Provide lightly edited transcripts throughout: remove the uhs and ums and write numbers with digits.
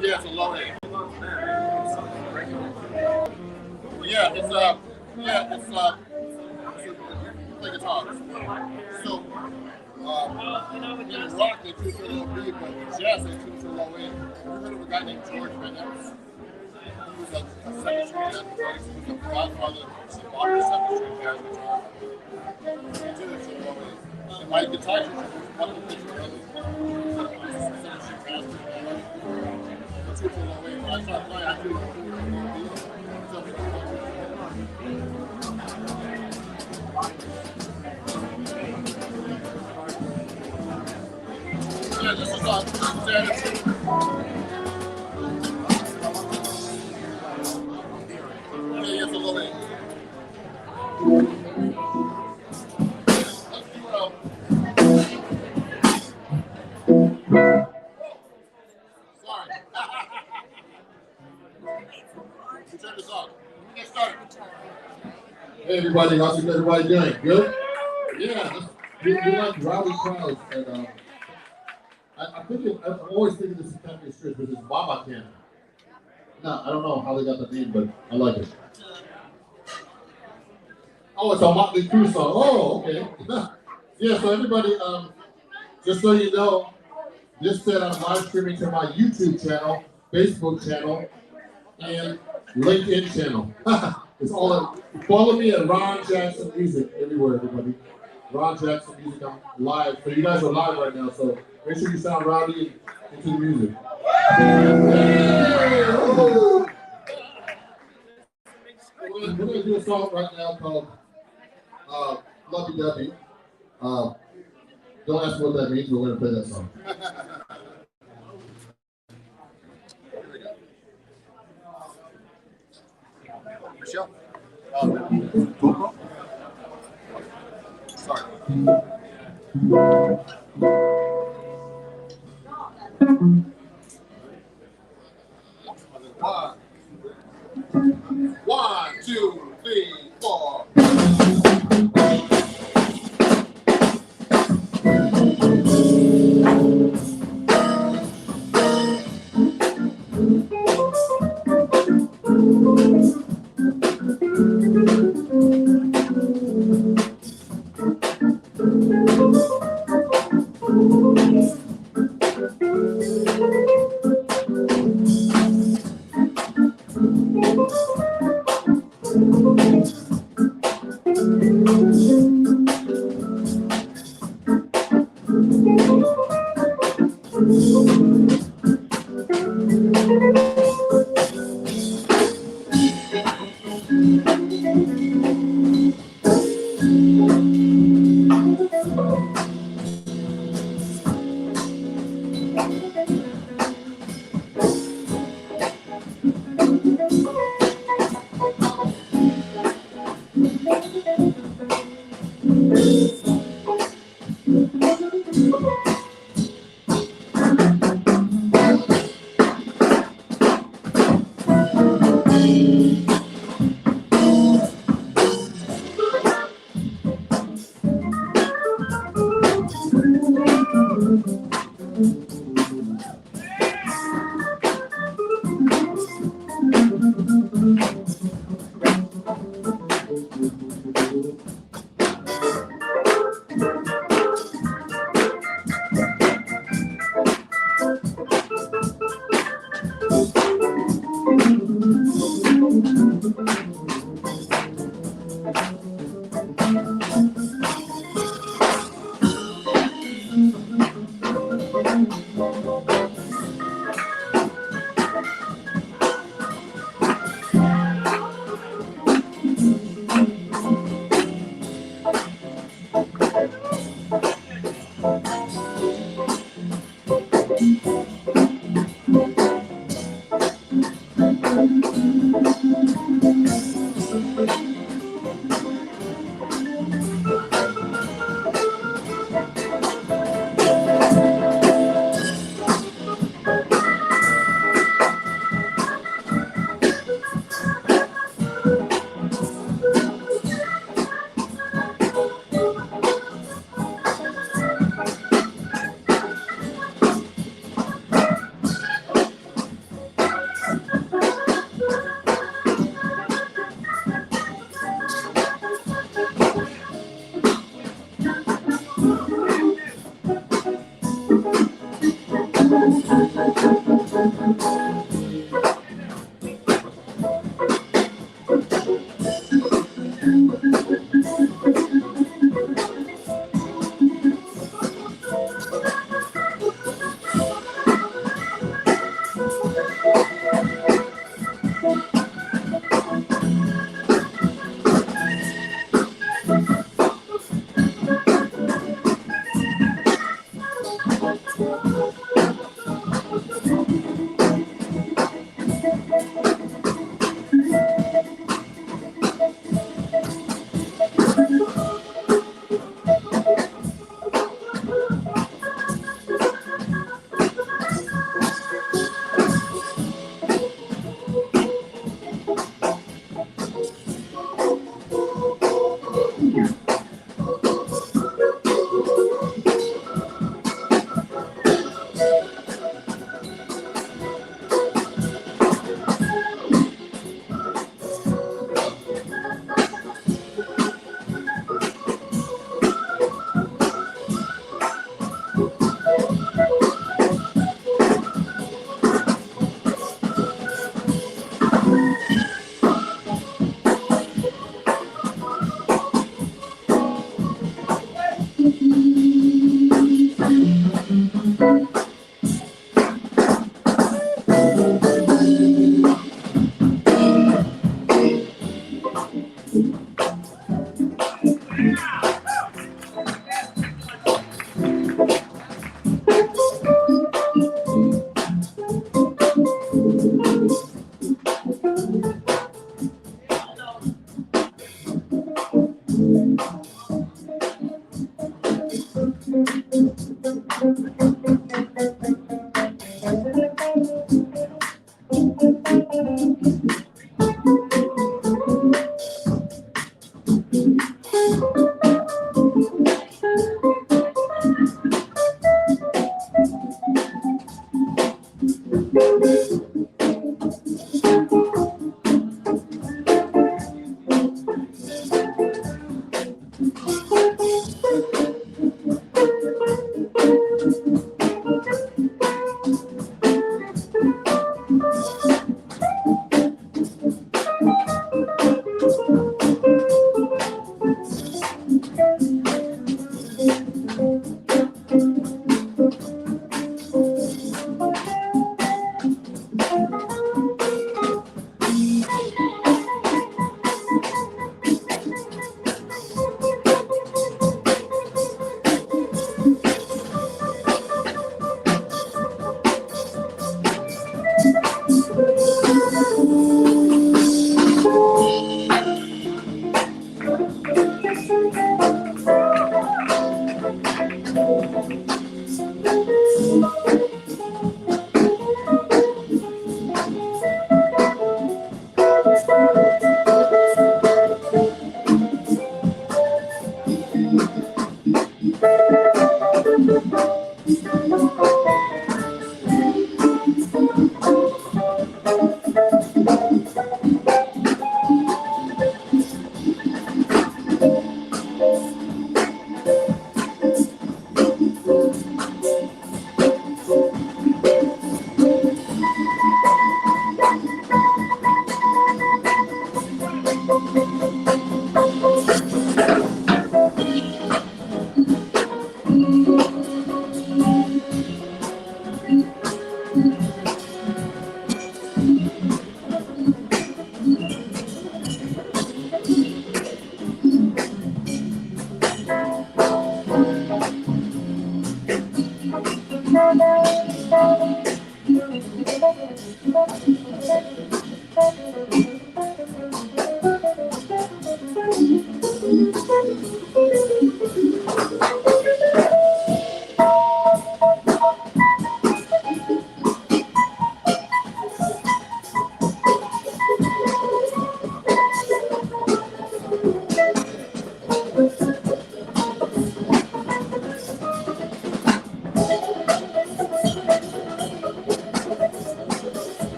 Yeah, it's a low A. Yeah, play guitars. So, in rock they choose a little B, but in jazz they choose a low A. You heard of a guy named George Van Ness? He was a 7th Street jazz guitarist. He was the godfather of the 7th Street jazz guitar. He did it so low A. And my guitar teacher was one of the things early. 7th Street jazz guitar. That's what low A. When I started playing, I knew it was a low B. So we could play. Yeah, this is attitude. Yeah, it's a little bit. Sorry. Turn this off. Get started. Hey everybody, how's everybody doing? Good? Yeah, we like rowdy crowds, and I'm always thinking this is kind of strange, but it's Mama Can. No, I don't know how they got the name, but I like it. Oh, it's a Motley Crue song. Oh, okay. Yeah, so everybody, just so you know, this set I'm live streaming to my YouTube channel, Facebook channel, and LinkedIn channel. It's all. Follow me at Ron Jackson Music everywhere, everybody. Ron Jackson Music. I'm live. So you guys are live right now. So make sure you sound rowdy and into the music. We're gonna do a song right now called "Lovey Dovey." Don't ask me what that means. We're gonna play that song. Michelle? GoPro? Sorry. One, two, three, four.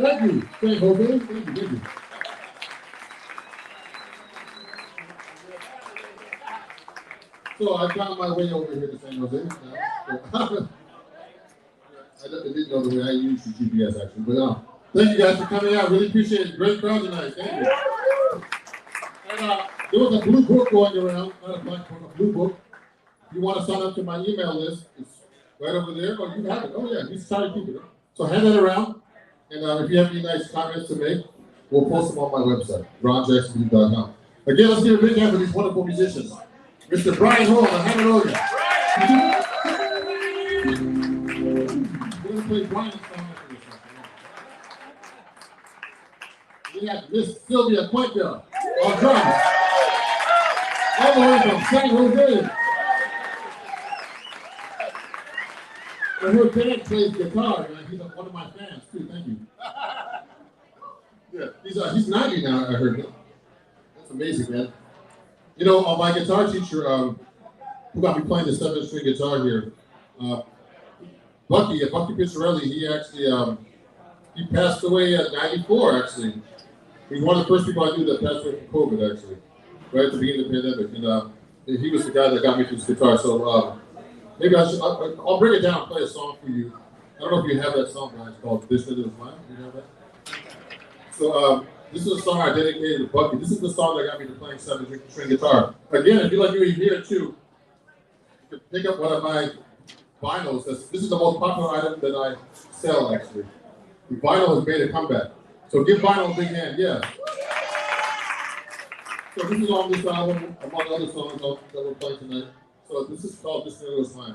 Thank you. Thank you, Jose. Thank you. So I found my way over here to San Jose. I didn't know the way I use the GPS actually, but thank you guys for coming out. Really appreciate it. Great crowd tonight. Thank you. And there was a blue book going around, not a black book, a blue book. If you want to sign up to my email list, it's right over there. Oh, you have it. Oh yeah, you try to keep it. So hand that around. And if you have any nice comments to make, we'll post them on my website, ronjacksonbeat.com. Again, let's give a big hand for these wonderful musicians. Mr. Brian Hall, I have it over. We're going to play Brian's song after this one. We have Miss Sylvia Cuenca on drums. All the way from San Jose. And her dad plays guitar, and he's one of my fans too. Thank you. Yeah, he's 90 now. I heard. That's amazing, man. You know, my guitar teacher, who got me playing the 7-string guitar here, Bucky Picciarelli. He actually he passed away at 94. Actually, he's one of the first people I knew that passed away from COVID. Actually, right at the beginning of the pandemic, and he was the guy that got me through this guitar. So. Maybe I'll bring it down and play a song for you. I don't know if you have that song, guys, called This Is Mine. Do you have that? So this is a song I dedicated to Bucky. This is the song that got me to playing 7-string guitar. Again, if you like me here too, you can pick up one of my vinyls. This is the most popular item that I sell, actually. The vinyl has made a comeback. So give vinyl a big hand, yeah. So this is on this album, among other songs that we're playing tonight. So this is called This Is Mine.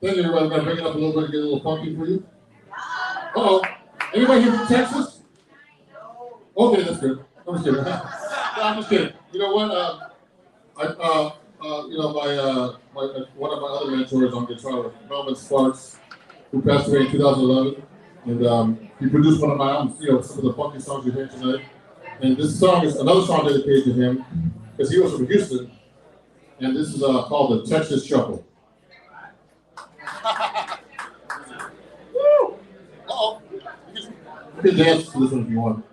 Thank you, everybody. I'm going to bring it up a little bit to get a little funky for you. Uh-oh. Anybody here from Texas? Okay, that's good. I'm just kidding. No, I'm just kidding. You know what? One of my other mentors on guitar, Melvin Sparks, who passed away in 2011, and he produced one of my own, some of the funky songs you hear tonight. And this song is another song dedicated to him because he was from Houston, and this is called the Texas Shuffle. Woo! Uh-oh. You can dance to this one if you want.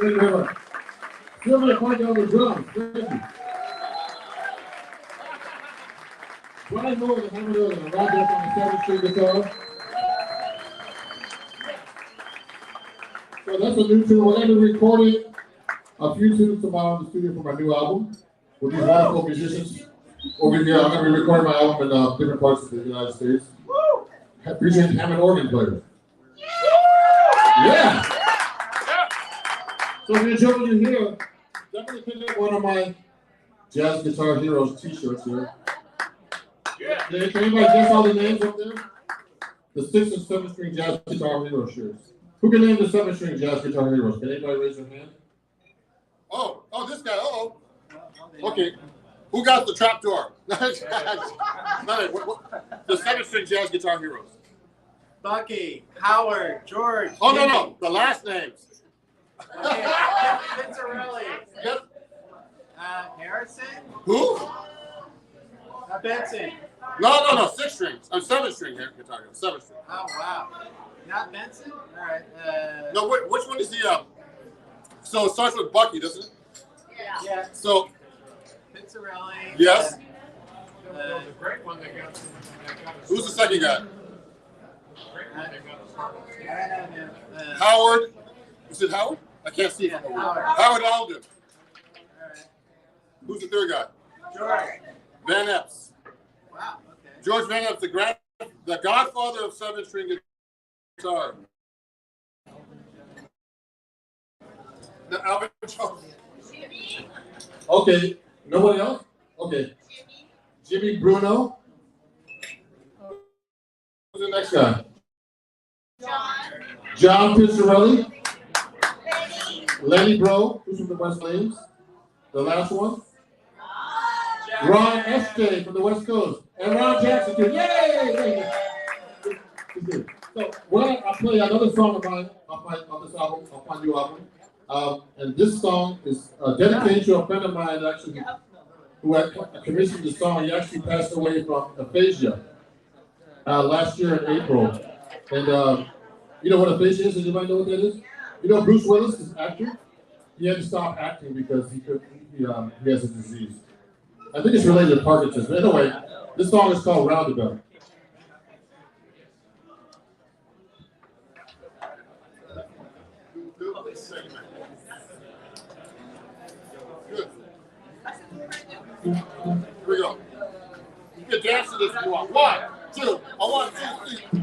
Thank you very much. Feel like pointing on the drums. Thank you. Brian Moore and Hammer Hill and Roger on the 7th String guitar. So that's a new tune. We're going to be recording a few tunes tomorrow in the studio for my new album with these wonderful musicians over here. I'm going to be recording my album in different parts of the United States. Featuring Hammond organ players. Yeah! So if you enjoy what you hear, definitely pick up one of my Jazz Guitar Heroes t-shirts here. Yeah. Can anybody guess all the names up there? The 6 and 7 string Jazz Guitar Hero shirts. Who can name the 7 string Jazz Guitar Heroes? Can anybody raise their hand? Oh, this guy, Okay. Who got the trapdoor? The 7 string Jazz Guitar Heroes. Bucky, Howard, George. Oh, no. The last names. Okay. Pizzarelli. Yes. Harrison? Who? Benson. No. 6 strings. I'm 7 string here. Guitar Hero. 7 string. Oh, wow. Not Benson? All right. No, wait, which one is the, so it starts with Bucky, doesn't it? Yeah. So. Pizzarelli. Yes. The great one they got. Who's the second guy? I Howard. Is it Howard? I can't see. Yeah, Howard. Howard Alden. All right. Who's the third guy? George. Van Epps. Wow, okay. George Van Epps, the godfather of 7 string guitar. The Alvin Jones. Okay, nobody else? Okay. Jimmy Bruno. Who's the next guy? John Pizzarelli. Lenny Bro, who's from the West Lanes. The last one. Ron S.J. from the West Coast. And Ron Jackson too. Yay! So I'll play another song of mine on this album, on my new album. And this song is dedicated to a friend of mine actually who had commissioned the song. He actually passed away from aphasia last year in April. And you know what aphasia is? Does anybody know what that is? You know Bruce Willis, this actor? He had to stop acting because he has a disease. I think it's related to Parkinson's. But anyway, this song is called Roundabout. Good. Here we go. You can dance to this if you want. 1, 2, 1, 2, 3.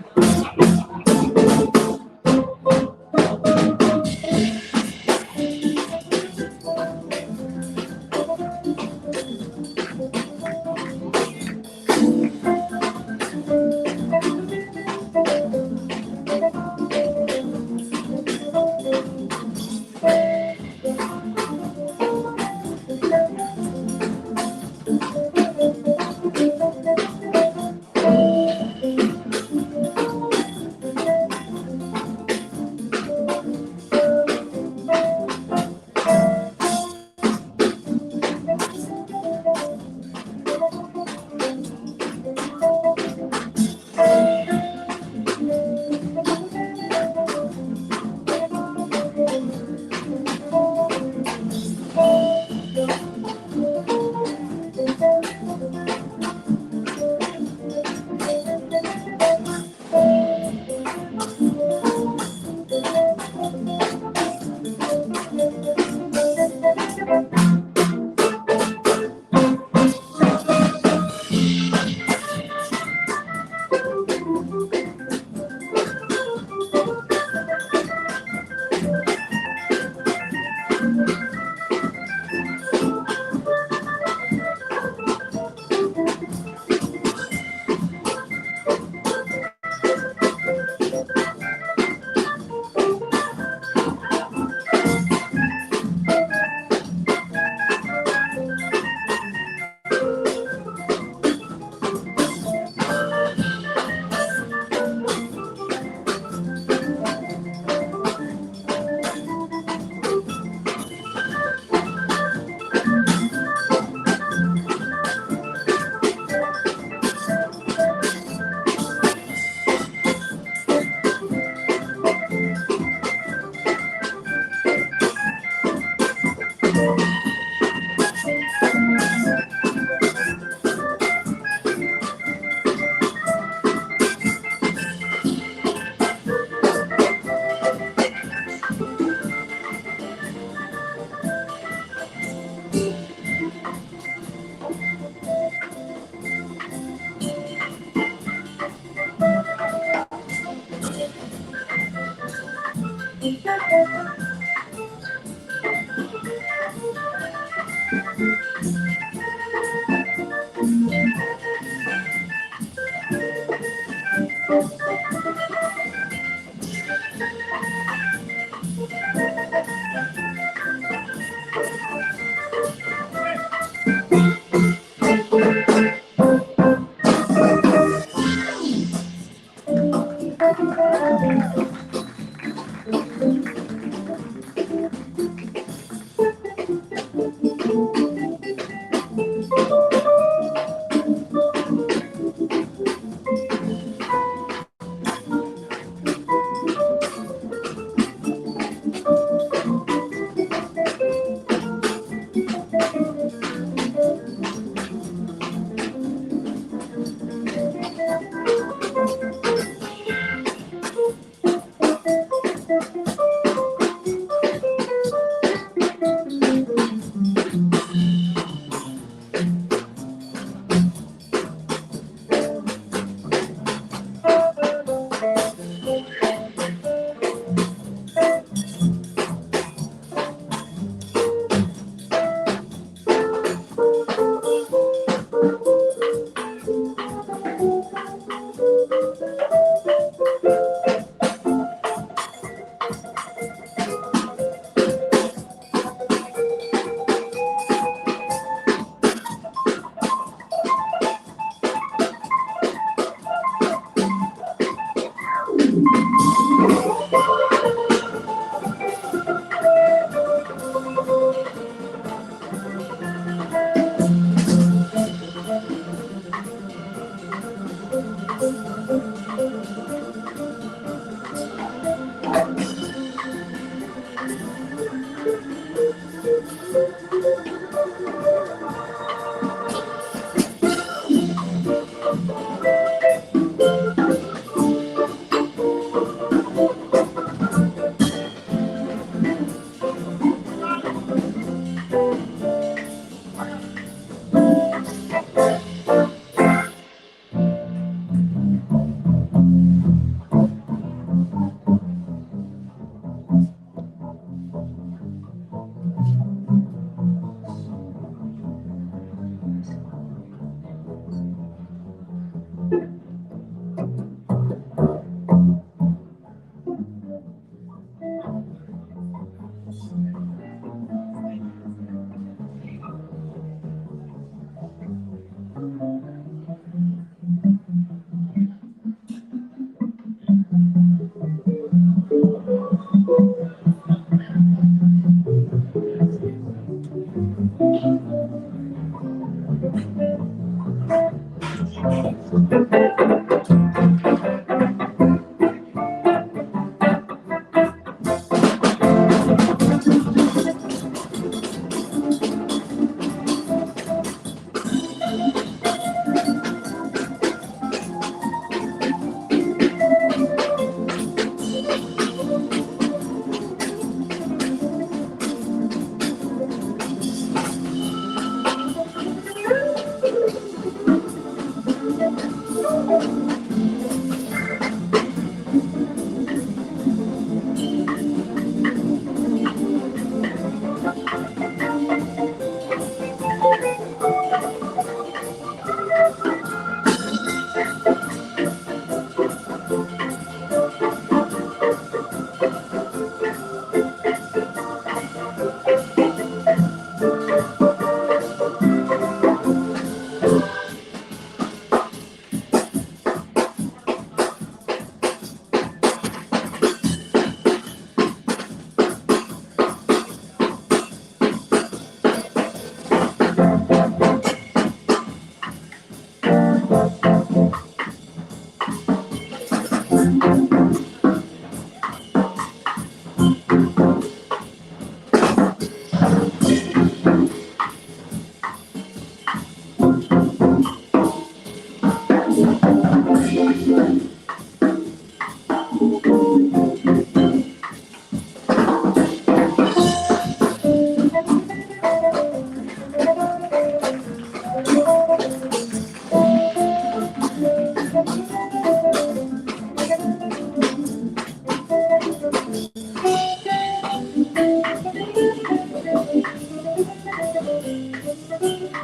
Thank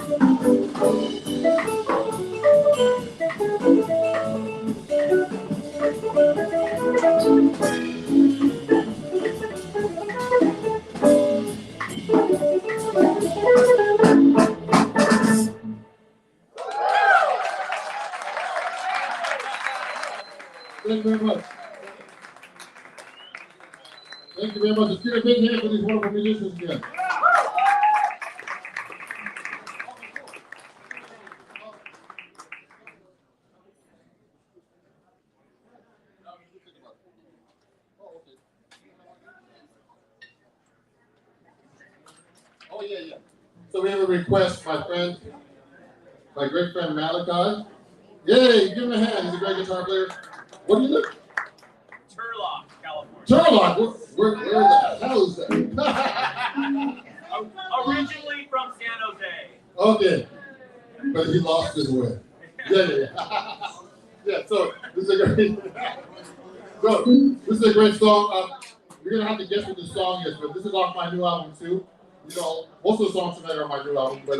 you very much. Thank you very much. Let's get a big hand for these wonderful musicians again. Oh, yeah, yeah. So we have a request, my friend, my great friend Malachi. Yay, give him a hand. He's a great guitar player. What do you live? Turlock, California. Turlock? Where the hell is that? Originally from San Jose. Okay. But he lost his way. Yeah. Yeah, so this is a great song. You're gonna have to guess what the song is, but this is off my new album too. You know, most of the songs tonight are on my new album, but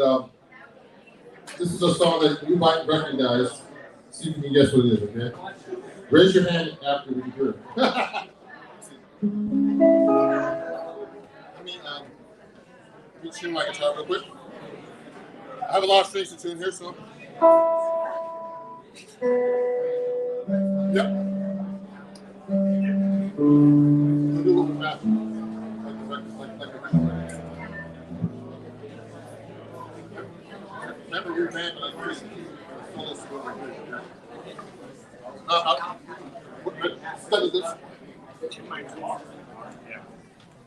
this is a song that you might recognize. See if you can guess what it is, okay? Raise your hand after we hear it. Let me tune my guitar real quick. I have a lot of strings to tune here, so. Yep. We'll do a little bit faster. Like a record. Remember, we're band, but I'm crazy. Study this.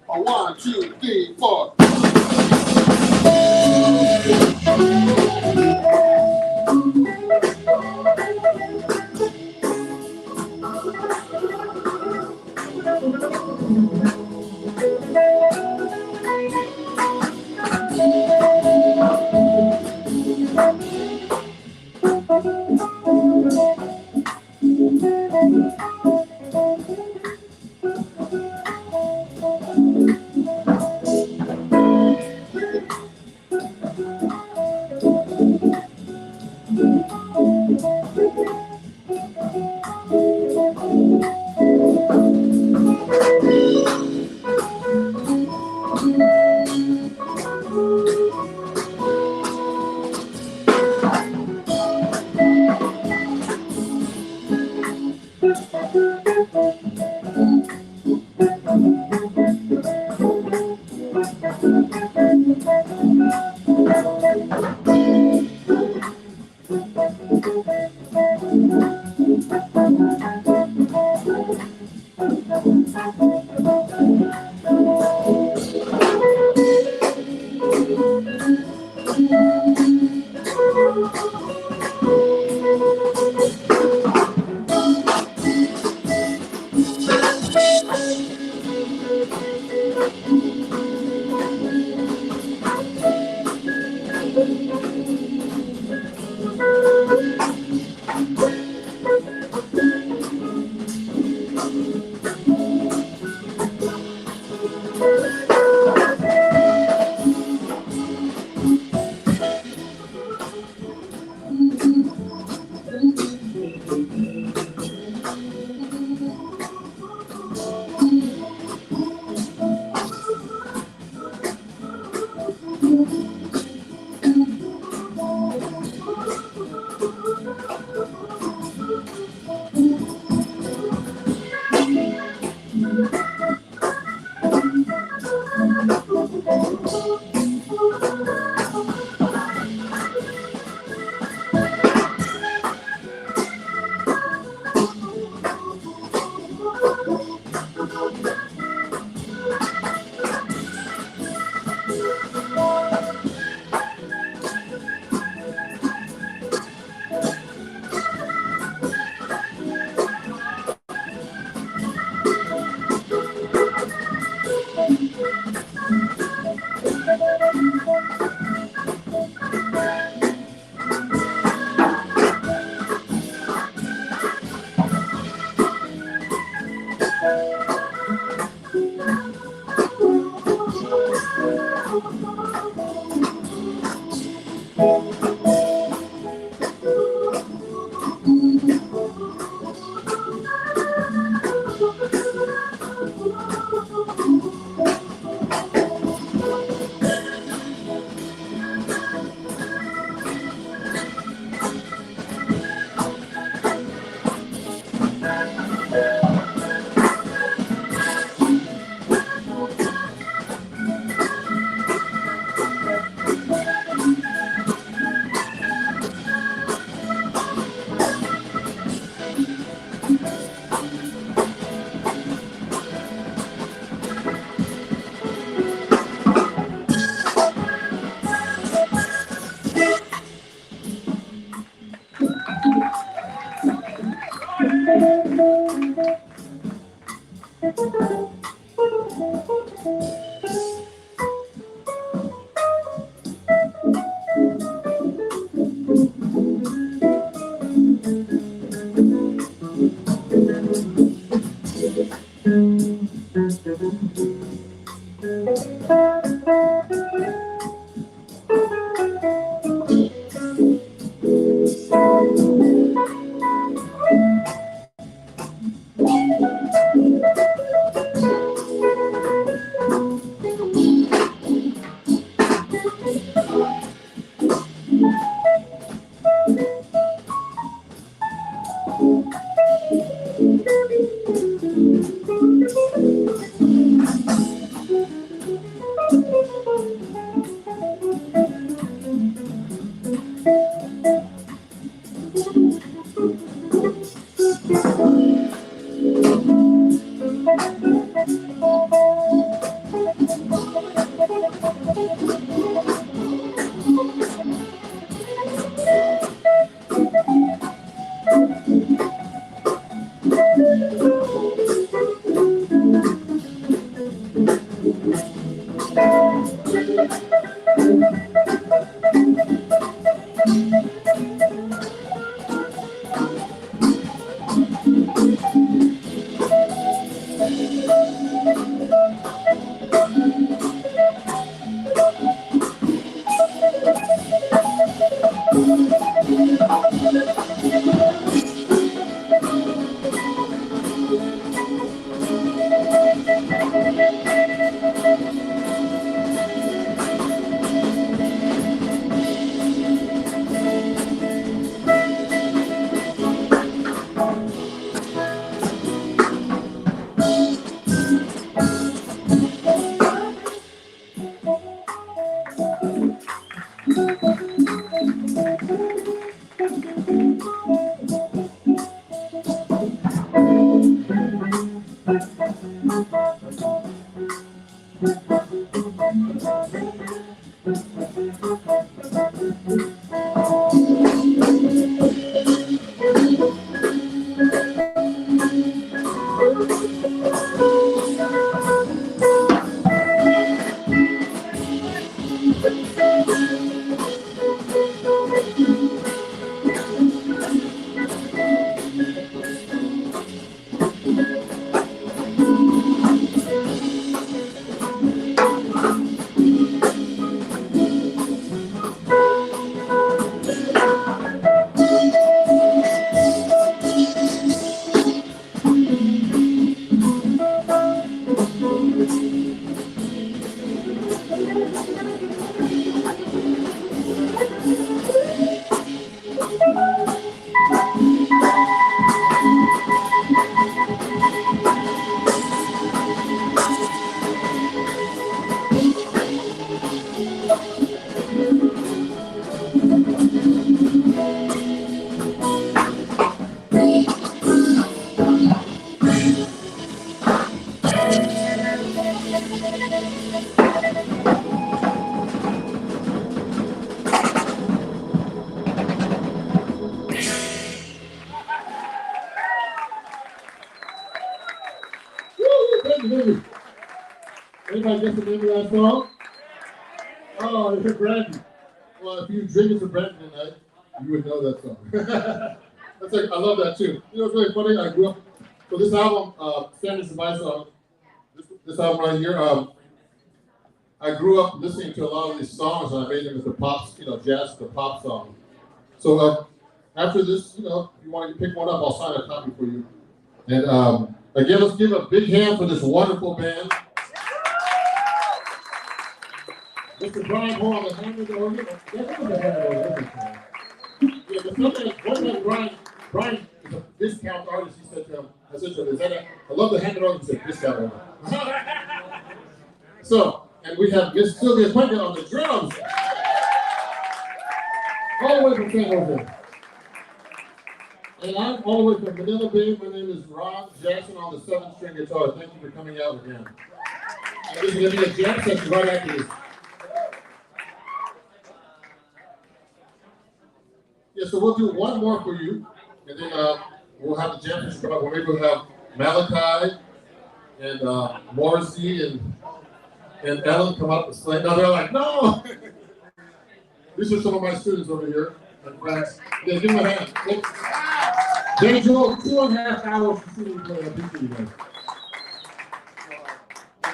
1, 2, 3, 4. Anybody get the name of that song? Oh, it's Brandon. Well, if you drinking some Brandon tonight, you would know that song. That's like, I love that too. You know, it's really funny. I grew up. So this album, Standards is my song. This album right here. I grew up listening to a lot of these songs, and I made them into pop, jazz, the pop song. So after this, if you want to pick one up, I'll sign a copy for you. And again, let's give a big hand for this wonderful band. Mr. Brian Moore on the Hammond organ. Yeah, but one man, Brian is a discount artist. He said, I said to him, I love the Hammond organ. He said, discount organ. So, and we have Miss Sylvia Quentin on the drums. All the way from San Jose. And I'm all the way from Manila Bay. My name is Ron Jackson on the 7-string guitar. Thank you for coming out again. And this is going to be a jam session right after this. Yeah, so we'll do one more for you, and then we'll have the jam session come up. Maybe we'll have Malachi and Morrissey and Ellen come up and play. No, they're like, no! These are some of my students over here. My friends. Yeah, give them a hand. They drove 2.5 hours to see me play. I appreciate you guys.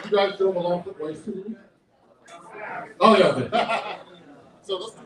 You guys drove a long ways to me? Oh, yeah. Okay. So let's do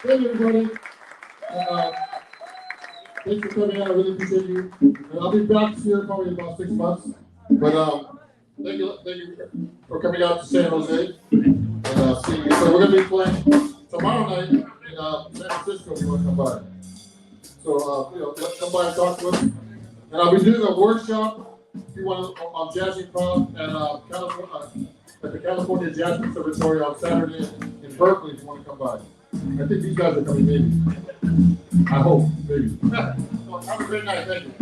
Thank you, everybody. Thanks for coming out. I really appreciate you. And I'll be back here probably in about 6 months. But thank you for coming out to San Jose. And seeing you. So we're gonna be playing tomorrow night in San Francisco. If you want to come by. So come by and talk to us. And I'll be doing a workshop if you want to on jazz improv at the California Jazz Conservatory on Saturday in Berkeley. If you want to come by. I think these guys are coming, maybe. I hope, maybe. So have a great night. Thank you.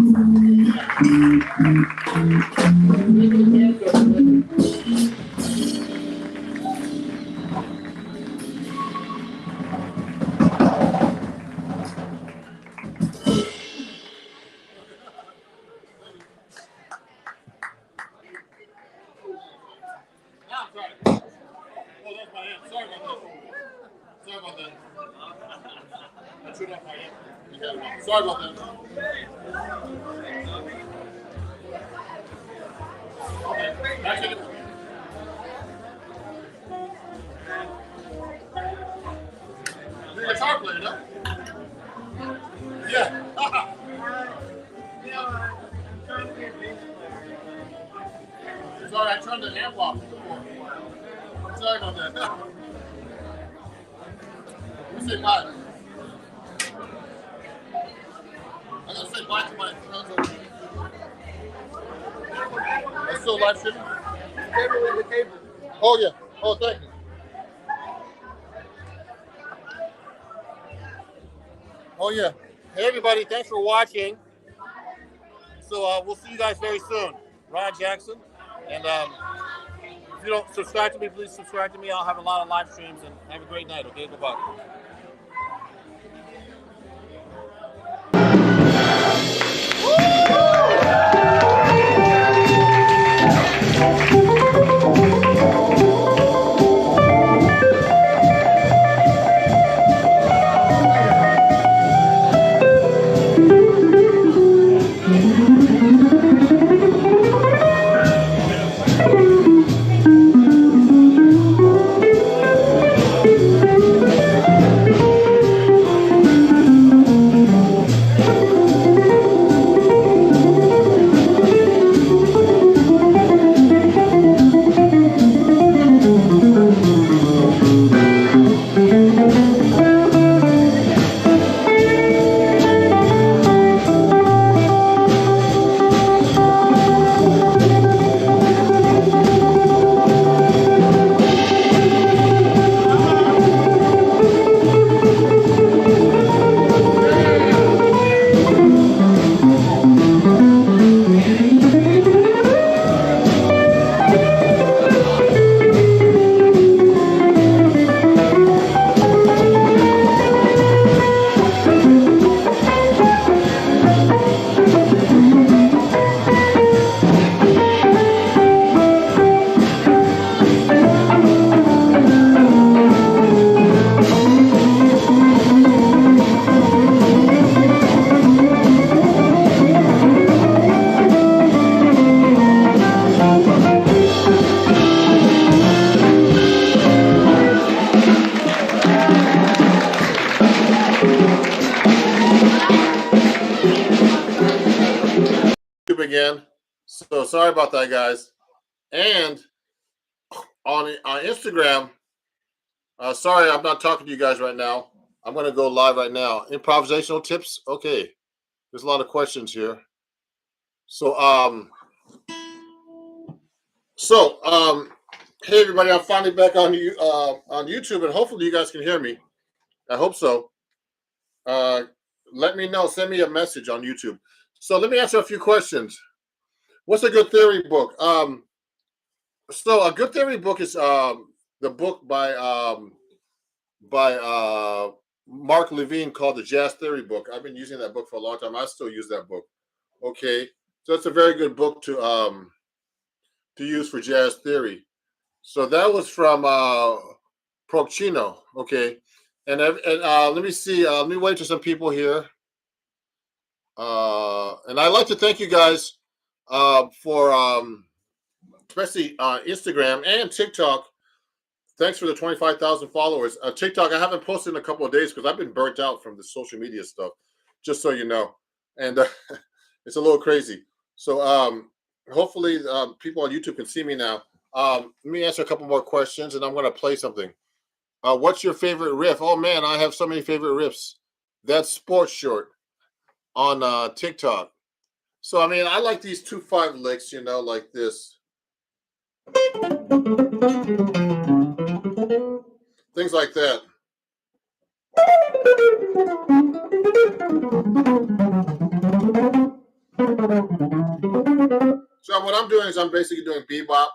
Sorry about that. Okay, back to the... You're a guitar player, no? Yeah. Sorry, I turned the amp off before. Sorry about that. You say bye. I'm gonna say bye to my friends over here. I'm still live streaming. The cable. Oh yeah. Oh, thank you. Oh yeah. Hey everybody, thanks for watching. So we'll see you guys very soon. Ron Jackson, and if you don't subscribe to me, please subscribe to me. I'll have a lot of live streams, and have a great night. Okay, goodbye. Again, so sorry about that, guys. And on Instagram, sorry, I'm not talking to you guys right now. I'm going to go live right now. Improvisational tips. Okay, there's a lot of questions here. So hey everybody, I'm finally back on YouTube, and hopefully you guys can hear me. I hope so. Let me know. Send me a message on YouTube. So let me answer a few questions. What's a good theory book? So a good theory book is the book by Mark Levine called the Jazz Theory Book. I've been using that book for a long time. I still use that book. Okay, so it's a very good book to use for jazz theory. So that was from Procchino. Okay, and let me see. Let me wait to some people here. And I'd like to thank you guys for especially Instagram and TikTok Thanks for the 25,000 followers. TikTok, I haven't posted in a couple of days because I've been burnt out from the social media stuff, just so you know. And it's a little crazy. So hopefully people on YouTube can see me now. Let me answer a couple more questions, and I'm going to play something. What's your favorite riff? Oh, man, I have so many favorite riffs. That's Sports Short on TikTok. So, I mean, I like these 2/5 licks, you know, like this. Things like that. So what I'm doing is I'm basically doing bebop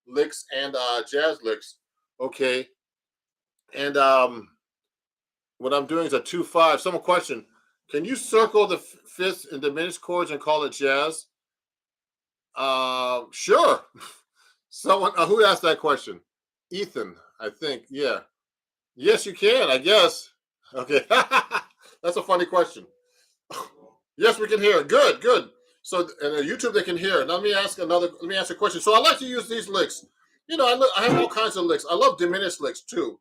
licks and jazz licks. Okay. And what I'm doing is a 2/5. Someone question, can you circle the fifths and diminished chords and call it jazz? Sure. Someone who asked that question? Ethan, I think. Yeah. Yes, you can, I guess. Okay. That's a funny question. Yes, we can hear. Good, good. So, and YouTube they can hear. Now let me ask a question. So I like to use these licks. You know, I have all kinds of licks. I love diminished licks too.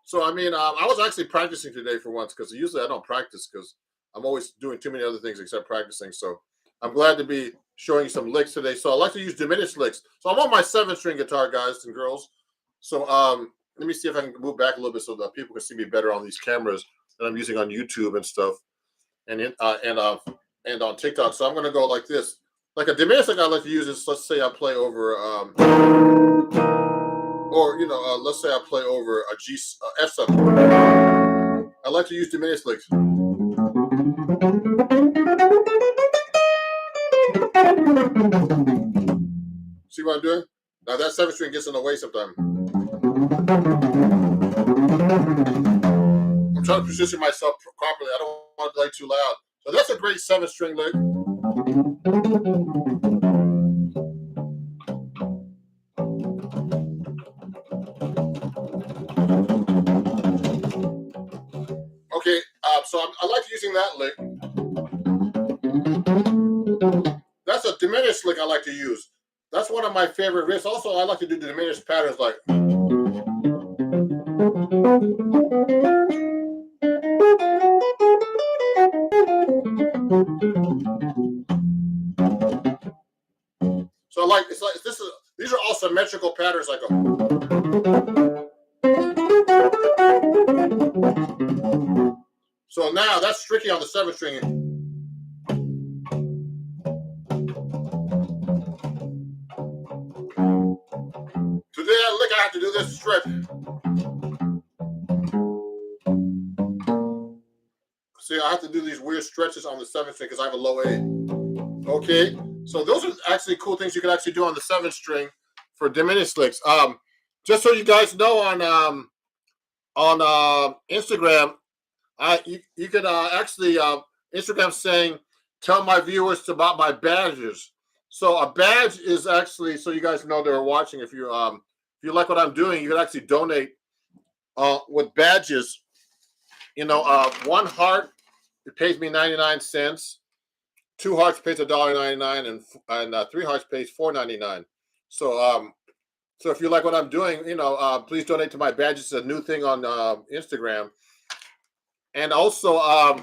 So I mean, I was actually practicing today for once because usually I don't practice because I'm always doing too many other things except practicing. So I'm glad to be showing you some licks today. So I like to use diminished licks. So I'm on my 7-string guitar, guys and girls. So let me see if I can move back a little bit so that people can see me better on these cameras that I'm using on YouTube and stuff, and on TikTok. So I'm going to go like this. Like a diminished lick I like to use is, let's say I play over, or, you know, let's say I play over a F7. I like to use diminished licks. See what I'm doing? Now that 7-string gets in the way sometimes. I'm trying to position myself properly. I don't want to play too loud. So that's a great 7-string lick. Okay, so I like using that lick. That's a diminished lick I like to use. That's one of my favorite riffs. Also, I like to do the diminished patterns like. So it's like these are all symmetrical patterns like a. So now that's tricky on the 7-string. Today I have to do this stretch. See, I have to do these weird stretches on the 7-string because I have a low A. Okay, so those are actually cool things you can actually do on the 7-string for diminished licks. Just so you guys know, on Instagram, you can actually Instagram saying, tell my viewers about my badges. So a badge is actually, so you guys know they're watching. If you like what I'm doing, you can actually donate with badges. You know, 1 heart, it pays me 99 cents. 2 hearts pays $1.99, and 3 hearts pays $4.99. So so if you like what I'm doing, you know, please donate to my badges. It's a new thing on Instagram. And also, I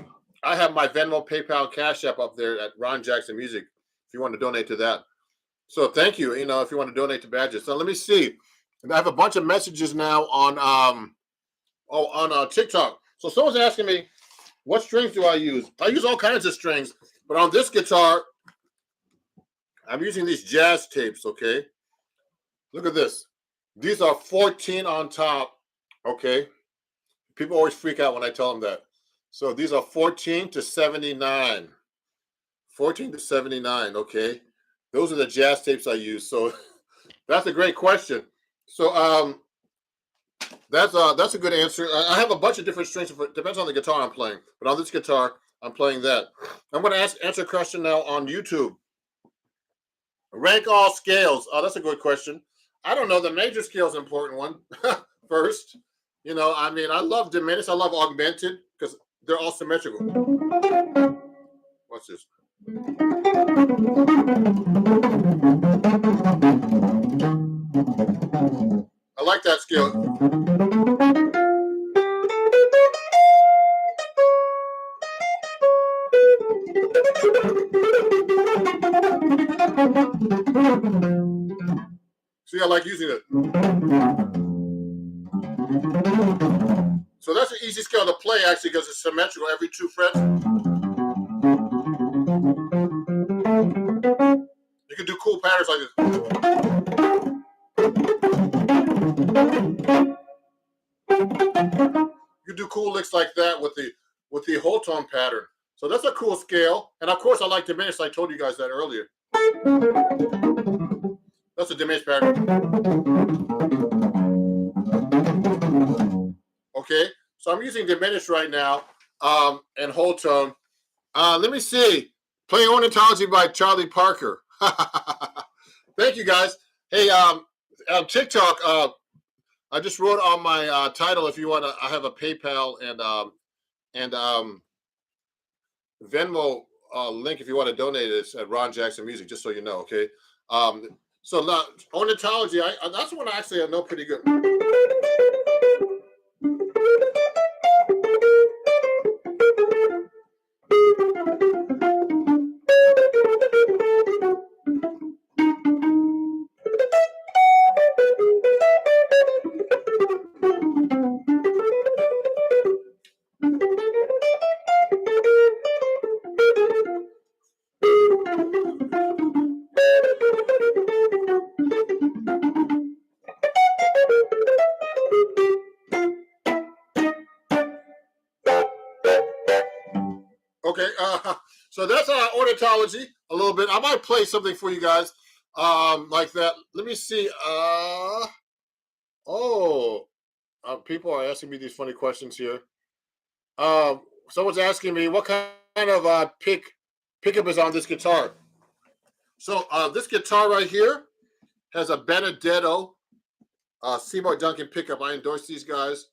have my Venmo, PayPal, Cash App up there at Ron Jackson Music. If you want to donate to that, so thank you. You know, if you want to donate to badges. So let me see. And I have a bunch of messages now on TikTok. So someone's asking me, what strings do I use? I use all kinds of strings, but on this guitar, I'm using these jazz tapes. Okay, look at this. These are 14 on top. Okay, people always freak out when I tell them that. So these are 14 to 79. 14 to 79. Okay, those are the jazz tapes I use. So that's a great question. So that's a good answer. I have a bunch of different strings. It depends on the guitar I'm playing. But on this guitar, I'm playing that. I'm going to answer a question now on YouTube. Rank all scales. Oh, that's a good question. I don't know. The major scale is an important one. First, you know, I mean, I love diminished. I love augmented because they're all symmetrical. What's this? I like that scale. See, I like using it. So that's an easy scale to play, actually, because it's symmetrical every 2 frets. You can do cool patterns like this. You can do cool licks like that with the whole tone pattern. So that's a cool scale. And of course, I like diminished. I told you guys that earlier. That's a diminished pattern. Okay, so I'm using diminished right now, and whole tone. Let me see. Playing Ornithology by Charlie Parker. Thank you, guys. Hey, TikTok. I just wrote on my title. If you want to, I have a PayPal and Venmo link if you want to donate. It's at Ron Jackson Music, just so you know. Okay. So now Ornithology. That's one actually I know pretty good. Okay, so that's Ornithology a little bit. I might play something for you guys like that. Let me see. People are asking me these funny questions here. Someone's asking me what kind of pickup is on this guitar. So this guitar right here has a Benedetto Seymour Duncan pickup. I endorse these guys.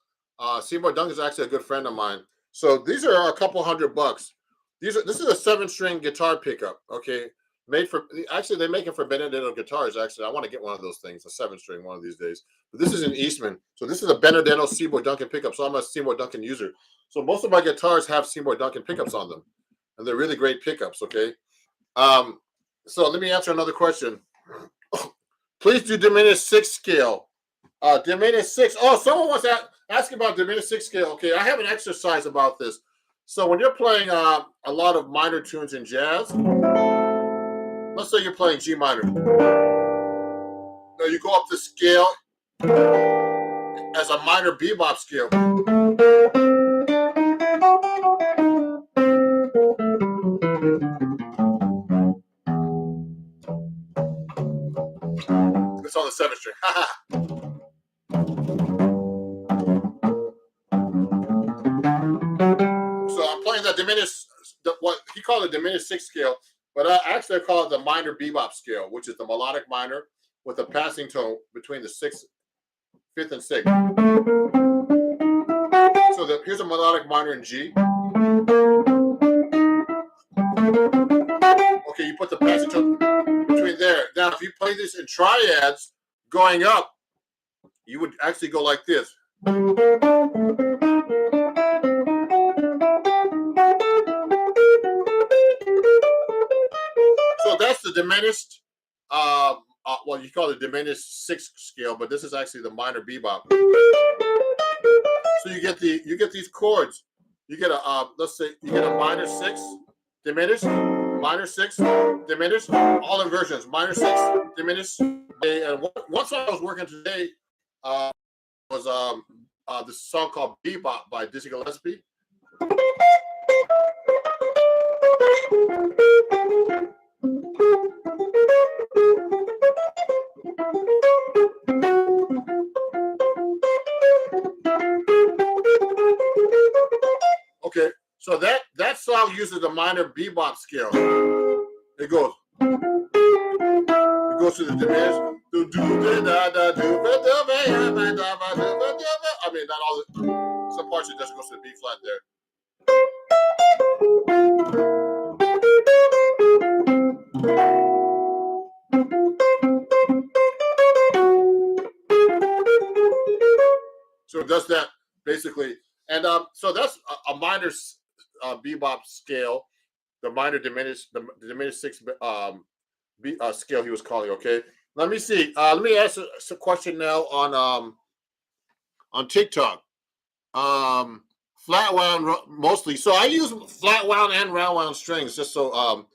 Seymour Duncan is actually a good friend of mine. So these are a couple $100. This is a 7-string guitar pickup. Okay, they make it for Benedetto guitars. Actually, I want to get one of those things, a 7-string one of these days. But this is an Eastman, so this is a Benedetto Seymour Duncan pickup. So I'm a Seymour Duncan user. So most of my guitars have Seymour Duncan pickups on them, and they're really great pickups. Okay, so let me answer another question. Please do diminished 6 scale. Diminished 6. Oh, someone wants to ask about diminished 6 scale. Okay, I have an exercise about this. So when you're playing a lot of minor tunes in jazz, let's say you're playing G minor. Now you go up the scale as a minor bebop scale. It's on the 7th string. So I'm playing that diminished, what he called a diminished 6 scale, but I call it the minor bebop scale, which is the melodic minor with a passing tone between the 6th, 5th, and 6th. So here's a melodic minor in G. Okay, you put the passing tone between there. Now, if you play this in triads going up, you would actually go like this. So that's the diminished, well, you call it diminished 6 scale, but this is actually the minor bebop. So you get these chords. You get a let's say you get a minor 6 diminished, minor 6 diminished, all inversions, minor 6 diminished. And one song I was working today was this song called Bebop by Dizzy Gillespie. Okay, so that song uses the minor bebop scale. It goes to the diminished. I mean, not all. Some parts it just goes to the B flat there. So it does that basically. And so that's a minor bebop scale, the minor diminished, the diminished sixth scale he was calling. Okay, let me see. Let me ask a question now on TikTok. Flat wound mostly. So I use flat wound and round wound strings just so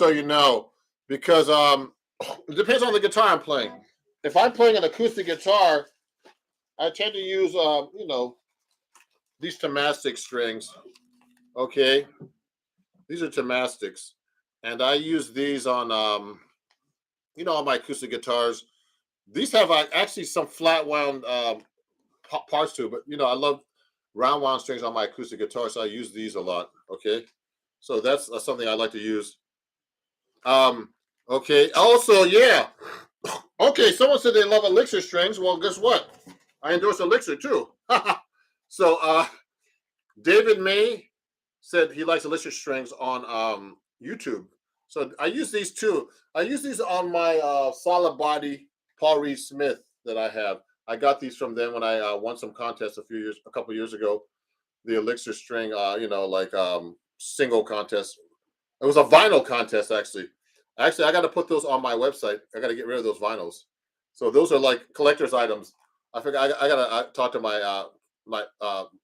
you know, because it depends on the guitar I'm playing. If I'm playing an acoustic guitar, I tend to use these Tomastic strings. Okay, these are Tomastics, and I use these on on my acoustic guitars. These have actually some flat wound parts to it, but I love round wound strings on my acoustic guitar, so I use these a lot. Okay, so that's something I like to use. Okay. Also, yeah. Okay, someone said they love Elixir strings. Well, guess what? I endorse Elixir too. So, David May said he likes Elixir strings on YouTube. So I use these too. I use these on my solid body Paul Reed Smith that I have. I got these from them when I won some contests a couple years ago. The Elixir string, single contest. It was a vinyl contest, actually. Actually, I got to put those on my website. I got to get rid of those vinyls. So those are like collector's items. I forgot. I got to talk to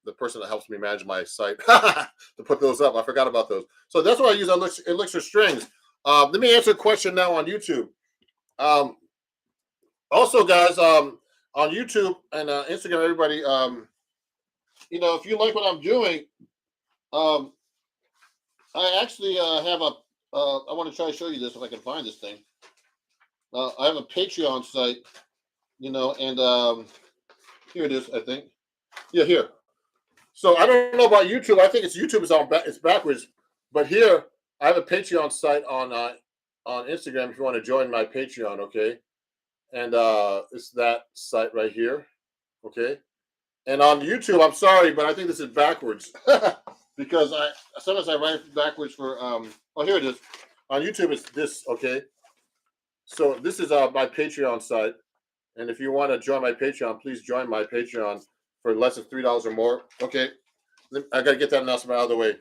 the person that helps me manage my site to put those up. I forgot about those. So that's why I use Elixir strings. Let me answer a question now on YouTube. Also, guys, on YouTube and Instagram, everybody, if you like what I'm doing, I actually have I want to try to show you this if I can find this thing. I have a Patreon site, and here it is, I think. Yeah, here. So I don't know about YouTube. I think YouTube is it's backwards. But here, I have a Patreon site on Instagram if you want to join my Patreon, okay? And it's that site right here, okay? And on YouTube, I'm sorry, but I think this is backwards because sometimes I write it backwards for here it is. On YouTube, it's this, okay? So this is my Patreon site, and if you want to join my Patreon, please join my Patreon for less than $3 or more. Okay, I got to get that announcement out of the way.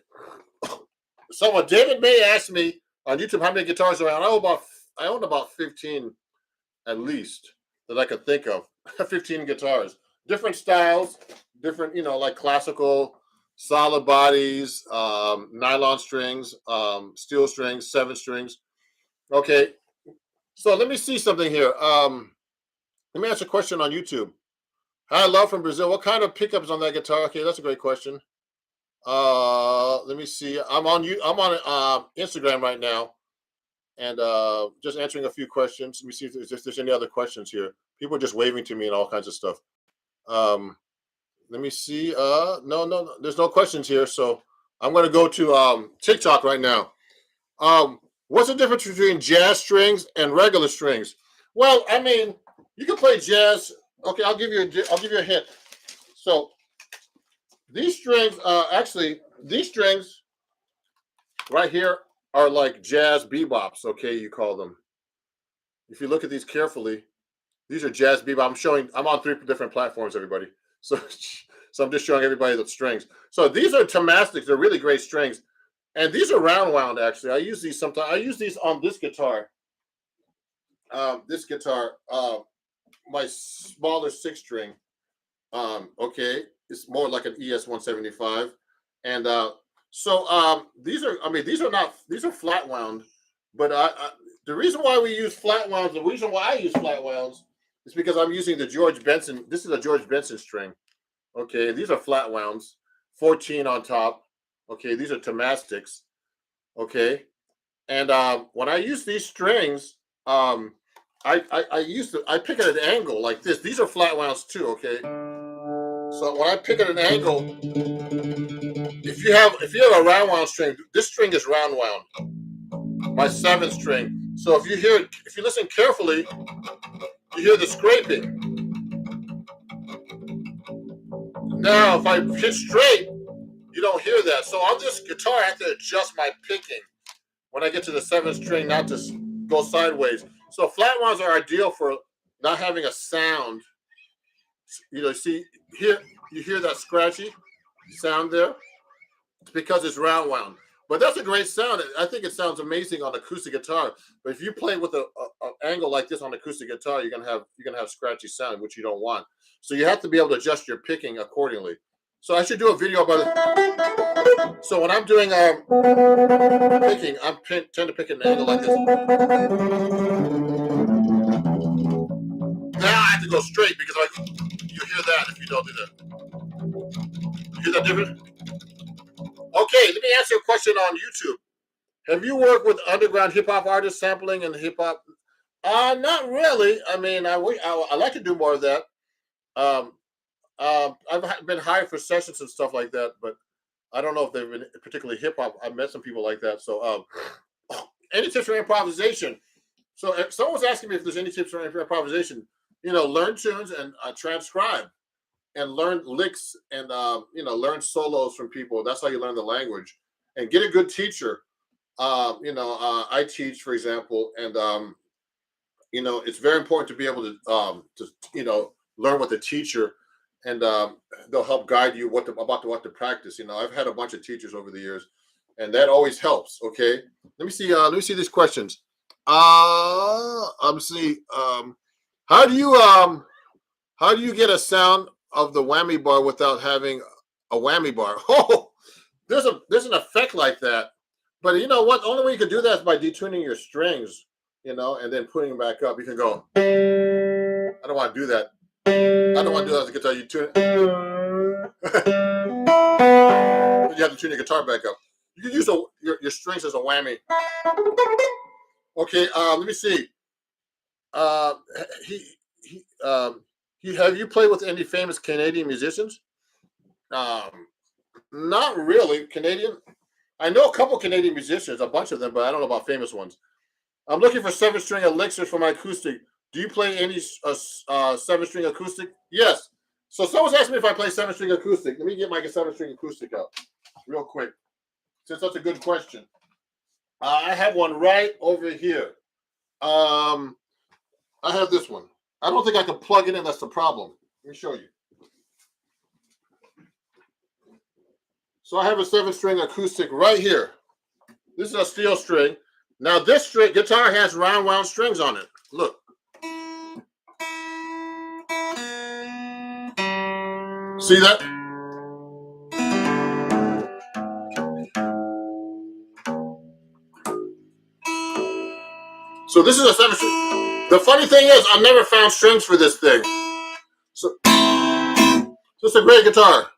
David May asked me on YouTube how many guitars are around. I own about 15 at least that I could think of. 15 guitars, different styles, different like classical, solid bodies, nylon strings, steel strings, 7 strings. Okay, so let me see something here. Let me ask a question on YouTube. Hi, love from Brazil. What kind of pickups on that guitar? Okay, that's a great question. Let me see. I'm on Instagram right now, and just answering a few questions. Let me see if there's any other questions here. People are just waving to me and all kinds of stuff. Let me see. No, there's no questions here. So I'm going to go to TikTok right now. What's the difference between jazz strings and regular strings? Well, I mean, you can play jazz. Okay, I'll give you a hint. So these strings, these strings right here are like jazz bebops. Okay, you call them. If you look at these carefully, these are jazz bebop. I'm on 3 different platforms, everybody. So I'm just showing everybody the strings. So these are Tomastics. They're really great strings. And these are round wound, actually. I use these sometimes. I use these on this guitar. My smaller 6-string. Okay, it's more like an ES 175. And these are flat wound. But the reason why we use flat wounds, the reason why I use flat wounds is because I'm using the George Benson. This is a George Benson string. Okay, and these are flat wounds, 14 on top. Okay, these are Tomastics. Okay, and when I use these strings, I pick at an angle like this. These are flat wounds too. Okay, so when I pick at an angle, if you have a round wound string, this string is round wound. My 7th string. So if you listen carefully, you hear the scraping. Now, if I hit straight, you don't hear that. So on this guitar, I have to adjust my picking when I get to the 7th string, not to go sideways. So flat wounds are ideal for not having a sound see here, you hear that scratchy sound there? It's because it's round wound. But that's a great sound. I think it sounds amazing on acoustic guitar. But if you play with a angle like this on acoustic guitar, you're gonna have scratchy sound, which you don't want. So you have to be able to adjust your picking accordingly. So I should do a video about it. So when I'm doing picking, tend to pick an angle like this. Now I have to go straight because you hear that if you don't do that. You hear that different? Okay, let me answer a question on YouTube. Have you worked with underground hip hop artists sampling and hip hop? Not really. I mean, I like to do more of that. Um, I've been hired for sessions and stuff like that, but I don't know if they've been particularly hip hop. I've met some people like that. So, any tips for improvisation? So, if someone was asking me if there's any tips for improvisation, learn tunes and transcribe and learn licks and, learn solos from people. That's how you learn the language and get a good teacher. I teach, for example, and, it's very important to be able to learn with the teacher and they'll help guide you what to practice. I've had a bunch of teachers over the years and that always helps. Okay. Let me see these questions. See, how do you get a sound of the whammy bar without having a whammy bar? Oh, there's an effect like that. But you know what? The only way you can do that is by detuning your strings, and then putting them back up. You can go, I don't want to do that. I don't want to do that as a guitar. You tune it. You have to tune your guitar back up. You can use your strings as a whammy. Okay, let me see. Have you played with any famous Canadian musicians? Not really. Canadian. I know a couple Canadian musicians, a bunch of them, but I don't know about famous ones. I'm looking for 7-string elixirs for my acoustic. Do you play any 7-string acoustic? Yes. So someone's asking me if I play 7-string acoustic. Let me get my 7-string acoustic out real quick, since that's a good question. I have one right over here. I have this one. I don't think I can plug it in. That's the problem. Let me show you. So I have a 7-string acoustic right here. This is a steel string. Now this guitar has round wound strings on it. Look. See that? So this is a 7-string. The funny thing is, I've never found strings for this thing. So it's a great guitar.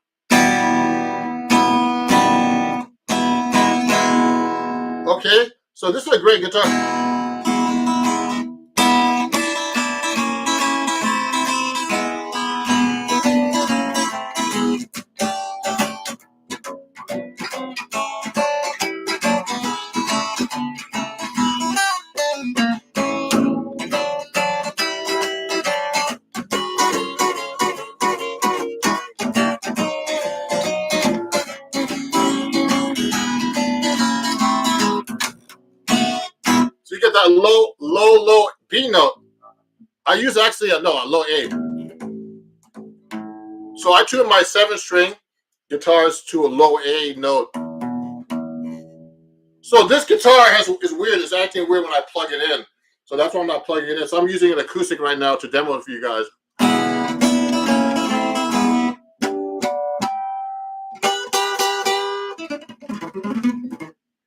Okay, so this is a great guitar. So you get that low B note. I use actually a low A. So I tune my 7-string guitars to a low A note. So this guitar is weird. It's acting weird when I plug it in. So that's why I'm not plugging it in. So I'm using an acoustic right now to demo it for you guys.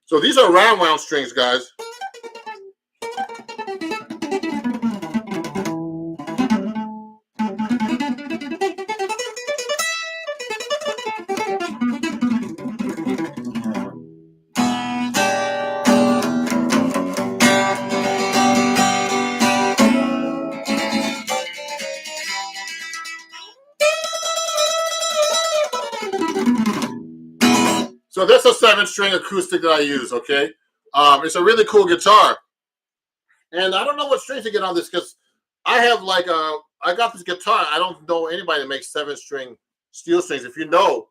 So these are round wound strings, guys. So that's a 7-string acoustic that I use, okay? It's a really cool guitar. And I don't know what strings to get on this because I have I got this guitar. I don't know anybody that makes 7-string steel strings. If you know,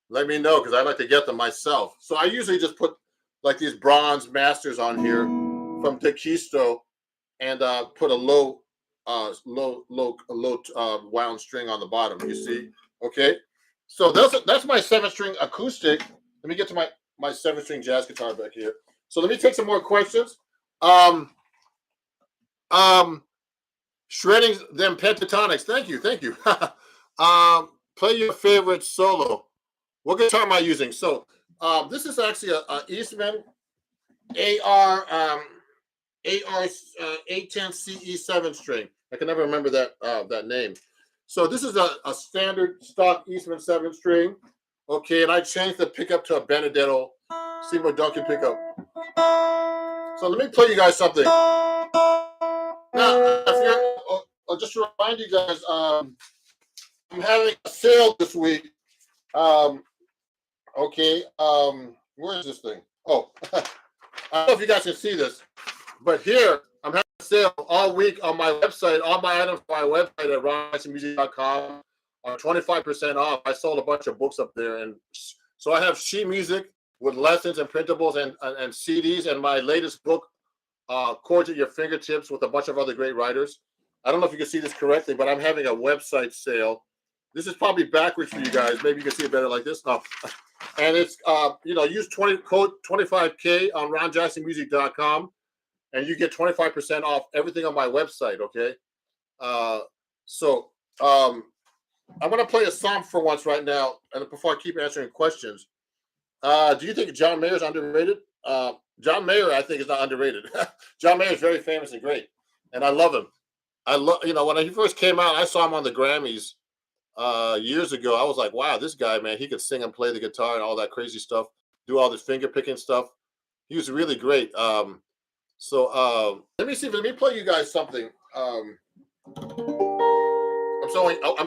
let me know because I like to get them myself. So I usually just put like these bronze masters on here from Tequisto and put a low low wound string on the bottom. You see, okay. So that's my 7-string acoustic. Let me get to my 7-string jazz guitar back here. So let me take some more questions. Shredding them pentatonics. Thank you. Play your favorite solo. What guitar am I using? So this is actually a Eastman AR 810 CE 7-string. I can never remember that name. So this is a standard stock Eastman 7-string. Okay, and I changed the pickup to a Benedetto Seymour Duncan pickup. So let me play you guys something. Now, I'll just remind you guys, I'm having a sale this week. Okay, where is this thing? Oh, I don't know if you guys can see this, but here I'm having a sale all week on my website. All my items on my website at ronjacksonmusic.com are 25% off. I sold a bunch of books up there, and so I have sheet music with lessons and printables and CDs, and my latest book, Chords at Your Fingertips, with a bunch of other great writers. I don't know if you can see this correctly, but I'm having a website sale. This is probably backwards for you guys. Maybe you can see it better like this. No. And it's, use code 25K on ronjacksonmusic.com, and you get 25% off everything on my website, okay? So I'm going to play a song for once right now, and before I keep answering questions. Do you think John Mayer is underrated? John Mayer, I think, is not underrated. John Mayer is very famous and great, and I love him. When he first came out, I saw him on the Grammys years ago. I was like, wow, this guy, man, he could sing and play the guitar and all that crazy stuff, do all this finger picking stuff. He was really great. Let me play you guys something. I'm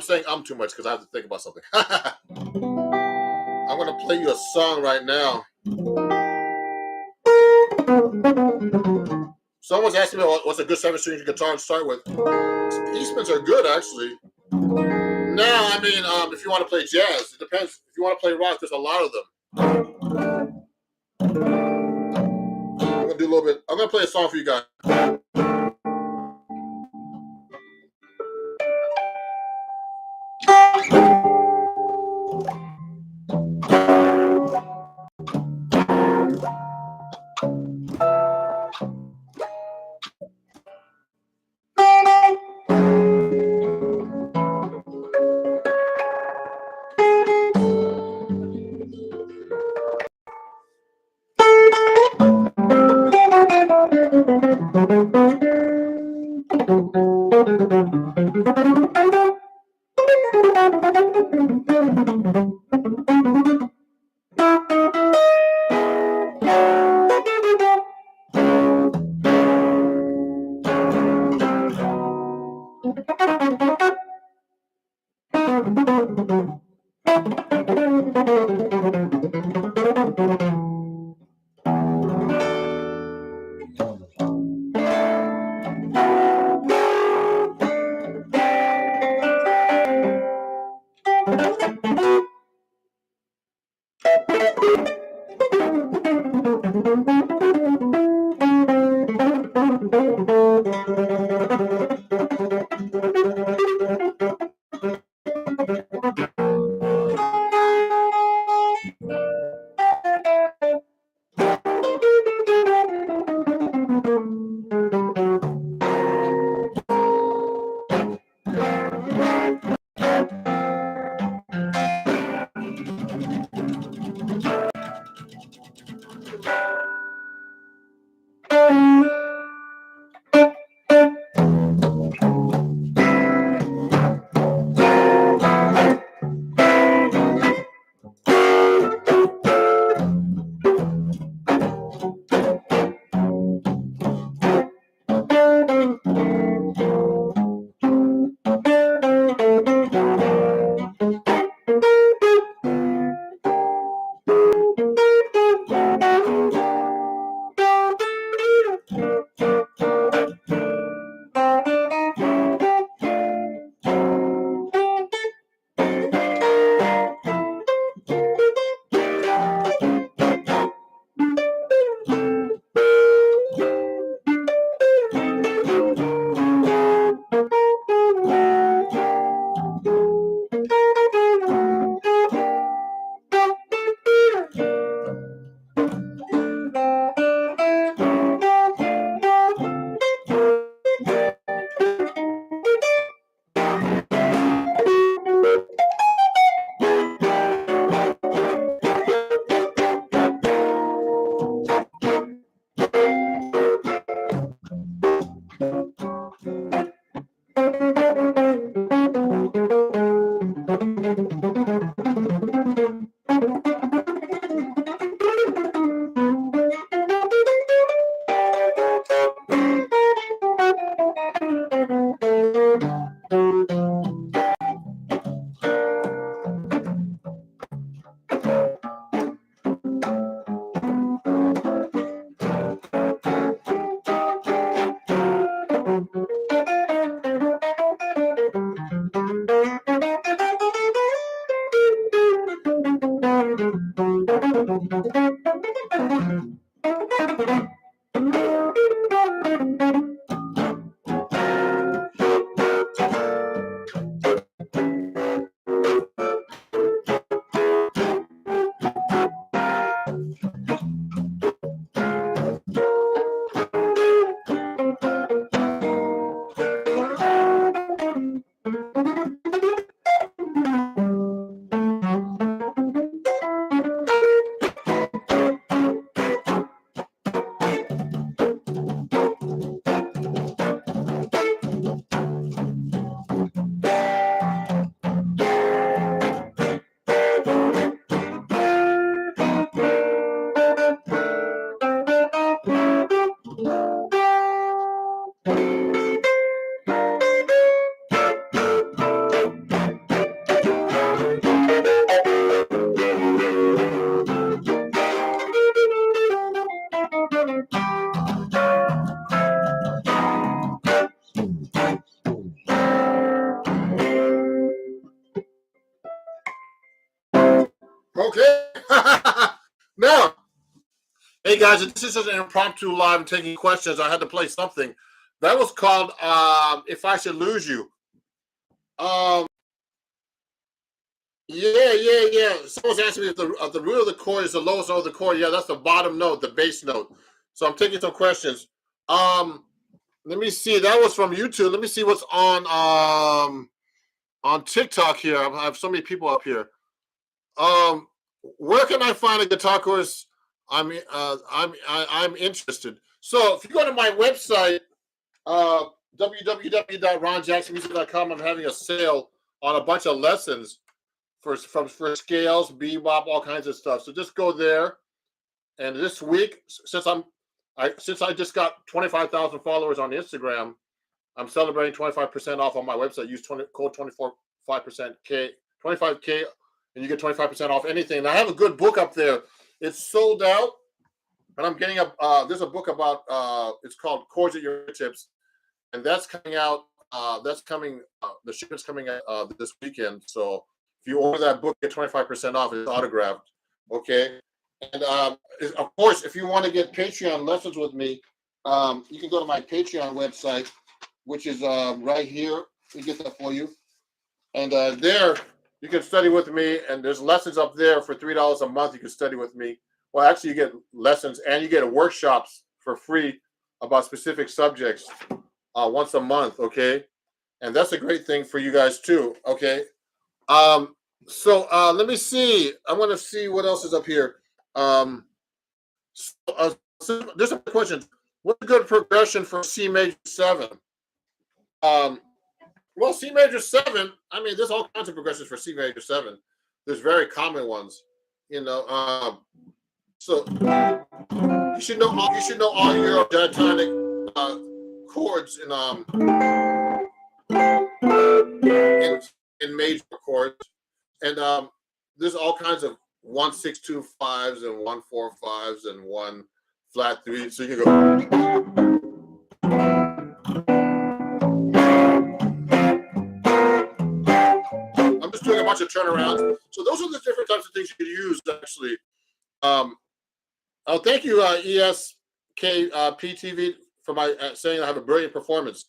saying too much because I have to think about something. I'm gonna play you a song right now. Someone's asking me what's a good 7-string guitar to start with. Eastmans are good, actually. No, I mean, if you want to play jazz, it depends. If you want to play rock, there's a lot of them. I'm gonna do a little bit. I'm gonna play a song for you guys. Okay. Now, hey guys, this is an impromptu live. I'm taking questions. I had to play something that was called "If I Should Lose You." Yeah. Someone's asking me if the root of the chord is the lowest note of the chord. Yeah, that's the bottom note, the bass note. So I'm taking some questions. Let me see. That was from YouTube. Let me see what's on TikTok here. I have so many people up here. Where can I find a guitar course? I'm interested. So if you go to my website, www.ronjacksonmusic.com, I'm having a sale on a bunch of lessons for scales, bebop, all kinds of stuff. So just go there. And this week, since I just got 25,000 followers on Instagram, I'm celebrating 25% off on my website. Use code 25K, and you get 25% off anything. And I have a good book up there. It's sold out, and I'm getting there's a book about it's called Chords at Your Fingertips, and that's coming out. The shipment's coming out this weekend. So if you order that book, get 25% off. It's autographed. Okay. And of course, if you want to get Patreon lessons with me, you can go to my Patreon website, which is right here. We get that for you. And there you can study with me. And there's lessons up there for $3 a month. You can study with me. Well, actually, you get lessons and you get workshops for free about specific subjects once a month. Okay. And that's a great thing for you guys too. Okay. So let me see. I want to see what else is up here. So there's a question. What's a good progression for C major 7? Well, C major 7. I mean, there's all kinds of progressions for C major 7. There's very common ones, you know. So you should know all your diatonic chords in major chords, and there's all kinds of 1 6 2 5s and 1 4 5s and 1 flat 3. So you can go. I'm just doing a bunch of turnarounds. So those are the different types of things you could use actually. Oh, thank you, ESKPTV, for my saying I have a brilliant performance.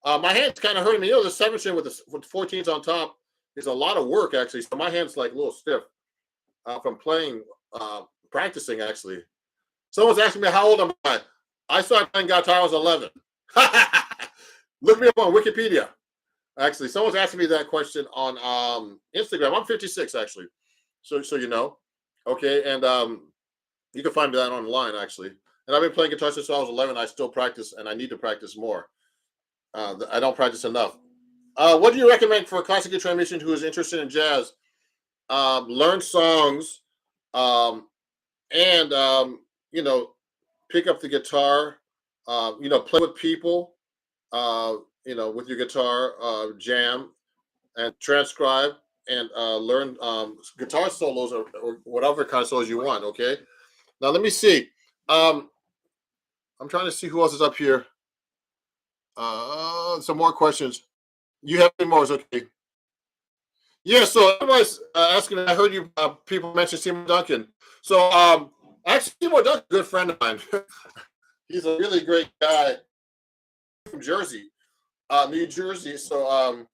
My hand's kind of hurting me. You know, the 7 string with the 14s on top is a lot of work actually. So my hand's like a little stiff from practicing actually. Someone's asking me how old am I? I started playing guitar when I was 11. Look me up on Wikipedia. Actually, someone's asking me that question on Instagram. I'm 56 actually, so you know. Okay, and you can find that online actually. And I've been playing guitar since I was 11. I still practice, and I need to practice more. I don't practice enough. What do you recommend for a classic guitar musician who is interested in jazz? Learn songs, and you know, pick up the guitar. You know, play with people. You know, with your guitar, jam, and transcribe, and learn guitar solos or whatever kind of solos you want. Okay. Now let me see. I'm trying to see who else is up here. Some more questions. You have any more? Okay. Yeah. So everybody's asking. I heard you people mention Seymour Duncan. So actually, Seymour Duncan's a good friend of mine. He's a really great guy from Jersey, New Jersey. So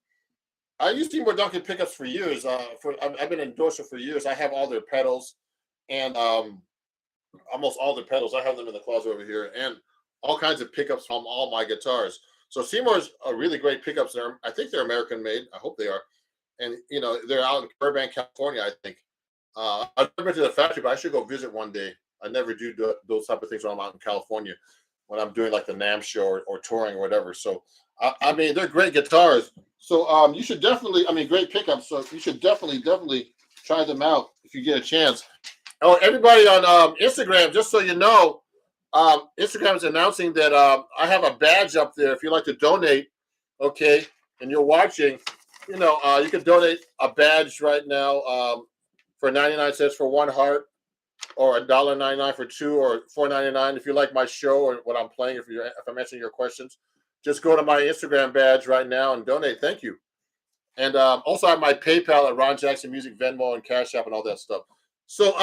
I used Seymour Duncan pickups for years. I've been endorsing for years. I have all their pedals and almost all the pedals. I have them in the closet over here, and all kinds of pickups from all my guitars. So Seymour's a really great pickups. I think they're American made. I hope they are. And they're out in Burbank, California. I think. I've never been to the factory, but I should go visit one day. I never do those type of things when I'm out in California, when I'm doing like the NAMM show or touring or whatever. So I mean, they're great guitars. So you should definitely, I mean, great pickups. So you should definitely try them out if you get a chance. Oh, everybody on Instagram, just so you know, Instagram is announcing that I have a badge up there. If you'd like to donate, okay, and you're watching, you can donate a badge right now for 99 cents for one heart, or $1.99 for two, or $4.99 if you like my show or what I'm playing. If I'm answering your questions, just go to my Instagram badge right now and donate. Thank you. And also I have my PayPal at Ron Jackson Music, Venmo, and Cash App and all that stuff. So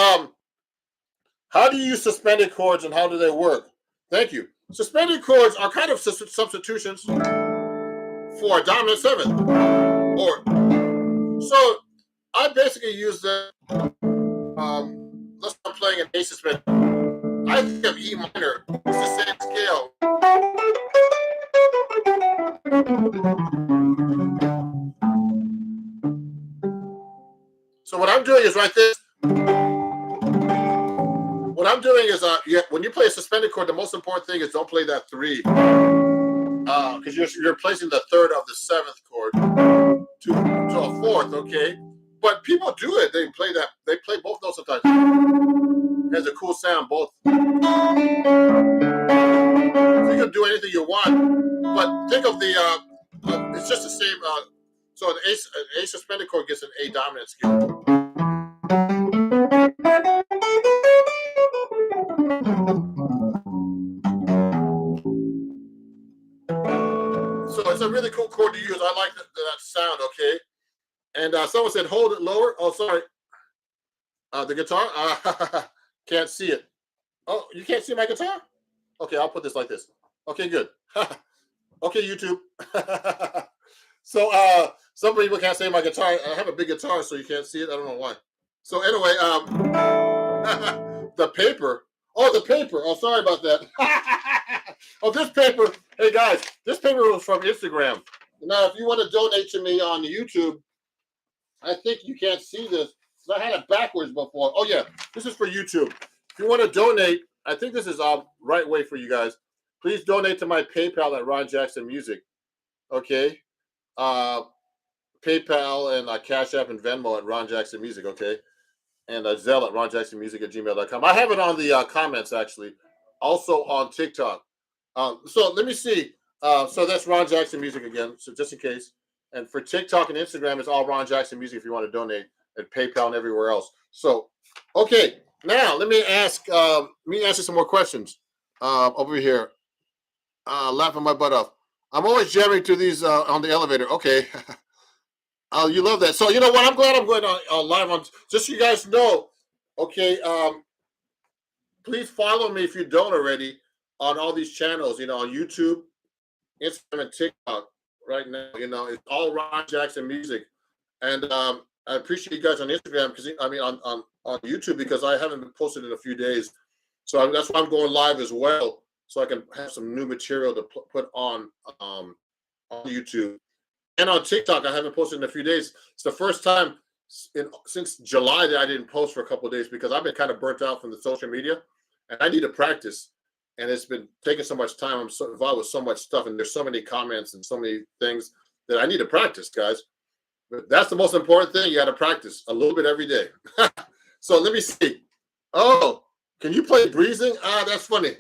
how do you use suspended chords and how do they work? Thank you. Suspended chords are kind of substitutions for a dominant seventh. So I basically use them. Let's say I'm playing an A suspended. I think of E minor. It's the same scale. So what I'm doing is right this. What I'm doing is, when you play a suspended chord, the most important thing is don't play that 3, because you're placing the 3rd of the 7th chord to a 4th, okay? But people do it. They play both notes sometimes. It has a cool sound, both. So you can do anything you want, but think of the, it's just the same. So an A suspended chord gets an A dominant scale. So it's a really cool chord to use. I like that sound, okay? And someone said, hold it lower. Oh, sorry. The guitar? Can't see it. Oh, you can't see my guitar? Okay, I'll put this like this. Okay, good. Okay, YouTube. So some people can't see my guitar. I have a big guitar, so you can't see it. I don't know why. So anyway, the paper. Oh, the paper. Oh, sorry about that. Oh, this paper. Hey, guys, this paper was from Instagram. Now, if you want to donate to me on YouTube, I think you can't see this. I had it backwards before. Oh, yeah. This is for YouTube. If you want to donate, I think this is the right way for you guys. Please donate to my PayPal at Ron Jackson Music. Okay? PayPal and Cash App and Venmo at Ron Jackson Music. Okay? And Zelle at ronjacksonmusic@gmail.com. I have it on the comments, actually. Also on TikTok. So let me see. So that's Ron Jackson Music again. So just in case. And for TikTok and Instagram, it's all Ron Jackson Music if you want to donate, and PayPal and everywhere else. So, okay. Now, let me ask you some more questions over here. Laughing my butt off. I'm always jamming to these on the elevator. Okay. Oh, you love that. So, you know what? I'm glad I'm going on live on, just so you guys know. Okay. Please follow me if you don't already on all these channels, on YouTube, Instagram, and TikTok right now. It's all Ron Jackson Music. And I appreciate you guys on Instagram, because on YouTube, because I haven't been posted in a few days. So that's why I'm going live as well, so I can have some new material to put on YouTube. And on TikTok, I haven't posted in a few days. It's the first time since July that I didn't post for a couple of days, because I've been kind of burnt out from the social media, and I need to practice. And it's been taking so much time. I'm so involved with so much stuff, and there's so many comments and so many things that I need to practice, guys. But that's the most important thing. You got to practice a little bit every day. So let me see. Oh, can you play Breezing? That's funny.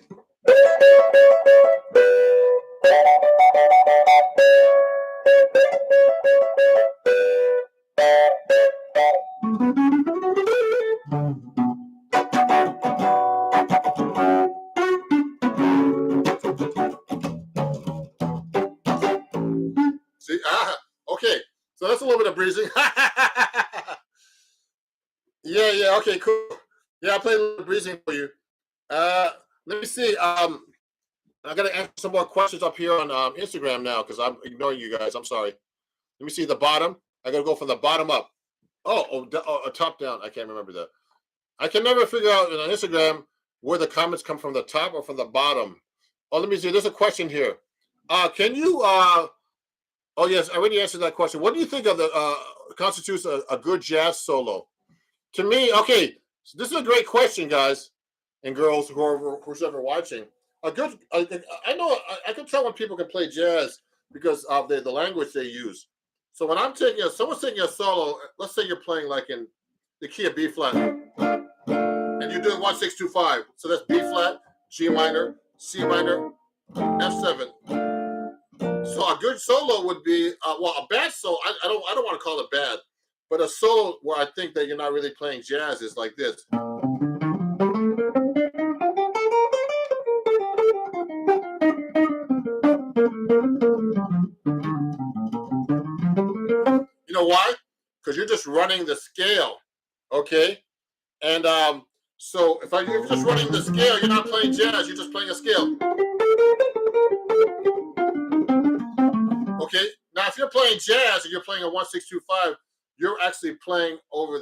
See, okay. So that's a little bit of breezing. Yeah, okay, cool. Yeah, I played a little breezing for you. Let me see. I got to answer some more questions up here on Instagram now because I'm ignoring you guys. I'm sorry. Let me see the bottom. I got to go from the bottom up. Top down. I can't remember that. I can never figure out on Instagram where the comments come from the top or from the bottom. Oh, let me see. There's a question here. Can you? Oh yes, I already answered that question. What do you think of the constitutes a good jazz solo? To me, okay, so this is a great question, guys and girls, who's ever watching. A good, I know, I can tell when people can play jazz because of the language they use. So when I'm someone's taking a solo, let's say you're playing like in the key of B flat, and you're doing 1-6-2-5. So that's B flat, G minor, C minor, F7. So a good solo would be a bad solo. I don't want to call it bad, but a solo where I think that you're not really playing jazz is like this. You know why? Because you're just running the scale, okay? And so if you're just running the scale, you're not playing jazz. You're just playing a scale. Okay. Now, if you're playing jazz and you're playing a 1-6-2-5, you're actually playing over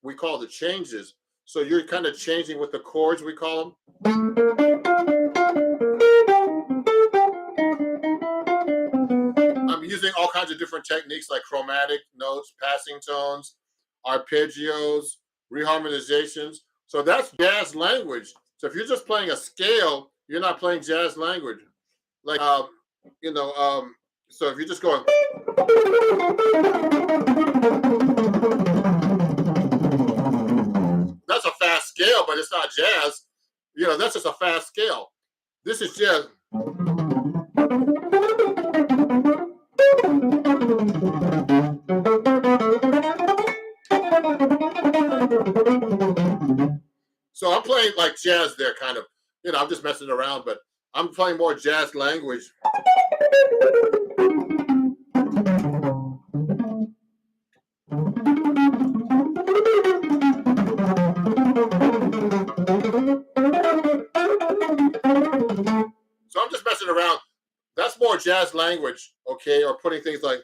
we call the changes. So you're kind of changing with the chords, we call them. I'm using all kinds of different techniques like chromatic notes, passing tones, arpeggios, reharmonizations. So that's jazz language. So if you're just playing a scale, you're not playing jazz language. Like, so if you're just going, that's a fast scale, but it's not jazz. That's just a fast scale. This is jazz. So I'm playing like jazz there, kind of. I'm just messing around, but I'm playing more jazz language. So I'm just messing around. That's more jazz language, okay? Or putting things like.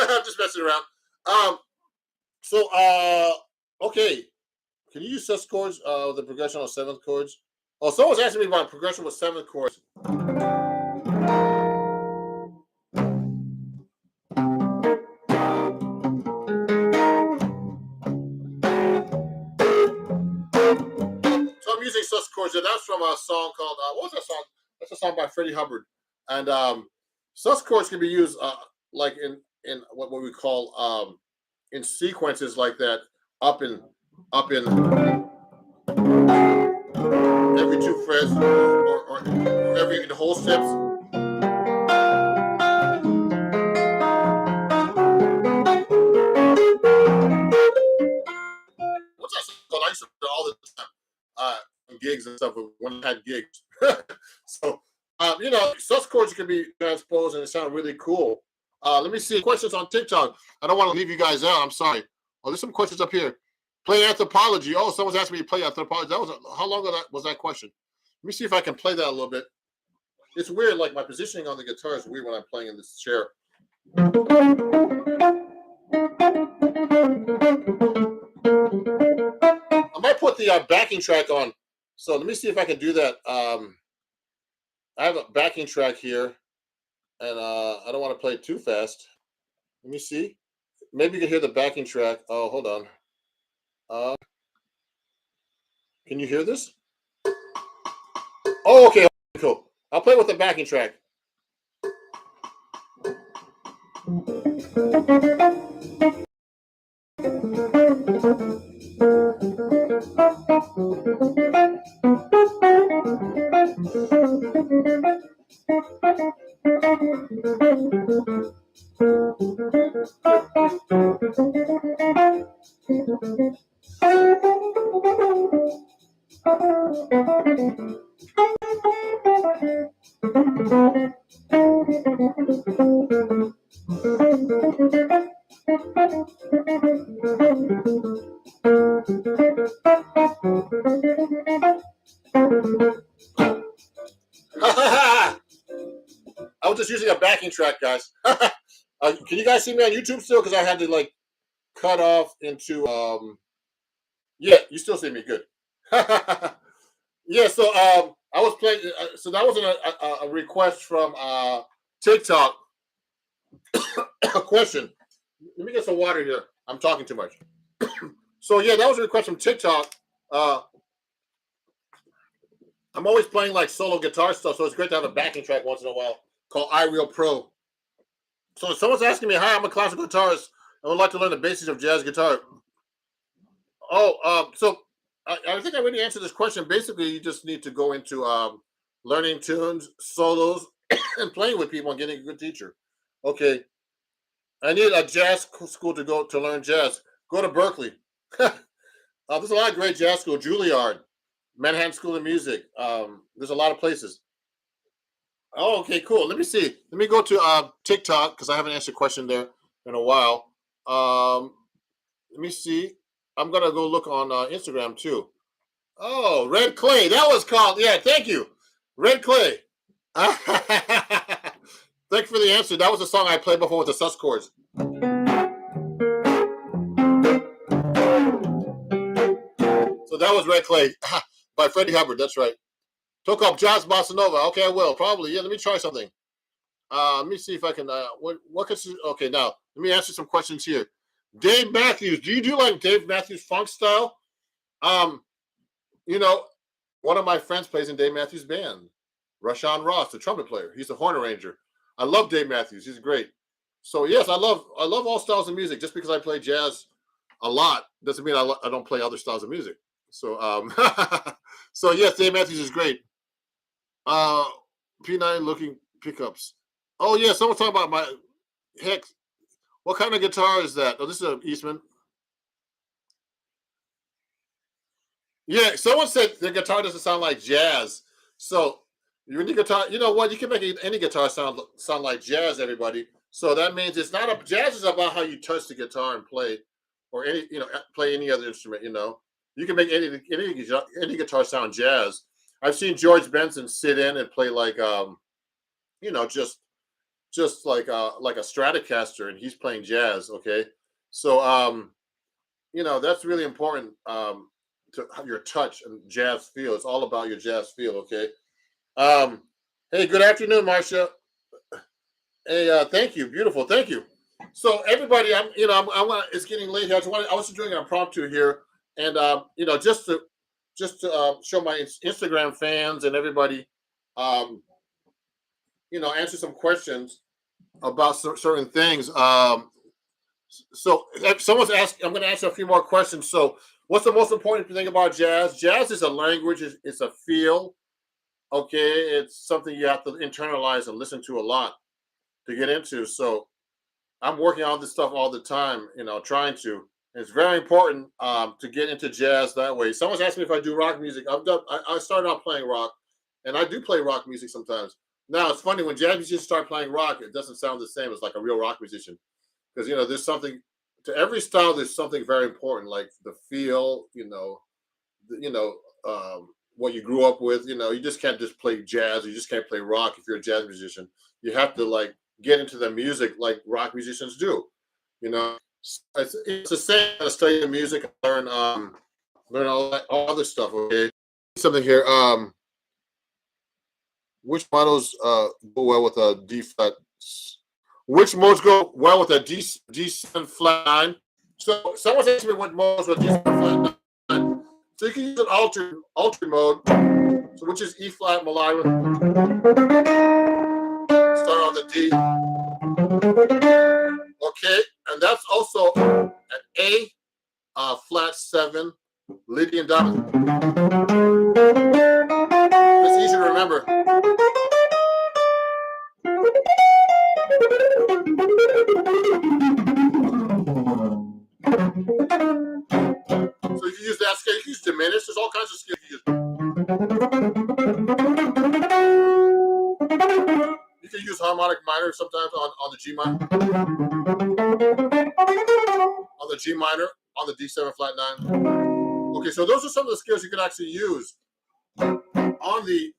I'm just messing around. Okay. Can you use sus chords, the progression on seventh chords? Oh, someone's asking me about progression with seventh chords. So I'm using sus chords, and that's from a song called, what was that song? That's a song by Freddie Hubbard. And sus chords can be used like in what we call in sequences like that, up in every two frets or every in the whole steps. What's that song called? I used to do all the time. Gigs and stuff when I had gigs. So, sus chords can be transposed and it sounds really cool. Let me see questions on TikTok. I don't want to leave you guys out. I'm sorry. Oh, there's some questions up here. Play anthropology. Oh, someone's asking me to play anthropology. How long ago was that question? Let me see if I can play that a little bit. It's weird. Like my positioning on the guitar is weird when I'm playing in this chair. I might put the backing track on. So let me see if I can do that. I have a backing track here, and I don't want to play it too fast. Let me see. Maybe you can hear the backing track. Oh, hold on. Can you hear this? Oh, okay, cool. I'll play with the backing track. I was just using a backing track, guys. Can you guys see me on YouTube still? Because I had to like cut off into yeah, you still see me good. Yeah, so I was playing. So that was a request from TikTok. A question. Let me get some water here. I'm talking too much. So yeah, that was a request from TikTok. I'm always playing like solo guitar stuff, so it's great to have a backing track once in a while called iReal Pro. So if someone's asking me, "Hi, I'm a classical guitarist. I would like to learn the basics of jazz guitar." Oh, so I think I already answered this question. Basically, you just need to go into learning tunes, solos, and playing with people and getting a good teacher. Okay, I need a jazz school to go to learn jazz. Go to Berkeley. There's a lot of great jazz school. Juilliard, Manhattan School of Music. There's a lot of places. Oh, okay, cool. Let me see. Let me go to TikTok because I haven't answered a question there in a while. Let me see. I'm gonna go look on Instagram too. Oh, Red Clay. That was called. Yeah, thank you, Red Clay. Thanks for the answer. That was a song I played before with the sus chords. So that was Red Clay by Freddie Hubbard. That's right. Took up Jazz Bossa Nova. Okay, I will probably. Yeah, let me try something. Let me see if I can. What can? Okay, now let me answer some questions here. Dave Matthews. Do you do like Dave Matthews funk style? Um, you know, one of my friends plays in Dave Matthews Band. Rashawn Ross, the trumpet player. He's a horn arranger. I love Dave Matthews. He's great. So yes, I love all styles of music. Just because I play jazz a lot doesn't mean I don't play other styles of music. So so yes, Dave Matthews is great. Uh, P9 looking pickups. Oh yeah, someone's talking about my heck. What kind of guitar is that? Oh, this is an Eastman. Yeah, someone said the guitar doesn't sound like jazz. So when your guitar, you know what? You can make any guitar sound like jazz. Everybody. So that means it's not a jazz is about how you touch the guitar and play, or play any other instrument. You can make any guitar sound jazz. I've seen George Benson sit in and play like you know, just like a Stratocaster, and he's playing jazz. Okay, so that's really important. To your touch and jazz feel. It's all about your jazz feel. Okay. Um, hey, good afternoon, Marcia. Hey, thank you. Beautiful. Thank you. So everybody, it's getting late here. I was just doing an impromptu here, and just to show my Instagram fans and everybody, um, answer some questions about certain things. So if someone's asking, I'm going to answer a few more questions. So what's the most important thing about jazz? Jazz is a language. It's a feel. Okay, it's something you have to internalize and listen to a lot to get into. So I'm working on this stuff all the time, trying to. And it's very important to get into jazz that way. Someone's asking me if I do rock music. I started out playing rock, and I do play rock music sometimes. Now it's funny when jazz musicians start playing rock, it doesn't sound the same as like a real rock musician, because there's something to every style. There's something very important, like the feel. What you grew up with. You just can't just play jazz. You just can't play rock if you're a jazz musician. You have to like get into the music like rock musicians do. It's the same as studying music, learn all other stuff. Okay, something here. Which models go well with a D flat? Which modes go well with a D7 flat nine? So someone's asking me what modes with D7 flat nine. So you can use an altered mode, so which is E flat Malira. Start on the D. Okay, and that's also an A flat 7 Lydian dominant. It's easy to remember. So you can use that scale. You can use diminished. There's all kinds of scales you can use. You can use harmonic minor sometimes on the G minor. On the G minor, on the D7 flat 9. Okay, so those are some of the scales you can actually use on the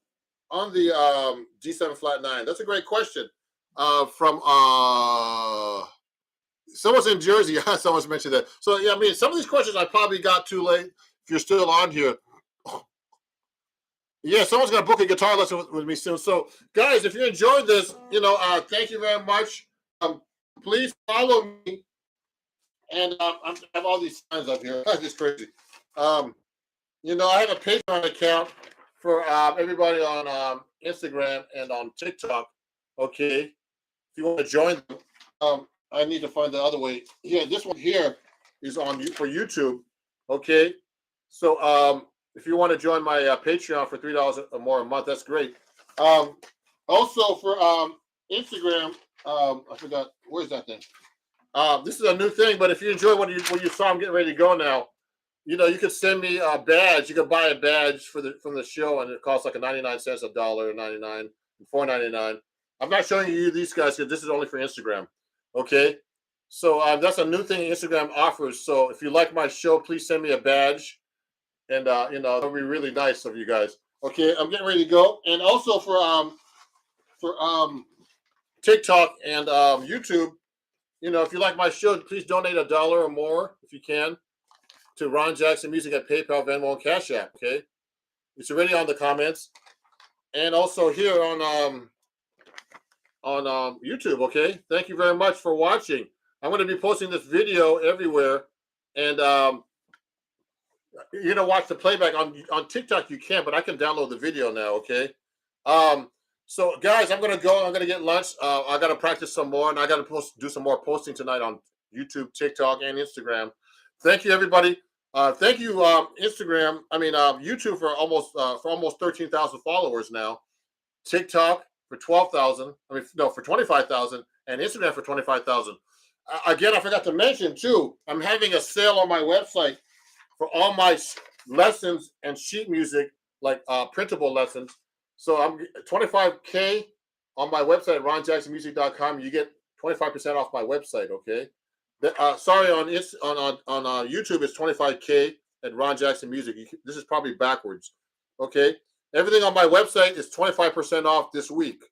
D7 flat 9. That's a great question. From someone's in Jersey. Someone's mentioned that. So yeah, I mean, some of these questions I probably got too late. If you're still on here, yeah, someone's gonna book a guitar lesson with me soon. So guys, if you enjoyed this, thank you very much. Please follow me, and I have all these signs up here. That's just crazy. I have a Patreon account for everybody on Instagram and on TikTok. Okay, if you want to join them, I need to find the other way. Yeah, this one here is on for YouTube. Okay, so if you want to join my Patreon for $3 or more a month, that's great. Also for Instagram, I forgot, where's that thing? This is a new thing, but if you enjoy what you saw, I'm getting ready to go now. You could send me a badge. You could buy a badge from the show, and it costs like 99 cents, $1.99, $4.99. I'm not showing you these guys because this is only for Instagram. Okay, so that's a new thing Instagram offers. So if you like my show, please send me a badge, and that'll be really nice of you guys. Okay, I'm getting ready to go, and also for TikTok and YouTube, if you like my show, please donate $1 or more if you can to Ron Jackson Music at PayPal, Venmo, and Cash App. Okay, it's already on the comments, and also here on YouTube. Okay, thank you very much for watching. I'm going to be posting this video everywhere, and watch the playback on TikTok. You can, but I can download the video now. Okay, so guys, I'm going to go. I'm going to get lunch. I got to practice some more, and I got to do some more posting tonight on YouTube, TikTok, and Instagram. Thank you, everybody. Thank you, YouTube for almost 13,000 followers now. TikTok for 12,000. For 25,000, and Instagram for 25,000. Again, I forgot to mention too, I'm having a sale on my website for all my lessons and sheet music, like printable lessons. So I'm 25K on my website, ronjacksonmusic.com. You get 25% off my website. Okay. Sorry, on YouTube it's 25K at Ron Jackson Music. This is probably backwards. Okay. Everything on my website is 25% off this week.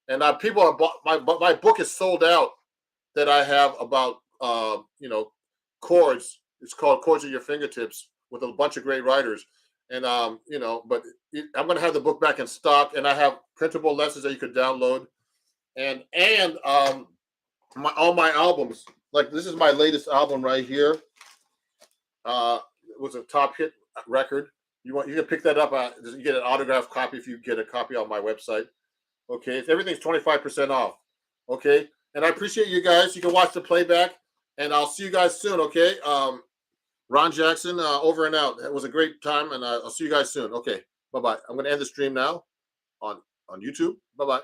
And people are my book is sold out. That I have about chords. It's called Chords at Your Fingertips with a bunch of great writers, and but I'm going to have the book back in stock, and I have printable lessons that you could download, and all my albums. Like this is my latest album right here. It was a top hit record. You can pick that up. You get an autographed copy if you get a copy on my website. Okay, everything's 25% off. Okay. And I appreciate you guys. You can watch the playback, and I'll see you guys soon, okay? Ron Jackson, over and out. It was a great time, and I'll see you guys soon. Okay, bye-bye. I'm going to end the stream now on YouTube. Bye-bye.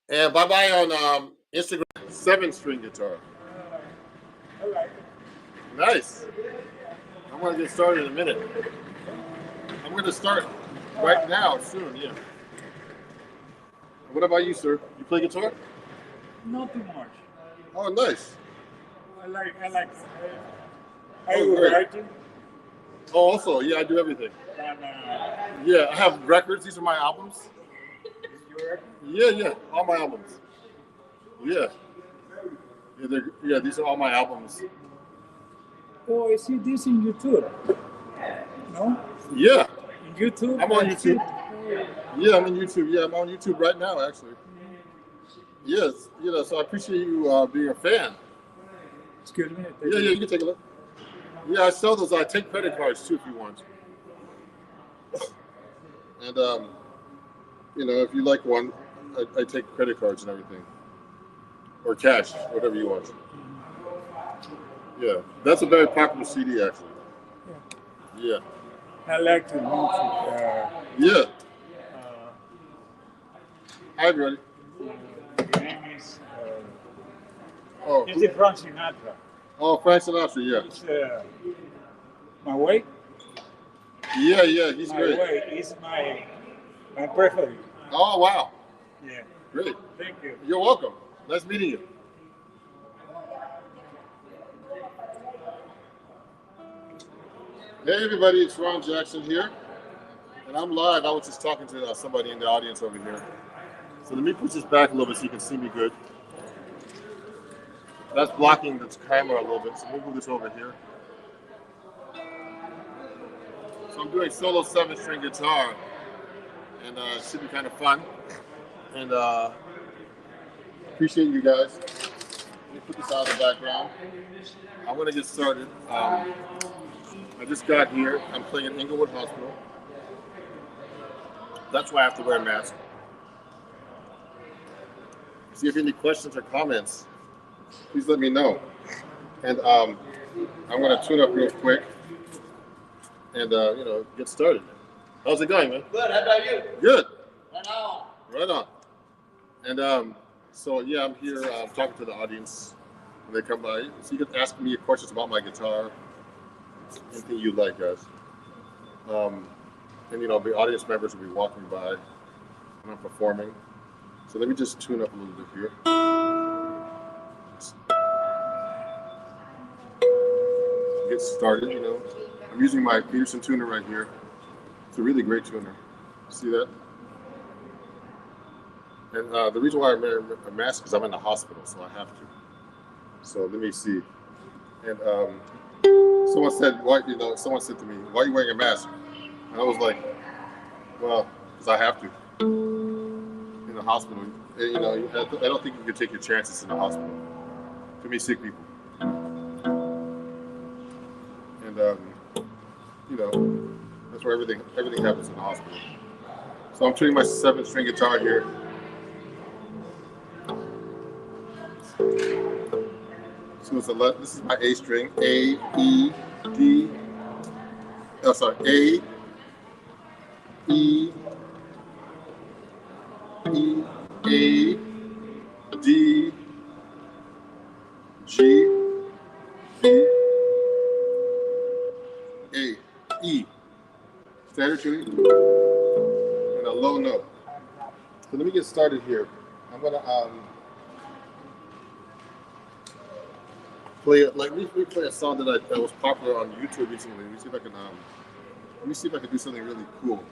And bye-bye on Instagram. 7-string guitar. I like it. Nice. I'm going to get started in a minute. I'm going to start right now, soon, yeah. What about you, sir? You play guitar? Not too much. Oh, nice. I like. I do writing. Oh, also, yeah, I do everything. And, Yeah, I have records. These are my albums. Yeah, all my albums. Yeah, these are all my albums. Oh, I see this in YouTube. No? Yeah. In YouTube? I'm on YouTube. Yeah, I'm on YouTube. Yeah, I'm on YouTube right now, actually. Yes, so I appreciate you being a fan. Excuse me. Yeah, you can take a look. Yeah, I sell those. I take credit cards too if you want. And you know, if you like one, I take credit cards and everything, or cash, whatever you want. Yeah, that's a very popular CD actually. Yeah. I like to move. Yeah. Uh, Hi, everybody. the name is. Oh. It's the Frank Sinatra. Oh, Frank Sinatra. Yeah. It's my way. Yeah, yeah. He's My great. way is my preferred. Oh, wow. Yeah. Great. Thank you. You're welcome. Nice meeting you. Hey, everybody. It's Ron Jackson here. And I'm live. I was just talking to somebody in the audience over here. So let me push this back a little bit so you can see me good. That's blocking the camera a little bit. So we'll move this over here. So I'm doing solo 7-string guitar. And it should be kind of fun. And appreciate you guys. Let me put this out of the background. I'm going to get started. I just got here. I'm playing at Inglewood Hospital. That's why I have to wear a mask. See if you have any questions or comments, please let me know. And I'm going to tune up real quick and you know, get started. How's it going, man? Good. How about you? Good. Right on. Right on. And so yeah, I'm here talking to the audience when they come by. So you can ask me questions about my guitar, anything you like, guys. And you know, the audience members will be walking by when I'm performing. So let me just tune up a little bit here. Get started, you know. I'm using my Peterson tuner right here. It's a really great tuner. See that? And the reason why I wear a mask is I'm in the hospital, so I have to. So let me see. And someone said, someone said to me, "Why are you wearing a mask?" And I was like, "Well, because I have to." In the hospital, you know, I don't think you can take your chances in the hospital. Too many sick people. And you know, that's where everything happens in the hospital. So I'm tuning my 7-string guitar here. So this is my A string, A, E, D. Oh, sorry, A, E, E, A, D, G, E, A, E. Standard tuning and a low note. So let me get started here. I'm gonna play it like we play a song that was popular on YouTube recently. Let me see if I can do something really cool.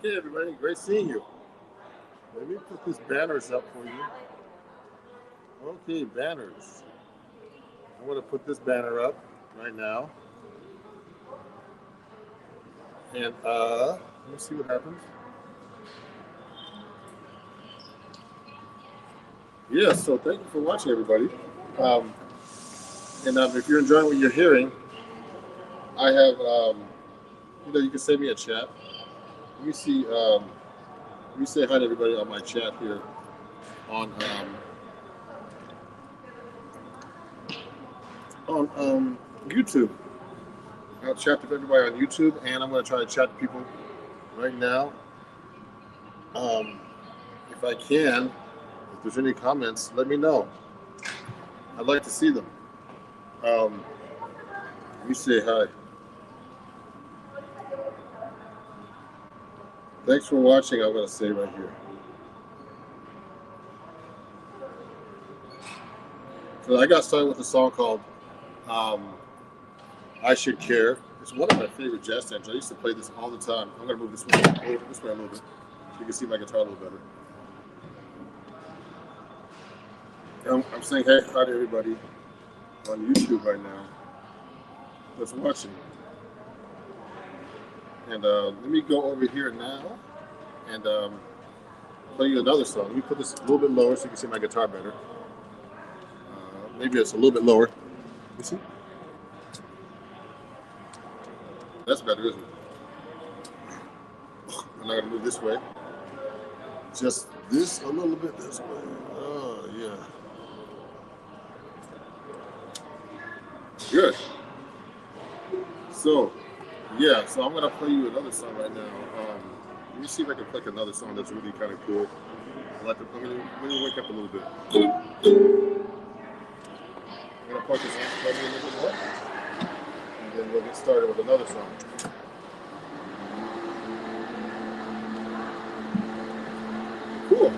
Okay, everybody, great seeing you. Let me put these banners up for you. Okay, banners. I'm going to put this banner up right now. And let me see what happens. Yeah, so thank you for watching, everybody. If you're enjoying what you're hearing, I have, you can send me a chat. Let me see, let me say hi to everybody on my chat here on YouTube. I'll chat to everybody on YouTube, and I'm going to try to chat to people right now. If I can, if there's any comments, let me know. I'd like to see them. Let me say hi. Thanks for watching, I'm going to say right here. So I got started with a song called I Should Care. It's one of my favorite jazz standards. I used to play this all the time. I'm going to move this way a little bit so you can see my guitar a little better. I'm saying hey, hi to everybody on YouTube right now that's watching. And let me go over here now and play you another song. Let me put this a little bit lower so you can see my guitar better. Maybe it's a little bit lower. You see? That's better, isn't it? I'm not going to move this way. Just this a little bit this way. Oh, yeah. Good. So, yeah, so I'm going to play you another song right now. Let me see if I can pick another song that's really kind of cool. I'm going to wake up a little bit. I'm going to plug this in maybe a little bit more. And then we'll get started with another song. Cool.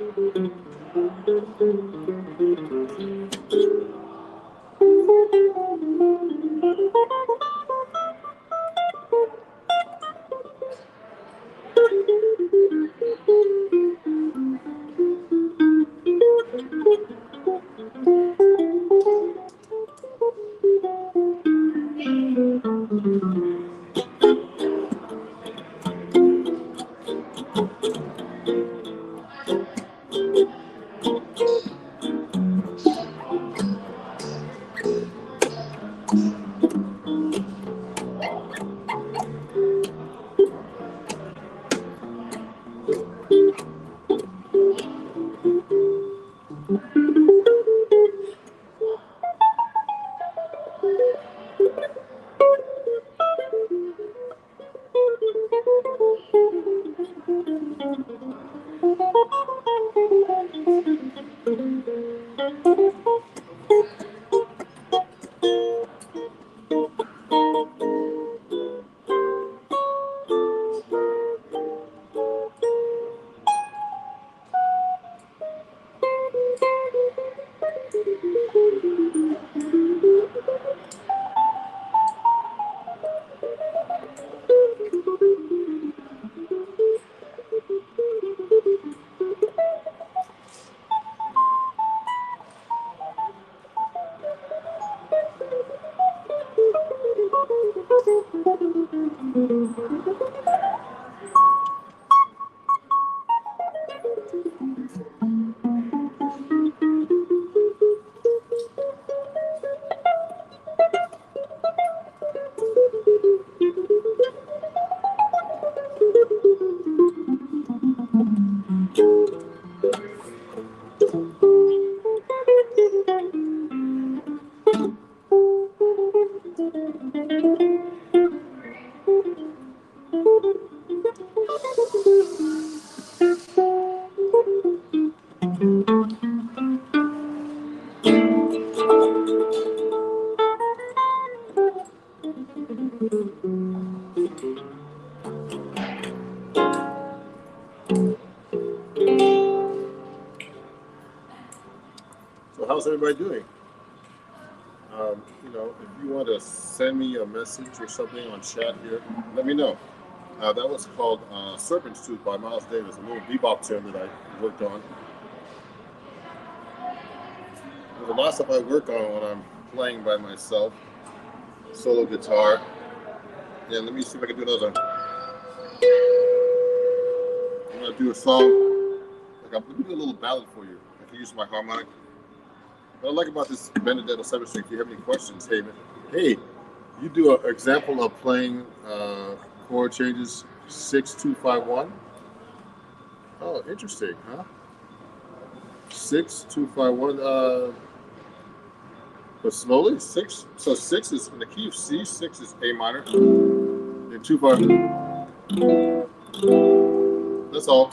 So how's everybody doing? If you want to send me a message or something on chat here, let me know. That was called Serpent's Tooth by Miles Davis, a little bebop tune that I worked on. There's a lot of stuff I work on when I'm playing by myself, solo guitar. Yeah, let me see if I can do another one. I'm going to do a song. Let me do a little ballad for you. I can use my harmonic. What I like about this Benedetto 7 string, if you have any questions, hey, you do an example of playing chord changes 6-2-5-1. Oh, interesting, huh? 6-2-5-1. But slowly, 6. So 6 is in the key of C. 6 is A minor. Then 2-5. That's all.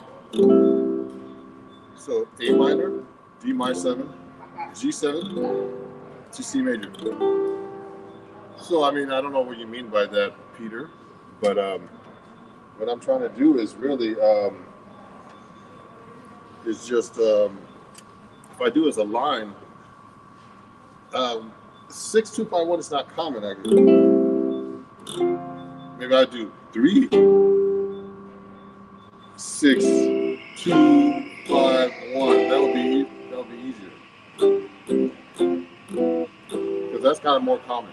So A minor, D minor 7, G7 to C major. So I mean, I don't know what you mean by that, Peter, but what I'm trying to do is really is just if I do as a line, 6-2-5-1 is not common. Maybe I do 3, 6, 2, 5, 1. That would be easier because that's kind of more common.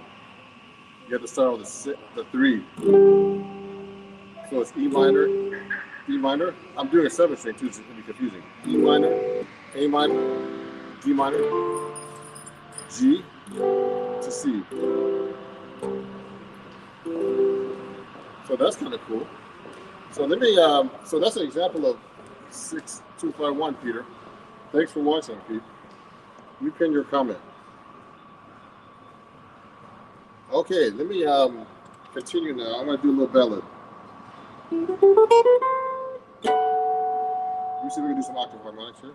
You have to start with the 3. So it's E minor, D minor. I'm doing a 7 string too, so it's going to be confusing. E minor, A minor, D minor, G to C. So that's kind of cool. So let me. So that's an example of 6-2-5-1, Peter. Thanks for watching, Pete. You pin your comment. Okay, let me continue now. I'm going to do a little ballad. Let me see if we can do some octave harmonics here.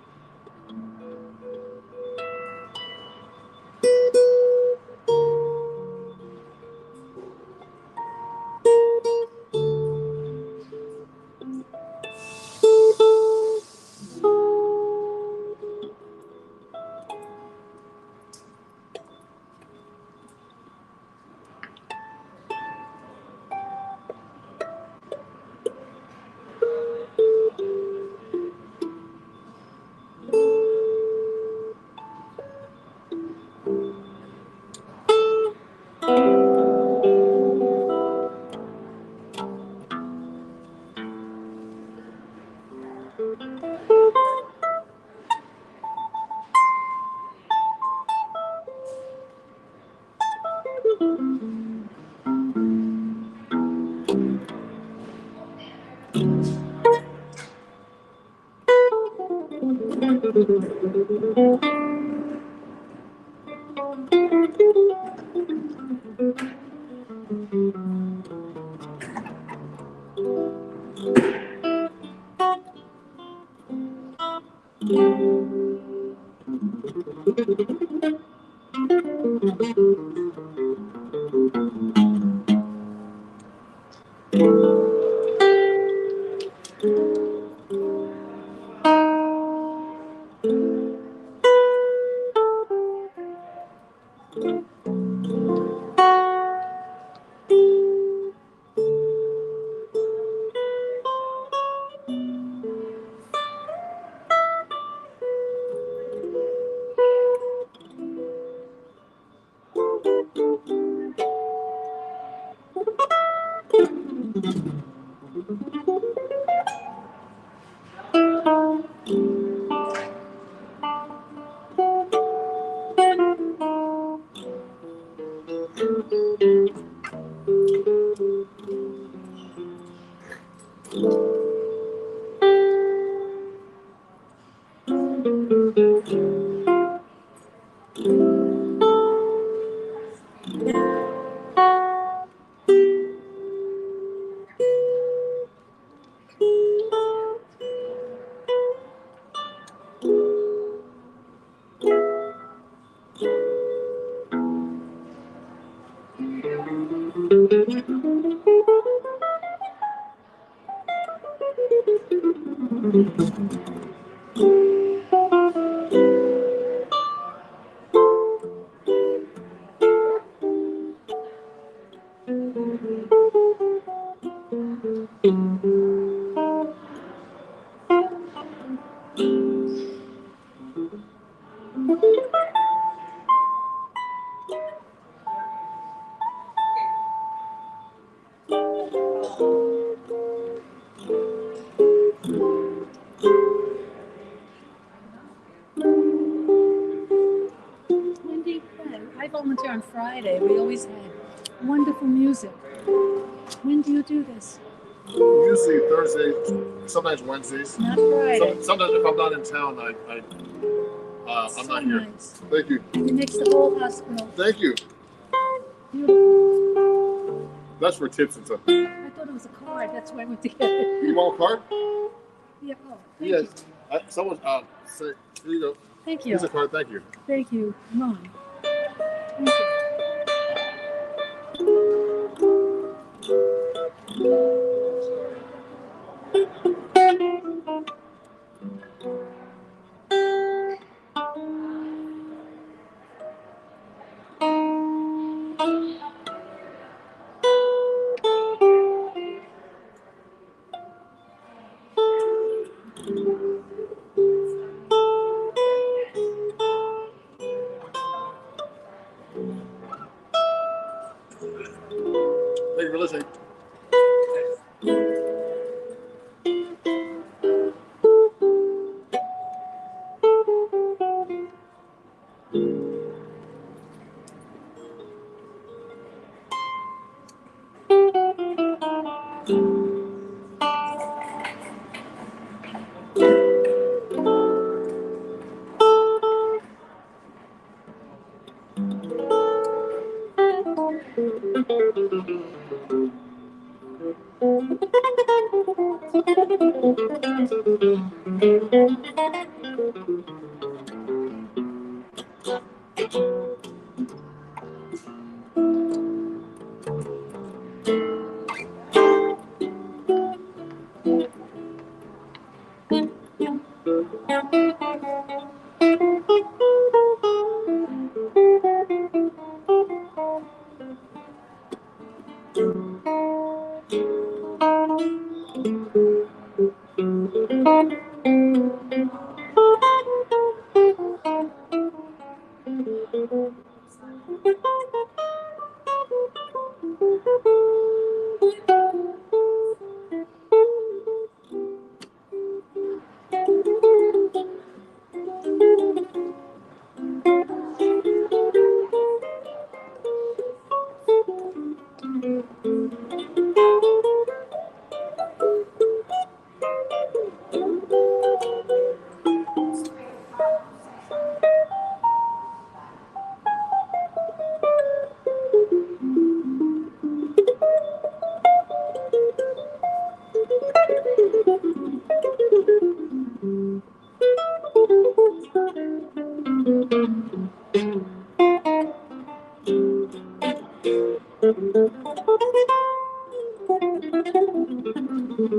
Wendy, I volunteer on Friday. We always have wonderful music. When do you do this? Usually Thursdays, sometimes Wednesdays. Not Friday. Sometimes if I'm not in town, I'm not here. Nice. Thank you. It makes the whole hospital. Thank you. Beautiful. That's for tips and stuff. I thought it was a card. That's why I went to get it. You want a card? Yeah. Oh, thank Yes. you. Someone say, here you go. Thank you. Here's a card. Thank you. Thank you. Come on. Thank you. Thank you for listening.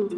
All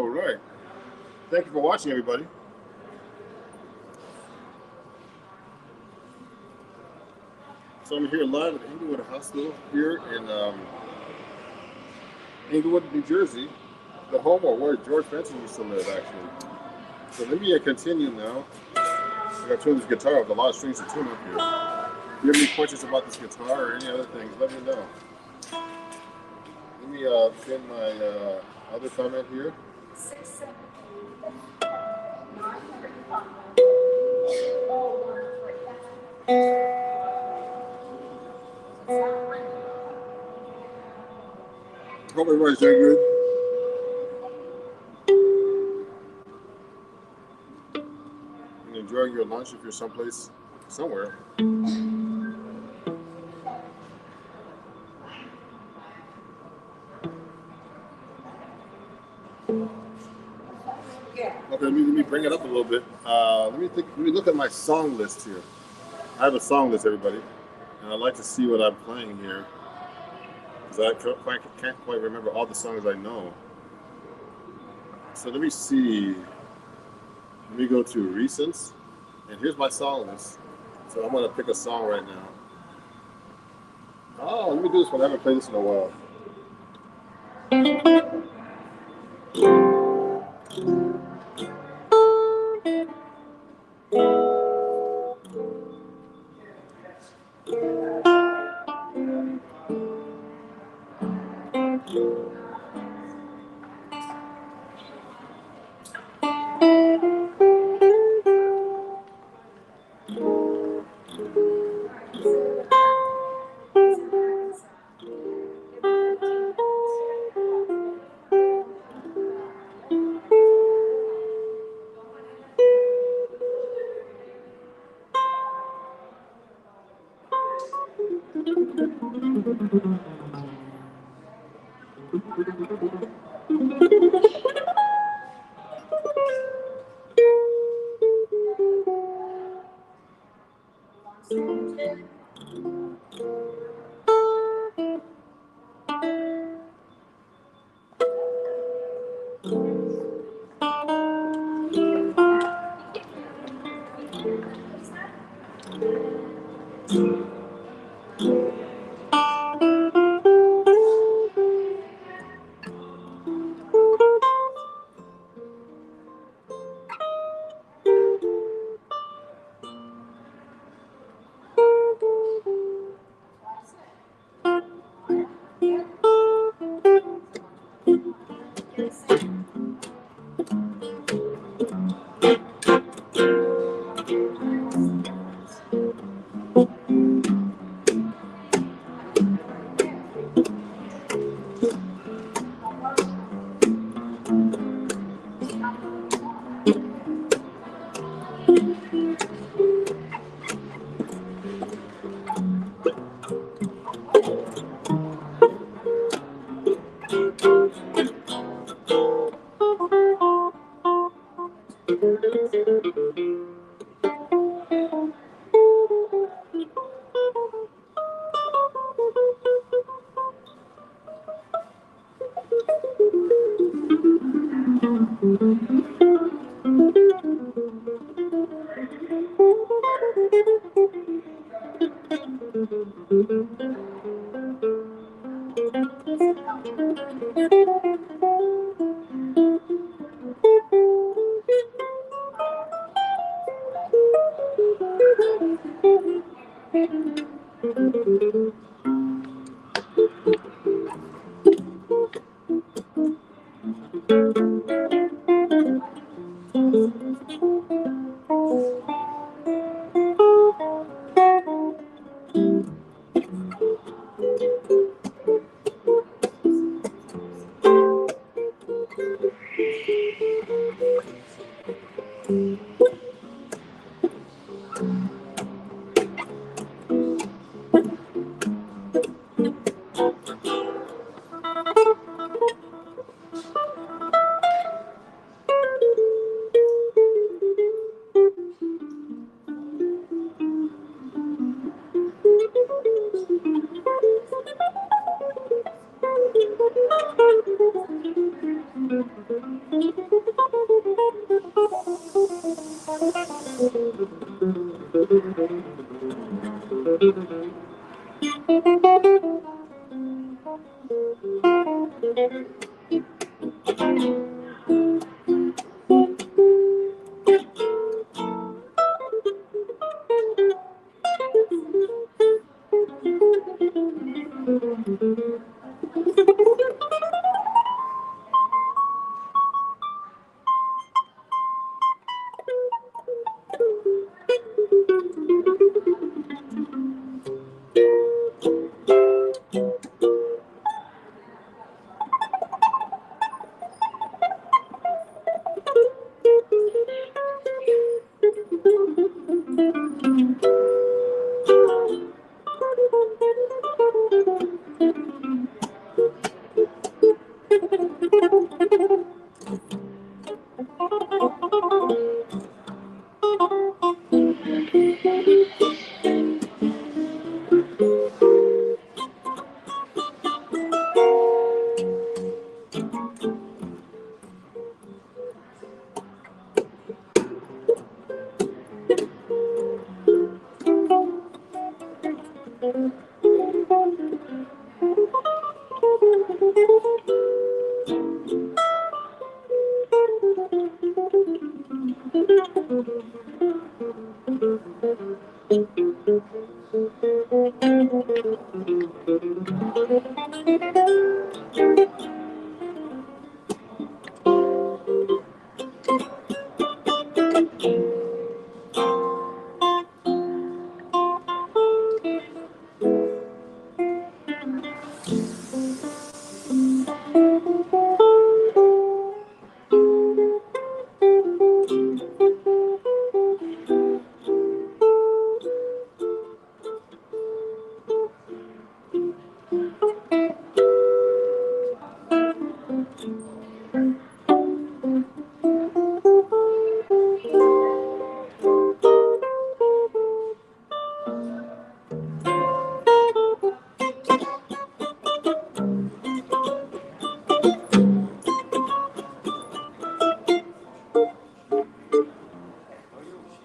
right. Thank you for watching, everybody. So I'm here live at Inglewood Hospital here in Inglewood, New Jersey, the home of where George Benson used to live, actually. So let me continue now. I got to tune this guitar with a lot of strings to tune up here. If you have any questions about this guitar or any other things, let me know. Let me pin my other comment here. Hope everybody's doing good. And enjoying your lunch if you're someplace, somewhere. Okay, let me bring it up a little bit. Let me look at my song list here. I have a song list, everybody, and I'd like to see what I'm playing here because I can't quite remember all the songs I know. So let me see. Let me go to recents, and here's my song list. So I'm gonna pick a song right now. Oh, let me do this one. I haven't played this in a while.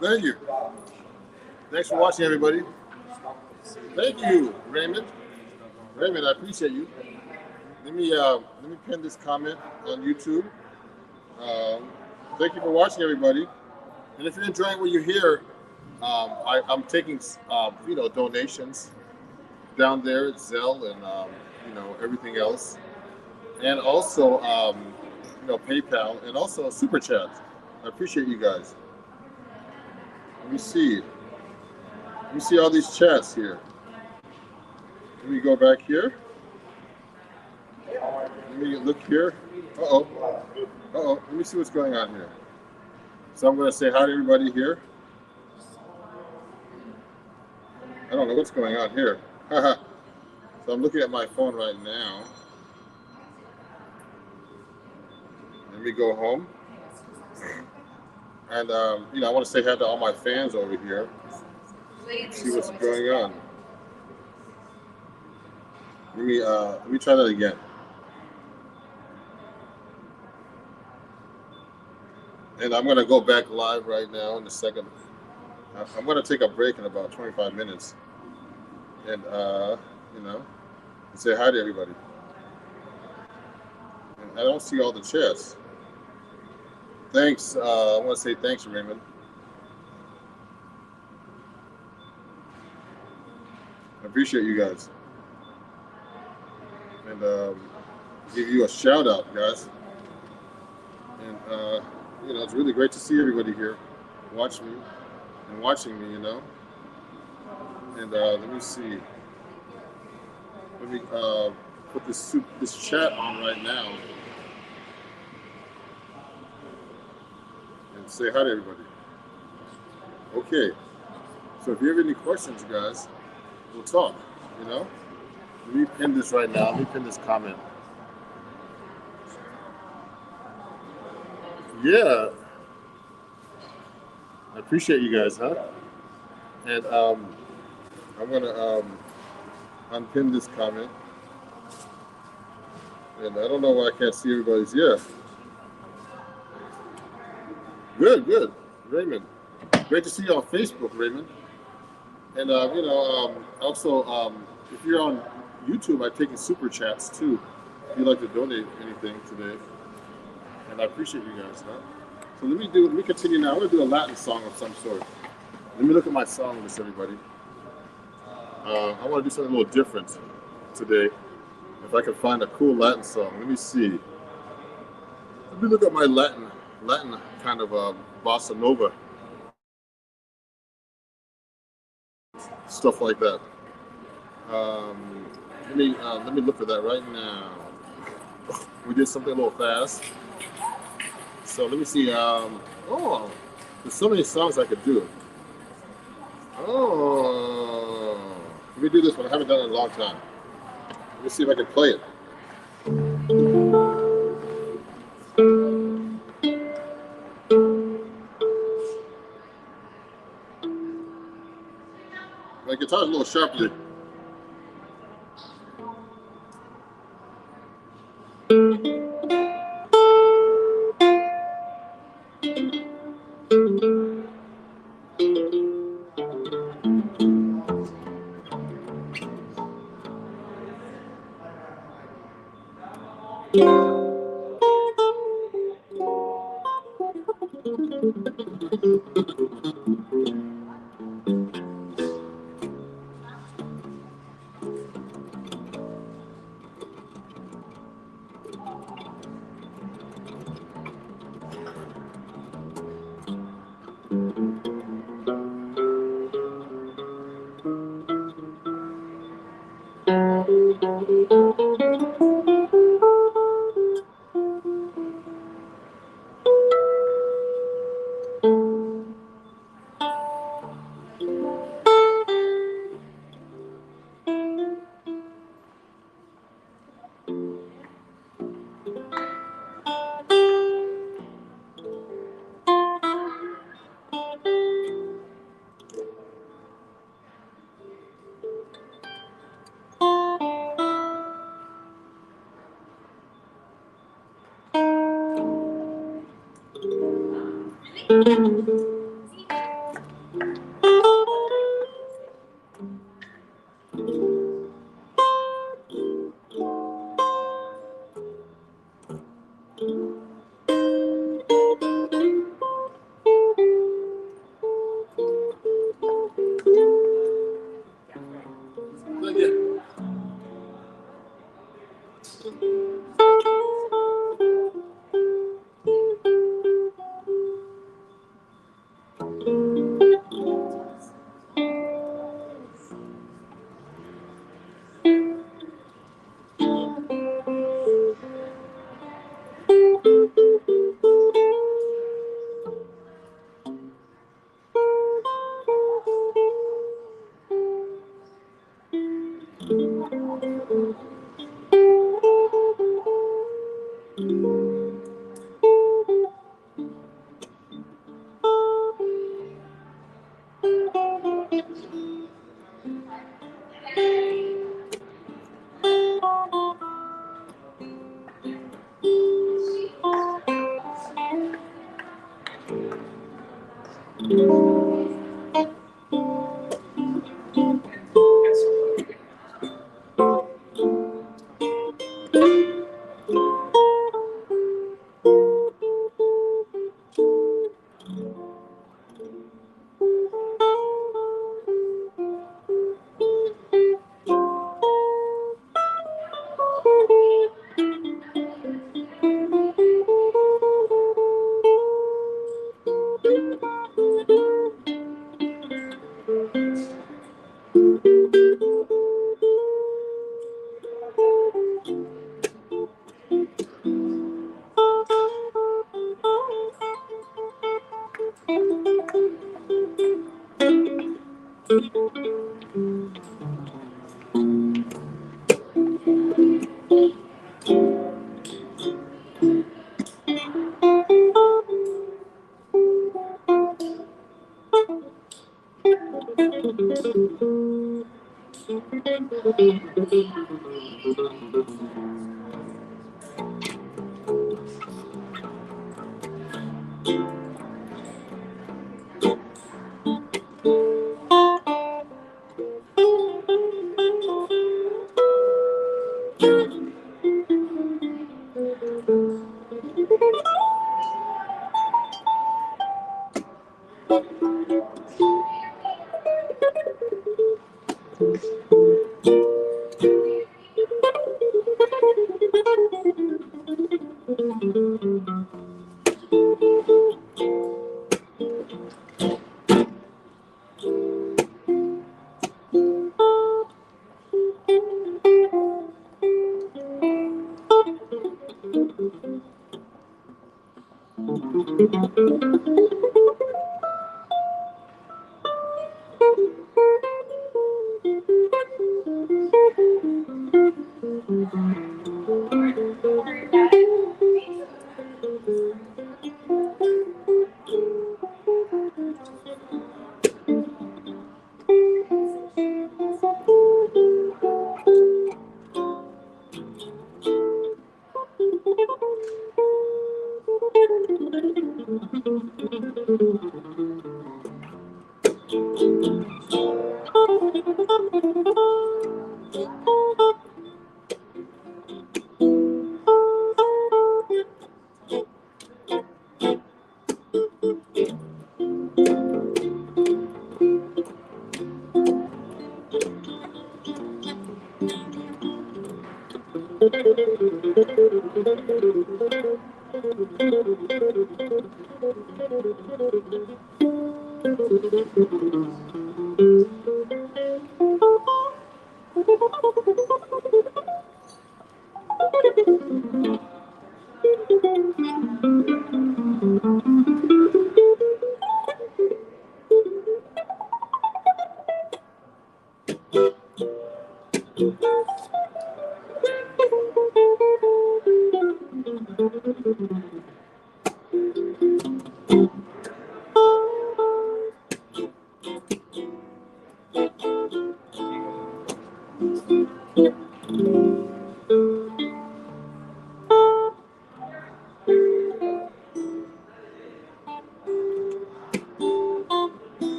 Thank you. Thanks for watching, everybody. Thank you, Raymond. Raymond, I appreciate you. Let me pin this comment on YouTube. Thank you for watching, everybody. And if you're enjoying what you hear, I'm taking donations down there at Zelle and everything else, and also PayPal and also Super Chat. I appreciate you guys. Let me see. Let me see all these chats here. Let me go back here. Let me look here. Uh-oh. Uh-oh. Let me see what's going on here. So I'm going to say hi to everybody here. I don't know what's going on here. So I'm looking at my phone right now. Let me go home. And I want to say hi to all my fans over here. See what's going on. Let me try that again. And I'm gonna go back live right now in a second. I'm gonna take a break in about 25 minutes, and you know, say hi to everybody. And I don't see all the chats. Thanks. I want to say thanks, Raymond. I appreciate you guys, and give you a shout out, guys. And it's really great to see everybody here, watch me and watching me. And let me see. Let me put this chat on right now and say hi to everybody. Okay. So if you have any questions, guys, we'll talk. Let me pin this right now. Let me pin this comment. Yeah, I appreciate you guys, huh? And I'm gonna unpin this comment. And I don't know why I can't see everybody's. Yeah, good, Raymond. Great to see you on Facebook, Raymond. And also, if you're on YouTube, I've taken super chats too. If you'd like to donate anything today, and I appreciate you guys, huh? So let me continue now. I'm gonna do a Latin song of some sort. Let me look at my song list, everybody. I want to do something a little different today. If I can find a cool Latin song, let me see. Let me look at my Latin kind of bossa nova stuff like that. Let me look for that right now. We did something a little fast, so let me see. There's so many songs I could do. Oh, let me do this one. I haven't done it in a long time. Let me see if I can play it. My guitar's a little sharp today.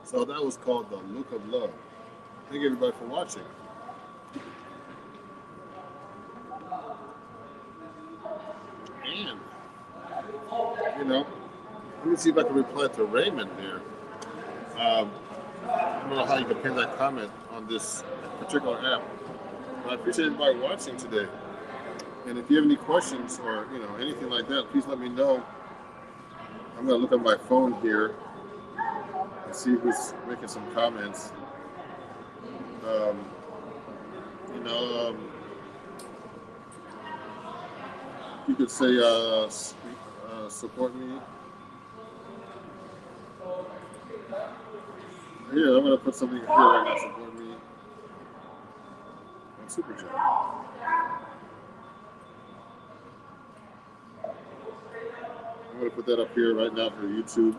So that was called The Look of Love. Thank you everybody for watching. And, let me see if I can reply to Raymond here. I don't know how you can pin that comment on this particular app, but I appreciate everybody watching today. And if you have any questions or anything like that, please let me know. I'm gonna look at my phone here and see who's making some comments. Um, you know, um, you could say support me. Yeah, I'm gonna put something here right now. Support me on Super Chat. I'm gonna put that up here right now for YouTube,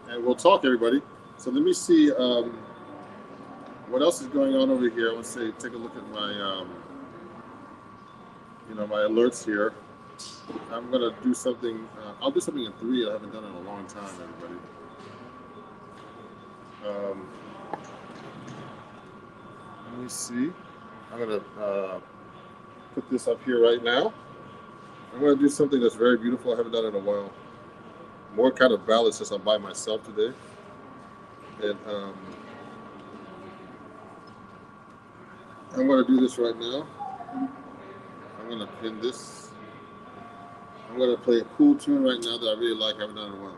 and we'll talk, everybody. So let me see what else is going on over here. I want to say, take a look at my, my alerts here. I'm gonna do something. I'll do something in 3. I haven't done it in a long time, everybody. Let me see. I'm gonna put this up here right now. I'm gonna do something that's very beautiful. I haven't done it in a while. More kind of ballad since I'm by myself today. And I'm gonna do this right now. I'm gonna pin this. I'm gonna play a cool tune right now that I really like. I haven't done it in a while.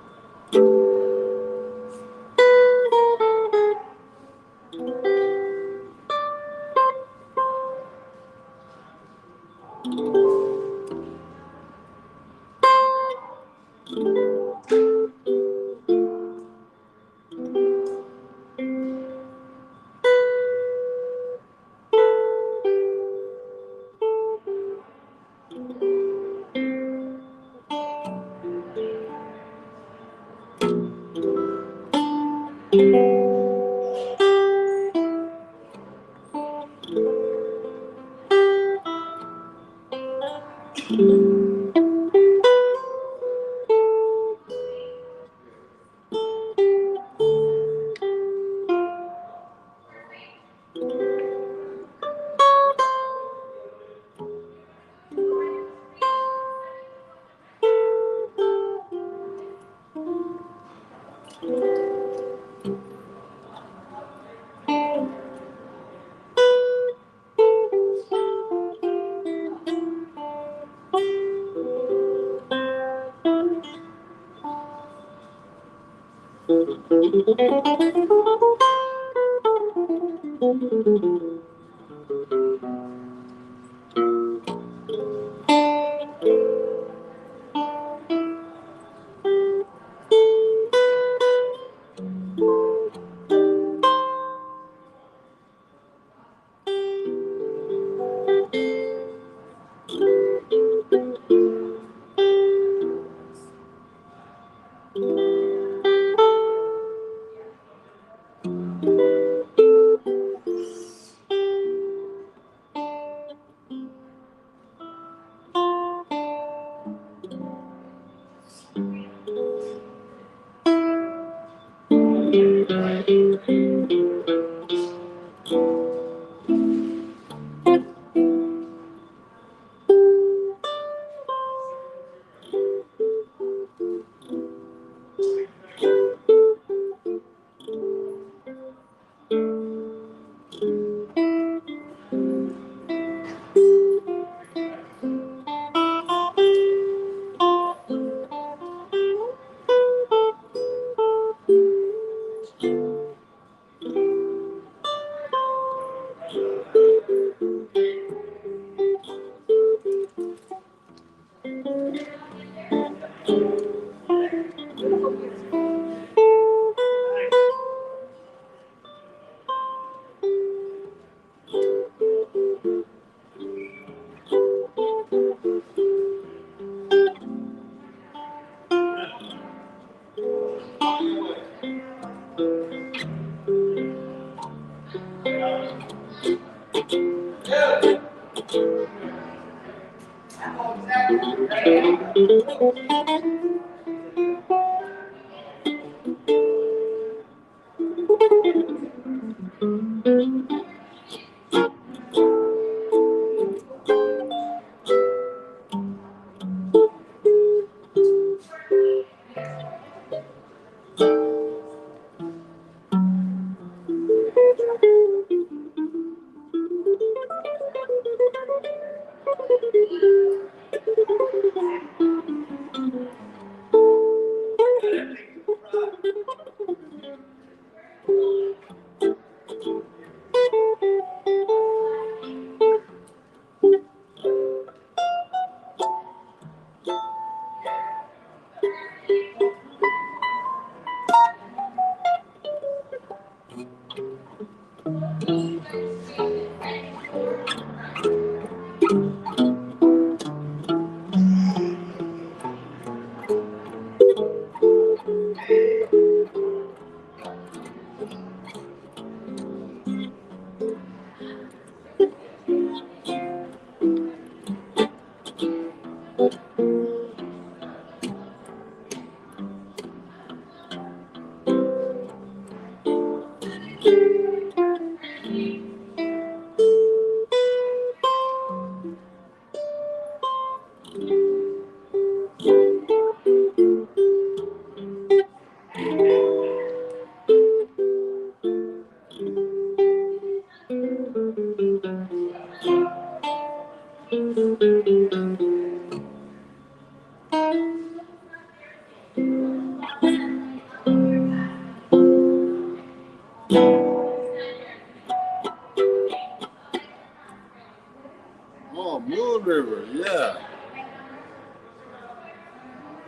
Oh, Moon River, yeah.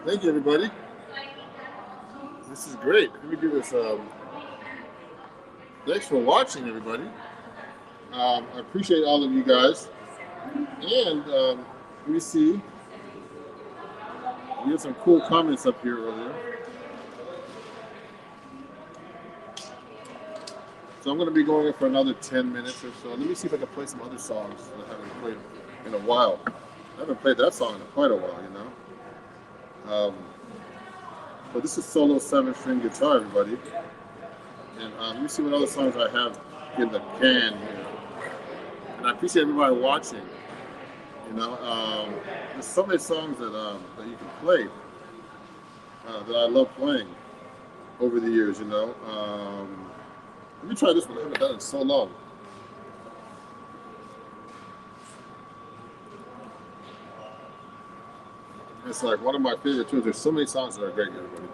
Thank you, everybody. This is great. Let me do this. Thanks for watching, everybody. I appreciate all of you guys. And let me see. We had some cool comments up here earlier. So I'm going to be going in for another 10 minutes or so. Let me see if I can play some other songs that I haven't played in a while. I haven't played that song in quite a while, you know. But this is solo 7-string guitar, everybody. And let me see what other songs I have in the can here. And I appreciate everybody watching. You know, there's so many songs that you can play that I love playing over the years. You know, let me try this one. I haven't done it in so long. It's like one of my favorite tunes. There's so many songs that are great, everybody.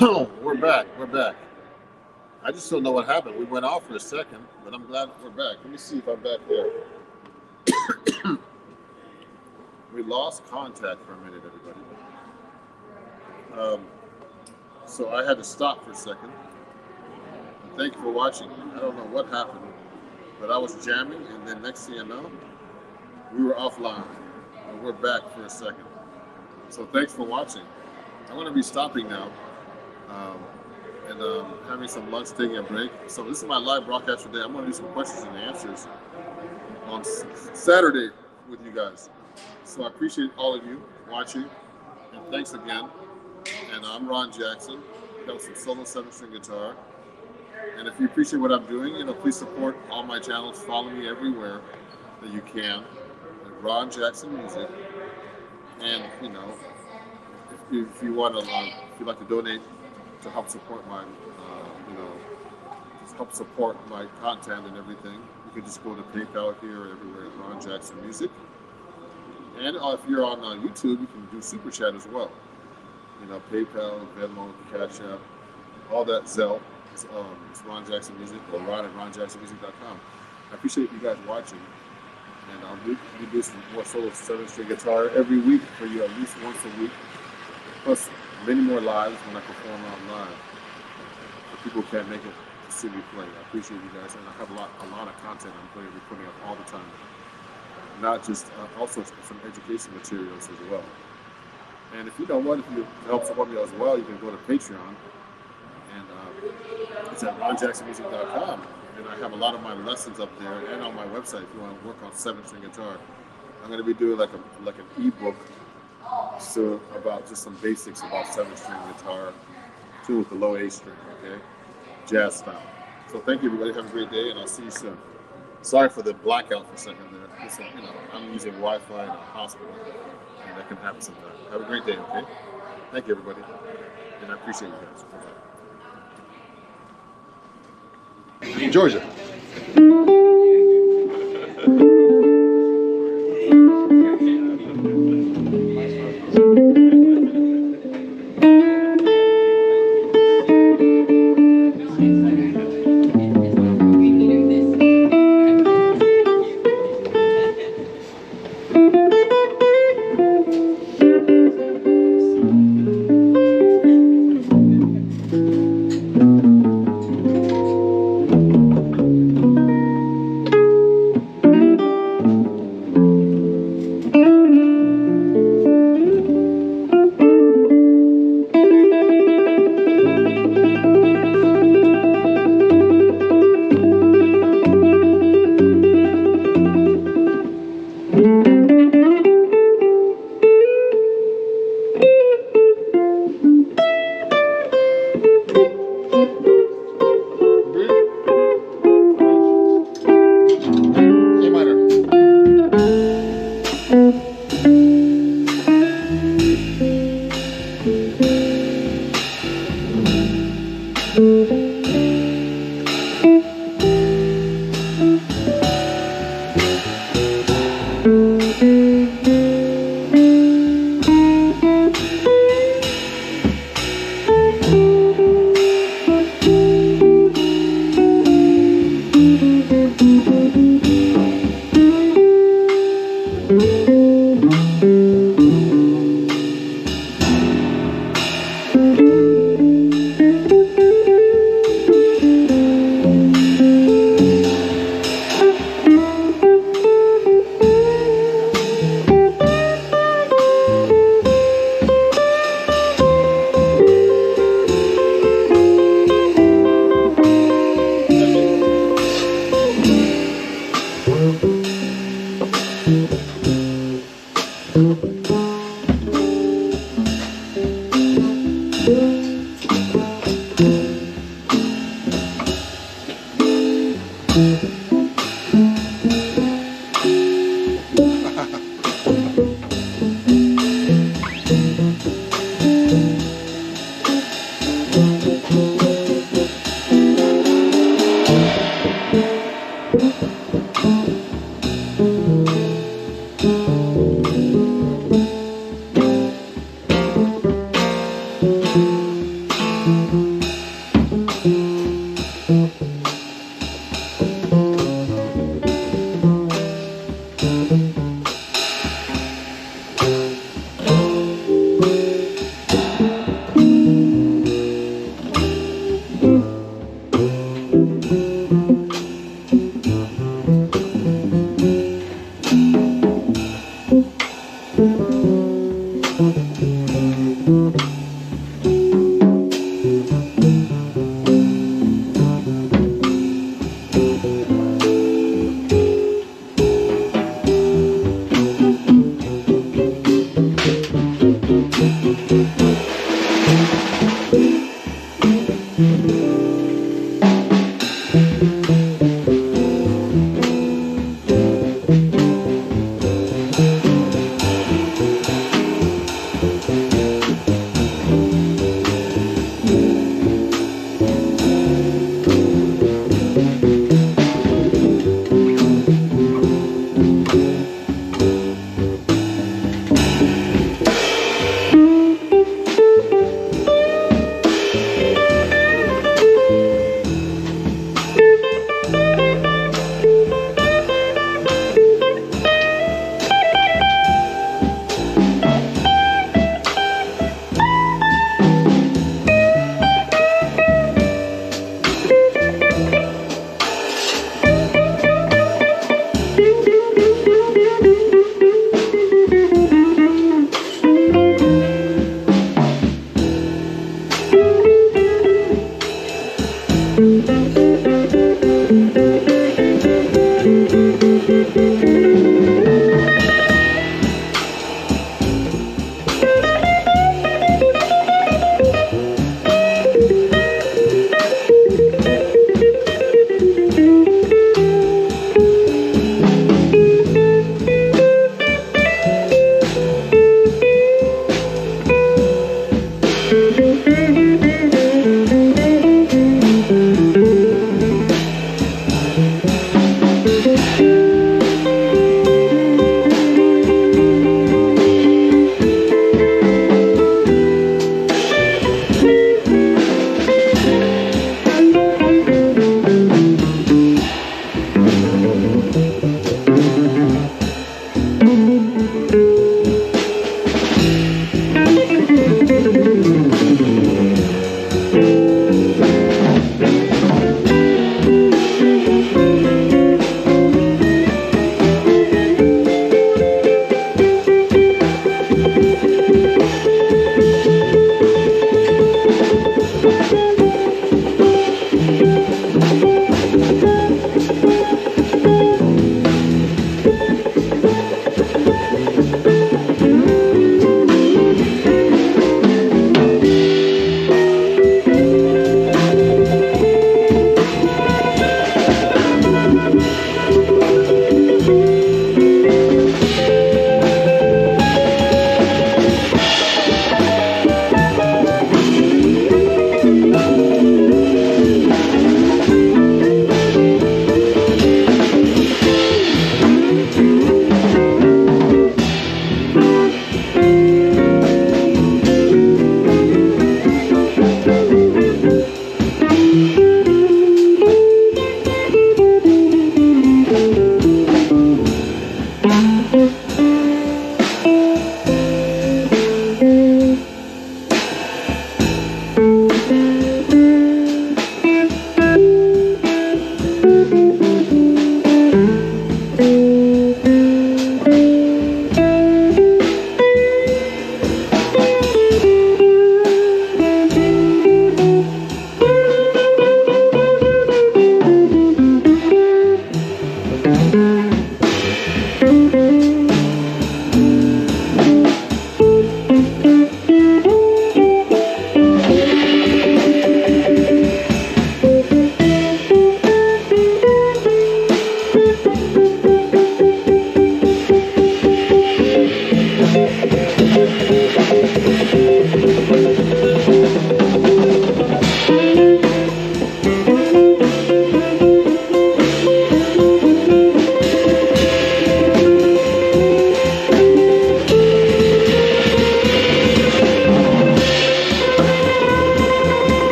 We're back. We're back. I just don't know what happened. We went off for a second, but I'm glad we're back. Let me see if I'm back here. We lost contact for a minute, everybody. So I had to stop for a second. And thank you for watching. I don't know what happened, but I was jamming, and then next thing you know, we were offline, and we're back for a second. So thanks for watching. I'm going to be stopping now and having some lunch, taking a break. So this is my live broadcast today. I'm going to do some questions and answers on Saturday with you guys. So I appreciate all of you watching, and thanks again. And I'm Ron Jackson. Got some solo 7-string guitar. And if you appreciate what I'm doing, please support all my channels. Follow me everywhere that you can. Ron Jackson Music. And if you want to, if you'd like to donate to help support my, help support my content and everything, you can just go to PayPal here or everywhere at Ron Jackson Music. And if you're on YouTube, you can do Super Chat as well. PayPal, Venmo, Cash App, all that Zelle. It's Ron Jackson Music, or Ron at RonJacksonMusic.com. I appreciate you guys watching. And I'll be doing some more solo 7-string guitar every week for you, at least once a week. Plus many more lives when I perform online. But people can't make it to see me play. I appreciate you guys, and I have a lot of content I'm going to be putting up all the time. Not just also some education materials as well. And if you help support me as well, you can go to Patreon, and it's at RonJacksonMusic.com. And I have a lot of my lessons up there, and on my website if you want to work on 7-string guitar. I'm going to be doing like an ebook, so about just some basics about 7-string guitar, too, with the low A string, okay, jazz style. So thank you, everybody. Have a great day, and I'll see you soon. Sorry for the blackout for a second there. Listen, I'm using Wi-Fi in a hospital, and that can happen sometimes. Have a great day, okay? Thank you, everybody, and I appreciate you guys. Bye-bye. Georgia.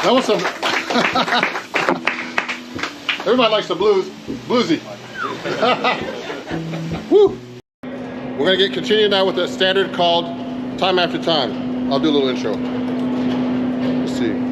That was some. Everybody likes the bluesy. Woo! We're gonna continue now with a standard called Time After Time. I'll do a little intro. Let's see.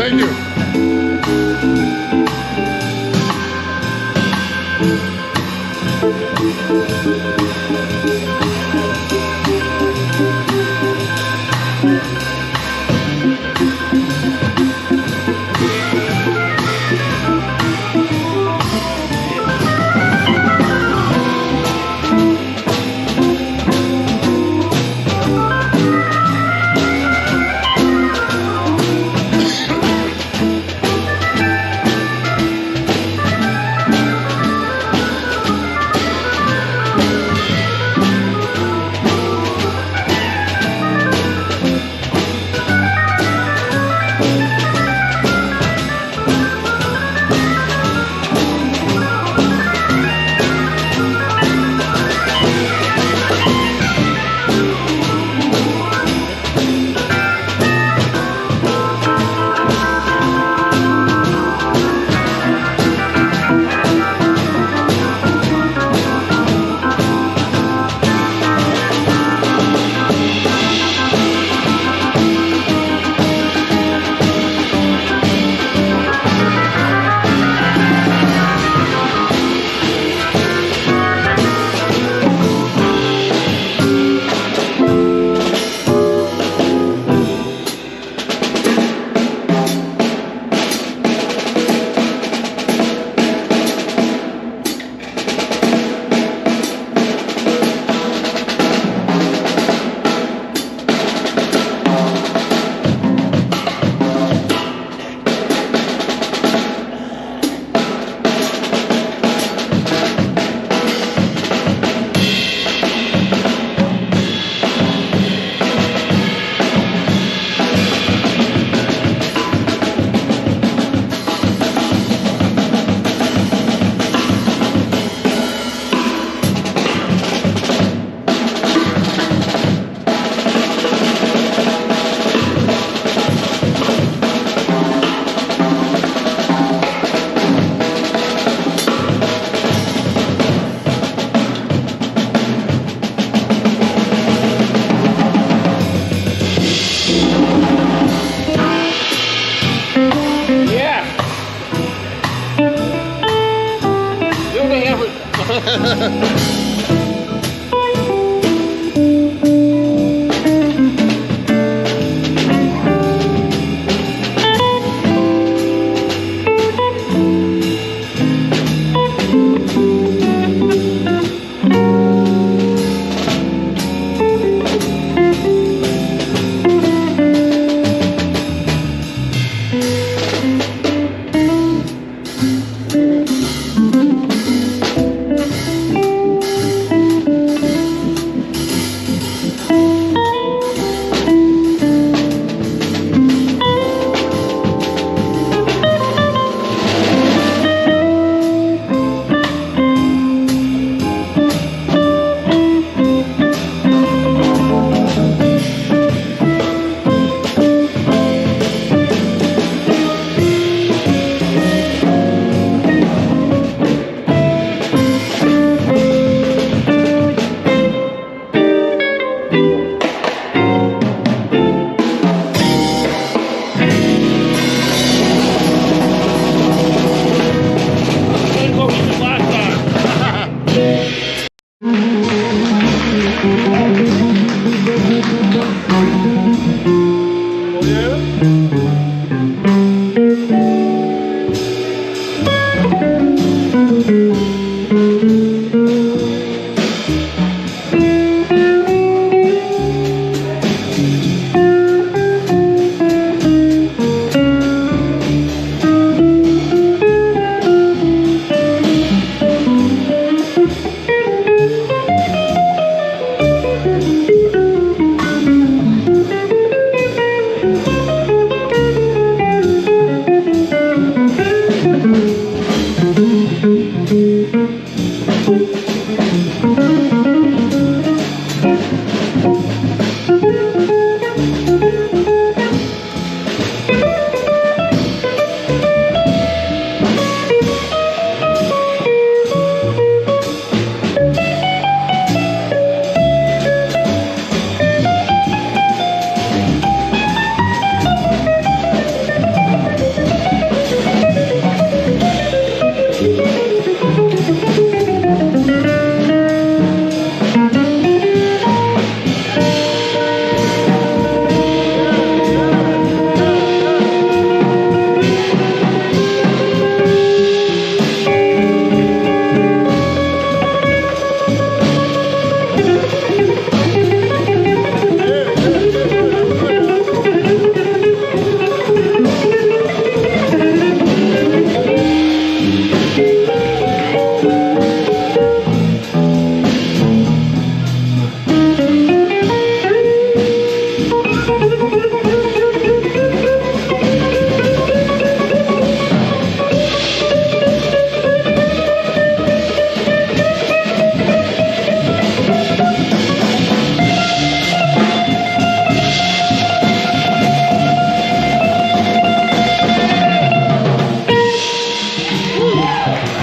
Thank you.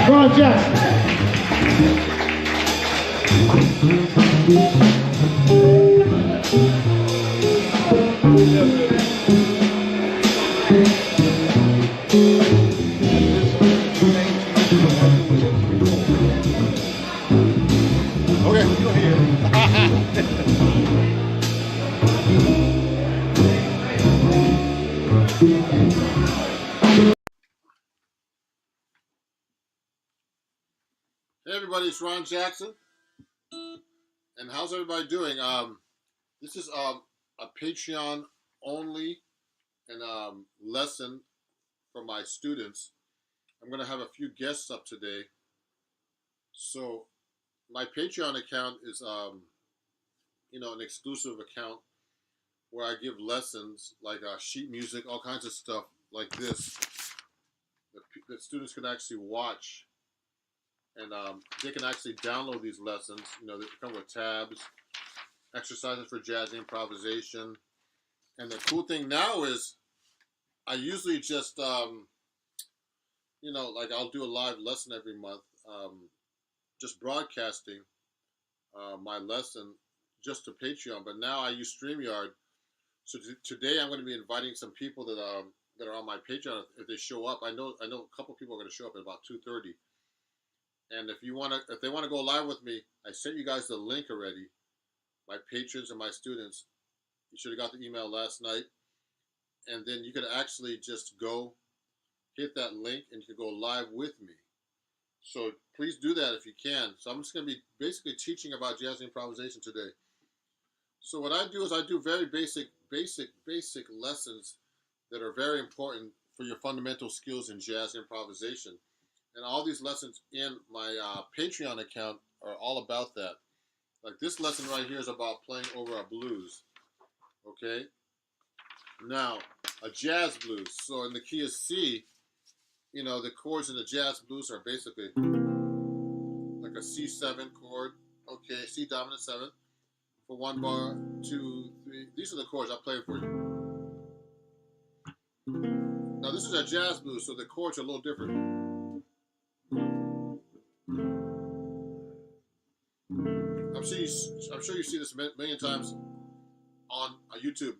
Ron Jackson. Okay, go ahead. Hey everybody, it's Ron Jackson. And how's everybody doing? This is a Patreon only and lesson for my students. I'm going to have a few guests up today. So my Patreon account is an exclusive account where I give lessons like sheet music, all kinds of stuff like this that students can actually watch. And they can actually download these lessons. They come with tabs, exercises for jazz improvisation. And the cool thing now is I usually just, like I'll do a live lesson every month, just broadcasting my lesson just to Patreon. But now I use StreamYard. So today I'm going to be inviting some people that are on my Patreon. If they show up, I know a couple people are going to show up at about 2:30. And if they want to go live with me, I sent you guys the link already. My patrons and my students, you should have got the email last night. And then you could actually just go hit that link and you can go live with me. So please do that if you can. So I'm just going to be basically teaching about jazz improvisation today. So what I do is I do very basic lessons that are very important for your fundamental skills in jazz improvisation. And all these lessons in my Patreon account are all about that. Like this lesson right here is about playing over a blues. Okay? Now, a jazz blues. So in the key of C, the chords in the jazz blues are basically like a C7 chord. Okay, C dominant 7 for 1 bar, 2, 3. These are the chords I'm playing for you. Now this is a jazz blues, so the chords are a little different. I'm sure you've seen this a million times on YouTube.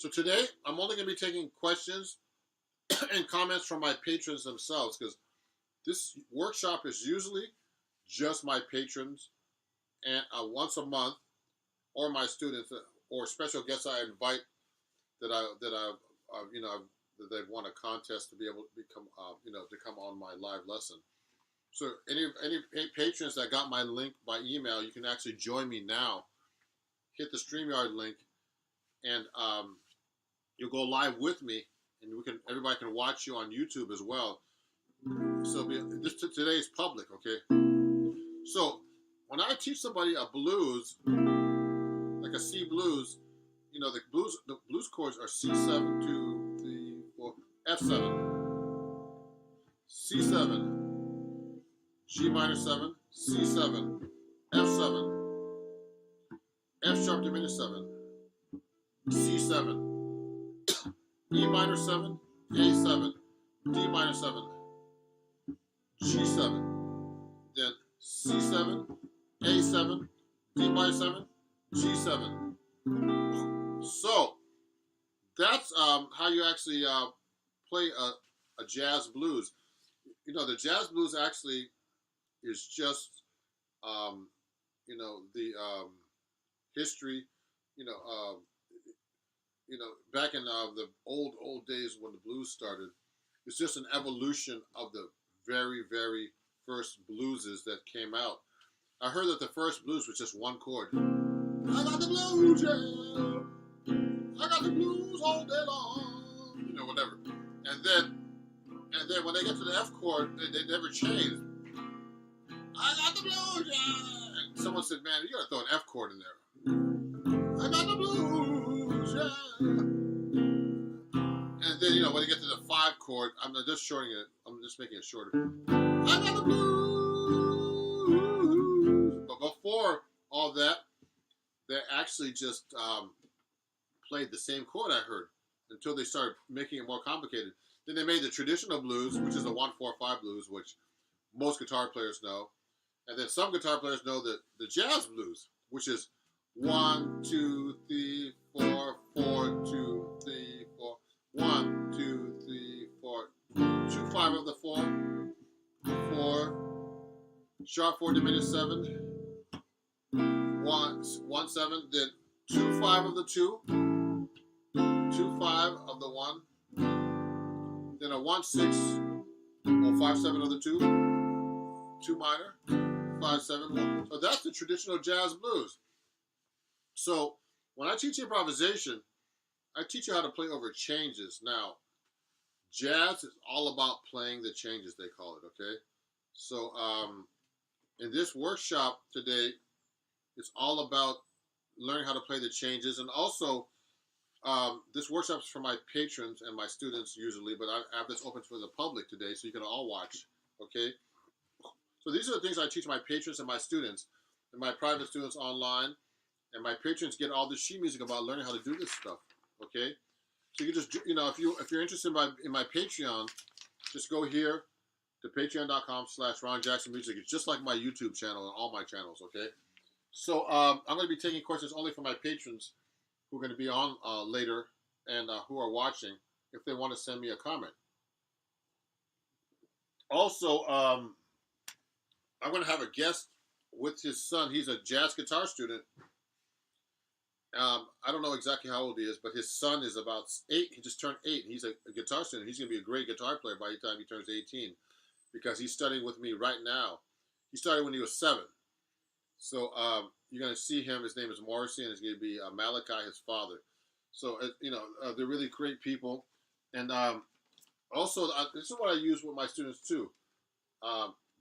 So today, I'm only going to be taking questions and comments from my patrons themselves, because this workshop is usually just my patrons, and once a month, or my students, or special guests I invite that they've won a contest to be able to become to come on my live lesson. So any patrons that got my link by email, you can actually join me now. Hit the StreamYard link, and you'll go live with me, and everybody can watch you on YouTube as well. So today is public, okay? So when I teach somebody a blues, like a C blues, the blues chords are C7, 2, 3, 4, F7, C7, G minor 7, C7, F7, F sharp diminished 7, C7, E minor 7, A7, D minor 7, G7, then C7, A7, D minor 7, G7. So that's how you actually play a jazz blues. The jazz blues actually is just the history. You know, uh, back in the old days when the blues started, it's just an evolution of the very, very first blueses that came out. I heard that the first blues was just one chord. I got the blues, yeah. I got the blues all day long. Whatever. And then when they get to the F chord, they never changed. I got the blues, yeah. And someone said, man, you gotta throw an F chord in there. I got the blues, yeah. And then, when you get to the 5 chord, I'm not just shortening it, I'm just making it shorter. I got the blues. But before all that, they actually just played the same chord, I heard, until they started making it more complicated. Then they made the traditional blues, which is the 1-4-5 blues, which most guitar players know. And then some guitar players know the jazz blues, which is 1, 2, 3, 4, 4, 2, 3, 4, 1, 2, 3, 4, 2, 5 of the 4, 4, sharp 4 diminished 7, 1, 1, 7, then 2, 5 of the 2, 2, 5 of the 1, then a 1, 6, or 5, 7 of the 2, 2 minor, 5, 7, 1. So that's the traditional jazz blues. So when I teach improvisation, I teach you how to play over changes. Now, jazz is all about playing the changes, they call it, okay? So in this workshop today, it's all about learning how to play the changes. And also, this workshop is for my patrons and my students usually, but I have this open for the public today, so you can all watch, okay? So these are the things I teach my patrons and my students, and my private students online, and my patrons get all the sheet music about learning how to do this stuff, okay? So you can just, if you're interested in my Patreon, just go here to patreon.com/Ron Jackson Music. It's just like my YouTube channel and all my channels, okay? So I'm going to be taking questions only from my patrons who are going to be on later and who are watching if they want to send me a comment. Also, I'm going to have a guest with his son. He's a jazz guitar student. I don't know exactly how old he is, but his son is about 8. He just turned 8. He's a guitar student. He's going to be a great guitar player by the time he turns 18 because he's studying with me right now. He started when he was 7. So you're going to see him. His name is Morrissey, and it's going to be Malachi, his father. So, they're really great people. And also, this is what I use with my students, too.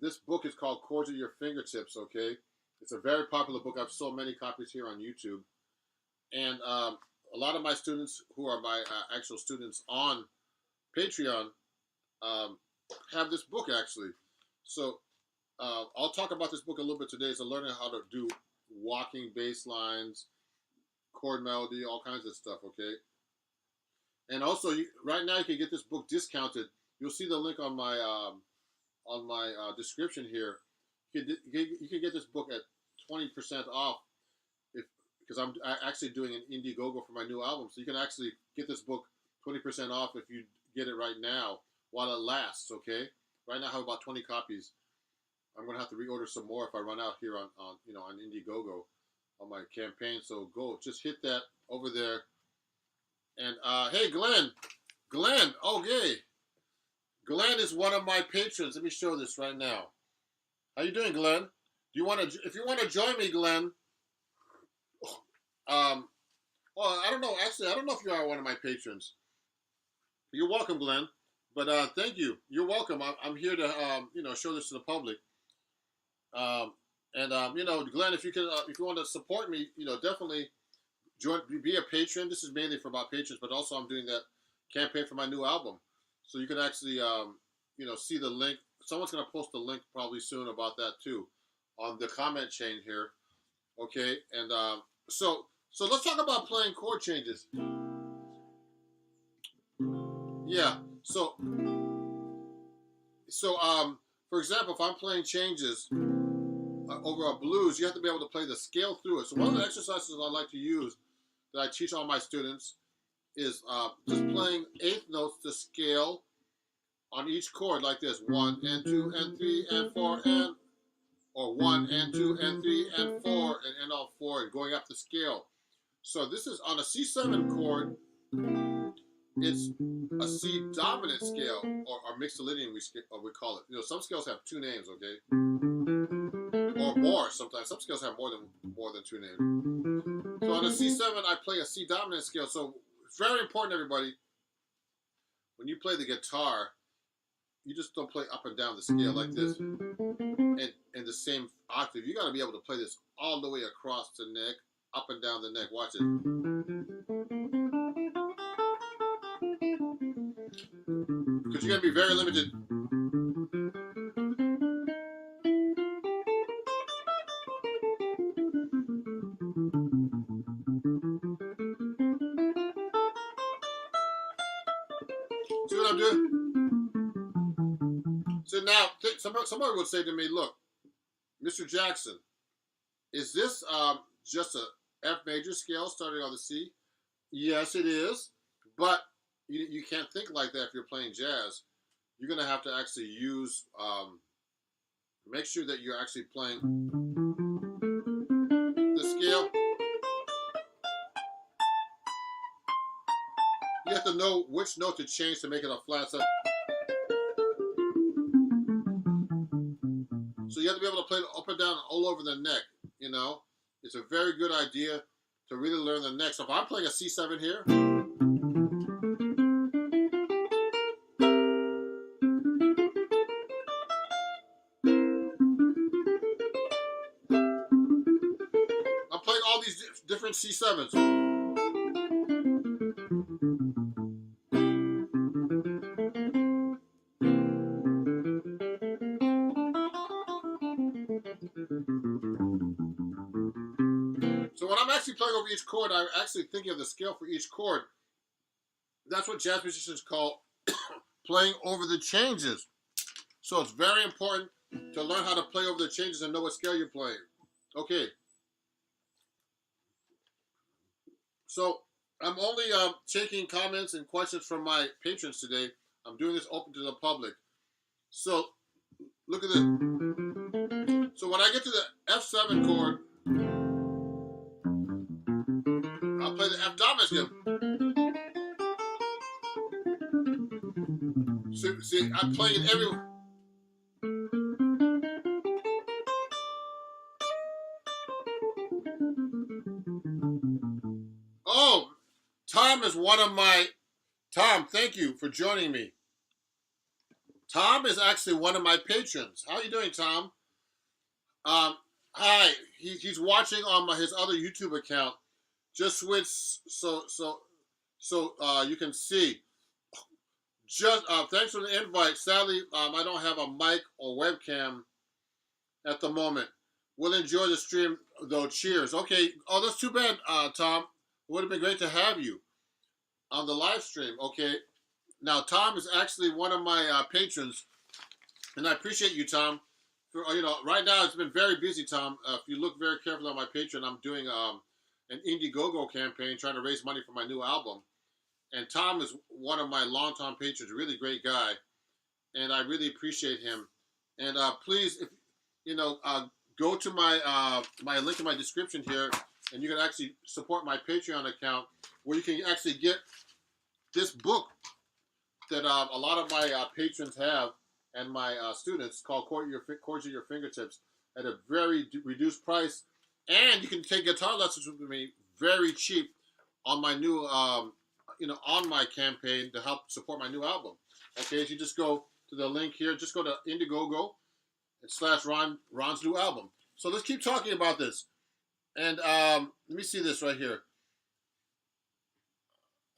This book is called Chords at Your Fingertips, okay? It's a very popular book. I've sold many copies here on YouTube. And a lot of my students who are my actual students on Patreon have this book, actually. So I'll talk about this book a little bit today. So learning how to do walking bass lines, chord melody, all kinds of stuff, okay? And also, right now you can get this book discounted. You'll see the link on my description here. You can get this book at 20% off because I'm actually doing an Indiegogo for my new album. So you can actually get this book 20% off if you get it right now while it lasts, okay? Right now I have about 20 copies. I'm going to have to reorder some more if I run out here on Indiegogo on my campaign. So go, just hit that over there. And hey, Glenn, okay. Glenn is one of my patrons. Let me show this right now. How you doing, Glenn? Do you want to? If you want to join me, Glenn. Well, I don't know. Actually, I don't know if you are one of my patrons. You're welcome, Glenn. But thank you. You're welcome. I'm here to show this to the public. Glenn, if you want to support me, definitely be a patron. This is mainly for my patrons, but also I'm doing that campaign for my new album. So you can actually, see the link. Someone's going to post a link probably soon about that too on the comment chain here. Okay. And so let's talk about playing chord changes. Yeah. So for example, if I'm playing changes over a blues, you have to be able to play the scale through it. So one of the exercises I like to use that I teach all my students is just playing eighth notes to scale on each chord like this: 1 and 2 and 3 and 4 and, or 1 and 2 and 3 and 4 and end on 4 and going up the scale. So this is on a C7 chord. It's a C dominant scale, or mixolydian we call it. Some scales have two names, okay, or more. Sometimes some scales have more than two names. So on a C7, I play a C dominant scale. So it's very important, everybody. When you play the guitar, you just don't play up and down the scale like this in the same octave. You got to be able to play this all the way across the neck, up and down the neck. Watch it. Because you're going to be very limited. See what I'm doing? So now, somebody would say to me, look, Mr. Jackson, is this just a F major scale starting on the C? Yes, it is. But you can't think like that if you're playing jazz. You're going to have to actually use, make sure that you're actually playing the scale. You have to know which note to change to make it a flat set. So you have to be able to play it up and down all over the neck, It's a very good idea to really learn the neck. So if I'm playing a C7 here, I'm playing all these different C7s. So when I'm actually playing over each chord, I'm actually thinking of the scale for each chord. That's what jazz musicians call playing over the changes. So it's very important to learn how to play over the changes and know what scale you're playing. Okay. So I'm only taking comments and questions from my patrons today. I'm doing this open to the public. So look at this. So when I get to the F7 chord, I'll play the F dominant scale. See, I'm playing it everywhere. Oh, Tom is one of my... Tom, thank you for joining me. Tom is actually one of my patrons. How are you doing, Tom? Hi. He's watching on his other YouTube account. Just switch so you can see. Just thanks for the invite. Sadly, I don't have a mic or webcam at the moment. We'll enjoy the stream though. Cheers. Okay. Oh, that's too bad, Tom. It would have been great to have you on the live stream. Okay. Now, Tom is actually one of my patrons, and I appreciate you, Tom. For right now it's been very busy, Tom. If you look very carefully on my Patreon, I'm doing an Indiegogo campaign trying to raise money for my new album. And Tom is one of my longtime patrons, really great guy, and I really appreciate him. And please, if you know, go to my link in my description here, and you can actually support my Patreon account, where you can actually get this book that a lot of my patrons have and my students, called Chords at Your Fingertips, at a very reduced price. And you can take guitar lessons with me very cheap on my new, on my campaign to help support my new album. Okay, if you just go to the link here, just go to Indiegogo / Ron's new album. So let's keep talking about this. And let me see this right here.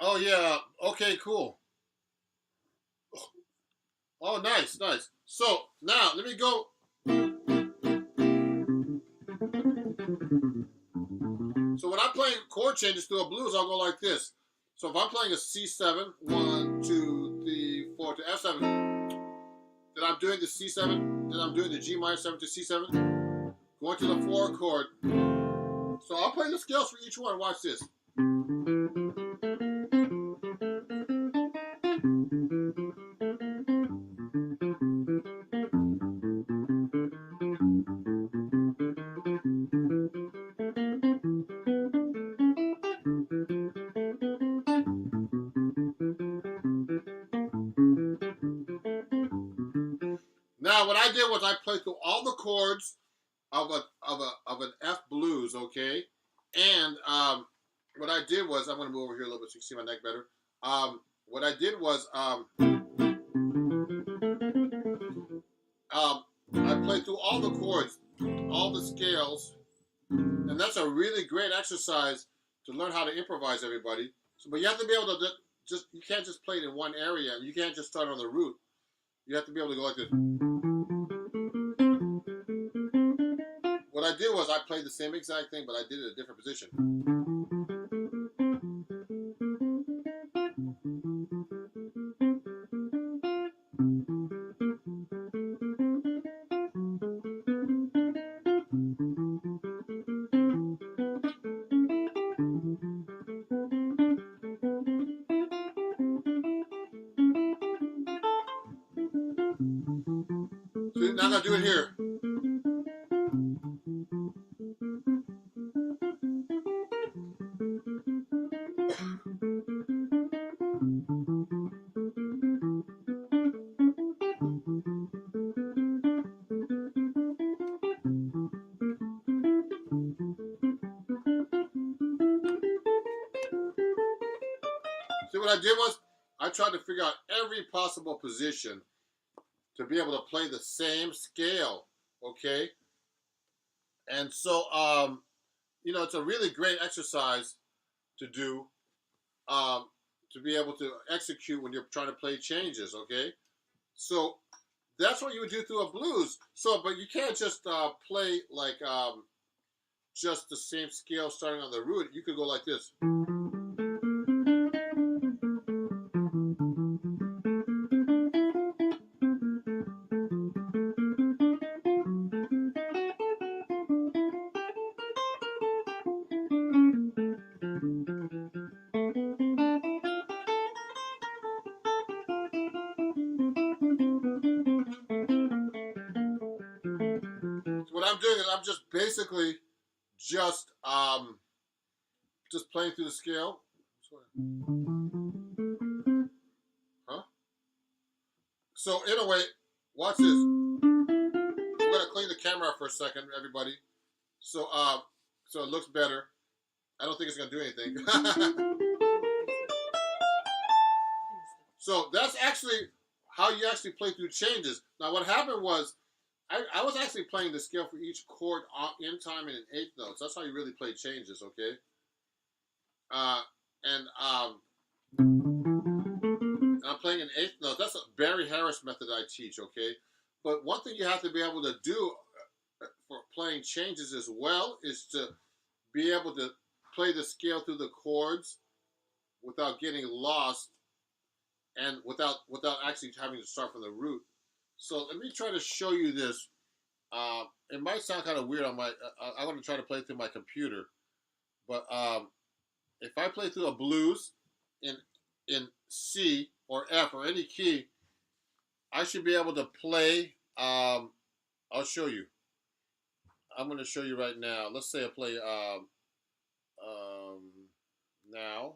Oh yeah, okay, cool. Oh, nice, nice. So now let me go. So when I'm playing chord changes through a blues, I'll go like this. So if I'm playing a C7, 1, 2, 3, 4 to F7, then I'm doing the C7, then I'm doing the G minor 7 to C7, going to the 4 chord. So I'll play the scales for each one. Watch this. Now, what I did was I played through all the chords of an F blues, okay? And what I did was, I'm going to move over here a little bit so you can see my neck better. What I did was I played through all the chords, all the scales, and that's a really great exercise to learn how to improvise, everybody. So, but you have to be able to you can't just play it in one area, and you can't just start on the root. You have to be able to go like this. What I did was I played the same exact thing, but I did it in a different position. So now I'm going to do it here. See, what I did was I tried to figure out every possible position to be able to play the same scale, okay? And so, it's a really great exercise to do, to be able to execute when you're trying to play changes, okay? So that's what you would do through a blues. So, but you can't just play like just the same scale starting on the root. You could go like this. What I'm doing is I'm just basically just playing through the scale. Huh? So in a way, watch this. We're gonna clean the camera for a second, everybody. So so it looks better. I don't think it's gonna do anything. So that's actually how you actually play through changes. Now what happened was I was actually playing the scale for each chord in time and in eighth notes. That's how you really play changes, okay? And I'm playing in eighth notes. That's a Barry Harris method I teach, okay? But one thing you have to be able to do for playing changes as well is to be able to play the scale through the chords without getting lost and without actually having to start from the root. So let me try to show you this. It might sound kind of weird on my. I'm going to try to play it through my computer, But if I play through a blues in C or F or any key, I should be able to play. I'll show you. I'm going to show you right now. Let's say I play now.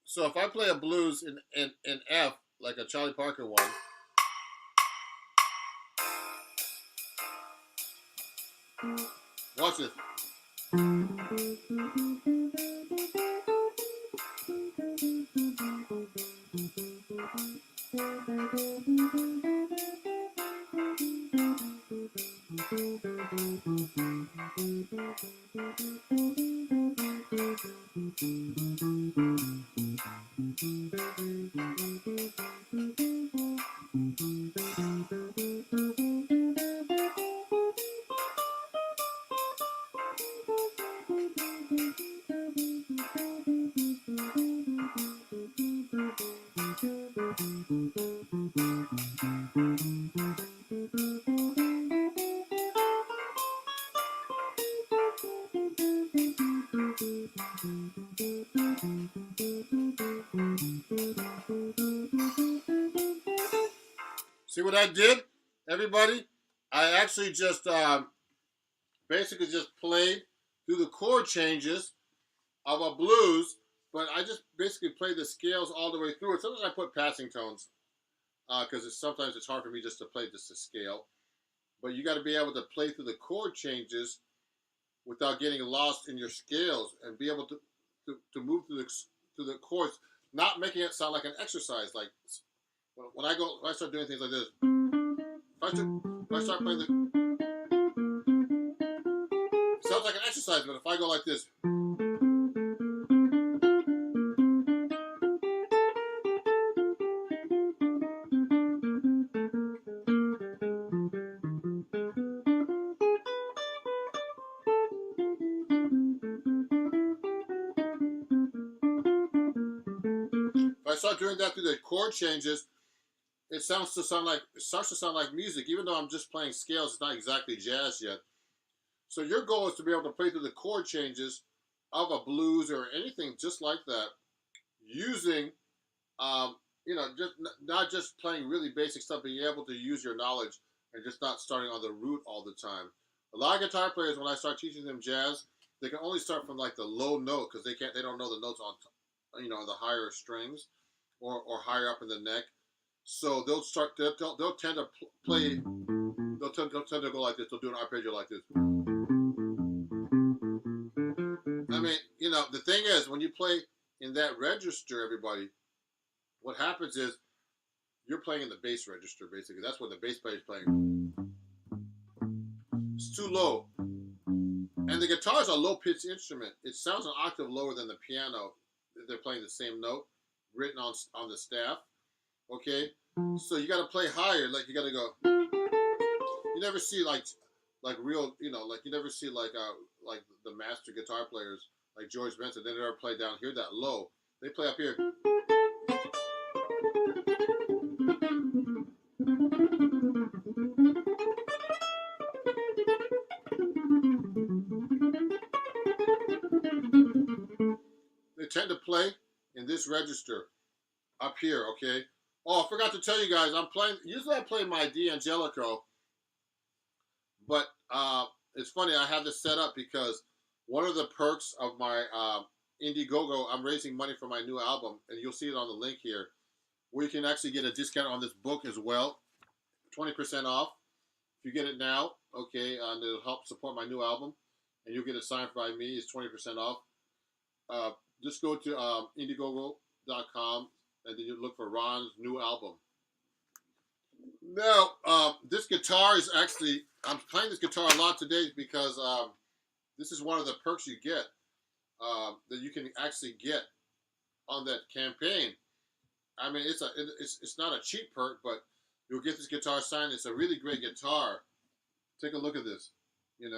So if I play a blues in F, like a Charlie Parker one, watch this. See what I did, everybody? I actually just basically just played through the chord changes of a blues, but I just basically played the scales all the way through it. Sometimes I put passing tones because sometimes it's hard for me just to play just a scale. But you got to be able to play through the chord changes without getting lost in your scales and be able to move through the chords, not making it sound like an exercise. Like when I start doing things like this, if I start playing it sounds like an exercise. But if I go like this, if I start doing that through the chord changes, it starts to sound like music, even though I'm just playing scales. It's not exactly jazz yet. So your goal is to be able to play through the chord changes of a blues or anything just like that, using, just not just playing really basic stuff, but being able to use your knowledge and just not starting on the root all the time. A lot of guitar players, when I start teaching them jazz, they can only start from like the low note because they don't know the notes on, the higher strings or higher up in the neck. So they'll tend to play. They'll tend to go like this. They'll do an arpeggio like this. I mean, the thing is, when you play in that register, everybody, what happens is you're playing in the bass register, basically. That's what the bass player is playing. It's too low. And the guitar is a low-pitched instrument. It sounds an octave lower than the piano if they're playing the same note written on the staff. Okay? So you got to play higher. Like, you got to go. You never see, like real, like you never see, like the master guitar players, like George Benson. They never play down here that low. They play up here. They tend to play in this register up here, okay? Oh, I forgot to tell you guys, usually I play my D'Angelico, but it's funny, I have this set up because one of the perks of my Indiegogo, I'm raising money for my new album, and you'll see it on the link here, where you can actually get a discount on this book as well, 20% off. If you get it now, okay, and it'll help support my new album, and you'll get it signed by me. It's 20% off. Just go to Indiegogo.com, and then you look for Ron's new album. Now, this guitar is actually, I'm playing this guitar a lot today because this is one of the perks you get that you can actually get on that campaign. I mean, it's not a cheap perk, but you'll get this guitar signed. It's a really great guitar. Take a look at this. There's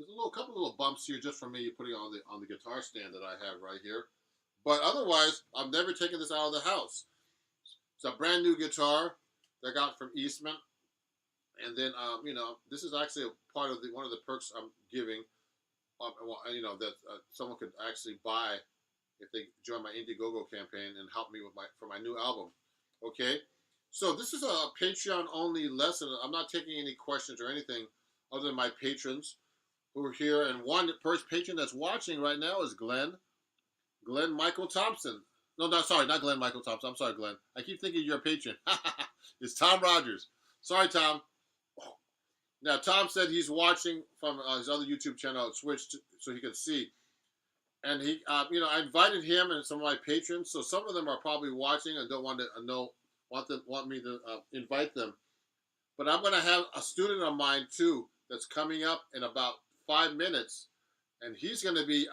a couple little bumps here just from me putting it on the guitar stand that I have right here. But otherwise, I've never taken this out of the house. It's a brand new guitar that I got from Eastman. And then, this is actually a part of one of the perks I'm giving. That someone could actually buy if they join my Indiegogo campaign and help me with my new album. Okay, so this is a Patreon only lesson. I'm not taking any questions or anything other than my patrons who are here. And one first patron that's watching right now is Glenn Michael Thompson. No, sorry, not Glenn Michael Thompson. I'm sorry, Glenn. I keep thinking you're a patron. It's Tom Rogers. Sorry, Tom. Now, Tom said he's watching from his other YouTube channel, switched so he could see. And he, I invited him and some of my patrons. So some of them are probably watching and don't want to want me to invite them. But I'm going to have a student of mine too that's coming up in about 5 minutes, and he's going to be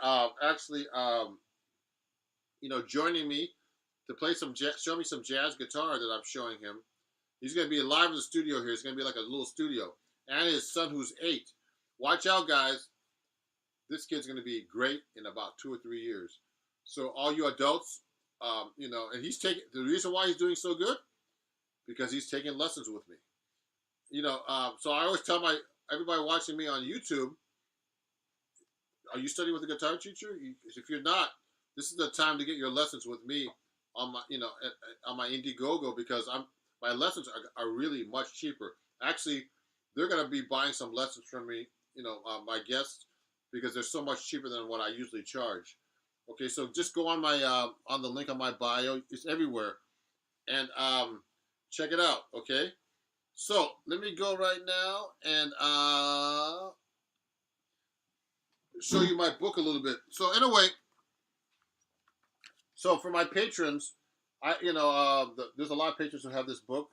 joining me to play show me some jazz guitar that I'm showing him. He's going to be live in the studio here. It's going to be like a little studio. And his son, who's 8. Watch out, guys. This kid's going to be great in about 2 or 3 years. So all you adults, and he's taking, the reason why he's doing so good, because he's taking lessons with me. So I always tell everybody watching me on YouTube, are you studying with a guitar teacher? If you're not, this is the time to get your lessons with me on my Indiegogo, because my lessons are really much cheaper. Actually, they're going to be buying some lessons from me, my guests, because they're so much cheaper than what I usually charge. Okay, so just go on my on the link on my bio. It's everywhere, and check it out. Okay, so let me go right now and show you my book a little bit. So anyway, so for my patrons, there's a lot of patrons who have this book.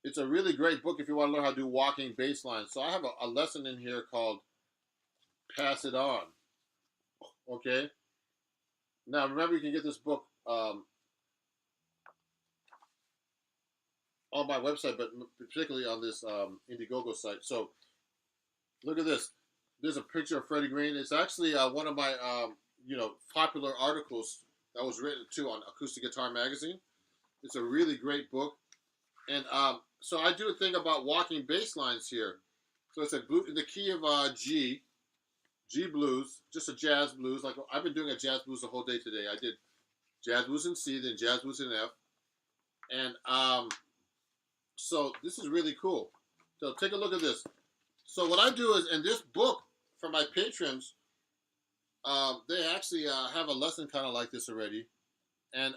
It's a really great book if you want to learn how to do walking bass lines. So I have a lesson in here called Pass It On. Okay? Now, remember, you can get this book on my website, but particularly on this Indiegogo site. So look at this. There's a picture of Freddie Green. It's actually one of my, popular articles that was written, too, on Acoustic Guitar Magazine. It's a really great book. And so I do a thing about walking bass lines here. So it's in the key of G blues, just a jazz blues. Like I've been doing a jazz blues the whole day today. I did jazz blues in C, then jazz blues in F. And so this is really cool. So take a look at this. So what I do is, in this book, for my patrons, they actually have a lesson kind of like this already. And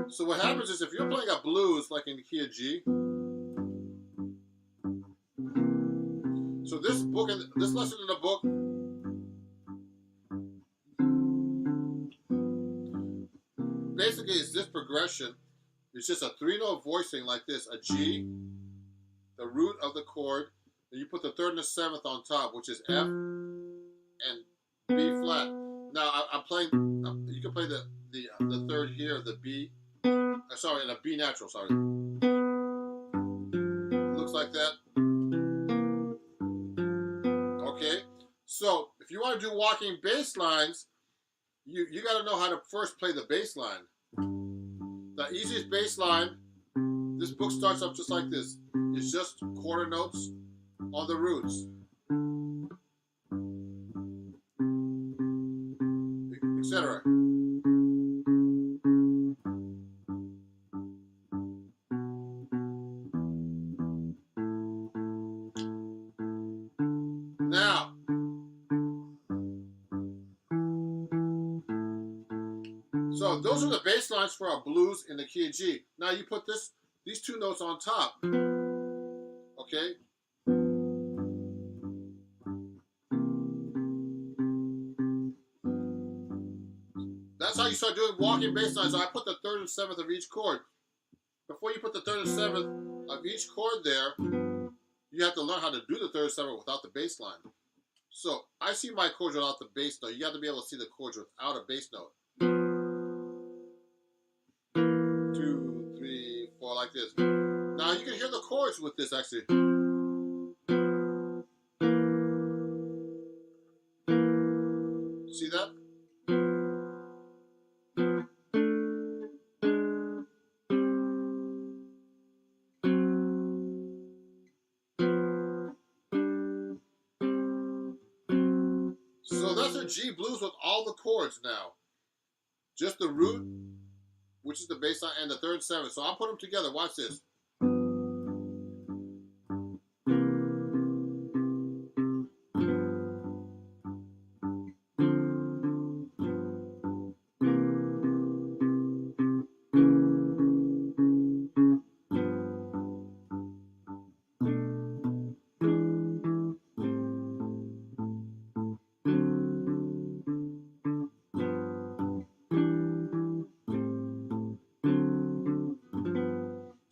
so what happens is, if you're playing a blues like in the key of G, so this lesson in the book, basically is this progression. It's just a 3-note voicing like this: a G, the root of the chord, and you put the 3rd and the 7th on top, which is F and B flat. Now I'm playing. You can play the 3rd here, the B. Sorry, and a B natural. Sorry. Looks like that. Okay. So if you want to do walking bass lines, you got to know how to first play the bass line. The easiest bass line, this book starts up just like this. It's just quarter notes on the roots, etc. Now, so those are the bass lines for our blues in the key of G. Now you put these 2 notes on top. Okay? That's how you start doing walking bass lines. So I put the 3rd and 7th of each chord. Before you put the 3rd and 7th of each chord there, you have to learn how to do the 3rd and 7th without the bass line. So I see my chords without the bass note. You have to be able to see the chords without a bass note. 2, 3, 4, like this. Now you can hear the chords with this actually. See that? a G blues with all the chords now. Just the root, which is the bass line, and the third seven. So I'll put them together. Watch this.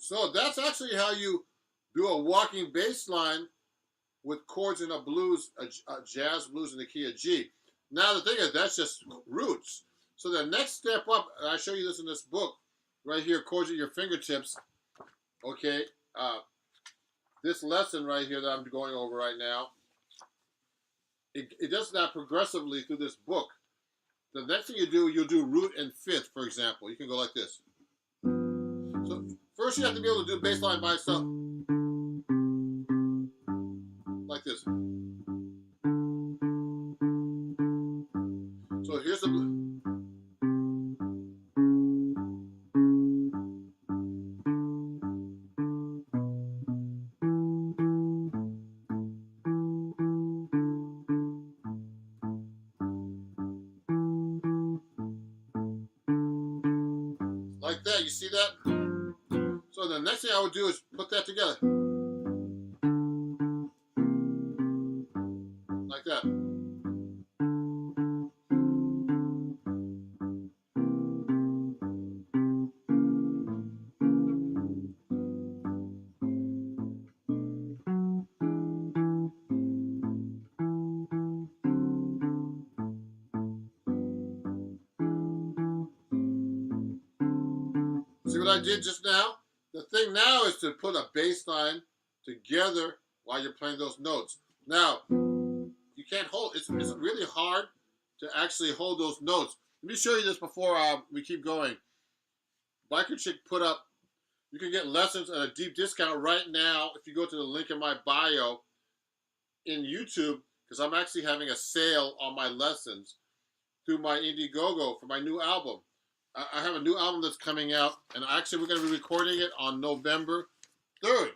So that's actually how you do a walking bass line with chords in a blues, a jazz blues in the key of G. Now the thing is, that's just roots. So the next step up, and I show you this in this book, right here, Chords at Your Fingertips. Okay, this lesson right here that I'm going over right now, it does that progressively through this book. The next thing you do, you'll do root and fifth, for example. You can go like this. So first you have to be able to do bass line by itself. Like this. So here's the... Like that, you see that? So the next thing I would do is put that together. Like that. See what I did just now? The thing now is to put a bass line together while you're playing those notes. Now, you can't hold, it's really hard to actually hold those notes. Let me show you this before we keep going. Biker Chick put up, you can get lessons at a deep discount right now if you go to the link in my bio in YouTube, because I'm actually having a sale on my lessons through my Indiegogo for my new album. I have a new album that's coming out, and actually we're going to be recording it on November 3rd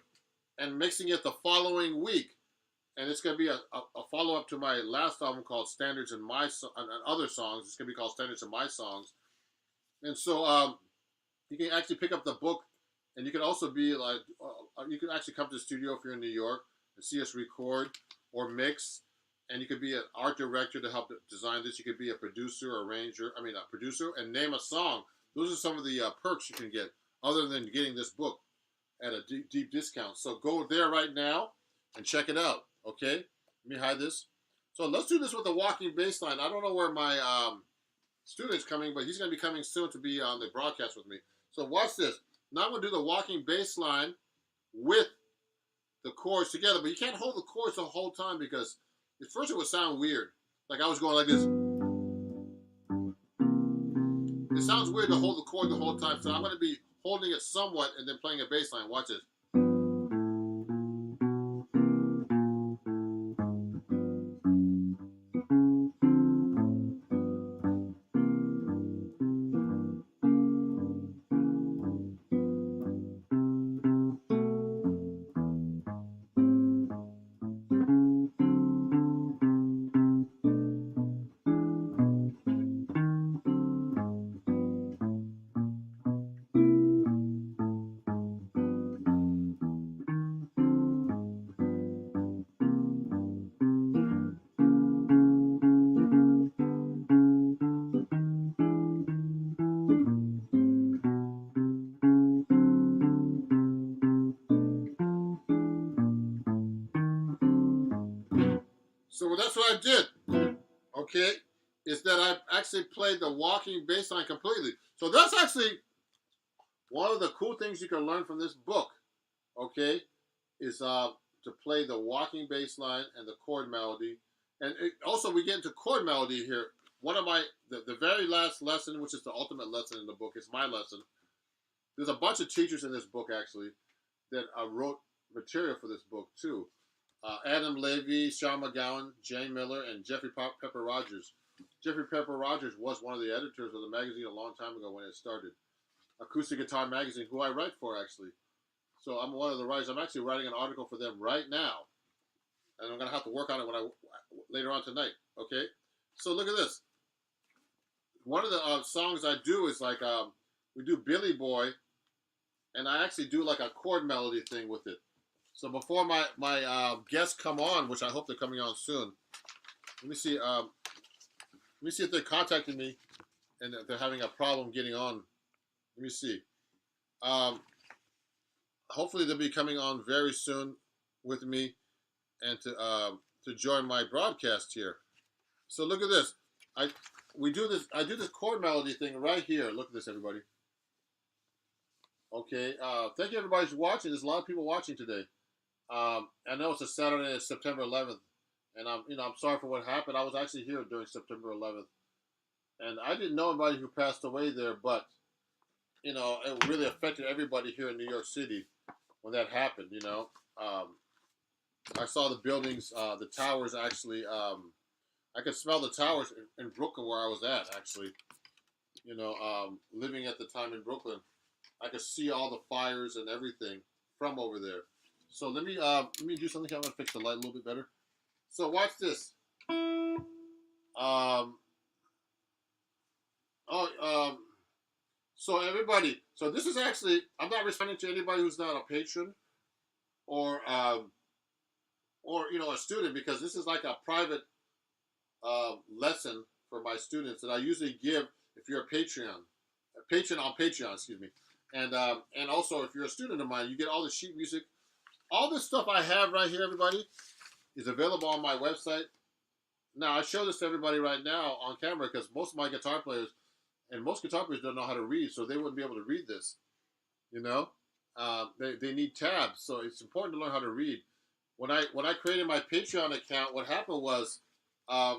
and mixing it the following week. And it's going to be a follow-up to my last album called Standards in My and Other Songs. It's going to be called Standards in My Songs. And so you can actually pick up the book, and you can also be like, you can actually come to the studio if you're in New York and see us record or mix. And you could be an art director to help design this. You could be a producer, arranger, a producer, and name a song. Those are some of the perks you can get other than getting this book at a deep discount. So go there right now and check it out, okay? Let me hide this. So let's do this with a walking bass line. I don't know where my student's coming, but he's going to be coming soon to be on the broadcast with me. So watch this. Now I'm going to do the walking bass line with the chords together, but you can't hold the chords the whole time because at first it would sound weird. Like I was going like this. It sounds weird to hold the chord the whole time, so I'm going to be holding it somewhat and then playing a bass line. Watch this. So that's what I did, okay, is that I actually played the walking bass line completely. So that's actually one of the cool things you can learn from this book, okay, is to play the walking bass line and the chord melody. And also we get into chord melody here. One of the very last lesson, which is the ultimate lesson in the book, is my lesson. There's a bunch of teachers in this book, actually, that wrote material for this book, too. Adam Levy, Sean McGowan, Jane Miller, and Jeffrey Pepper Rogers. Jeffrey Pepper Rogers was one of the editors of the magazine a long time ago when it started. Acoustic Guitar Magazine, who I write for actually. So I'm one of the writers. I'm actually writing an article for them right now, and I'm gonna have to work on it later on tonight. Okay. So look at this. One of the songs I do is like we do Billy Boy, and I actually do like a chord melody thing with it. So before my guests come on, which I hope they're coming on soon, let me see. Let me see if they're contacting me, and if they're having a problem getting on. Let me see. Hopefully they'll be coming on very soon with me, and to join my broadcast here. So look at this. I do this chord melody thing right here. Look at this, everybody. Okay. Thank you, everybody, who's watching. There's a lot of people watching today. I know it's a Saturday, it's September 11th, and I'm sorry for what happened. I was actually here during September 11th, and I didn't know anybody who passed away there, but it really affected everybody here in New York City when that happened. I saw the buildings, the towers actually. I could smell the towers in Brooklyn where I was at actually. Living at the time in Brooklyn, I could see all the fires and everything from over there. So let me do something. I'm gonna fix the light a little bit better. So watch this. So everybody. So this is actually. I'm not responding to anybody who's not a patron, or a student, because this is like a private lesson for my students that I usually give if you're a patron on Patreon, excuse me, and also if you're a student of mine, you get all the sheet music. All this stuff I have right here, everybody, is available on my website. Now, I show this to everybody right now on camera because most of my guitar players don't know how to read, so they wouldn't be able to read this. They need tabs, so it's important to learn how to read. When I created my Patreon account, what happened was a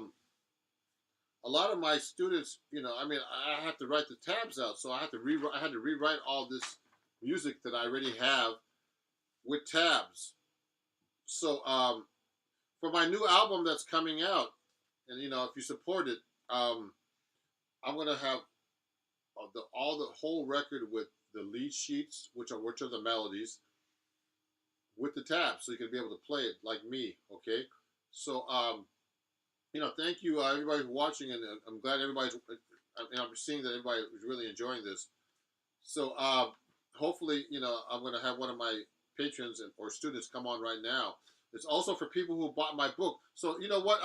lot of my students, I have to write the tabs out, so I had to rewrite all this music that I already have with tabs. So for my new album that's coming out, and if you support it, I'm gonna have the whole record with the lead sheets, which are the melodies, with the tabs, so you can be able to play it like me. Okay, so thank you everybody who's watching, and I'm glad everybody's. I'm seeing that everybody is really enjoying this. So hopefully, I'm gonna have one of my patrons or students come on right now. It's also for people who bought my book. So you know what,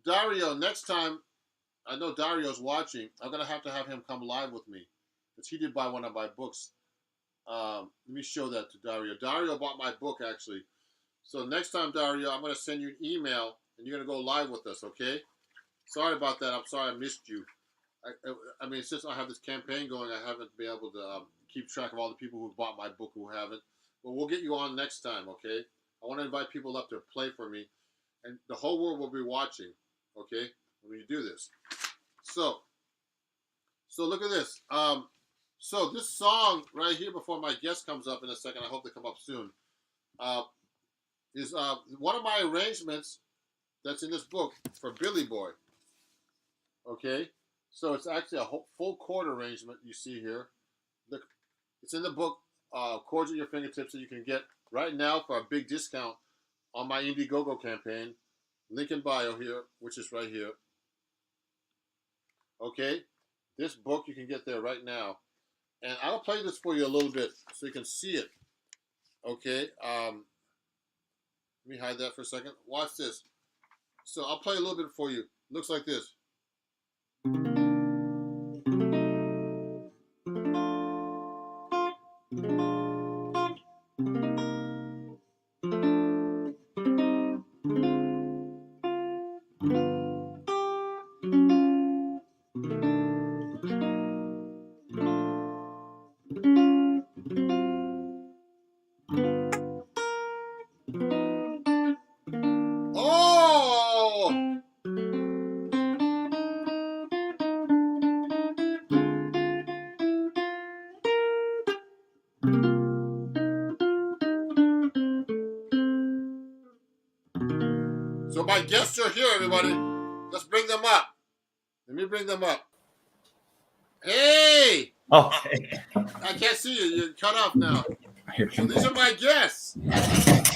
Dario, next time, I know Dario's watching. I'm gonna have to have him come live with me because he did buy one of my books. Let me show that to Dario. Dario bought my book actually. So next time, Dario, I'm gonna send you an email and you're gonna go live with us. Okay? Sorry about that. I'm sorry I missed you. I mean, since I have this campaign going, I haven't been able to keep track of all the people who bought my book who haven't. But we'll get you on next time, okay? I want to invite people up to play for me, and the whole world will be watching, okay, when you do this. So look at this. So this song right here, before my guest comes up in a second, I hope they come up soon, is one of my arrangements that's in this book for Billy Boy, okay? So it's actually a full chord arrangement you see here. Look, it's in the book, Chords at Your Fingertips, that you can get right now for a big discount on my Indiegogo campaign. Link in bio here, which is right here. Okay, this book you can get there right now. And I'll play this for you a little bit so you can see it. Okay, let me hide that for a second. Watch this. So I'll play a little bit for you. Looks like this. Oh! So my guests are here, everybody. Let's bring them up. Let me bring them up. Hey! Okay. I can't see you. You're cut off now. So these are my guests.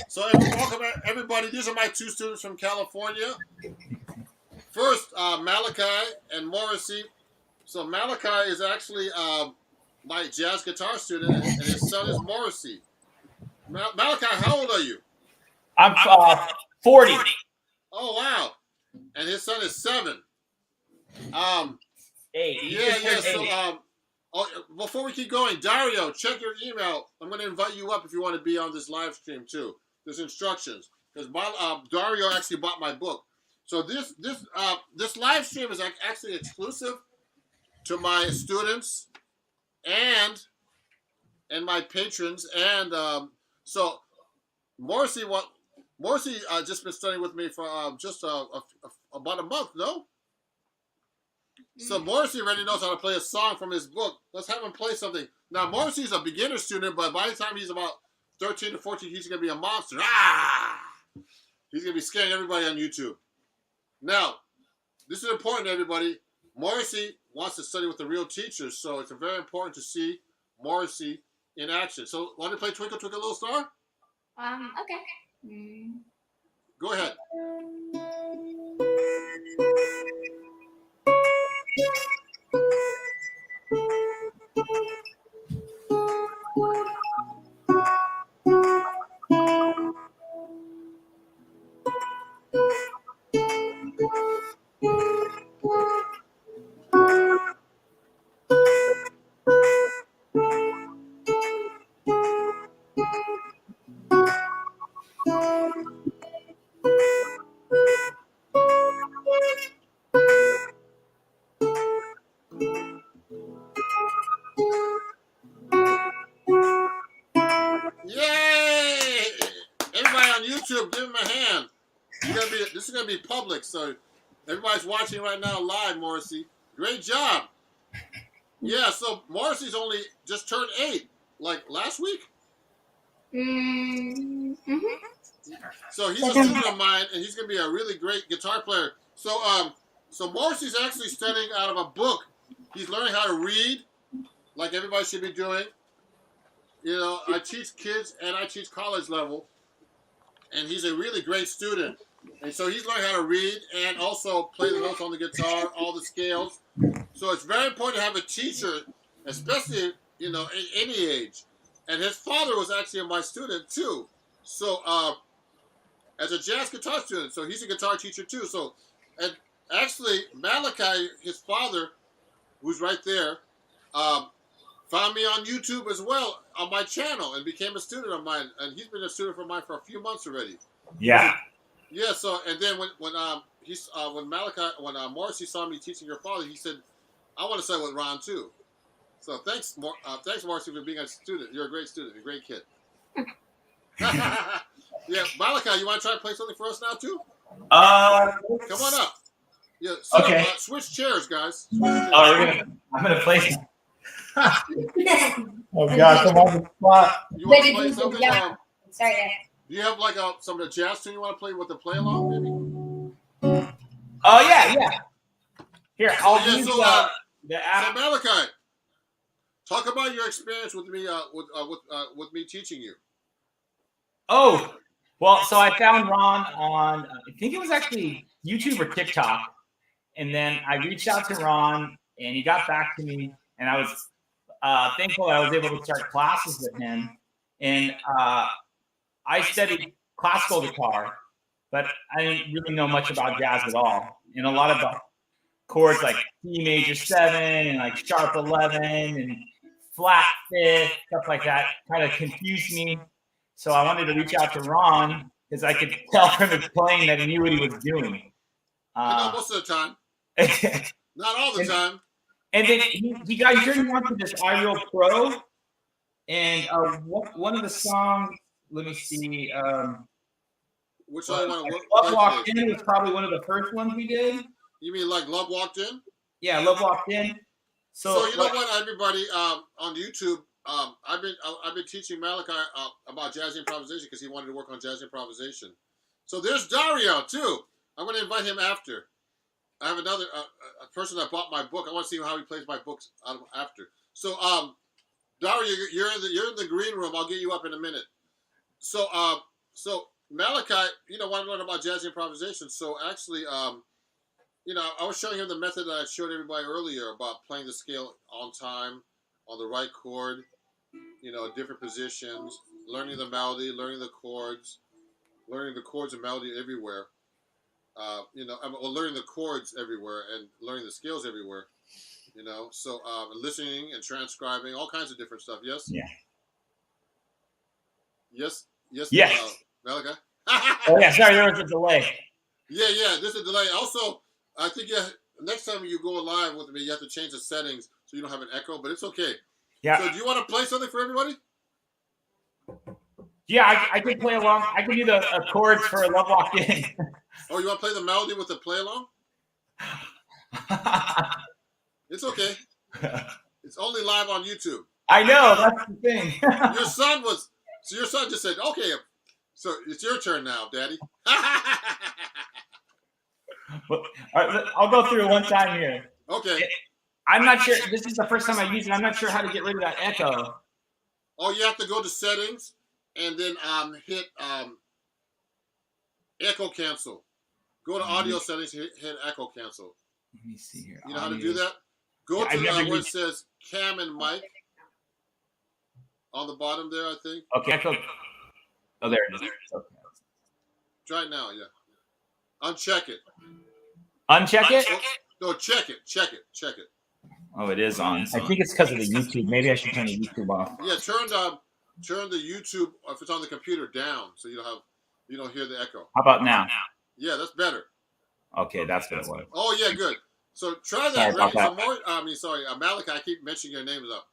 So welcome everybody. These are my two students from California. First, Malachi and Morrissey. So Malachi is actually my jazz guitar student, and his son is Morrissey. Malachi, how old are you? I'm 40. Oh wow! And his son is 7. Eight. Yeah. So before we keep going, Dario, check your email. I'm going to invite you up if you want to be on this live stream too. There's instructions because Dario actually bought my book. So this live stream is actually exclusive to my students and my patrons. And so Morrissey just been studying with me for just about a month. No. So Morrissey already knows how to play a song from his book. Let's have him play something. Now, Morrissey's a beginner student, but by the time he's about 13 to 14, he's going to be a monster. He's going to be scaring everybody on YouTube. Now, this is important, everybody. Morrissey wants to study with the real teachers, so it's very important to see Morrissey in action. So, want to play Twinkle, Twinkle, Little Star? Okay. Go ahead. Yay! Everybody on YouTube, give him a hand. This is gonna be public, so everybody's watching right now live. Morrissey, great job. Yeah, so Morrissey's only just turned 8, like last week. So he's a student of mine, and he's gonna be a really great guitar player. So Morrissey's actually studying out of a book. He's learning how to read, like everybody should be doing. You know, I teach kids and I teach college level, and he's a really great student. And so he's learning how to read and also play the notes on the guitar, all the scales. So it's very important to have a teacher, especially, you know, at any age. And his father was actually my student too. So as a jazz guitar student, so he's a guitar teacher too. So, and actually Malachi, his father, who's right there, found me on YouTube as well on my channel and became a student of mine. And he's been a student of mine for a few months already. Yeah. Yeah. So and then when Morrissey saw me teaching your father, he said, "I want to study with Ron too." So thanks Morrissey for being a student. You're a great student, a great kid. Yeah, Malachi, you want to try to play something for us now too? Come on up. Yeah. So, Okay. Switch chairs, guys. Switch chairs. I'm gonna play. Oh gosh, I'm on the spot. You want to play something? Sorry. Do you have like some of the jazz tune you want to play with the play along, maybe? Oh yeah. Here, I'll Yeah, use so, the So app. Malachi, talk about your experience with me with me teaching you. Oh, well, so I found Ron on, I think it was actually YouTube or TikTok. And then I reached out to Ron and he got back to me. And I was thankful I was able to start classes with him. And I studied classical guitar, but I didn't really know much about jazz at all. And a lot of the chords like C major 7 and like sharp 11 and flat 5th, stuff like that kind of confused me. So I wanted to reach out to Ron because I could tell from his playing that he knew what he was doing. I know most of the time, not all the time. And then he got turned on to this iReal Pro, and one of the songs. Let me see. Which I want to Love Walked In was probably one of the first ones we did. You mean like Love Walked In? Yeah, Love Walked In. So you know what, everybody, on YouTube, I've been teaching Malachi about jazz improvisation because he wanted to work on jazz improvisation. So there's Dario too. I'm going to invite him after. I have another a person that bought my book. I want to see how he plays my books after. So, Dario, you're in the green room. I'll get you up in a minute. So, so Malachi, want to learn about jazz improvisation. So actually, I was showing him the method that I showed everybody earlier about playing the scale on time, on the right chord, different positions, learning the melody, learning the chords and melody everywhere. Learning the chords everywhere and learning the scales everywhere. So listening and transcribing all kinds of different stuff. Yes. Yeah. Yes. Yes. Malachi. Oh yeah, sorry, there was a delay. Yeah. There's a delay. Also, I think next time you go live with me, you have to change the settings so you don't have an echo. But it's okay. Yeah. So, do you want to play something for everybody? Yeah, I can play along. I can do the chords for Love Walked In. Oh, you want to play the melody with the play along? It's okay. It's only live on YouTube. I know, that's the thing. Your son just said, okay, so it's your turn now, Daddy. All right, I'll go through it one time here. Okay. I'm not sure. This is the first time I use it. I'm not sure how to get rid of that echo. Oh, you have to go to settings and then hit echo cancel. Go to audio settings, hit echo cancel. Let me see here. You know how to do that? Go to where it says cam and mic on the bottom there, I think. Okay, echo. Oh, there it is. Okay. Try it now, yeah. Uncheck it. Uncheck it? No, check it. Oh, it is on. I think it's because of the YouTube. Maybe I should turn the YouTube off. Yeah, turn the YouTube, if it's on the computer, down so you don't hear the echo. How about now? Yeah, that's better. Okay, that's what it was. Oh yeah, good. So try that. Malachi, I keep mentioning your names up.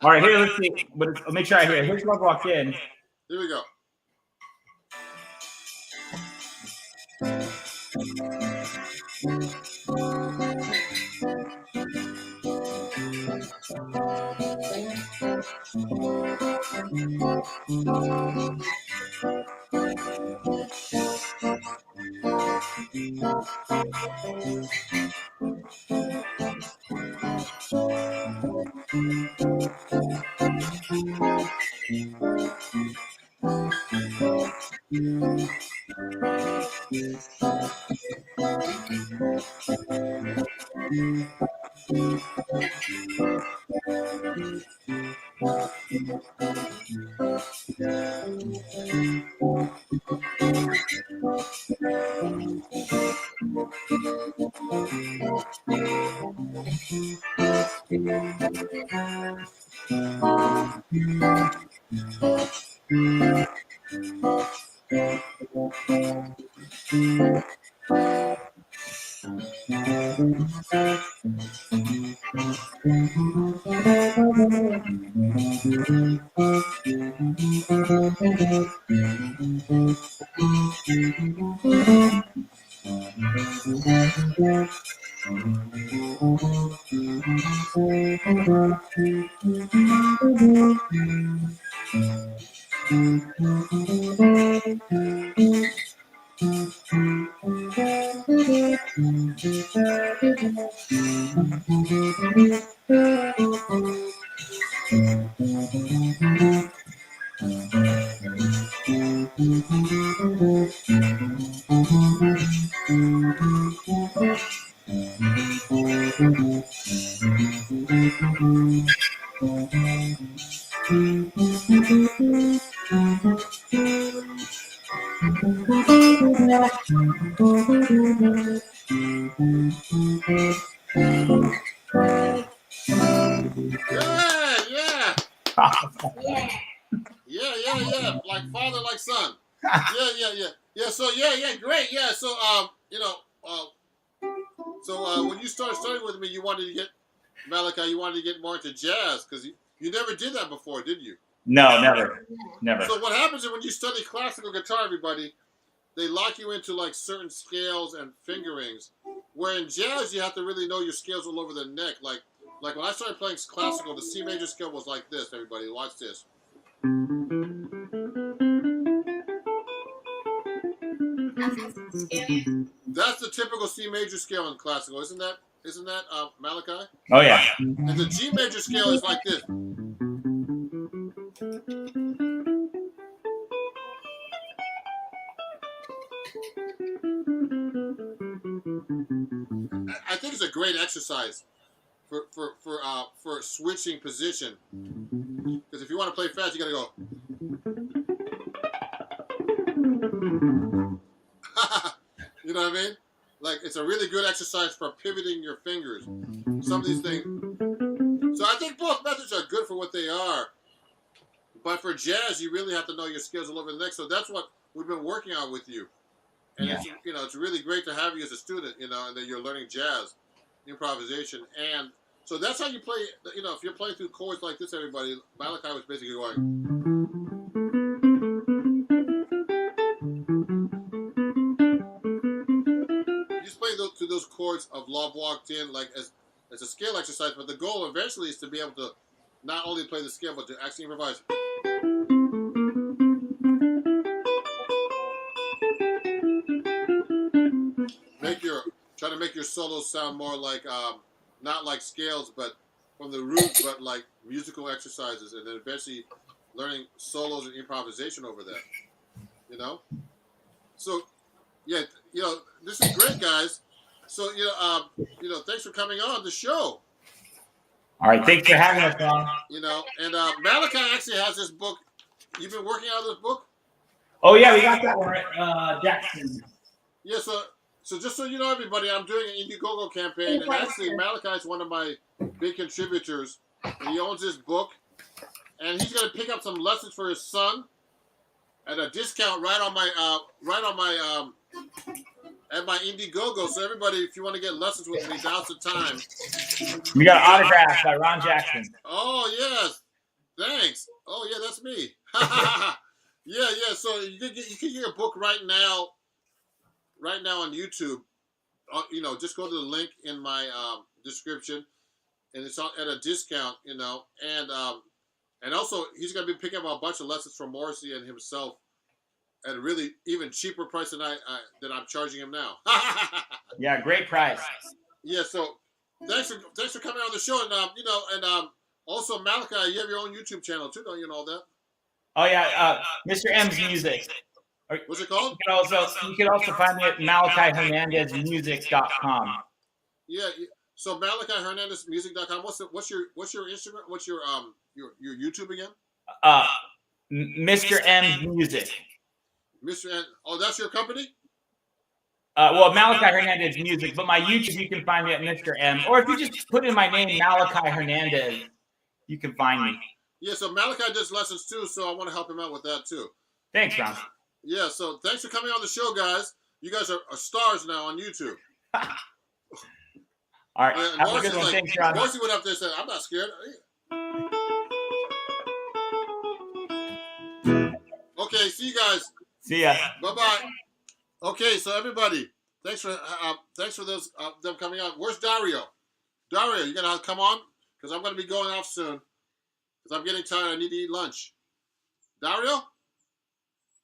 All right, here, let's see. Let me try here. Here's Love Walked In. Here we go. Yeah. Like father, like son. Yeah. So great. Yeah. So when you started studying with me, you wanted to get Malachi. You wanted to get more into jazz because you never did that before, did you? No, never. So what happens is when you study classical guitar, everybody, they lock you into like certain scales and fingerings. Where in jazz, you have to really know your scales all over the neck. Like when I started playing classical, the C major scale was like this. Everybody, watch this. That's the typical C major scale in classical, isn't that Malachi? Oh yeah. And the G major scale is like this. I think it's a great exercise for switching position. Because if you want to play fast, you gotta go. You know what I mean? Like, it's a really good exercise for pivoting your fingers. Some of these things. So I think both methods are good for what they are. But for jazz, you really have to know your skills a little bit next. So that's what we've been working on with you. And Yeah. it's really great to have you as a student, and that you're learning jazz, improvisation. And so that's how you play, if you're playing through chords like this, everybody, Malachi was basically going. Just playing through those chords of Love Walked In, like as a scale exercise, but the goal eventually is to be able to not only play the scale, but to actually improvise. Try to make your solos sound more like, not like scales, but from the roots, but like musical exercises, and then eventually learning solos and improvisation over that. So, yeah, this is great, guys. So, thanks for coming on the show. All right, thanks for having us, Ron. And Malachi actually has this book. You've been working on this book? Oh yeah, we got that one right. Jackson. Yeah, so just so you know, everybody, I'm doing an Indiegogo campaign, and actually Malachi is one of my big contributors. And he owns this book, and he's going to pick up some lessons for his son at a discount right on my at my Indiegogo. So everybody, if you want to get lessons with me, now's the time. We got autographs by Ron Jackson. Oh yes, thanks. Oh yeah, that's me. yeah. So you can get a book right now on YouTube. Just go to the link in my description, and it's at a discount. And also he's going to be picking up a bunch of lessons from Morrissey and himself at a really even cheaper price than I'm charging him now. Yeah, great price. Yeah, so thanks for coming on the show, and also Malachi, you have your own YouTube channel too, don't you know that? Oh yeah, Mr. M's Music. What's it called? You can also find me at MalachiHernandezMusic.com. Yeah, so MalachiHernandezMusic.com. What's your Instagram? What's your YouTube again? Mr. M's Music. Mr. N. Oh, that's your company? Well, Malachi Hernandez Music, but my YouTube, you can find me at Mr. M. Or if you just put in my name, Malachi Hernandez, you can find me. Yeah, so Malachi does lessons too, so I want to help him out with that too. Thanks, Ron. Yeah, so thanks for coming on the show, guys. You guys are stars now on YouTube. All right, have a good one. Thanks, Ron. Morrissey went up there and said, I'm not scared. Okay, see you guys. See ya. Bye-bye. Okay, so everybody, thanks for those them coming on. Where's Dario? Dario, you gonna come on? Because I'm gonna be going off soon. Because I'm getting tired. I need to eat lunch. Dario?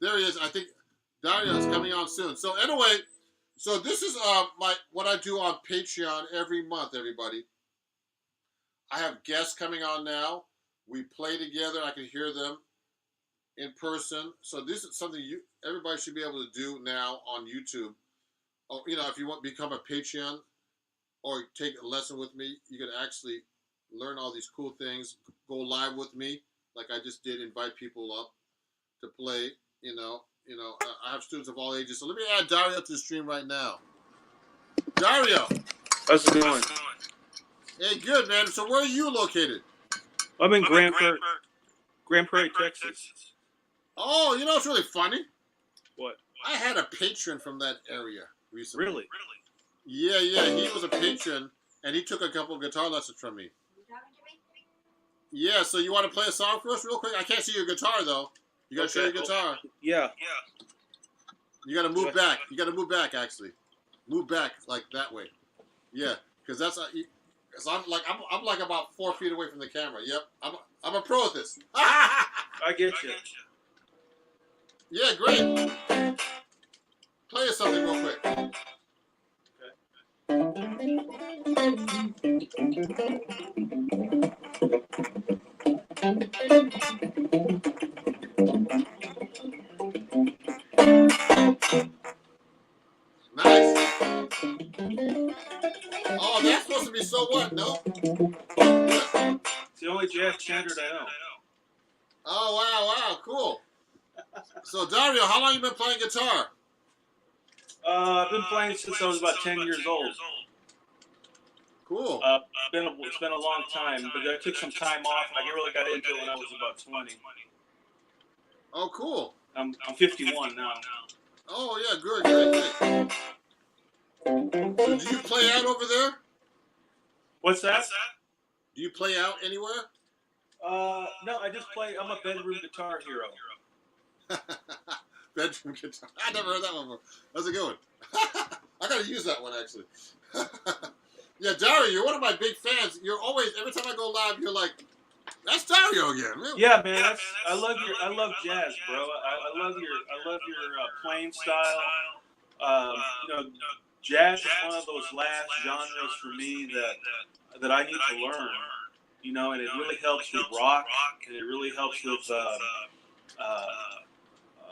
There he is. I think Dario is coming on soon. So anyway, so this is what I do on Patreon every month, everybody. I have guests coming on now. We play together. I can hear them in person. So this is something everybody should be able to do now on YouTube. Oh, if you want to become a Patreon or take a lesson with me, you can actually learn all these cool things. Go live with me, like I just did. Invite people up to play. I have students of all ages. So let me add Dario to the stream right now. Dario, how's it going? Hey, good man. So where are you located? I'm in Grand Prairie, Texas. Oh, it's really funny. What? I had a patron from that area recently. Really? Yeah. He was a patron, and he took a couple of guitar lessons from me. Yeah, so you want to play a song for us real quick? I can't see your guitar, though. You got to show your guitar. Yeah. You got to move back. You got to move back, actually. Move back, like that way. Yeah, because that's... Cause I'm like about 4 feet away from the camera. Yep, I'm a pro at this. I get you. Yeah, great. Play us something real quick. Nice. Oh, that's supposed to be So What? No? It's the only jazz standard I know. Oh, wow, cool. So, Dario, how long you been playing guitar? I've been playing since I was about 10 years old. Cool. It's been a long time, but I took some time off, and I really got into it when I was about 20. Oh, cool. I'm 51 now. Oh, yeah, good. So, do you play out over there? What's that? Do you play out anywhere? No, I just play. I'm a bedroom guitar hero. Bedroom guitar. I never heard that one before. That's a good one. I gotta use that one actually. Yeah, Dario, you're one of my big fans. You're always every time I go live, you're like, "That's Dario again." Man. Yeah, man. I love jazz, bro. I love your playing style. Jazz is one of those last genres for me that I need to learn. And it really helps with rock, and it really helps with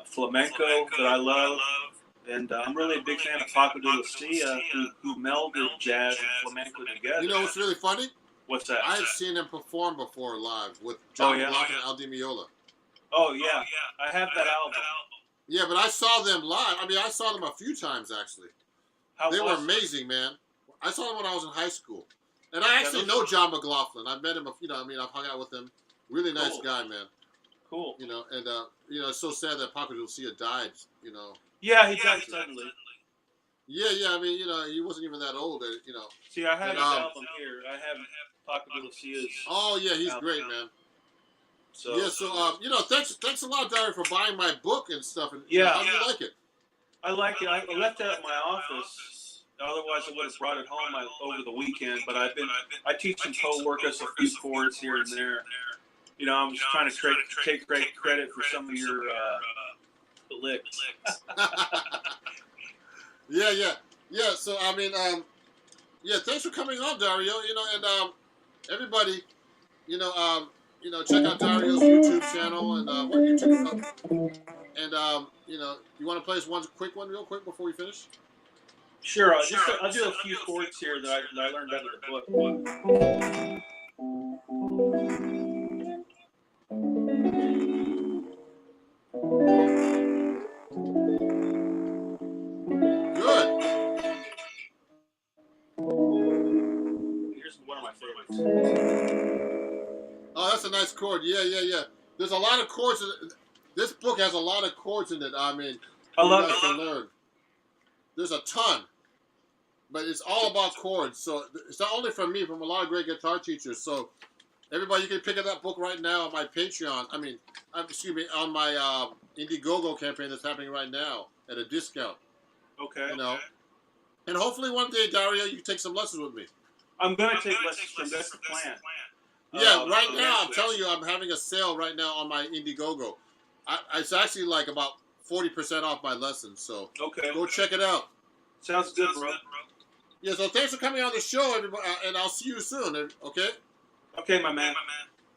flamenco that I love. And I'm really a big fan of Paco de Lucia, who melded jazz and flamenco together. You know what's really funny? What's that? I've seen him perform before live with John McLaughlin and Al Di Meola. Oh, yeah. I have that album. Yeah, but I saw them live. I mean, I saw them a few times, actually. They were amazing, man. I saw them when I was in high school. And I actually know John McLaughlin. I've met him, I've hung out with him. Really nice guy, man. Cool. It's so sad that Paco de Lucia died, Yeah, he died suddenly. Yeah, I mean, he wasn't even that old, See, I have his album here. I have Paco de Lucia's. Oh, yeah, he's great, man. So, thanks a lot, Dario, for buying my book and stuff. And, how do you like it? I like it. I left it at my office. Otherwise, I would have brought it home over the weekend. But I teach some co-workers a few chords here and there. I'm just trying to take great credit for some of your licks. Yeah. So I mean, thanks for coming on, Dario. And everybody, check out Dario's YouTube channel and what YouTube. And you want to play us one quick one, real quick, before we finish? Sure. I'll do a few chords here that I learned out of the book. Good. Here's one of my favorites. Oh, that's a nice chord. Yeah. There's a lot of chords. This book has a lot of chords in it. I mean, I love to learn. There's a ton, but it's all about chords. So it's not only from me, from a lot of great guitar teachers. So everybody, you can pick up that book right now on my Patreon. On my Indiegogo campaign that's happening right now at a discount. Okay. And hopefully one day, Dario, you can take some lessons with me. I'm gonna take lessons from. That's the plan. Yeah, right now I'm telling you, I'm having a sale right now on my Indiegogo. It's actually like about 40% off my lessons. So go check it out. Sounds good, bro. Yeah. So thanks for coming on the show, everybody, and I'll see you soon. Okay. Okay, my man.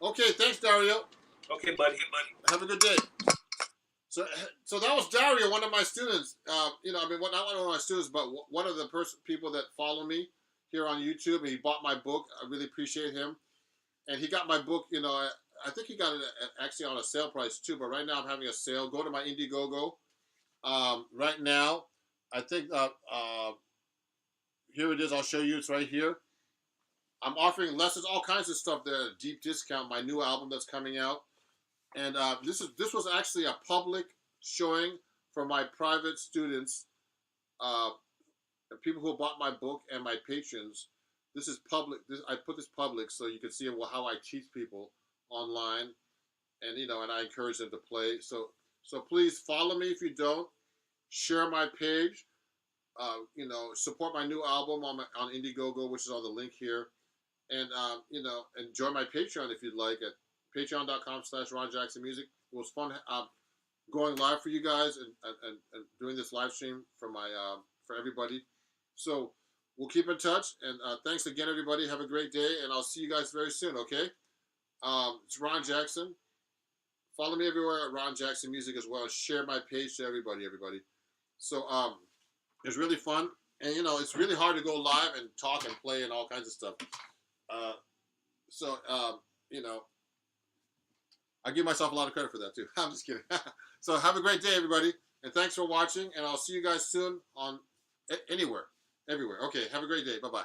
Okay. Thanks, Dario. Okay, buddy. Have a good day. So that was Dario, one of my students. Not one of my students, but one of the people that follow me here on YouTube. And he bought my book. I really appreciate him. And he got my book. I think he got it actually on a sale price too. But right now I'm having a sale. Go to my Indiegogo. Right now, I think here it is. I'll show you. It's right here. I'm offering lessons, all kinds of stuff there at a deep discount. My new album that's coming out. And this was actually a public showing for my private students, people who bought my book and my patrons. This is public. I put this public so you can see how I teach people online, and and I encourage them to play. So please follow me if you don't. Share my page. Support my new album on Indiegogo, which is on the link here, and and join my Patreon if you'd like at patreon.com/RonJacksonMusic. It was fun going live for you guys and doing this live stream for my for everybody. So we'll keep in touch. And thanks again, everybody. Have a great day, and I'll see you guys very soon. Okay? It's Ron Jackson. Follow me everywhere at Ron Jackson Music as well. Share my page to everybody. So it's really fun, and it's really hard to go live and talk and play and all kinds of stuff. So I give myself a lot of credit for that too. I'm just kidding. So have a great day, everybody, and thanks for watching. And I'll see you guys soon on everywhere. Okay, have a great day. Bye bye.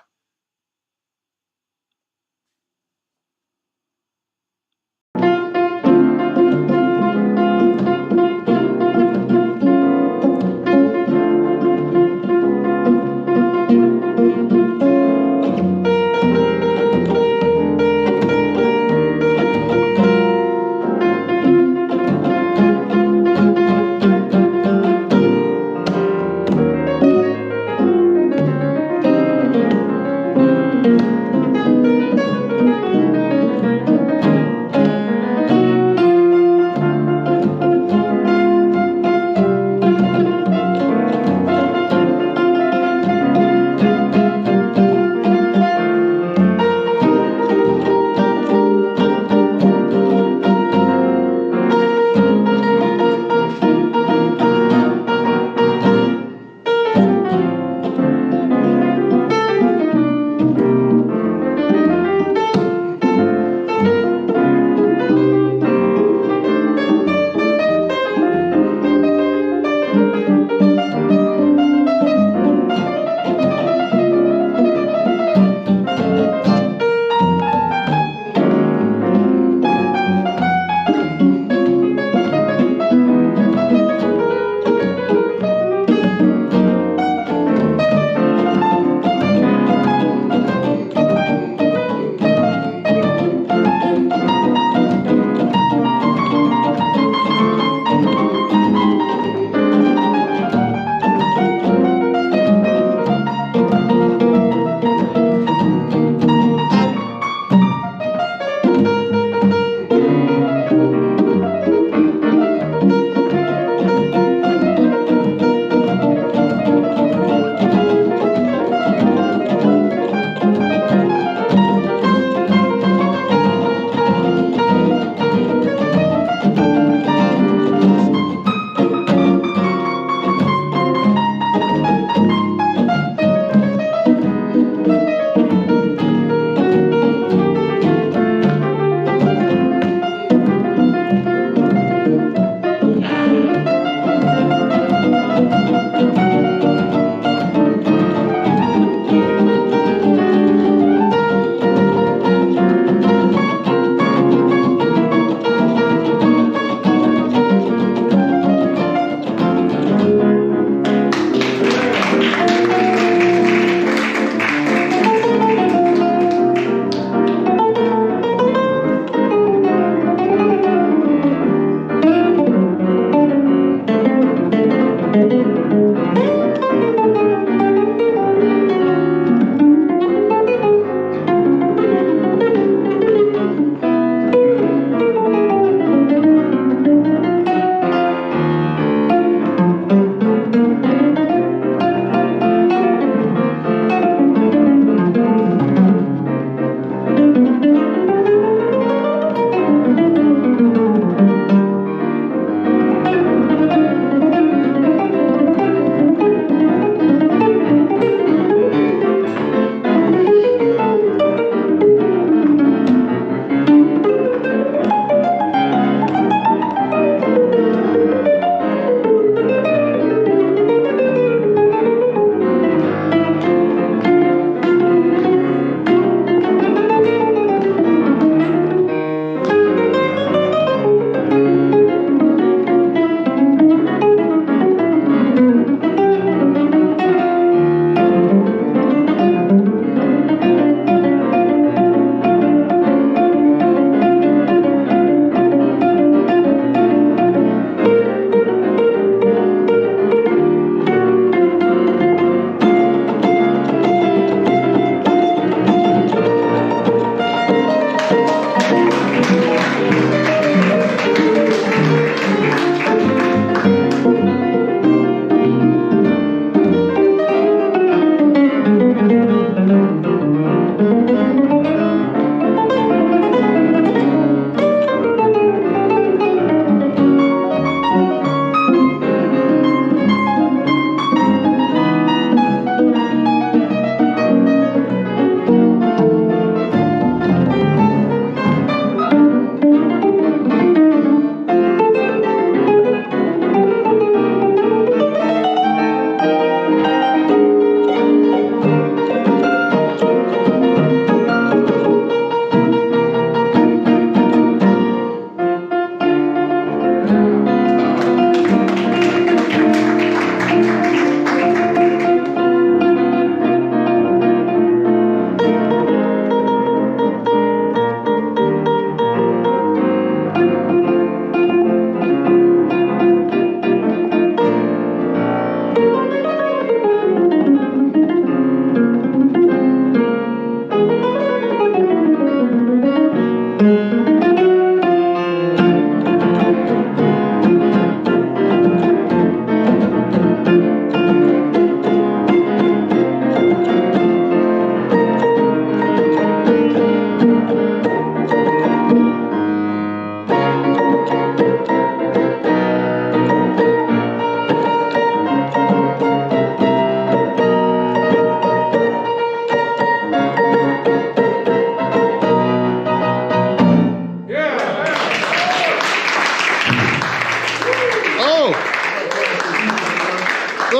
We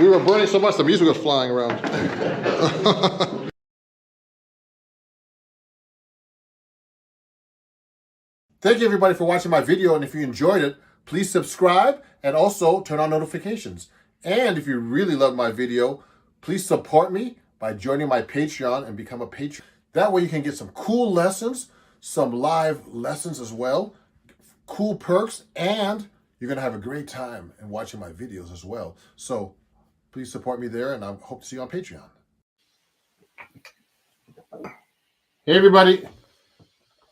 were burning so much, the music was flying around. Thank you, everybody, for watching my video. And if you enjoyed it, please subscribe and also turn on notifications. And if you really love my video, please support me by joining my Patreon and become a patron. That way you can get some cool lessons, some live lessons as well, cool perks, and you're going to have a great time in watching my videos as well. So please support me there, and I hope to see you on Patreon. Hey, everybody.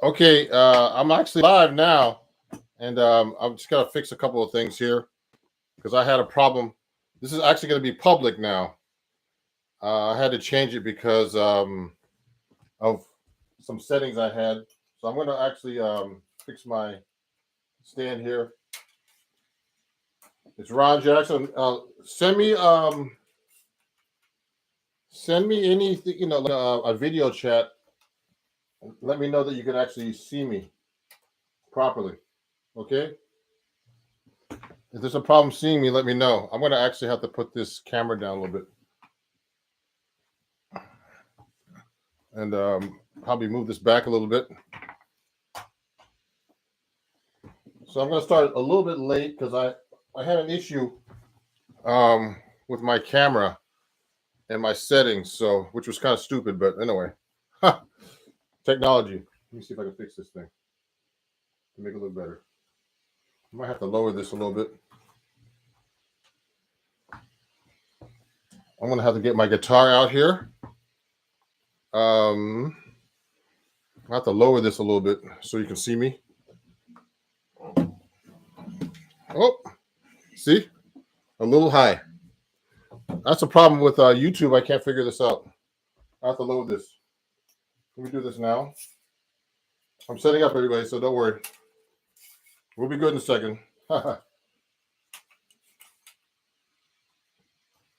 Okay, I'm actually live now, and I'm just going to fix a couple of things here because I had a problem. This is actually going to be public now. I had to change it because of some settings I had. So I'm going to actually fix my stand here. It's Ron Jackson. Send me anything, you know, like a video chat. Let me know that you can actually see me properly. Okay? If there's a problem seeing me, let me know. I'm going to actually have to put this camera down a little bit. And probably move this back a little bit. So I'm going to start a little bit late because I had an issue with my camera and my settings, so which was kind of stupid, but anyway. Technology. Let me see if I can fix this thing to make it look better. I might have to lower this a little bit. I'm going to have to get my guitar out here. I have to lower this a little bit so you can see me. Oh, see? A little high. That's a problem with YouTube. I can't figure this out. I have to load this. Let me do this now. I'm setting up, everybody, so don't worry. We'll be good in a second.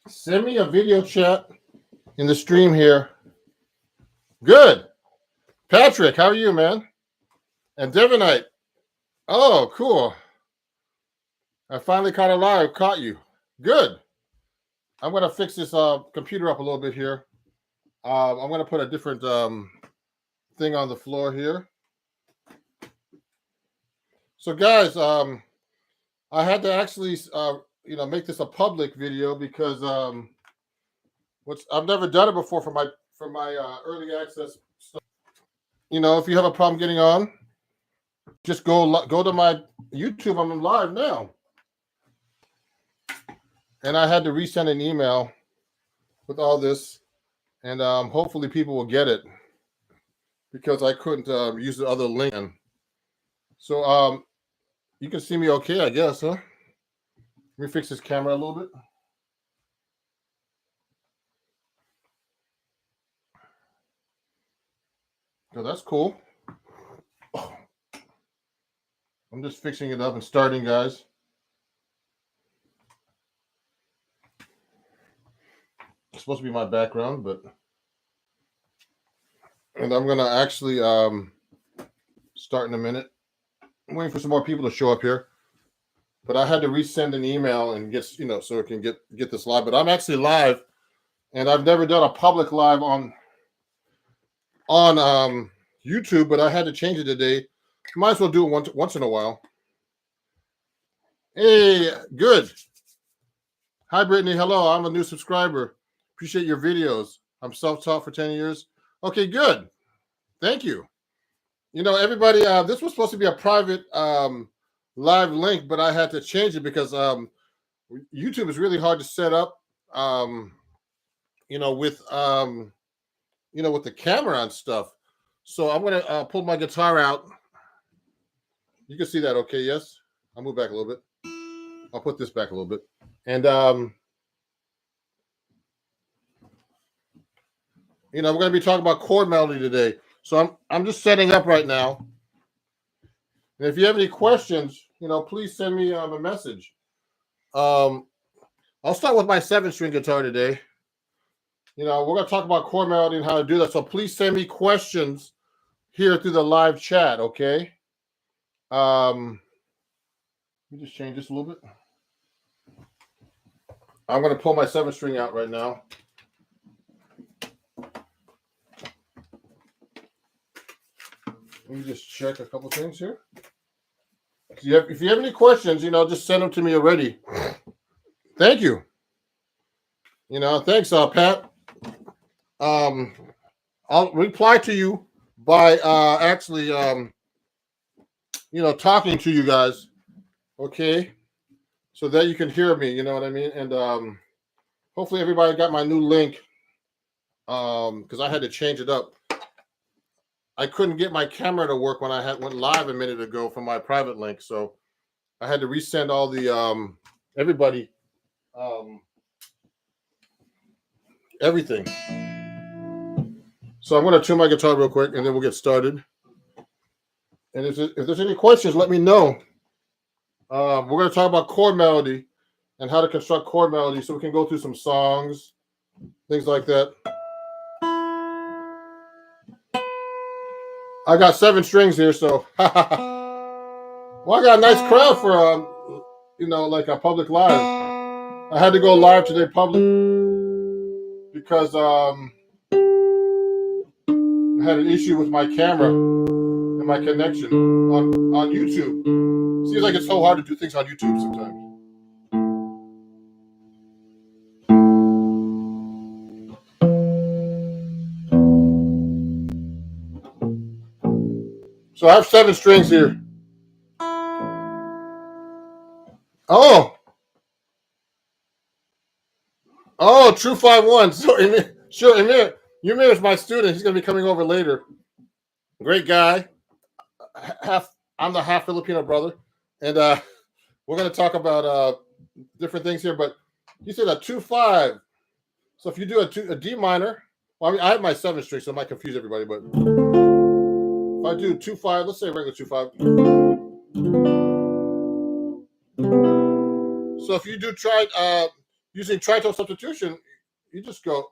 Send me a video chat in the stream here. Good. Patrick, how are you, man? And Devonite. Oh, cool. I finally caught you. Good. I'm going to fix this computer up a little bit here. I'm going to put a different thing on the floor here. So, guys, I had to actually, make this a public video because I've never done it before for my early access stuff. You know, if you have a problem getting on, just go to my YouTube. I'm live now. And I had to resend an email with all this, and hopefully people will get it because I couldn't use the other link. So you can see me okay, I guess, huh? Let me fix this camera a little bit. So that's cool. I'm just fixing it up and starting, guys. It's supposed to be my background, and I'm gonna actually start in a minute. I'm waiting for some more people to show up here, but I had to resend an email and get, so it can get this live. But I'm actually live, and I've never done a public live on YouTube, but I had to change it today. Might as well do it once in a while. Hey, good. Hi, Brittany. Hello. I'm a new subscriber. Appreciate your videos. I'm self-taught for 10 years. Okay, good. Thank you. Everybody, this was supposed to be a private live link, but I had to change it because YouTube is really hard to set up, with the camera and stuff. So I'm going to pull my guitar out. You can see that okay, yes? I'll move back a little bit. I'll put this back a little bit. And, we're going to be talking about chord melody today. So I'm just setting up right now. And if you have any questions, please send me a message. I'll start with my 7-string guitar today. We're going to talk about chord melody and how to do that. So please send me questions here through the live chat, okay? Let me just change this a little bit. I'm going to pull my 7-string out right now. Let me just check a couple things here. If you have any questions, just send them to me already. Thank you. Thanks, Pat. I'll reply to you by actually, talking to you guys. Okay. So that you can hear me, you know what I mean? And hopefully everybody got my new link because I had to change it up. I couldn't get my camera to work when I went live a minute ago from my private link, so I had to resend all the everybody everything. So I'm going to tune my guitar real quick, and then we'll get started. And if there's any questions, let me know. We're going to talk about chord melody and how to construct chord melody, so we can go through some songs, things like that. I got 7 strings here, so well, I got a nice crowd for like a public live. I had to go live today public because I had an issue with my camera and my connection on YouTube. Seems like it's so hard to do things on YouTube sometimes. So I have 7 strings here. Oh, True 5-1. So Emir is my student. He's going to be coming over later. Great guy. I'm the half Filipino brother, and we're going to talk about different things here. But he said a 2-5. So if you do a D minor, well, I mean, I have my 7 string, so it might confuse everybody. But if I do 2-5, let's say regular 2-5. So if you do try using tritone substitution, you just go.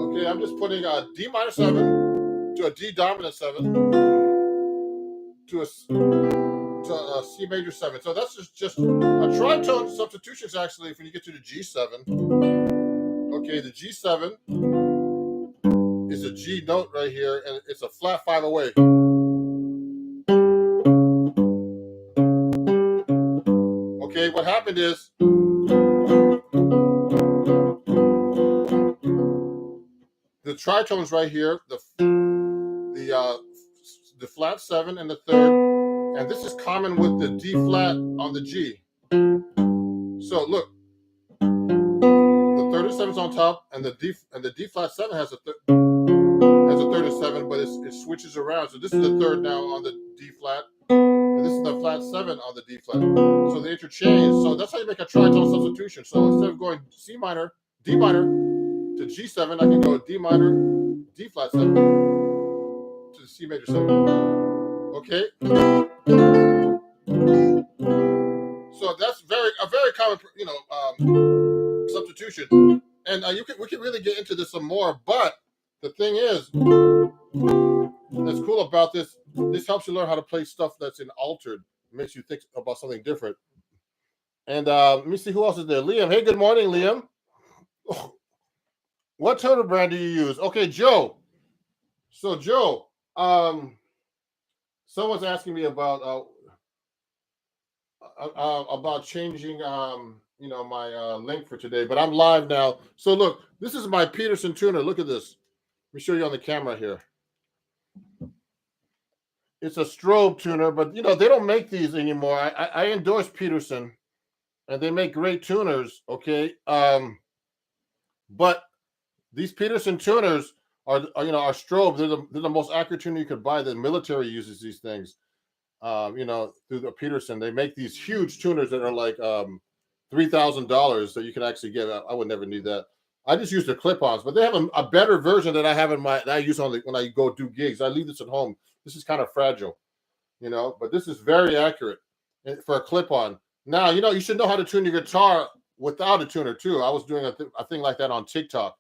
Okay, I'm just putting a D minor 7 to a D dominant 7 to a C major 7. So that's just a tritone substitution is actually when you get to the G7. Okay, the G7 is a G note right here, and it's a flat 5 away. Okay, what happened is the tritones right here, the flat 7 and the 3rd, and this is common with the D flat on the G. So look, the 3rd and 7 is on top, and the D flat 7 has a 3rd and 7, but it switches around. So this is the 3rd now on the D flat, and this is the flat 7 on the D flat. So they interchange. So that's how you make a tritone substitution. So instead of going C minor, D minor to G7, I can go D minor, D flat 7 to the C major 7. Okay. So that's a very common, substitution. And we can really get into this some more. But the thing is, that's cool about this. This helps you learn how to play stuff that's in altered. It makes you think about something different. And let me see who else is there. Liam. Hey, good morning, Liam. Oh, what toner brand do you use? Okay, Joe. So Joe, someone's asking me about changing my link for today, but I'm live now. So look, this is my Peterson tuner. Look at this. Let me show you on the camera here. It's a strobe tuner, but they don't make these anymore. I endorse Peterson, and they make great tuners. Okay, but these Peterson tuners are strobe. They're the most accurate tuner you could buy. The military uses these things. Through the Peterson, they make these huge tuners that are like $3,000 that you can actually get. I would never need that. I just use the clip-ons, but they have a better version that I have that I use when I go do gigs. I leave this at home. This is kind of fragile, but this is very accurate for a clip-on. Now, you should know how to tune your guitar without a tuner too. I was doing a thing like that on TikTok.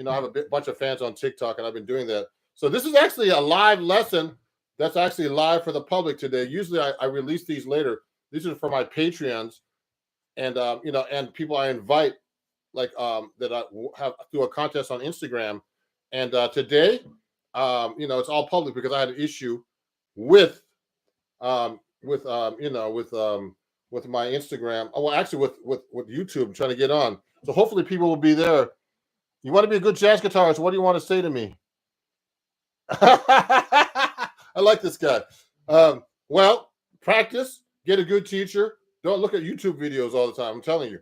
I have a bunch of fans on TikTok, and I've been doing that. So this is actually a live lesson that's actually live for the public today. Usually I release these later. These are for my Patreons and and people I invite like that I have through a contest on Instagram. And today, it's all public because I had an issue with with with my Instagram. Oh, well, actually with YouTube, I'm trying to get on. So hopefully people will be there. You want to be a good jazz guitarist? What do you want to say to me? I like this guy. Well, practice, get a good teacher. Don't look at YouTube videos all the time. I'm telling you,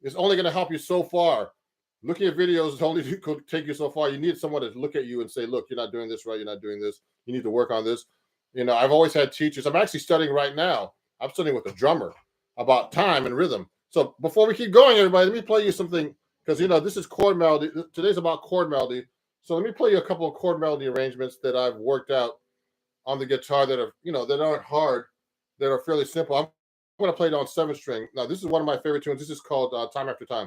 it's only going to help you so far. Looking at videos is only could take you so far. You need someone to look at you and say, "Look, you're not doing this right. You're not doing this. You need to work on this." I've always had teachers. I'm actually studying right now. I'm studying with a drummer about time and rhythm. So before we keep going, everybody, let me play you something because this is chord melody. Today's about chord melody. So let me play you a couple of chord melody arrangements that I've worked out on the guitar that are, that aren't hard, that are fairly simple. I'm going to play it on 7-string. Now, this is one of my favorite tunes. This is called Time After Time.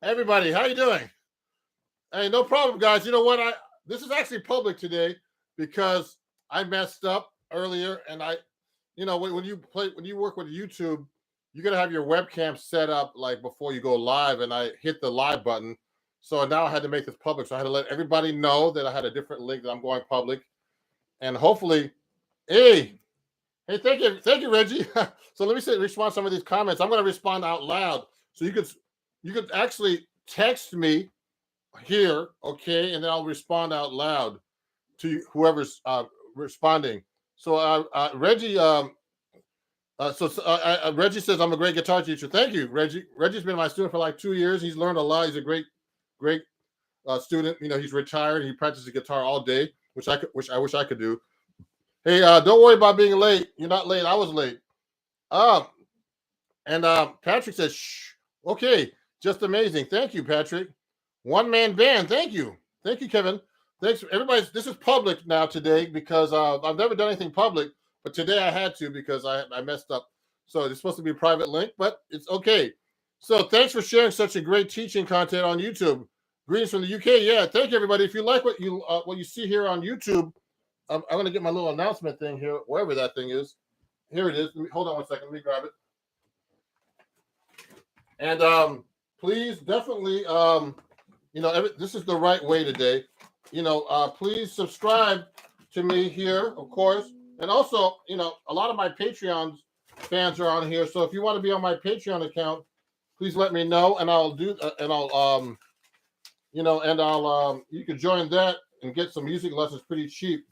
Everybody, how you doing? Hey, no problem, guys. You know what? This is actually public today because I messed up earlier, and when you work with YouTube, you gotta have your webcam set up like before you go live, and I hit the live button, so now I had to make this public. So I had to let everybody know that I had a different link that I'm going public, and hopefully, hey, thank you, Reggie. So let me respond to some of these comments. I'm gonna respond out loud, so you could actually text me here, okay, and then I'll respond out loud to whoever's responding. So Reggie, Reggie says I'm a great guitar teacher. Thank you, Reggie. Reggie's been my student for like 2 years. He's learned a lot. He's a great student. He's retired. He practices guitar all day, which I wish I could do. Hey, don't worry about being late. You're not late. I was late. And Patrick says, shh. Okay, just amazing. Thank you, Patrick. One man band. Thank you, Kevin. Thanks, everybody. This is public now today because I've never done anything public, but today I had to because I messed up. So it's supposed to be a private link, but it's okay. So thanks for sharing such a great teaching content on YouTube. Greetings from the UK. Yeah, thank you, everybody. If you like what you see here on YouTube, I'm going to get my little announcement thing here, wherever that thing is. Here it is. Hold on one second. Let me grab it. And please, definitely, this is the right way today. Please subscribe to me here, of course. And also, a lot of my Patreon fans are on here. So if you want to be on my Patreon account, please let me know, and I'll do. You can join that and get some music lessons pretty cheap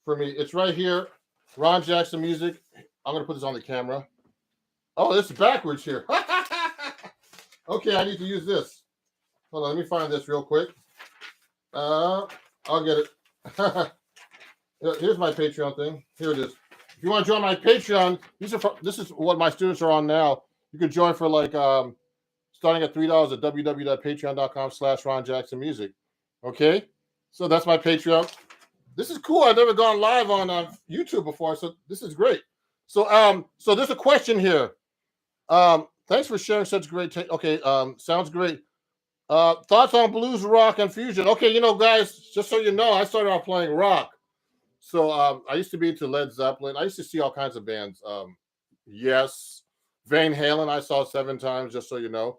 for me. It's right here, Ron Jackson Music. I'm gonna put this on the camera. Oh, this is backwards here. Okay, I need to use this. Hold on, let me find this real quick. I'll get it. Here's my Patreon thing. Here it is. If you want to join my Patreon, this is what my students are on now. You can join for like starting at $3 at www.patreon.com/Ron Jackson Music. Okay, so that's my Patreon. This is cool. I've never gone live on YouTube before, so this is great. So so there's a question here. Thanks for sharing such great. Okay, sounds great. Thoughts on blues, rock, and fusion? Okay, guys, just so you know, I started off playing rock. So I used to be into Led Zeppelin. I used to see all kinds of bands. Yes, Van Halen I saw 7 times, just so you know.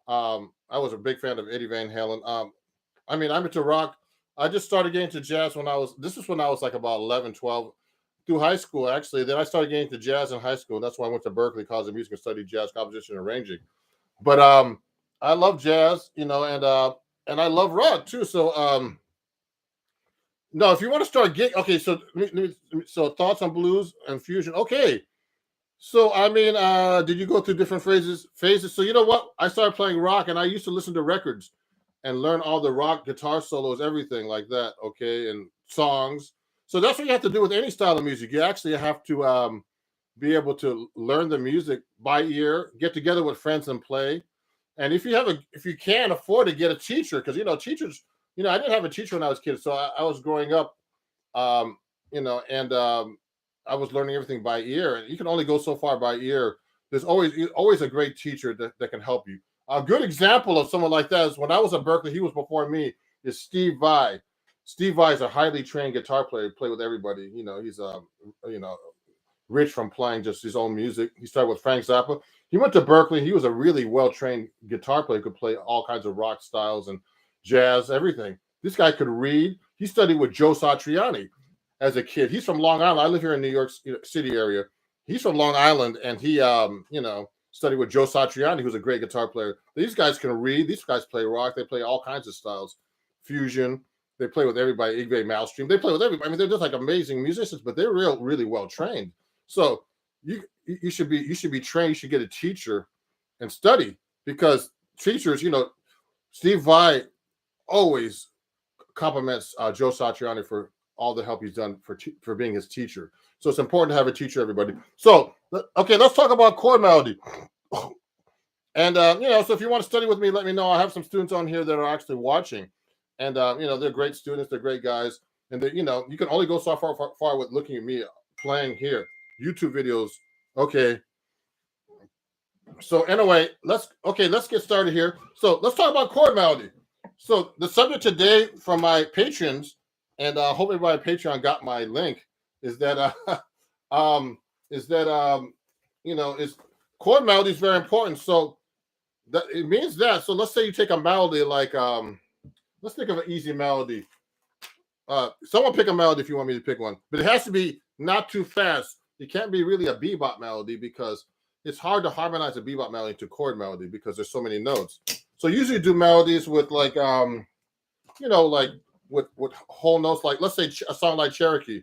I was a big fan of Eddie Van Halen. I'm into rock. I just started getting into jazz when I was like about 11, 12, through high school, actually. Then I started getting into jazz in high school. That's why I went to Berklee College of Music and studied jazz composition and arranging. But I love jazz, and I love rock too. So no, if you want to start getting, okay, so so thoughts on blues and fusion. Okay. So did you go through different phases? So you know what? I started playing rock, and I used to listen to records and learn all the rock guitar solos, everything like that. Okay, and songs. So that's what you have to do with any style of music. You actually have to be able to learn the music by ear, get together with friends and play. And if you can afford to get a teacher, because teachers, I didn't have a teacher when I was a kid, so I was growing up, I was learning everything by ear, and you can only go so far by ear. There's always a great teacher that can help you. A good example of someone like that is when I was at Berklee, he was before me, is Steve Vai. Steve Vai is a highly trained guitar player. He played with everybody. He's rich from playing just his own music. He started with Frank Zappa. He went to Berklee. He was a really well-trained guitar player. He could play all kinds of rock styles and jazz, everything. This guy could read. He studied with Joe Satriani as a kid. He's from Long Island. I live here in New York City area. He's from Long Island, and he, studied with Joe Satriani, who's a great guitar player. These guys can read. These guys play rock. They play all kinds of styles. Fusion. They play with everybody. Yngwie Malmsteen. They play with everybody. They're just like amazing musicians, but they're really well trained. So you should be trained. You should get a teacher and study, because teachers, Steve Vai always compliments Joe Satriani for all the help he's done for being his teacher. So it's important to have a teacher, everybody. So, okay, let's talk about chord melody. And, so if you want to study with me, let me know. I have some students on here that are actually watching. And, they're great students. They're great guys. And, you can only go so far with looking at me playing here. YouTube videos. Okay. So anyway, let's get started here. So let's talk about chord melody. So the subject today from my patrons, and I hope everybody on Patreon got my link, is that is chord melody is very important. So that it means that. So let's say you take a melody like let's think of an easy melody. Someone pick a melody if you want me to pick one, but it has to be not too fast. It can't be really a bebop melody because it's hard to harmonize a bebop melody to chord melody because there's so many notes. So usually do melodies with like like with whole notes. Like let's say a song like Cherokee.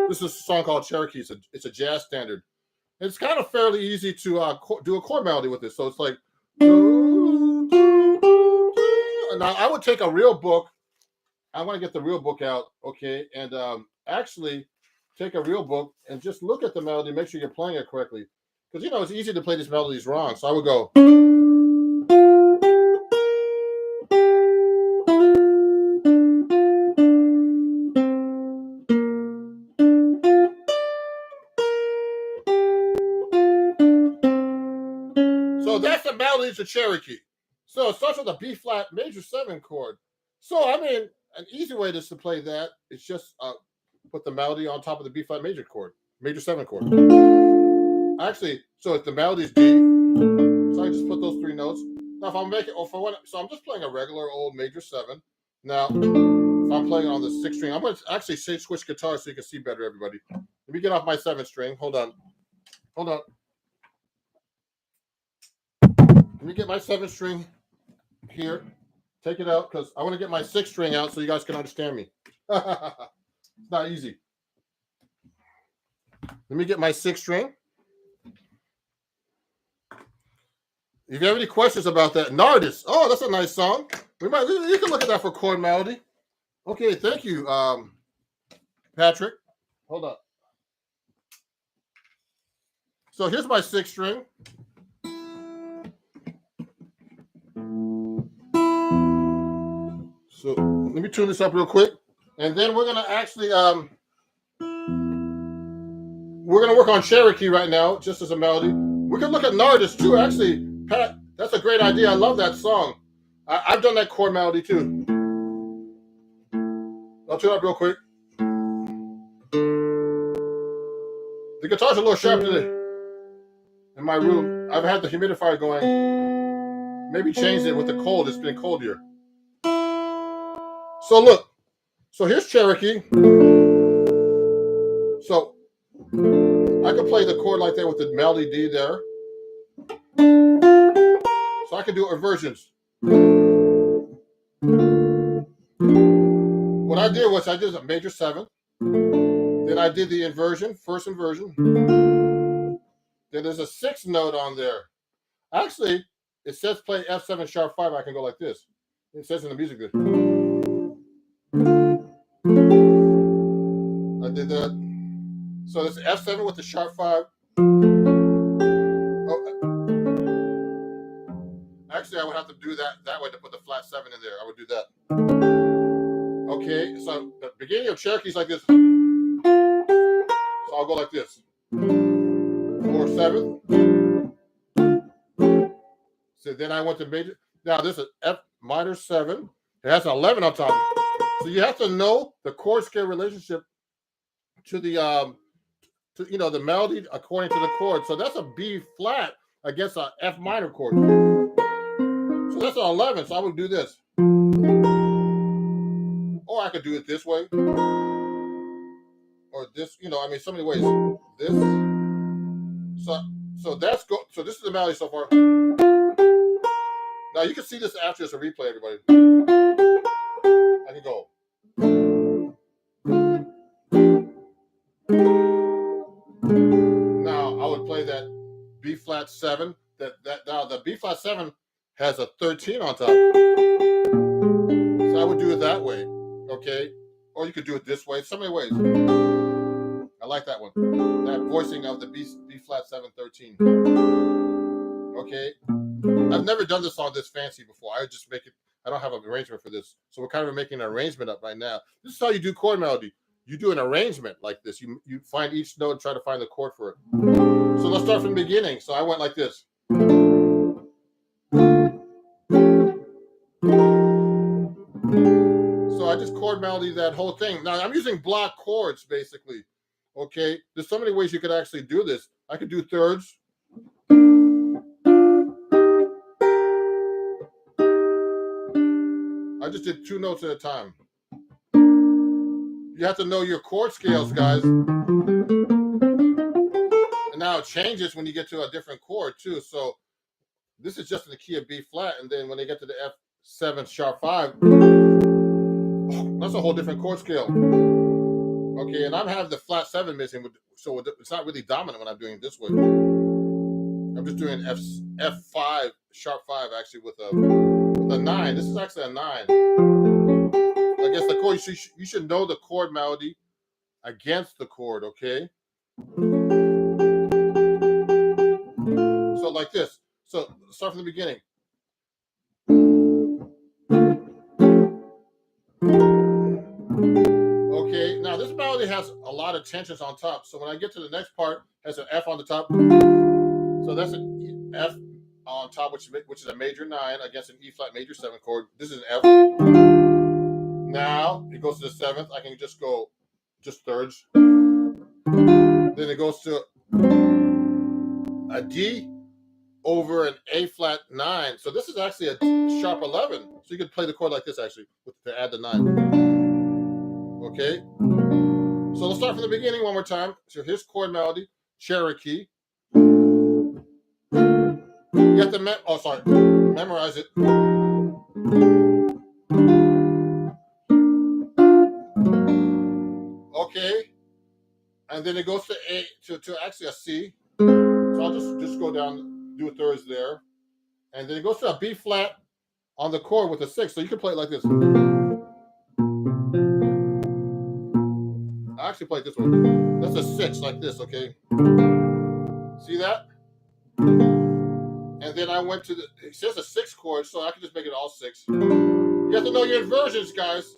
This is a song called Cherokee. It's a jazz standard. It's kind of fairly easy to do a chord melody with it. So it's like. Now I would take a real book. I want to get the real book out, okay, and actually take a real book and just look at the melody, make sure you're playing it correctly, because it's easy to play these melodies wrong. So I would go. So that's the melody to Cherokee. So it starts with a B flat major 7 chord. So I mean, an easy way to play that is just put the melody on top of the B flat major 7 chord. Actually, so if the melody is D, so I just put those 3 notes. Now if I'm making, so I'm just playing a regular old major 7. Now, if I'm playing on the 6th string, I'm going to actually switch guitars so you can see better, everybody. Let me get off my 7th string. Hold on. Let me get my 7th string here. Take it out because I want to get my 6th string out so you guys can understand me. It's not easy. Let me get my 6th string. If you have any questions about that, Nardis. Oh, that's a nice song. You can look at that for chord melody. Okay, thank you, Patrick. Hold up. So here's my 6th string. So let me tune this up real quick, and then we're gonna actually we're gonna work on Cherokee right now, just as a melody. We can look at Nardis too. Actually, Pat, that's a great idea. I love that song. I've done that chord melody too. I'll tune it up real quick. The guitar's a little sharp today. In my room, I've had the humidifier going. Maybe change it with the cold. It's been cold here. So look. So here's Cherokee. So I can play the chord like that with the melody D there. So I can do inversions. What I did was I did a major 7. Then I did the inversion, first inversion. Then there's a 6th note on there. Actually, it says play F7 sharp 5. I can go like this. It says in the music good. I did that. So there's F7 with the sharp 5. Oh, actually, I would have to do that way to put the flat 7 in there. I would do that. Okay, so the beginning of Cherokee is like this. So I'll go like this. 4, 7. So then I went to major. Now this is F minor 7. It has an 11 on top. So you have to know the chord scale relationship to the the melody according to the chord. So that's a B flat against a F minor chord. So that's an 11. So I would do this. Or I could do it this way. Or this, so many ways. This. So that's go. So this is the melody so far. Now you can see this after it's a replay, everybody. I can go. Now I would play that B flat 7. Now the B flat 7 has a 13 on top. So I would do it that way, okay? Or you could do it this way. So many ways. I like that one. That voicing of the B flat 7 13. Okay. I've never done this song this fancy before. I just make it. I don't have an arrangement for this, so we're kind of making an arrangement up right now. This is how you do chord melody. you do an arrangement like this. You find each note and try to find the chord for it. So let's start from the beginning. So I went like this. So I just chord melody that whole thing. Now I'm using block chords basically. Okay, there's so many ways you could actually do this. I could do thirds. I just did 2 notes at a time. You have to know your chord scales, guys. And now it changes when you get to a different chord too. So this is just in the key of B flat, and then when they get to the F7 sharp 5, that's a whole different chord scale. Okay, and I'm having the flat 7 missing, so it's not really dominant when I'm doing it this way. I'm just doing F5 sharp 5 actually with a 9. This is actually a 9. Against the chord, you should know the chord melody against the chord. Okay. So like this. So start from the beginning. Okay, now this melody has a lot of tensions on top. So when I get to the next part, it has an F on the top. So that's an F on top, which is a major 9 against an E flat major 7 chord. This is an F. Now it goes to the 7th. I can just go just thirds. Then it goes to a D over an A flat 9. So this is actually a sharp 11. So you could play the chord like this actually to add the 9. Okay. So let's start from the beginning one more time. So here's chord melody, Cherokee. You have to memorize it. Okay. And then it goes to A to actually a C. So I'll just go down, do thirds there. And then it goes to a B flat on the chord with a 6. So you can play it like this. I actually play it this way. That's a 6 like this, okay? See that? And then I went to it says a 6 chord, so I can just make it all 6. You have to know your inversions, guys.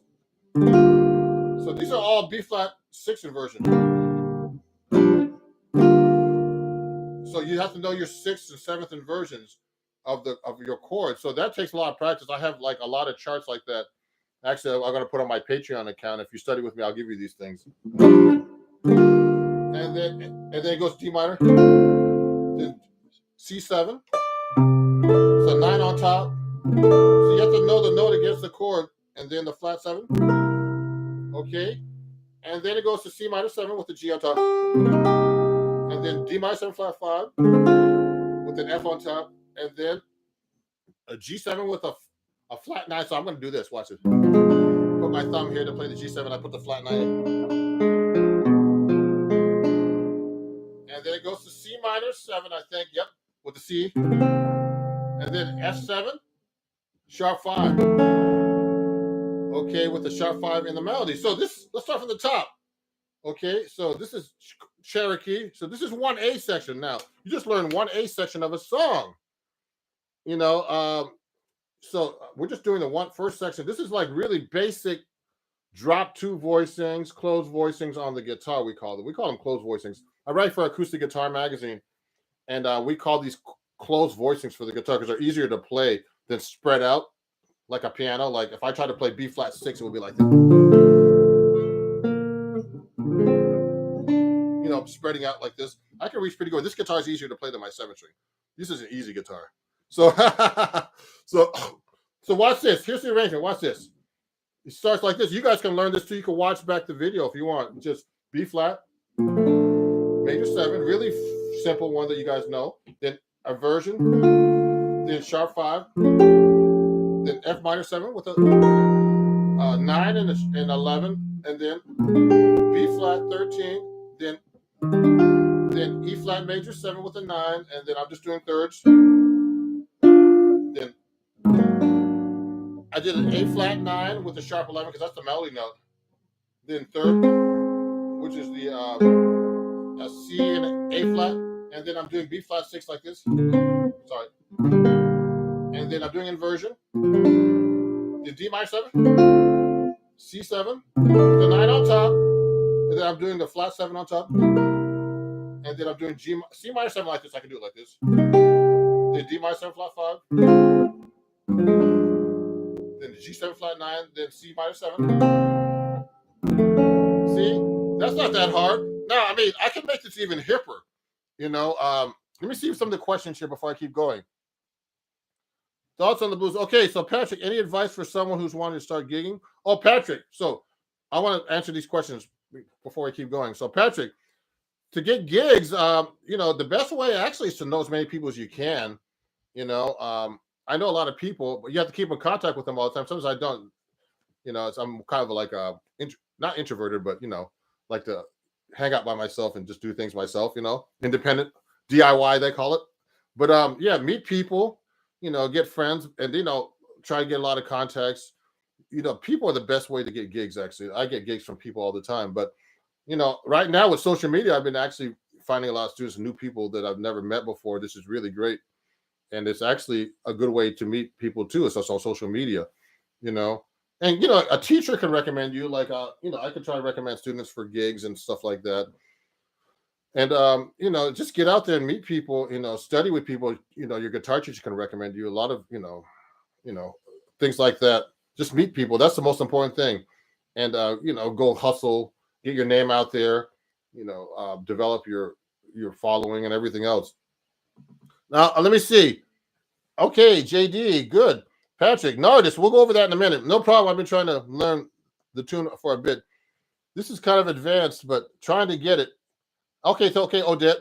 So these are all B flat 6 inversions. So you have to know your 6th and 7th inversions of your chords. So that takes a lot of practice. I have like a lot of charts like that. Actually, I'm going to put on my Patreon account. If you study with me, I'll give you these things. And then it goes D minor, then C7. So 9 on top. So you have to know the note against the chord, and then the flat 7. Okay. And then it goes to C minor 7 with the G on top. And then D minor 7 flat 5 with an F on top. And then a G7 with a flat 9. So I'm going to do this. Watch it. Put my thumb here to play the G7. I put the flat 9 in. And then it goes to C minor 7, I think. Yep. With the C. And then F7, sharp 5. Okay, with the sharp 5 in the melody. So let's start from the top. Okay, so this is Cherokee. So this is 1A section now. You just learned 1A section of a song. You know, so we're just doing the first section. This is like really basic drop 2 voicings, closed voicings on the guitar, we call them. We call them closed voicings. I write for Acoustic Guitar Magazine, and we call these closed voicings for the guitar because they're easier to play than spread out like a piano. Like if I try to play B flat 6, it would be like this. You know, spreading out like this. I can reach pretty good. This guitar is easier to play than my 7-string. This is an easy guitar. So, so watch this. Here's the arrangement. Watch this. It starts like this. You guys can learn this too. You can watch back the video if you want. Just B flat, major 7, really simple one that you guys know. Then a version, then sharp 5, then F minor 7 with a 9 and 11, and then B flat 13, then E flat major 7 with a 9, and then I'm just doing thirds. Then I did an A flat 9 with a sharp 11 because that's the melody note. Then third, which is the a C and an A flat, and then I'm doing B flat 6 like this. Sorry. And then I'm doing inversion. Then D minor 7, C7, the 9 on top, then I'm doing the flat 7 on top. And then I'm doing C minor 7 like this. I can do it like this. Then D minor 7 flat 5. Then G7 flat 9. Then C minor 7. See? That's not that hard. No, I mean, I can make this even hipper. You know, let me see some of the questions here before I keep going. Thoughts on the blues? Okay, so Patrick, any advice for someone who's wanting to start gigging? Oh, Patrick, so I want to answer these questions before I keep going. So, Patrick, to get gigs, you know, the best way actually is to know as many people as you can. You know, I know a lot of people, but you have to keep in contact with them all the time. Sometimes I don't. You know, I'm kind of like not introverted, but you know, like to hang out by myself and just do things myself. You know, independent DIY they call it. But yeah, meet people. You know, get friends, and you know, try to get a lot of contacts. You know, people are the best way to get gigs. Actually, I get gigs from people all the time. But you know, right now with social media, I've been actually finding a lot of students, new people that I've never met before. This is really great, and it's actually a good way to meet people too. It's also on social media, you know. And you know, a teacher can recommend you. Like, you know, I could try to recommend students for gigs and stuff like that. And you know, just get out there and meet people. You know, study with people. You know, your guitar teacher can recommend you a lot of you know, things like that. Just meet people. That's the most important thing. And you know, go hustle, get your name out there. You know, develop your following and everything else. Now, let me see. Okay, JD, good. Patrick, Nardis, we'll go over that in a minute. No problem. I've been trying to learn the tune for a bit. This is kind of advanced, but trying to get it. Okay, so okay, Odette.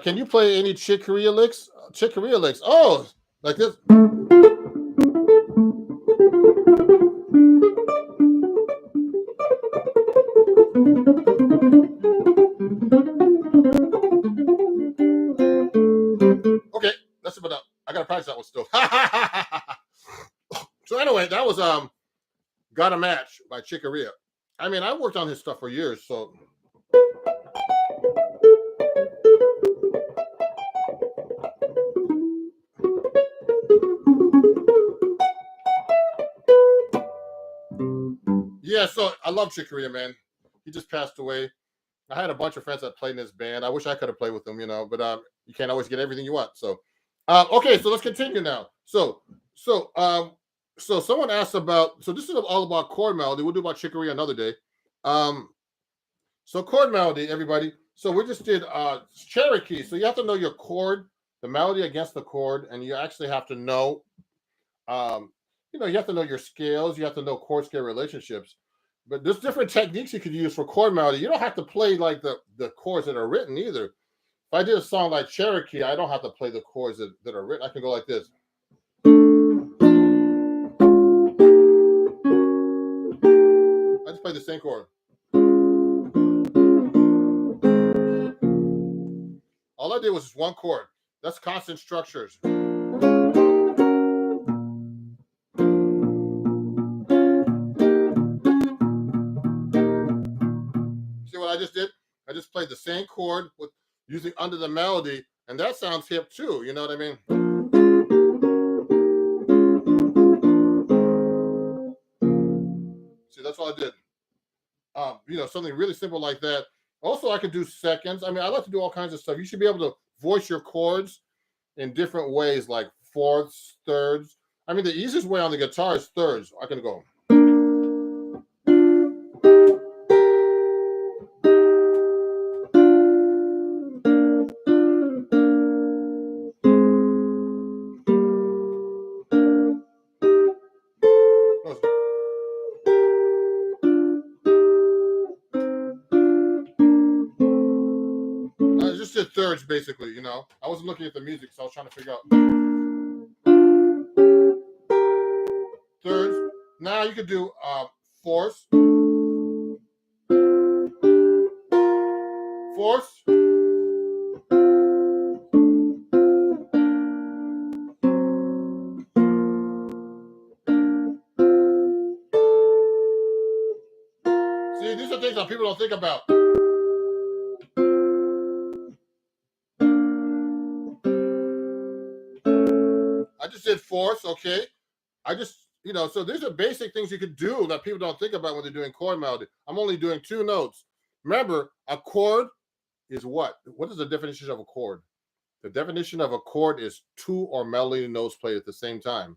Can you play any Chick Corea licks? Chick Corea licks. Oh, like this. Okay, that's about. I gotta practice that one still. So anyway, that was "Got a Match" by Chick Corea. I mean, I worked on his stuff for years, so. Yeah, so I love Chick Corea, man. He just passed away. I had a bunch of friends that played in this band. I wish I could have played with them, you know, but you can't always get everything you want. So, okay, so let's continue now. So someone asked about. So this is all about chord melody. We'll do about Chick Corea another day. So chord melody, everybody. So we just did Cherokee. So you have to know your chord, the melody against the chord, and you actually have to know. You know, you have to know your scales. You have to know chord scale relationships. But there's different techniques you could use for chord melody. You don't have to play like the chords that are written either. If I did a song like Cherokee, I don't have to play the chords that are written. I can go like this. I just play the same chord. All I did was just one chord. That's constant structures. See what I just did? I just played the same chord with using under the melody, and that sounds hip too. You know what I mean? See, that's all I did. You know, something really simple like that. Also, I could do seconds. I mean, I like to do all kinds of stuff. You should be able to voice your chords in different ways, like fourths, thirds. I mean, the easiest way on the guitar is thirds. I can go. I just did thirds, basically, you know. I wasn't looking at the music, so I was trying to figure out. Thirds. Now you could do fourths. Fourths. See, these are things that people don't think about. I just did fourths, okay? I just, you know, so these are basic things you could do that people don't think about when they're doing chord melody. I'm only doing 2 notes. remember, a chord is what? What is the definition of a chord? The definition of a chord is two or melody notes played at the same time,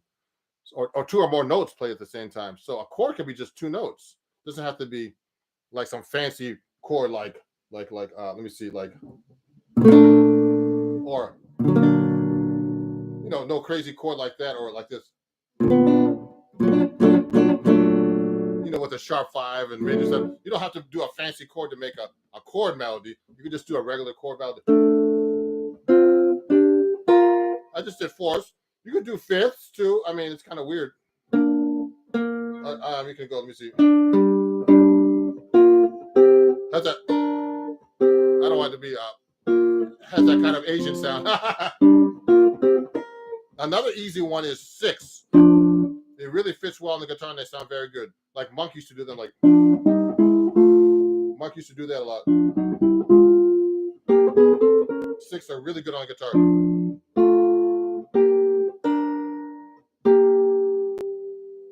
or two or more notes played at the same time. So a chord can be just two notes. It doesn't have to be like some fancy chord like let me see, like, or no crazy chord like that, or like this, with a sharp 5 and major 7. You don't have to do a fancy chord to make a chord melody. You can just do a regular chord melody. I just did fourths. You could do fifths too. I mean, it's kind of weird. You can go. Let me see. How's that? I don't want it to be has that kind of Asian sound. Another easy one is 6. It really fits well on the guitar and they sound very good. Like Monk used to do them. Like Monk used to do that a lot. 6 are really good on the guitar.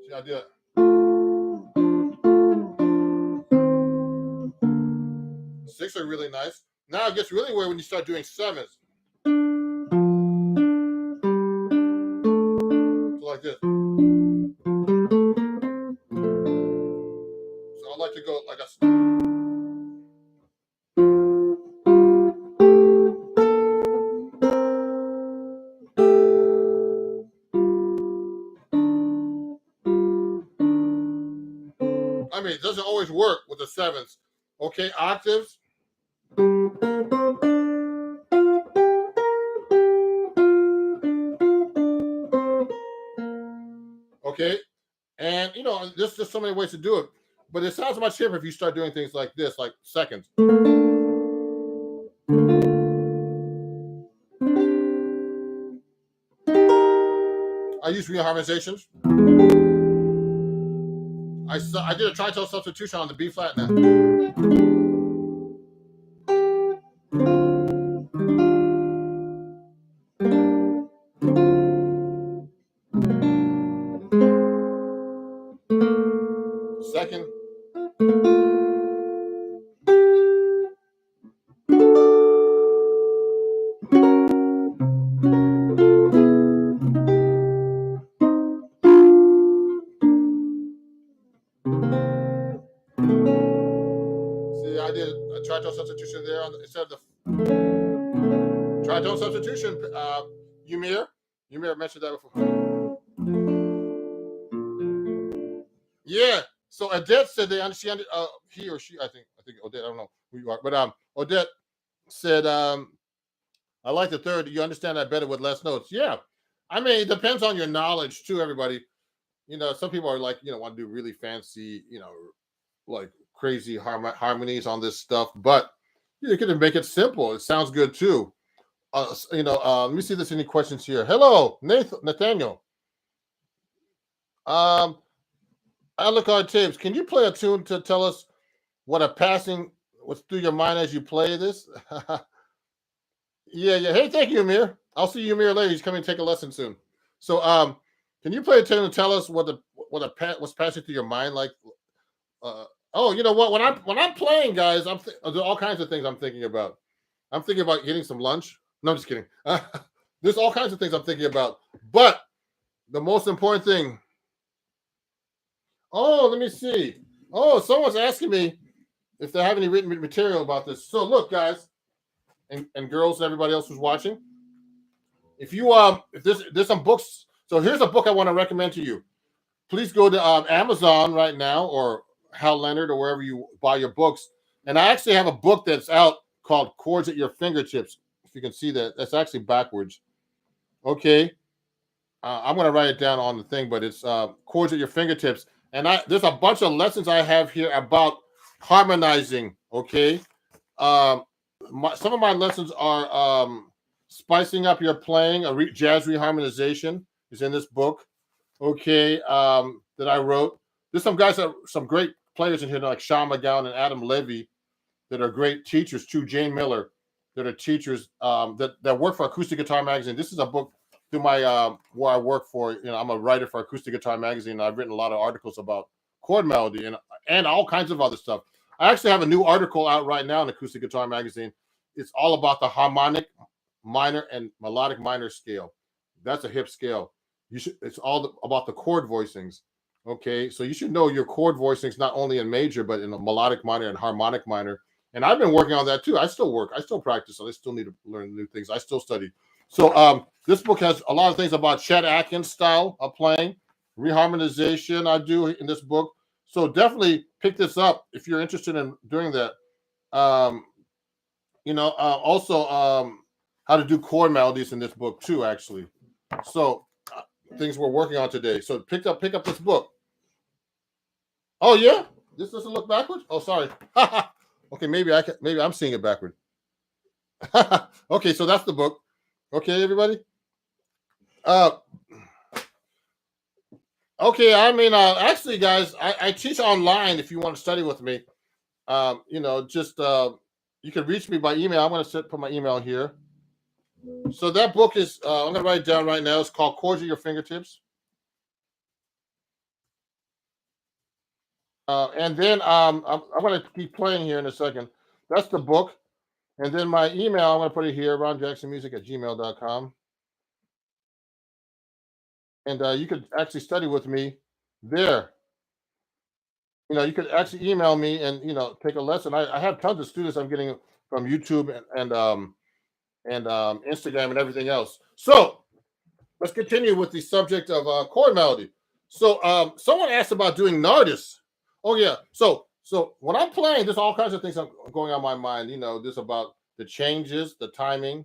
See, I did it. 6 are really nice. Now it gets really weird when you start doing 7s. So like this. So I like to go like a. I mean, it doesn't always work with the 7s. Okay, octaves. Okay, and there's just so many ways to do it, but it sounds much simpler if you start doing things like this, like seconds. I use reharmonizations. I did a tritone substitution on the B flat now. Second. See, I did a tritone substitution there instead of the tritone substitution. Ymir mentioned that before. Yeah. So Odette said they understand. He or she, I think Odette. I don't know who you are, but Odette said, I like the third. You understand that better with less notes. Yeah. I mean, it depends on your knowledge too, everybody. Some people are like, want to do really fancy, like crazy harmonies on this stuff, but you can make it simple. It sounds good too. Let me see if there's any questions here. Hello, Nathaniel. Alucard Tapes, can you play a tune to tell us what's through your mind as you play this? Yeah. Hey, thank you, Amir. I'll see you, Amir, later. He's coming to take a lesson soon. So, can you play a tune and tell us what's passing through your mind? Like, you know what? When I'm playing, guys, there's all kinds of things I'm thinking about. I'm thinking about getting some lunch. No, I'm just kidding. There's all kinds of things I'm thinking about. But the most important thing. Oh, let me see. Oh, someone's asking me if they have any written material about this. So look, guys, and girls and everybody else who's watching. If there's some books. So here's a book I want to recommend to you. Please go to Amazon right now or Hal Leonard or wherever you buy your books. And I actually have a book that's out called Chords at Your Fingertips. If you can see that, that's actually backwards. Okay. I'm going to write it down on the thing, but it's Chords at Your Fingertips. And there's a bunch of lessons I have here about harmonizing. Okay. Some of my lessons are spicing up your playing. Jazz reharmonization is in this book. Okay. That I wrote. There's some great players in here like Sean McGowan and Adam Levy that are great teachers too. Jane Miller that are teachers that work for Acoustic Guitar Magazine. This is a book through my where I work for. I'm a writer for Acoustic Guitar Magazine. And I've written a lot of articles about chord melody and all kinds of other stuff. I actually have a new article out right now in Acoustic Guitar Magazine. It's all about the harmonic minor and melodic minor scale. That's a hip scale. It's all about the chord voicings. Okay, so you should know your chord voicings not only in major but in a melodic minor and harmonic minor. And I've been working on that too. I still work. I still practice. I still need to learn new things. I still study. So this book has a lot of things about Chet Atkins style of playing, reharmonization. I do in this book. So definitely pick this up if you're interested in doing that. Also how to do chord melodies in this book too, actually. So things we're working on today. So pick up this book. Oh yeah, this doesn't look backwards. Oh, sorry. Okay, maybe I'm seeing it backward. Okay, so that's the book. Okay, everybody. Okay, actually, guys, I teach online. If you want to study with me, you can reach me by email. I'm going to put my email here. So that book is, I'm going to write it down right now. It's called Chords at Your Fingertips. And then I'm going to keep playing here in a second. That's the book. And then my email, I'm going to put it here, ronjacksonmusic@gmail.com. And you could actually study with me there. You could actually email me and, take a lesson. I have tons of students I'm getting from YouTube and Instagram and everything else. So let's continue with the subject of chord melody. So someone asked about doing Nardis. Oh yeah. So when I'm playing, there's all kinds of things going on my mind. This about the changes, the timing,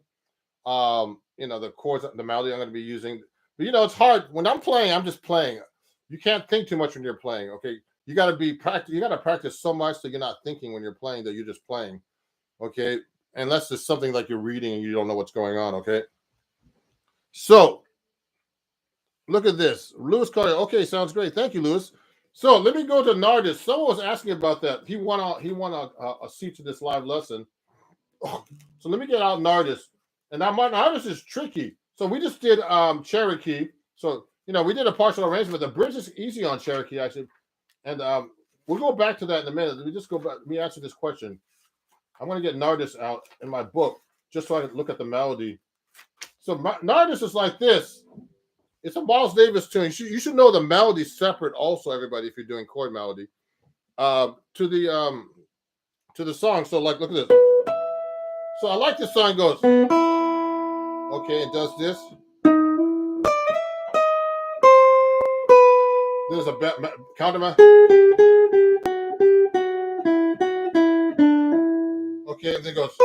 the chords, the melody I'm going to be using. But it's hard when I'm playing. I'm just playing. You can't think too much when you're playing. Okay, you got to be practice. You got to practice so much so you're not thinking when you're playing, that you're just playing. Okay, unless it's something like you're reading and you don't know what's going on. Okay, so look at this, Lewis Carter. Okay, sounds great. Thank you, Lewis. So let me go to Nardis. Someone was asking about that. He won a seat to this live lesson. So let me get out Nardis. And now Nardis is tricky. So we just did Cherokee. So we did a partial arrangement. The bridge is easy on Cherokee actually, and we'll go back to that in a minute. Let me just go back. Let me answer this question. I'm going to get Nardis out in my book just so I can look at the melody. So Nardis is like this. It's a Miles Davis tune. You should know the melody separate also, everybody, if you're doing chord melody. To the song. So look at this. So I like this song. It goes. Okay, it does this. There's a counterman. Okay, and then it goes.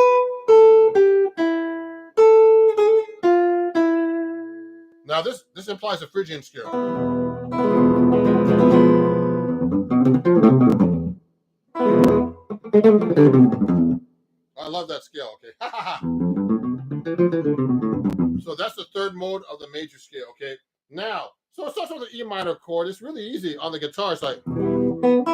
Now this implies a Phrygian scale. I love that scale. Okay. So that's the third mode of the major scale. Okay. Now, so it starts with an E minor chord. It's really easy on the guitar. It's like, and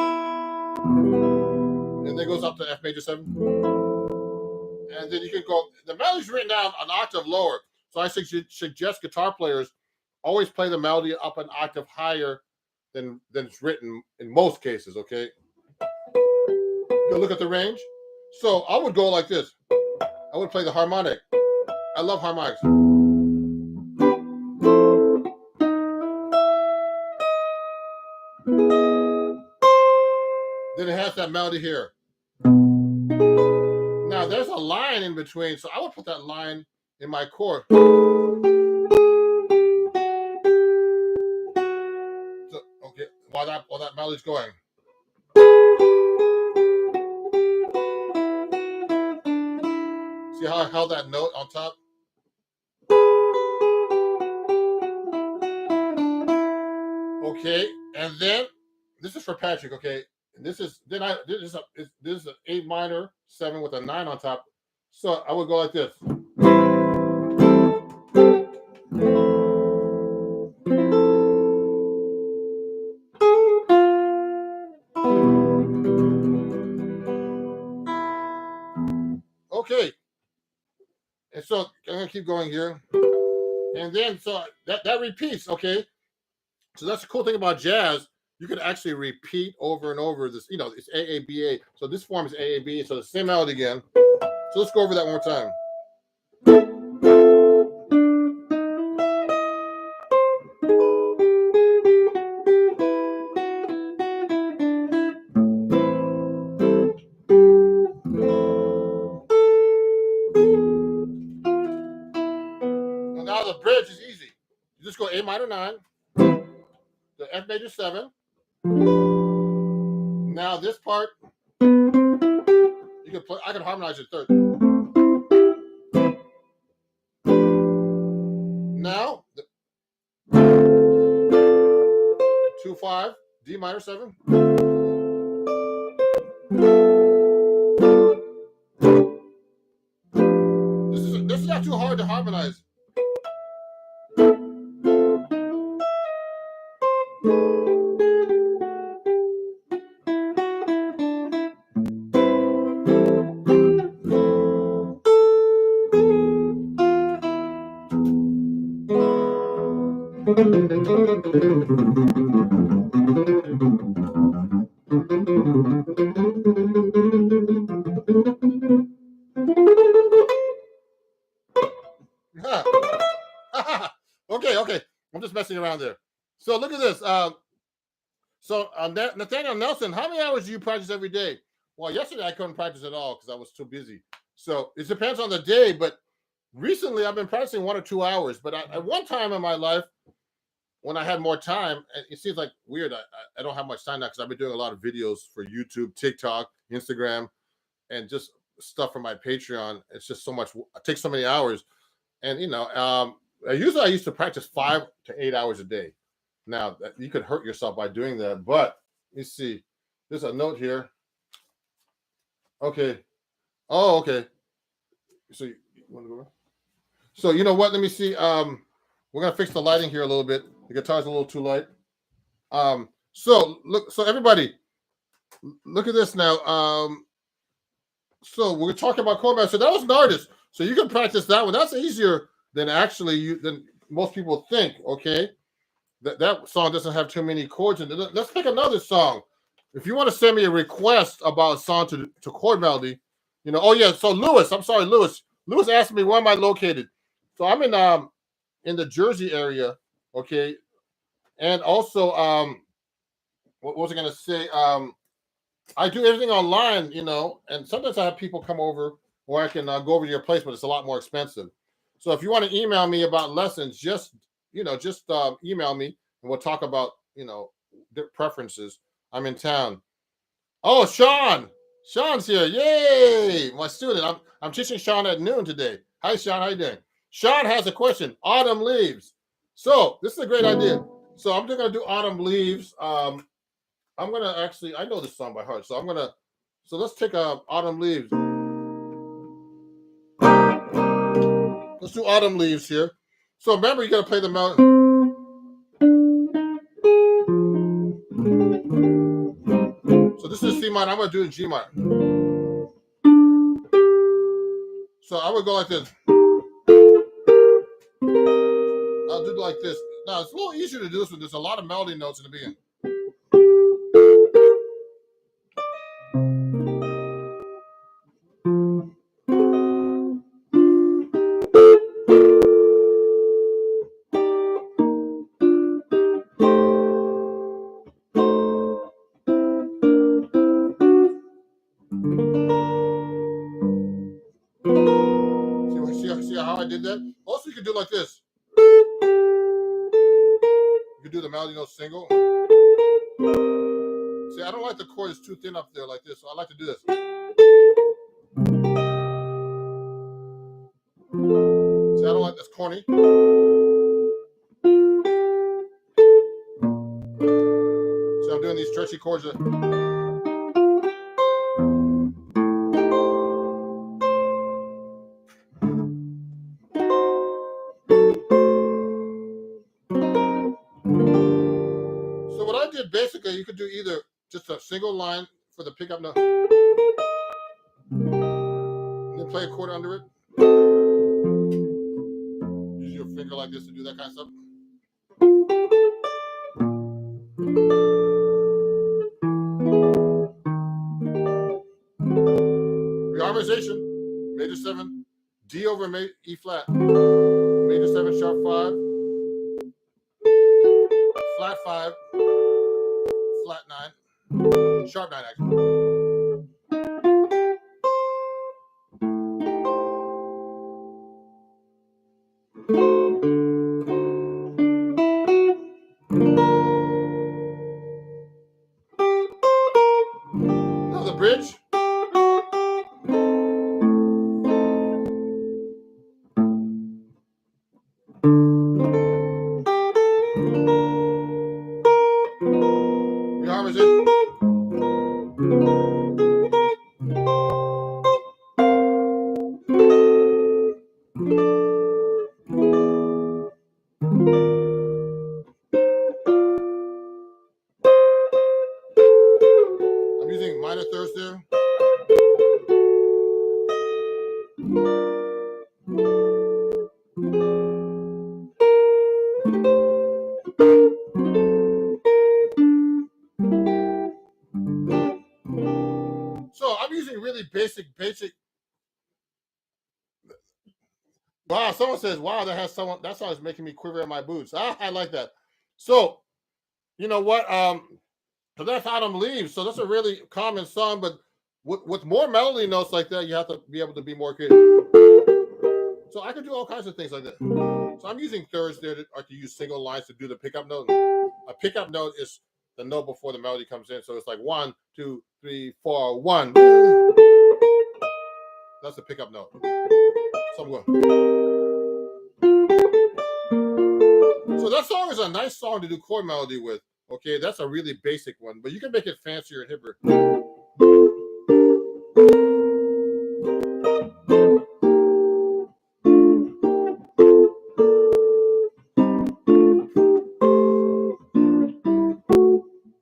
then goes up to F major 7. And then you can go. The melody's written down an octave lower. So I suggest guitar players always play the melody up an octave higher than it's written in most cases. Okay. Go look at the range. So I would go like this. I would play the harmonic. I love harmonics. Then it has that melody here. Now there's a line in between, so I would put that line in my chord. So, okay, while that melody's going. See how I held that note on top? Okay, and then this is for Patrick. Okay, this is an A minor 7 with a 9 on top. So I would go like this. Okay, and so I'm gonna keep going here, and then so that repeats. Okay, so that's the cool thing about jazz. you could actually repeat over and over this. You know, it's AABA. So this form is AABA. So the same melody again. So let's go over that one more time. Now the bridge is easy. You just go A minor 9, the F major 7. Now this part, you can play. I can harmonize it third. Now the 2-5, D minor 7. This is not too hard to harmonize. Okay. I'm just messing around there. So look at this. Nathaniel Nelson, how many hours do you practice every day? Well, yesterday I couldn't practice at all because I was too busy. So it depends on the day, but recently I've been practicing 1 or 2 hours. But at one time in my life, when I had more time, and it seems like weird, I don't have much time now because I've been doing a lot of videos for YouTube, TikTok, Instagram, and just stuff for my Patreon. It's just so much. It takes so many hours. And, usually I used to practice 5 to 8 hours a day. Now, you could hurt yourself by doing that. But you see, there's a note here. Okay. Oh, okay. So you want to go around? So you know what? Let me see. We're going to fix the lighting here a little bit. The guitar's a little too light. So everybody, look at this now. So we're talking about chord master. That was an artist. So you can practice that one. That's easier than than most people think. Okay, that song doesn't have too many chords in it. Let's pick another song. If you want to send me a request about a song to chord melody, Oh yeah. So Lewis, I'm sorry, Lewis. Lewis asked me where am I located. So I'm in the Jersey area. Okay, and also what was I gonna say? I do everything online, and sometimes I have people come over, or I can go over to your place, but it's a lot more expensive. So if you want to email me about lessons, just email me, and we'll talk about preferences. I'm in town. Oh, Sean's here! Yay, my student. I'm teaching Sean at noon today. Hi, Sean. How you doing? Sean has a question. Autumn leaves. So this is a great idea. So I'm gonna do autumn leaves. I'm gonna actually. I know this song by heart. So let's take autumn leaves. Let's do autumn leaves here. So remember, you gotta play the melody. So this is C minor. I'm gonna do it in G minor. So I would go like this. I'll do it like this. Now it's a little easier to do this one. There's a lot of melody notes in the beginning. See how I did that? Also, you can do like this. You can do the melody note single. See, I don't like the chord is too thin up there like this, so I like to do this. See, I don't like this corny. See, I'm doing these stretchy chords. So what I did basically, you could do either just a single line for the pickup note, and then play a chord under it. Use your finger like this to do that kind of stuff. reharmonization, major 7, D over E flat, major 7, sharp 5, flat 5, flat 9, sharp 9 actually. Now the bridge. Reharmonization. I'm using minor thirds there. So I'm using really basic. Wow, someone says, wow, that song is making me quiver in my boots. I like that. So, you know what? So that's Autumn Leaves. So that's a really common song, but with more melody notes like that, you have to be able to be more creative. So I can do all kinds of things like that. So I'm using thirds there to use single lines to do the pickup note. A pickup note is the note before the melody comes in. So it's like 1, 2, 3, 4, 1. That's the pickup note. So I'm going. So that song is a nice song to do chord melody with. Okay, that's a really basic one, but you can make it fancier and hipper.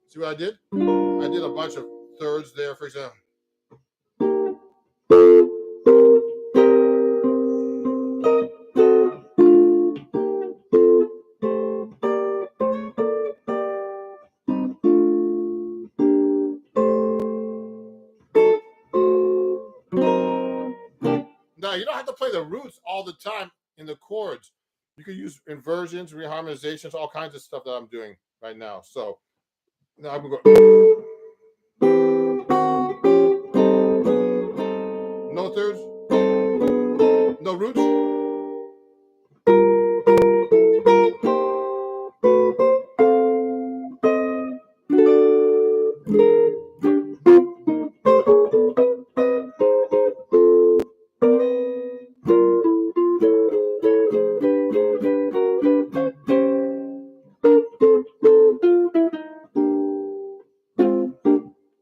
See what I did? I did a bunch of thirds there, for example. Now, you don't have to play the roots all the time in the chords. You can use inversions, reharmonizations, all kinds of stuff that I'm doing right now. So now I'm going to go. No thirds. No roots.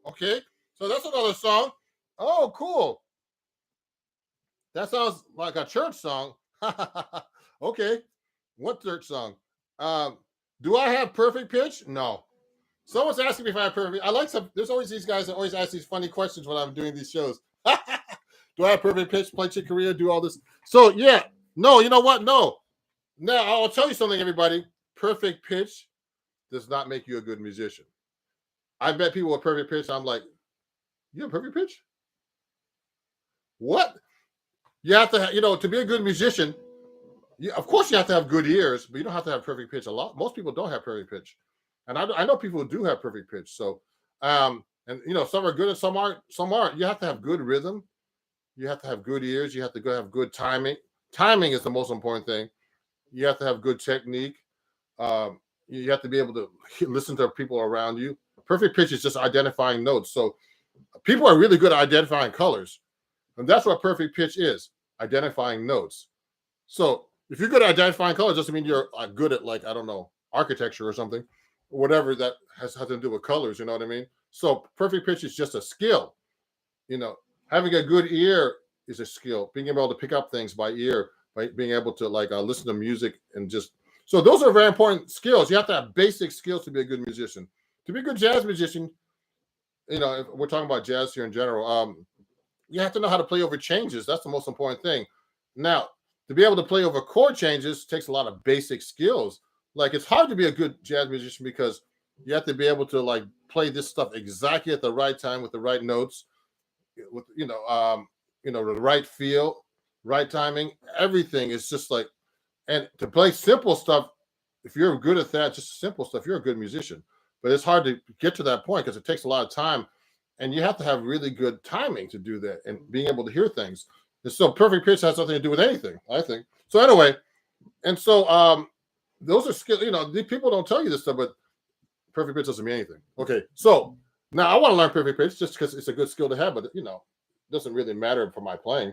Okay, so that's another song. Oh, cool. That sounds like a church song. Okay, what church song? Do I have perfect pitch? No. Someone's asking me if I have perfect. I like some. There's always these guys that always ask these funny questions when I'm doing these shows. Do I have perfect pitch? Play Chick Corea? Do all this? So yeah, no. You know what? No. Now I'll tell you something, everybody. Perfect pitch does not make you a good musician. I bet people with perfect pitch. I'm like, you have perfect pitch? What? You have to, to be a good musician. Of course, you have to have good ears, but you don't have to have perfect pitch. Most people don't have perfect pitch, and I know people who do have perfect pitch. So, and some are good and some aren't. Some aren't. You have to have good rhythm. You have to have good ears. You have to have good timing. Timing is the most important thing. You have to have good technique. You have to be able to listen to people around you. Perfect pitch is just identifying notes. So, people are really good at identifying colors, and that's what perfect pitch is: identifying notes. So if you're good at identifying colors, doesn't mean you're good at, like, I don't know, architecture or something, or whatever that has to do with colors. You know what I mean? So perfect pitch is just a skill. Having a good ear is a skill. Being able to pick up things by ear, by being able to listen to music and just. So those are very important skills. You have to have basic skills to be a good musician. To be a good jazz musician, if we're talking about jazz here in general, you have to know how to play over changes. That's the most important thing. Now, to be able to play over chord changes takes a lot of basic skills. Like, it's hard to be a good jazz musician because you have to be able to play this stuff exactly at the right time with the right notes. the right feel, right timing, everything is just like, and to play simple stuff, if you're good at that, just simple stuff, you're a good musician. But it's hard to get to that point because it takes a lot of time, and you have to have really good timing to do that and being able to hear things. And so perfect pitch has nothing to do with anything, I think. So anyway, and so those are skills. These people don't tell you this stuff, but perfect pitch doesn't mean anything. Okay, so now I want to learn perfect pitch just because it's a good skill to have, but it doesn't really matter for my playing.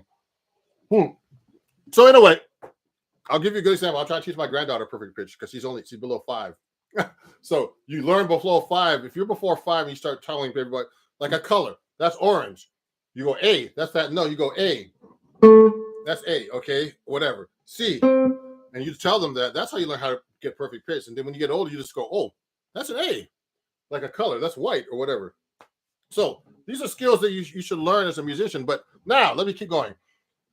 So anyway, I'll give you a good example. I'll try to teach my granddaughter perfect pitch because she's below 5. So you learn below 5. If you're before 5 and you start telling everybody like a color, that's orange. You go A, that's that. No, you go A. That's A, okay, whatever. C, and you tell them that. That's how you learn how to get perfect pitch. And then when you get older, you just go, oh, that's an A, like a color. That's white or whatever. So these are skills that you should learn as a musician. But now let me keep going.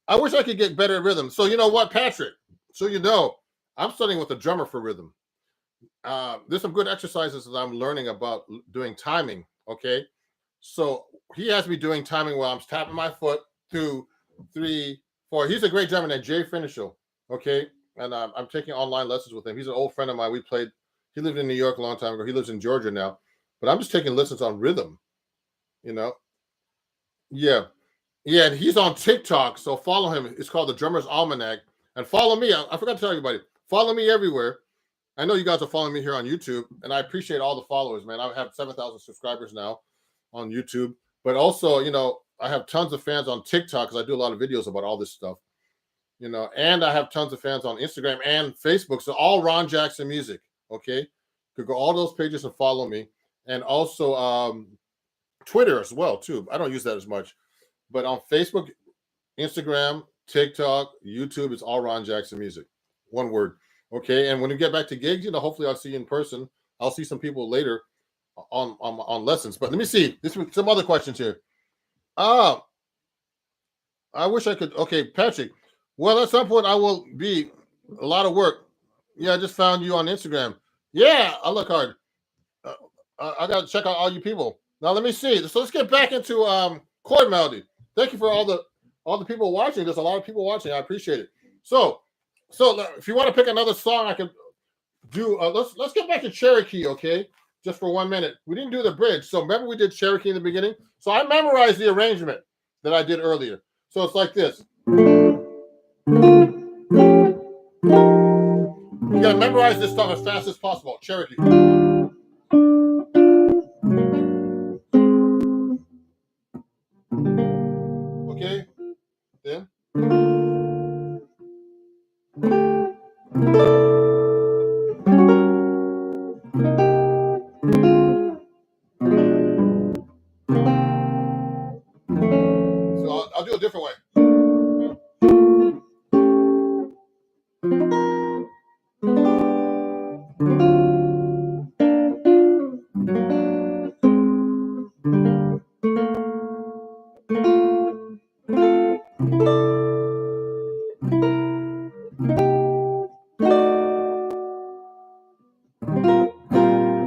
I wish I could get better at rhythm. So you know what, Patrick? So I'm studying with a drummer for rhythm. There's some good exercises that I'm learning about doing timing. Okay, so he has me doing timing while I'm tapping my foot. 2, 3, 4. He's a great drummer named Jay Finishel. Okay, and I'm taking online lessons with him. He's an old friend of mine. He lived in New York a long time ago. He lives in Georgia now, but I'm just taking lessons on rhythm. Yeah. And he's on TikTok, so follow him. It's called the Drummer's Almanac, and follow me. I forgot to tell everybody. Follow me everywhere. I know you guys are following me here on YouTube, and I appreciate all the followers, man. I have 7,000 subscribers now on YouTube, but also, I have tons of fans on TikTok because I do a lot of videos about all this stuff, and I have tons of fans on Instagram and Facebook. So all Ron Jackson Music, okay? You could go all those pages and follow me, and also Twitter as well too. I don't use that as much, but on Facebook, Instagram, TikTok, YouTube, it's all Ron Jackson Music. One word. Okay, and when we get back to gigs, hopefully I'll see you in person. I'll see some people later on lessons. But let me see. This is some other questions here. I wish I could. Okay, Patrick. Well, at some point I will be a lot of work. Yeah, I just found you on Instagram. Yeah, I look hard. I got to check out all you people. Now let me see. So let's get back into chord melody. Thank you for all the people watching. There's a lot of people watching. I appreciate it. So if you want to pick another song, I can do. Let's get back to Cherokee, okay? Just for 1 minute. We didn't do the bridge, so remember we did Cherokee in the beginning. So I memorized the arrangement that I did earlier. So it's like this. You gotta memorize this stuff as fast as possible. Cherokee. Okay. Then. So I'll do a different way.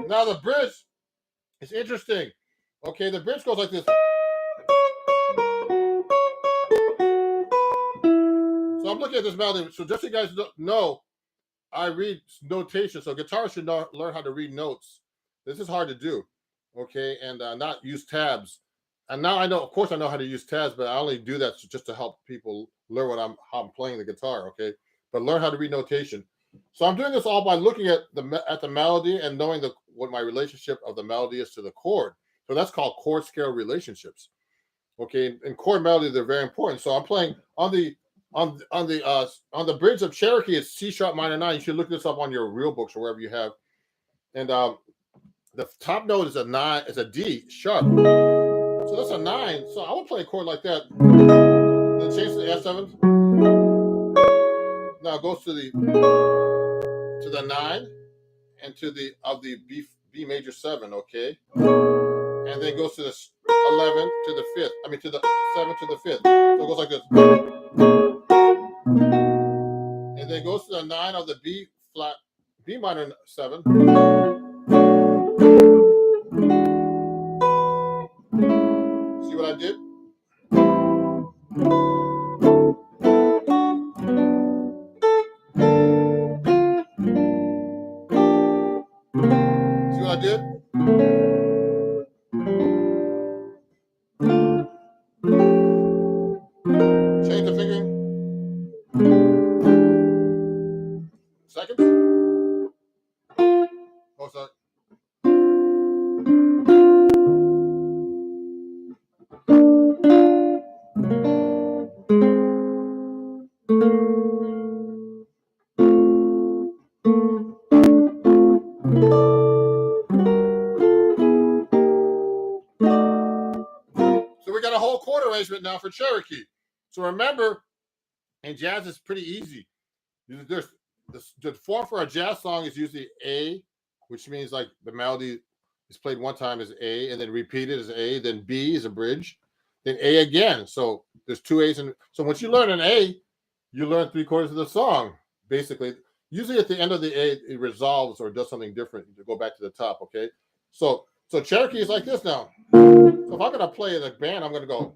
Now the bridge is interesting. Okay, the bridge goes like this. So I'm looking at this melody. So just so you guys know, I read notation. So guitarists should learn how to read notes. This is hard to do. Okay, and not use tabs. And now I know, of course, I know how to use tabs, but I only do that just to help people learn how I'm playing the guitar. Okay, but learn how to read notation. So I'm doing this all by looking at the melody and knowing what my relationship of the melody is to the chord. So that's called chord scale relationships. Okay, in chord melody they're very important. So I'm playing on the bridge of Cherokee. It's C sharp minor 9. You should look this up on your real books or wherever you have. And the top note is a 9. It's a D sharp. So that's a 9. So I would play a chord like that. Then change to the F7. Now it goes to the 9 and to the B major 7, okay? And then it goes to the 11 to the 5th. I mean to the 7 to the 5th. So it goes like this. And then it goes to the 9 of the B minor 7. See what I did? what I did? Change the fingering. Seconds. Oh, sorry. So we got a whole chord arrangement now for Cherokee. So remember, in jazz, it's pretty easy. There's the form for a jazz song is usually A, which means like the melody is played one time as A, and then repeated as A, then B is a bridge, then A again. So there's two A's, and so once you learn an A, you learn 3/4 of the song, basically. Usually at the end of the A, it resolves or does something different to go back to the top, okay? So Cherokee is like this now. So if I'm gonna play in a band, I'm gonna go.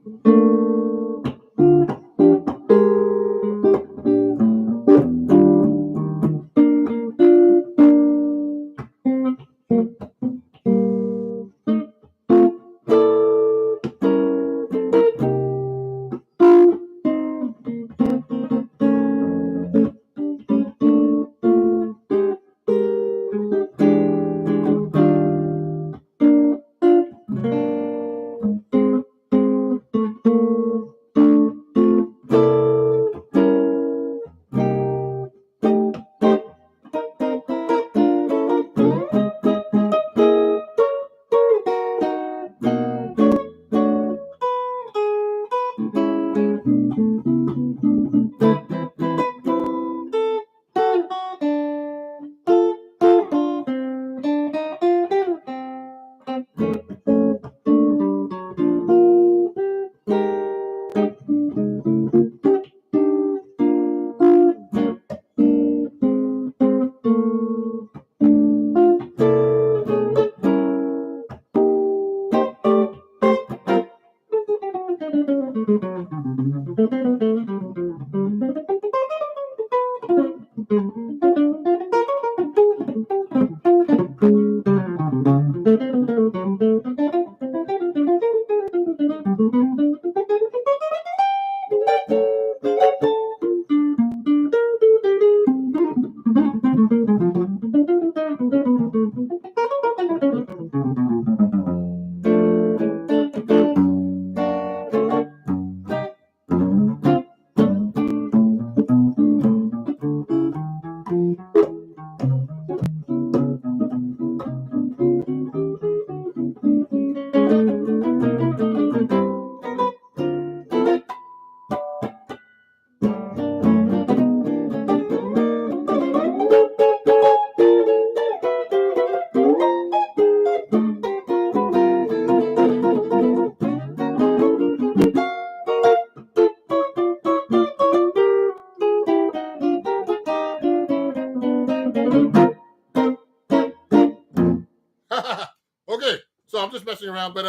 Okay, so I'm just messing around, but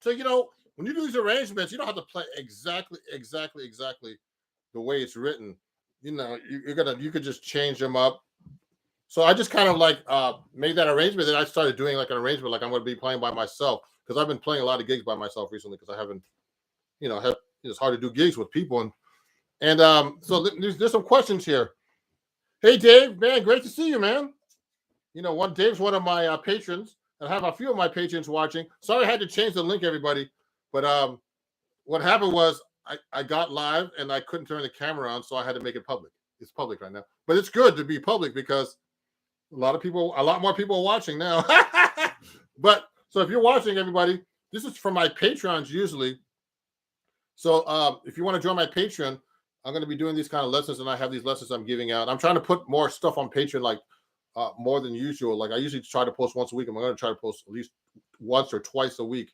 so when you do these arrangements, you don't have to play exactly the way it's written. You could just change them up. So I just kind of like made that arrangement. Then I started doing like an arrangement, like I'm going to be playing by myself because I've been playing a lot of gigs by myself recently because I haven't, it's hard to do gigs with people and so there's some questions here. Hey Dave, man, great to see you, man. Dave's one of my patrons. I have a few of my patrons watching. Sorry I had to change the link, everybody. But what happened was I got live and I couldn't turn the camera on, so I had to make it public. It's public right now. But it's good to be public because a lot more people are watching now. But so if you're watching, everybody, this is for my patrons usually. So if you want to join my Patreon, I'm going to be doing these kind of lessons, and I have these lessons I'm giving out. I'm trying to put more stuff on Patreon, like more than usual. Like I usually try to post once a week. I'm going to try to post at least once or twice a week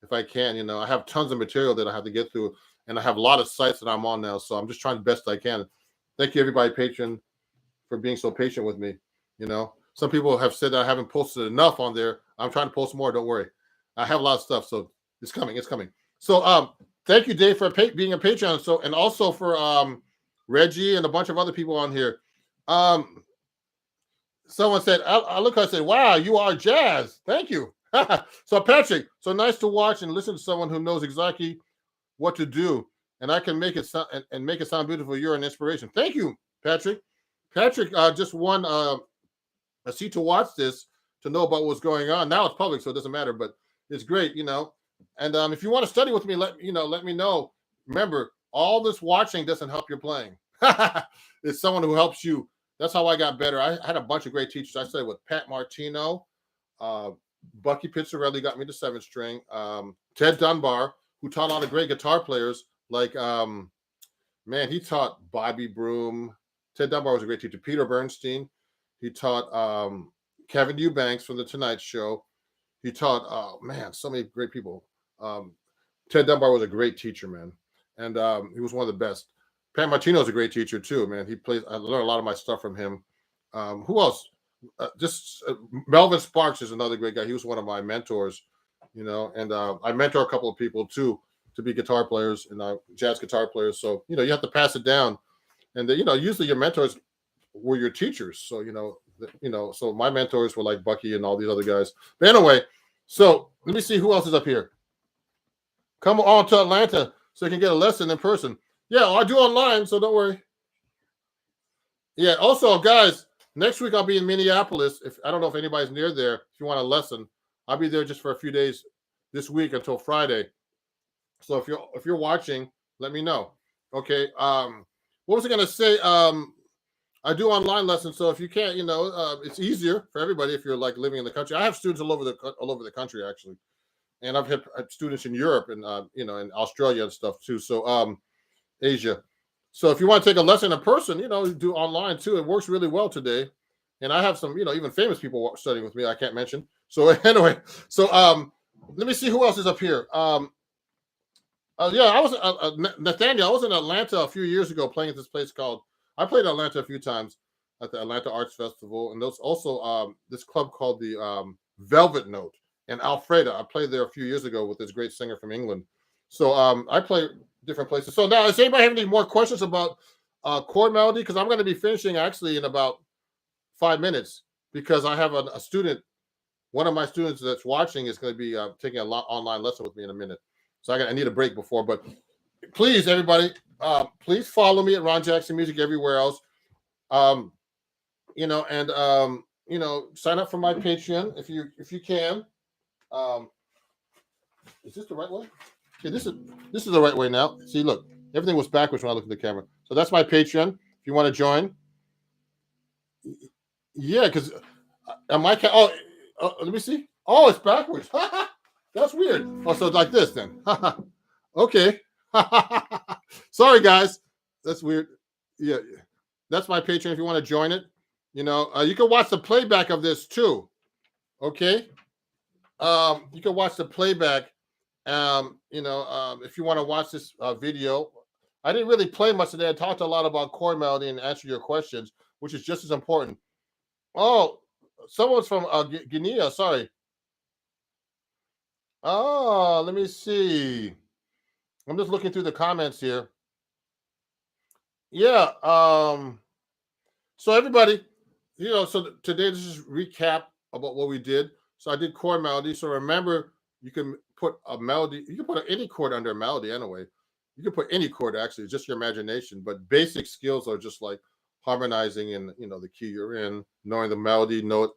if I can. I have tons of material that I have to get through, and I have a lot of sites that I'm on now. So I'm just trying the best I can. Thank you, everybody, Patreon, for being so patient with me. Some people have said that I haven't posted enough on there. I'm trying to post more. Don't worry. I have a lot of stuff, so it's coming. It's coming. So thank you, Dave, for being a Patreon. So, and also for Reggie and a bunch of other people on here. Someone said, I look and say, wow, you are jazz. Thank you. So Patrick, so nice to watch and listen to someone who knows exactly what to do, and I can make it sound and make it sound beautiful. You're an inspiration. Thank you, Patrick. Patrick just won a seat to watch this, to know about what's going on. Now it's public, so it doesn't matter, but it's great, you know. And if you want to study with me, let me know. Remember, all this watching doesn't help your playing. It's someone who helps you. That's how I got better. I had a bunch of great teachers. I studied with Pat Martino, Bucky Pizzarelli got me to 7th string, Ted Dunbar, who taught a lot of great guitar players, like man, he taught Bobby Broom. Ted Dunbar was a great teacher. Peter Bernstein. He taught Kevin Eubanks from The Tonight Show. He taught, man, so many great people. Ted Dunbar was a great teacher, man. And he was one of the best. Pat Martino is a great teacher, too, man. I learned a lot of my stuff from him. Who else? Melvin Sparks is another great guy. He was one of my mentors, you know. And I mentor a couple of people, too, to be guitar players and jazz guitar players. So, you know, you have to pass it down. And, you know, usually your mentors were your teachers. So, so my mentors were like Bucky and all these other guys. But anyway, so let me see who else is up here. Come on to Atlanta so you can get a lesson in person. Yeah, I do online, so don't worry. Yeah, also, guys, next week I'll be in Minneapolis. I don't know if anybody's near there. If you want a lesson, I'll be there just for a few days this week until Friday. So if you're watching, let me know. Okay. What was I going to say? I do online lessons, so if you can't, it's easier for everybody if you're like living in the country. I have students all over the country actually, and I've had students in Europe and in Australia and stuff too. So Asia. So if you want to take a lesson in person, do online too. It works really well today, and I have some even famous people studying with me. I can't mention. So anyway, so let me see who else is up here. Yeah, I was Nathaniel. I was in Atlanta a few years ago playing at this place called. I played in Atlanta a few times at the Atlanta Arts Festival, and there's also this club called the Velvet Note in Alfreda. I played there a few years ago with this great singer from England. So I play different places. So now, does anybody have any more questions about chord melody? Because I'm going to be finishing actually in about 5 minutes because I have a student. One of my students that's watching is going to be taking an online lesson with me in a minute. So I need a break before, but please, everybody. Please follow me at Ron Jackson Music everywhere else. And sign up for my Patreon if you can. Is this the right way? Okay, this is the right way now. See, look, everything was backwards when I looked at the camera. So that's my Patreon. If you want to join, yeah, because let me see. Oh, it's backwards. That's weird. Oh, so it's like this then. Okay. Sorry, guys. That's weird. Yeah, that's my Patreon. If you want to join it, you can watch the playback of this too. Okay. You can watch the playback. If you want to watch this video, I didn't really play much today. I talked a lot about chord melody and answer your questions, which is just as important. Oh, someone's from Guinea. Sorry. Oh, let me see. I'm just looking through the comments here. Yeah. So everybody, so today this is recap about what we did. So I did chord melody. So remember, you can put a melody. You can put any chord under a melody anyway. You can put any chord actually. It's just your imagination. But basic skills are just like harmonizing in the key you're in, knowing the melody note,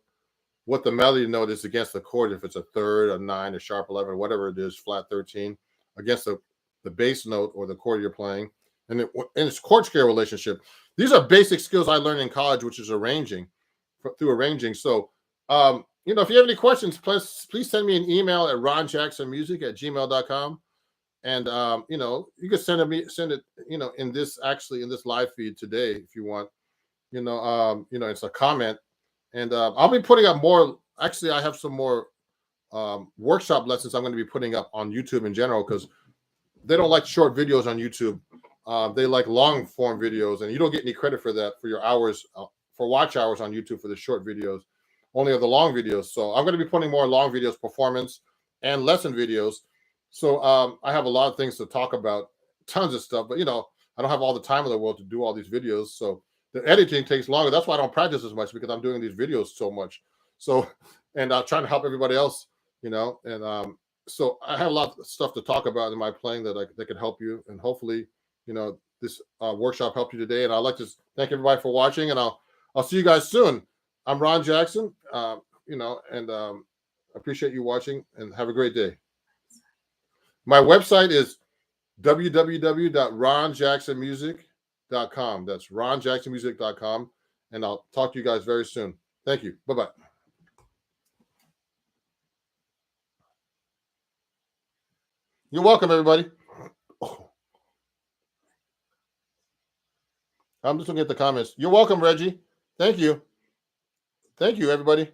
what the melody note is against the chord. If it's a third, a 9, a sharp 11, whatever it is, flat 13, against the bass note or the chord you're playing, and it's chord scale relationship. These are basic skills I learned in college, which is through arranging. So, if you have any questions, please send me an email at ronjacksonmusic@gmail.com. And, you can send it, in this live feed today, if you want, it's a comment. And I'll be putting up more. Actually, I have some more workshop lessons I'm going to be putting up on YouTube in general, because they don't like short videos on YouTube. They like long form videos, and you don't get any credit for that, for your hours, for watch hours on YouTube for the short videos, only of the long videos. So I'm going to be putting more long videos, performance and lesson videos. So I have a lot of things to talk about, tons of stuff, but I don't have all the time in the world to do all these videos. So the editing takes longer. That's why I don't practice as much, because I'm doing these videos so much. So, and I'm trying to help everybody else, and so I have a lot of stuff to talk about in my playing that could help you, and hopefully, this workshop helped you today. And I'd like to thank everybody for watching, and I'll see you guys soon. I'm Ron Jackson, and appreciate you watching, and have a great day. My website is www.ronjacksonmusic.com. That's ronjacksonmusic.com, and I'll talk to you guys very soon. Thank you. Bye-bye. You're welcome, everybody. I'm just looking at the comments. You're welcome, Reggie. Thank you. Thank you, everybody.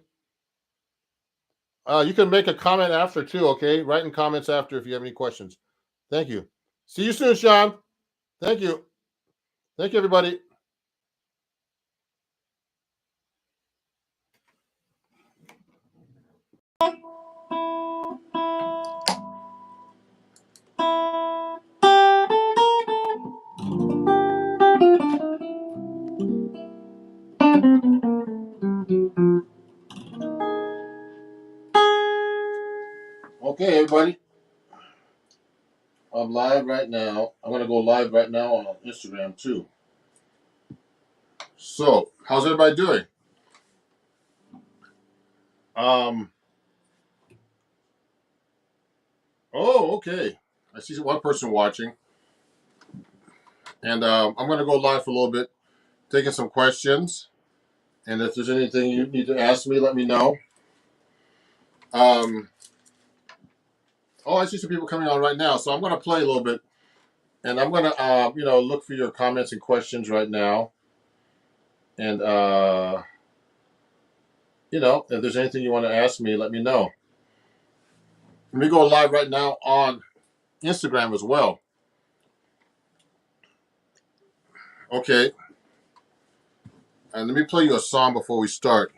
You can make a comment after too, okay? Write in comments after if you have any questions. Thank you. See you soon, Sean. Thank you. Thank you, everybody. Okay, everybody. I'm live right now. I'm going to go live right now on Instagram too. So, how's everybody doing? Oh, okay. I see one person watching. And I'm going to go live for a little bit, taking some questions. And if there's anything you need to ask me, let me know. Oh, I see some people coming on right now. So I'm going to play a little bit. And I'm going to, look for your comments and questions right now. And, if there's anything you want to ask me, let me know. Let me go live right now on Instagram as well. Okay. And let me play you a song before we start.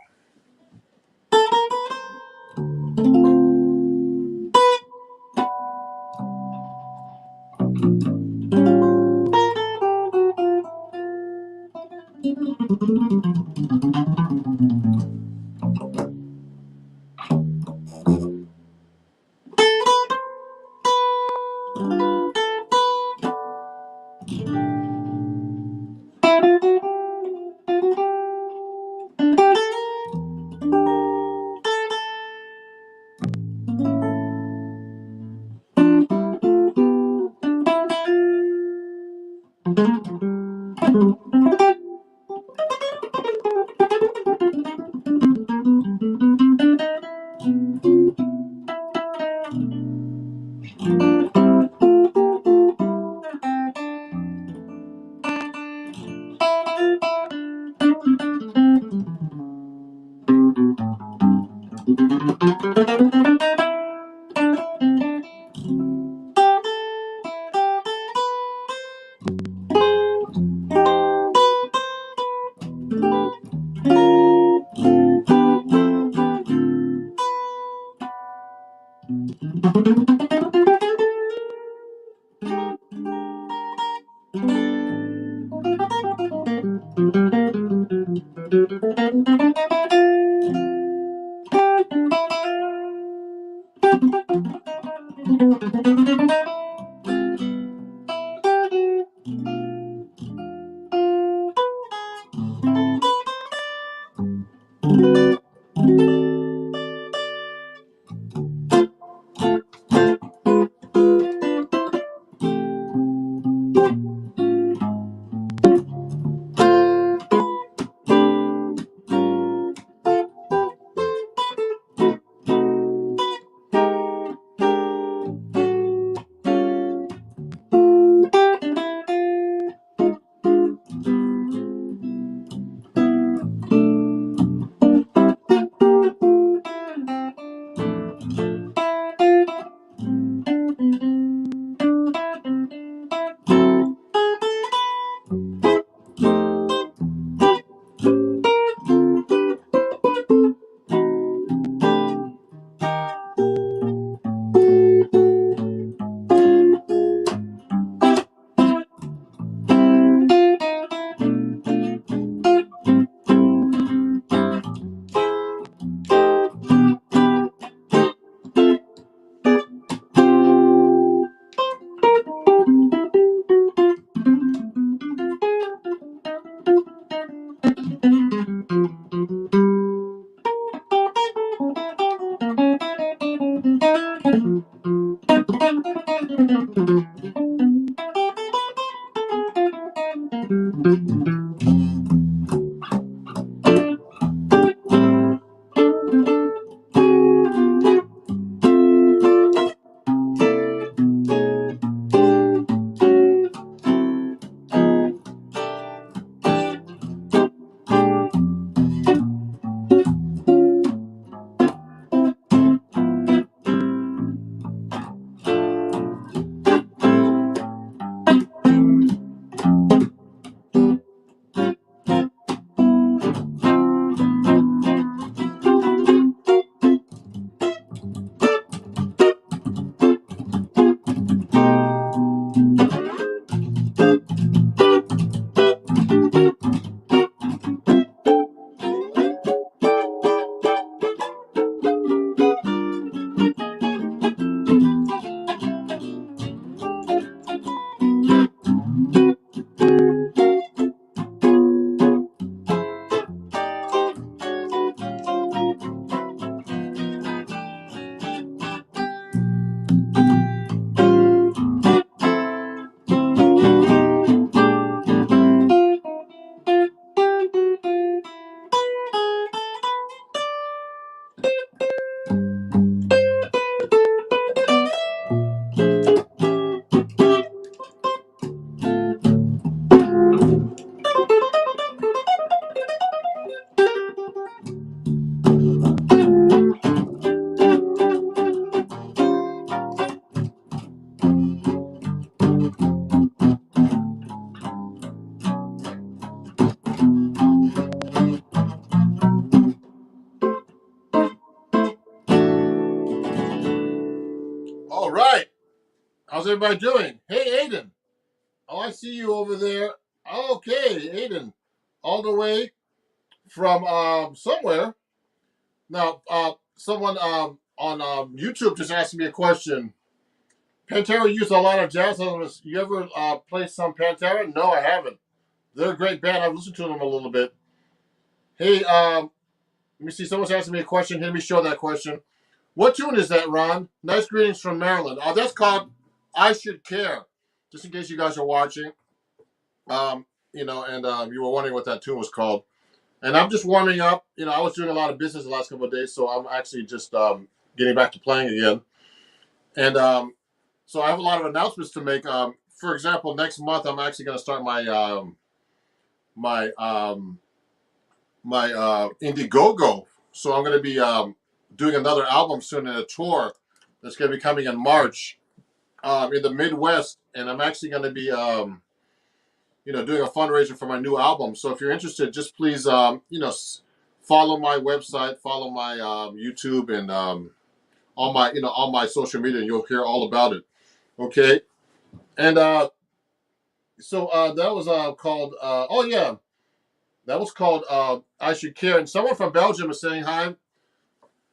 All right. How's everybody doing? Hey, Aiden. Oh, I see you over there. Okay, Aiden. All the way from somewhere. Now, someone on YouTube just asked me a question. Pantera used a lot of jazz elements. You ever play some Pantera? No, I haven't. They're a great band. I've listened to them a little bit. Hey, let me see. Someone's asking me a question. Let me show that question. What tune is that, Ron? Nice greetings from Maryland. Oh, that's called I Should Care. Just in case you guys are watching, and you were wondering what that tune was called. And I'm just warming up. I was doing a lot of business the last couple of days, so I'm actually just getting back to playing again. And so I have a lot of announcements to make. For example, next month I'm actually going to start my Indiegogo. So I'm going to be doing another album soon in a tour that's going to be coming in March in the Midwest, and I'm actually going to be doing a fundraiser for my new album. So if you're interested, just please follow my website, follow my YouTube, and all my social media, and you'll hear all about it. Okay, and so that was called. That was called I Should Care. And someone from Belgium is saying hi.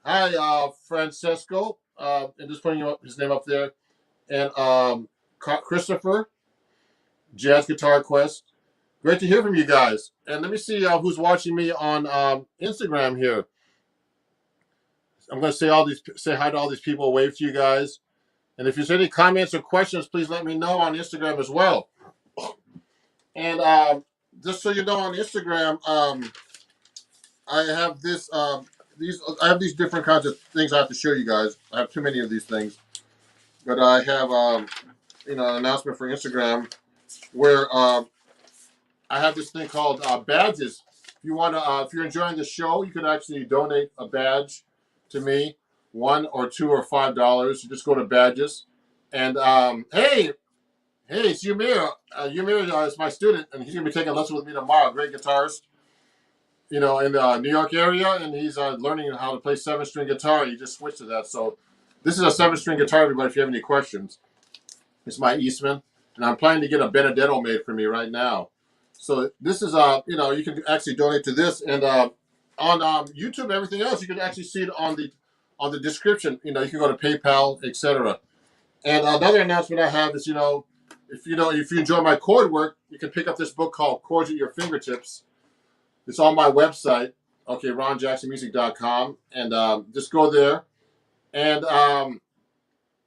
Hi, Francesco. And just putting his name up there. And Christopher, Jazz Guitar Quest. Great to hear from you guys. And let me see who's watching me on Instagram here. I'm going to say hi to all these people, wave to you guys. And if there's any comments or questions, please let me know on Instagram as well. And just so you know, on Instagram, I have these different kinds of things I have to show you guys. I have too many of these things, but I have an announcement for Instagram where I have this thing called badges. If you're enjoying the show, you could actually donate a badge to me, $1 or $2 or $5. You just go to badges, and hey, it's Yumir. Yumir is my student, and he's gonna be taking a lesson with me tomorrow. Great guitarist. In the New York area, and he's learning how to play 7-string guitar. He just switched to that. So this is a 7-string guitar, everybody, if you have any questions. It's my Eastman, and I'm planning to get a Benedetto made for me right now. So this is, you can actually donate to this. And on YouTube and everything else, you can actually see it on the description. You can go to PayPal, etc. And another announcement I have is, if you enjoy my chord work, you can pick up this book called Chords at Your Fingertips. It's on my website, okay, ronjacksonmusic.com, and just go there. And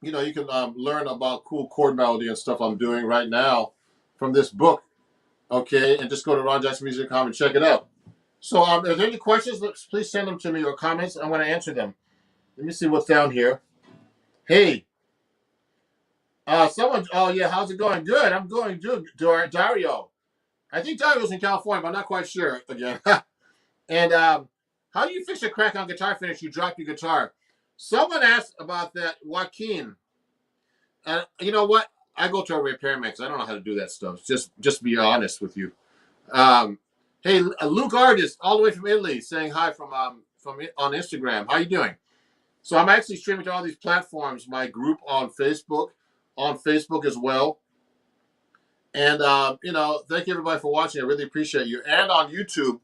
you know, you can learn about cool chord melody and stuff I'm doing right now from this book. Okay, and just go to ronjacksonmusic.com and check it out. So, if there any questions, please send them to me or comments. I'm going to answer them. Let me see what's down here. Hey, someone. Oh yeah, how's it going? Good. I'm going good. Dario. I think Dario's in California, but I'm not quite sure. Again. And how do you fix a crack on guitar finish? You drop your guitar. Someone asked about that, Joaquin. And you know what? I go to a repairman because I don't know how to do that stuff. Just be honest with you. Hey, Luke Artist, all the way from Italy, saying hi from on Instagram. How you doing? So I'm actually streaming to all these platforms. My group on Facebook as well. And you know, thank you everybody for watching. I really appreciate you. And on YouTube,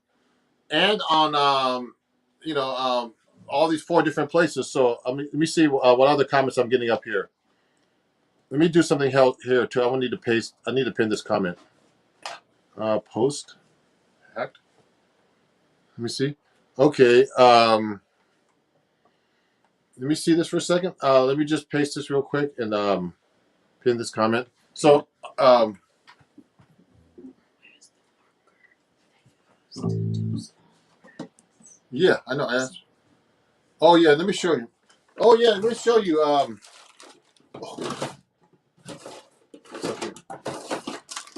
and on you know, all these 4 different places. So let me see what other comments I'm getting up here. Let me do something here too. I need to pin this comment. Post. Act. Let me see. Okay. Let me see this for a second. Let me just paste this real quick and pin this comment. So yeah, I know. I asked. Oh yeah, let me show you. Oh yeah, let me show you.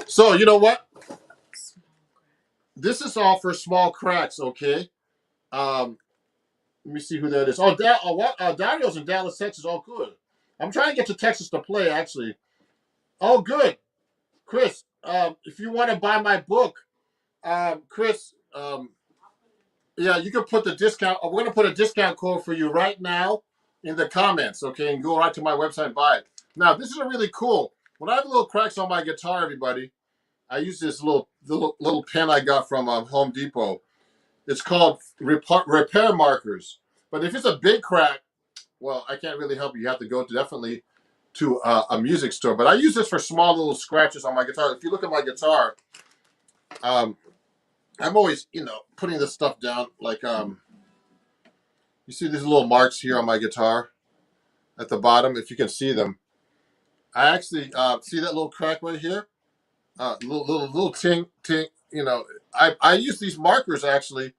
So you know what? This is all for small cracks, okay? Let me see who that is. Oh, Dario's in Dallas, Texas. Oh, good. I'm trying to get to Texas to play, actually. Oh, good. Chris, if you want to buy my book, Chris, yeah, you can put the discount. We're going to put a discount code for you right now in the comments, okay? And go right to my website and buy it. Now, this is a really cool. When I have little cracks on my guitar, everybody, I use this little pen I got from Home Depot. It's called repair markers. But if it's a big crack, well, I can't really help you. You have to go definitely to a music store. But I use this for small little scratches on my guitar. If you look at my guitar, I'm always, you know, putting this stuff down. Like, you see these little marks here on my guitar at the bottom, if you can see them. I actually see that little crack right here. Little ting. You know, I use these markers actually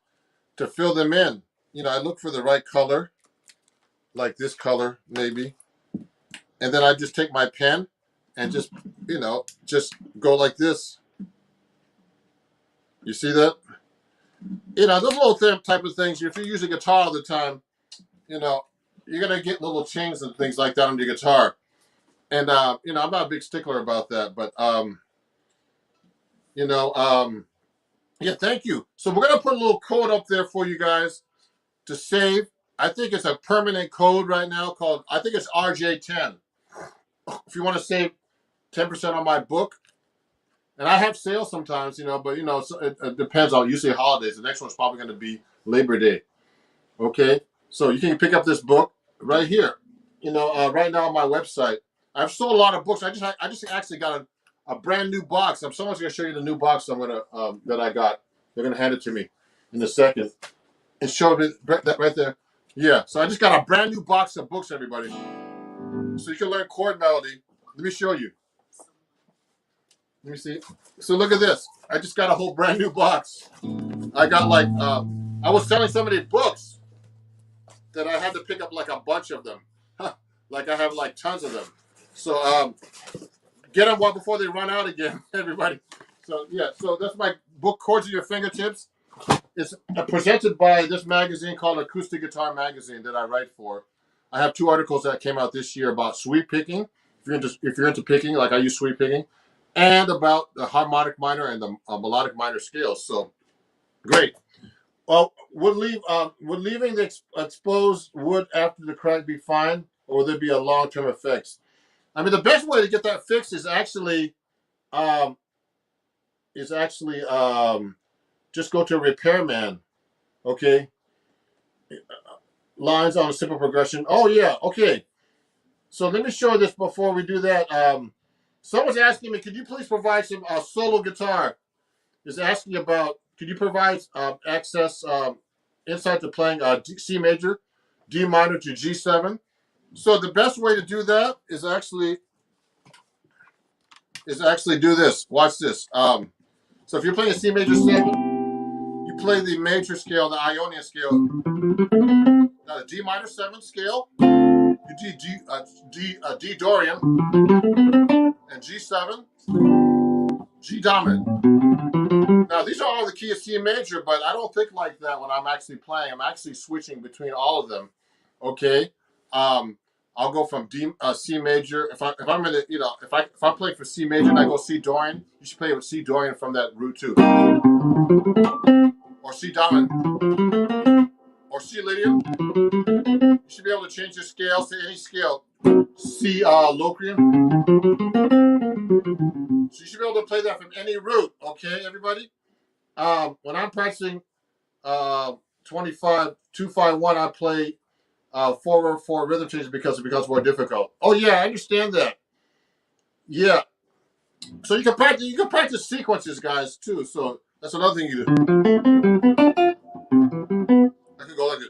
to fill them in. You know, I look for the right color, like this color maybe, and then I just take my pen and just, you know, just go like this. You see that? You know, those little type of things. If you're using guitar all the time, you know, you're gonna get little chings and things like that on your guitar. And you know, I'm not a big stickler about that, but you know, yeah, thank you. So we're gonna put a little code up there for you guys to save. I think it's a permanent code right now called, I think it's RJ10. If you want to save 10% on my book, and I have sales sometimes, you know, but you know, so it depends on usually holidays. The next one's probably going to be Labor Day. Okay, so you can pick up this book right here. You know, right now on my website, I've sold a lot of books. I just actually got a brand new box. Someone's going to show you the new box I'm gonna that I got. They're going to hand it to me in a second and show it that right there. Yeah, so I just got a brand new box of books, everybody. So you can learn chord melody. Let me show you. Let me see. So look at this. I just got a whole brand new box. I got like, I was selling somebody books that I had to pick up like a bunch of them. Like I have like tons of them. So get them one before they run out again, everybody. So yeah, so that's my book, Chords at Your Fingertips. It's presented by this magazine called Acoustic Guitar Magazine that I write for. I have 2 articles that came out this year about sweep picking. If you're into picking, like I use sweep picking, and about the harmonic minor and the melodic minor scales. So great. Well, would leaving the exposed wood after the crack be fine, or will there be a long-term effects? I mean, the best way to get that fixed is actually just go to a repairman. Okay. Lines on a simple progression. Oh yeah. Okay. So let me show this before we do that. Someone's asking me, could you please provide some solo guitar? Is asking about, could you provide access insight to playing C major, D minor to G7? So the best way to do that is actually do this. Watch this. So if you're playing a C major 7, you play the major scale, the Ionian scale. Now the D minor 7 scale, you D Dorian, and G7, G dominant. Now these are all the key of C major, but I don't think like that when I'm actually playing. I'm actually switching between all of them. Okay. I'll go from C major. If I'm in the, if I'm playing for C major and I go C Dorian, you should play with C Dorian from that root too. Or C dominant. Or C Lydian. You should be able to change your scales to any scale. C Locrian. So you should be able to play that from any root. Okay, everybody? When I'm practicing 251, I play 4/4 rhythm changes because it becomes more difficult. Oh yeah, I understand that. Yeah. So you can practice sequences, guys, too. So that's another thing you do. I could go like it.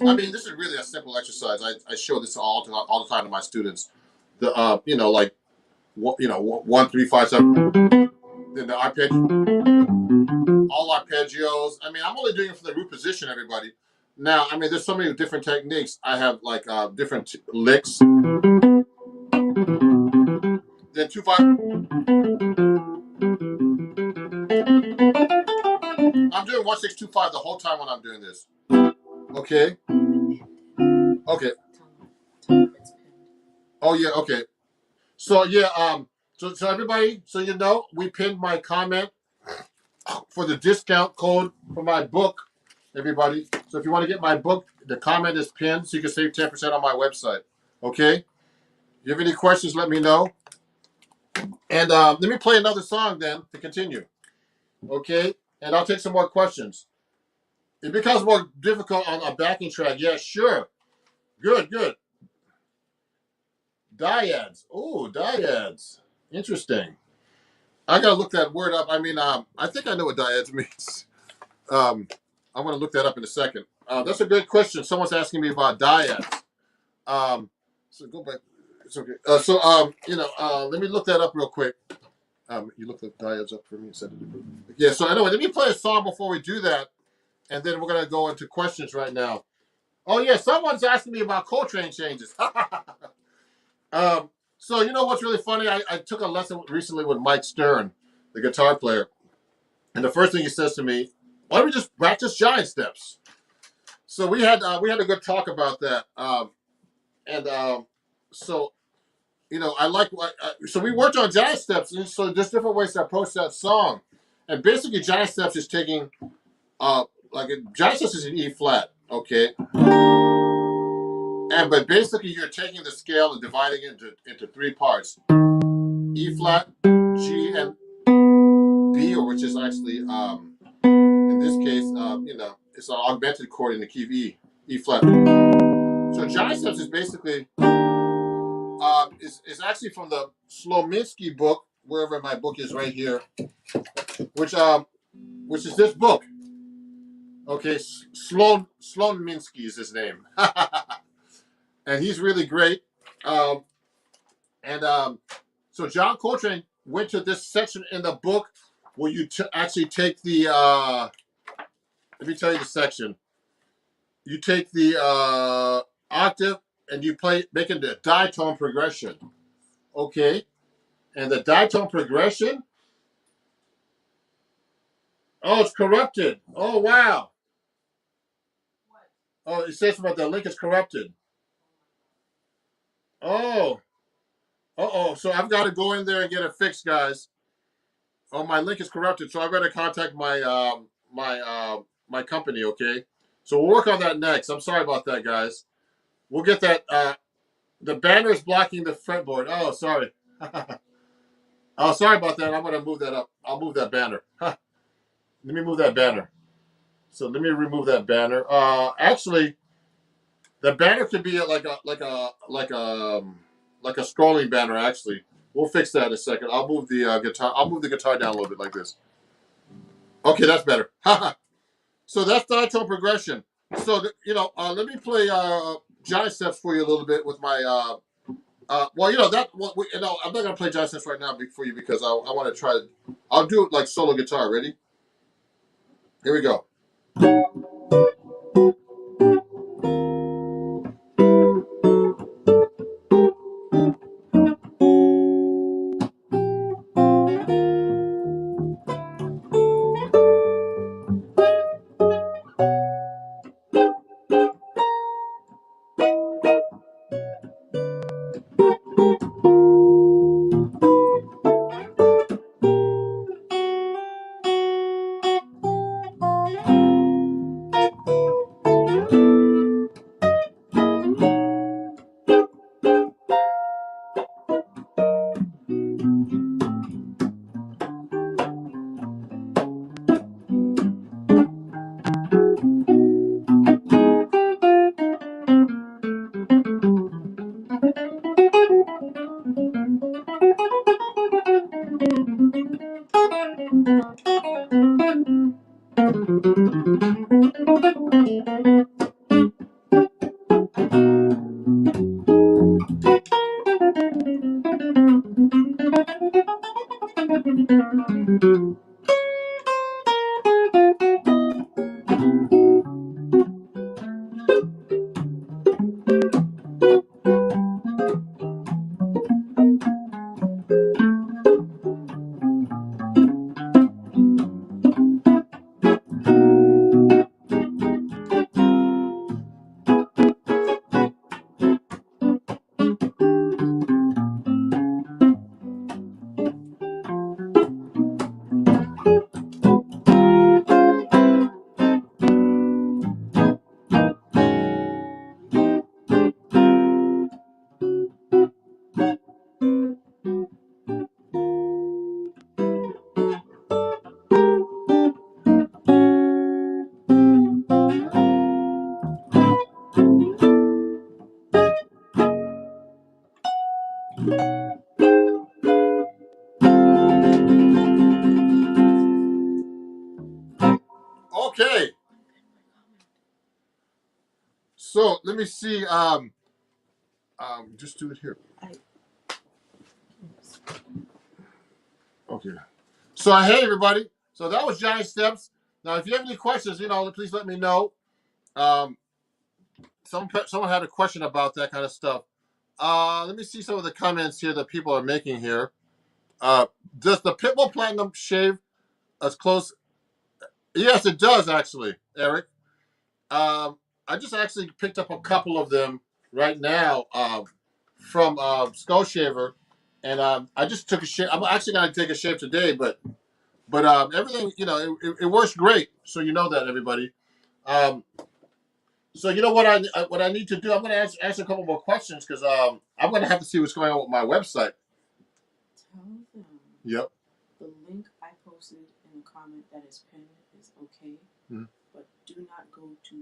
I mean, this is really a simple exercise. I show this all the time to my students. The like 1 3 5 7. Then the arpeggio, all arpeggios. I mean, I'm only doing it for the root position, everybody. Now, I mean, there's so many different techniques. I have like different licks. Then 2 5. I'm doing 1 6 2 5 the whole time when I'm doing this. Okay. Okay. Oh yeah. Okay. So yeah. So everybody, so we pinned my comment for the discount code for my book. Everybody. So if you want to get my book, the comment is pinned, so you can save 10% on my website. Okay. If you have any questions, let me know. And let me play another song then to continue. Okay. And I'll take some more questions. It becomes more difficult on a backing track. Yeah, sure. Good. Dyads. Oh, dyads. Interesting. I gotta look that word up. I mean, I think I know what dyads means. I'm gonna look that up in a second. That's a good question. Someone's asking me about dyads. So go back. It's okay. Let me look that up real quick. You look the dyads up for me. Yeah. So anyway, let me play a song before we do that, and then we're gonna go into questions right now. Oh yeah, someone's asking me about Coltrane changes. So you know what's really funny? I took a lesson recently with Mike Stern, the guitar player, and the first thing he says to me, "Why don't we just practice giant steps?" So we had a good talk about that, so I like so we worked on giant steps, and so there's different ways to approach that song, and basically giant steps is taking giant steps is an E flat, okay. But basically, you're taking the scale and dividing it into 3 parts: E flat, G, and B, or which is actually in this case, it's an augmented chord in the key of E flat. So giant steps is basically is actually from the Slominski book, wherever my book is right here, which is this book. Okay, Slominski is his name, and he's really great. So John Coltrane went to this section in the book where you actually take the. Let me tell you the section. You take the octave and you make it a ditone progression. Okay, and the ditone progression. Oh, it's corrupted. Oh wow. Oh, it says about the link is corrupted. Oh. So I've got to go in there and get it fixed, guys. Oh, my link is corrupted, so I've got to contact my company. Okay, so we'll work on that next. I'm sorry about that, guys. We'll get that. The banner is blocking the fretboard. Oh, sorry. Oh, sorry about that. I'm going to move that up. I'll move that banner. Let me move that banner. So let me remove that banner. Actually, the banner could be like a scrolling banner. Actually, we'll fix that in a second. I'll move the guitar. I'll move the guitar down a little bit like this. Okay, that's better. So that's ditone progression. So let me play Johnny Steps for you a little bit with my well, I'm not gonna play Johnny Steps right now for you because I want to try. I'll do it like solo guitar. Ready? Here we go. Okay. So let me see. Just do it here. Okay. So hey everybody. So that was Johnny Steps. Now, if you have any questions, please let me know. Um, someone had a question about that kind of stuff. Let me see some of the comments here that people are making here. Does the Pitbull Platinum shave as close? Yes, it does actually, Eric. I just actually picked up a couple of them right now from Skull Shaver, and I just took a shave. I'm actually going to take a shave today, but everything it works great. So you know that, everybody. So you know what I need to do. I'm going to answer a couple more questions because I'm going to have to see what's going on with my website. Tell them. Yep. The link I posted in the comment that is pinned is okay, but do not go to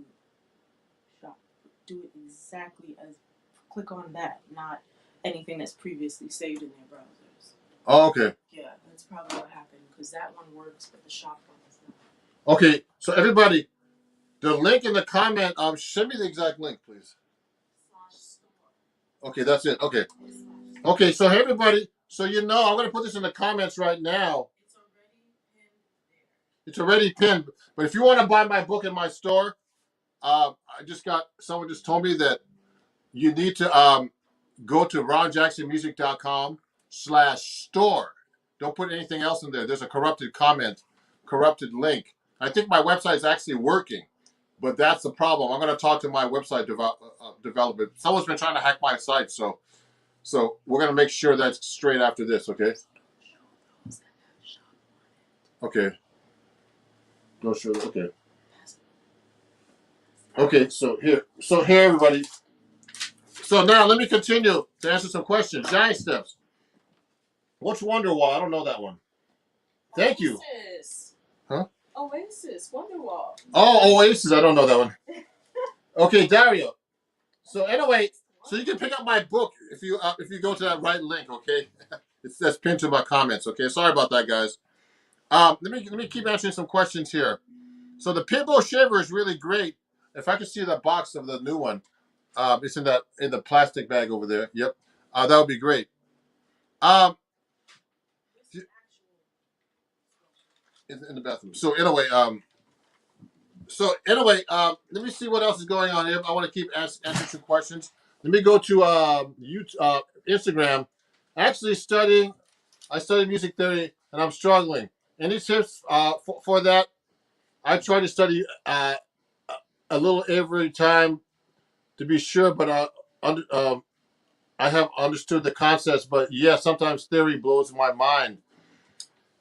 shop. Do it exactly as. Click on that, not anything that's previously saved in their browsers. Oh, okay. Yeah, that's probably what happened because that one works, but the shop one is not. Okay, so everybody, the link in the comment, send me the exact link, please. Okay, that's it. Okay. Okay, so hey, everybody, so I'm going to put this in the comments right now. It's already pinned, but if you want to buy my book in my store, someone just told me that you need to go to ronjacksonmusic.com/store. Don't put anything else in there. There's a corrupted link. I think my website is actually working, but that's the problem. I'm going to talk to my website developer. Someone's been trying to hack my site, so we're going to make sure that's straight after this, okay? Okay. No, sure. Okay. Okay, so here, everybody. So now let me continue to answer some questions. Giant Steps. What's Wonderwall? I don't know that one. Thank you. Huh? Oasis, Wonderwall. Oh, Oasis. I don't know that one. Okay, Dario. So anyway, so you can pick up my book if you go to that right link. Okay, that's pinned to my comments. Okay, sorry about that, guys. Let me keep answering some questions here. So the Pitbull Shaver is really great. if I could see the box of the new one, it's in the plastic bag over there. Yep, that would be great. Um, in the bathroom. Let me see what else is going on here. I want to keep answering some questions. Let me go to YouTube, Instagram. Actually, I study music theory, and I'm struggling. Any tips for that? I try to study a little every time to be sure, but I have understood the concepts. But yeah, sometimes theory blows my mind.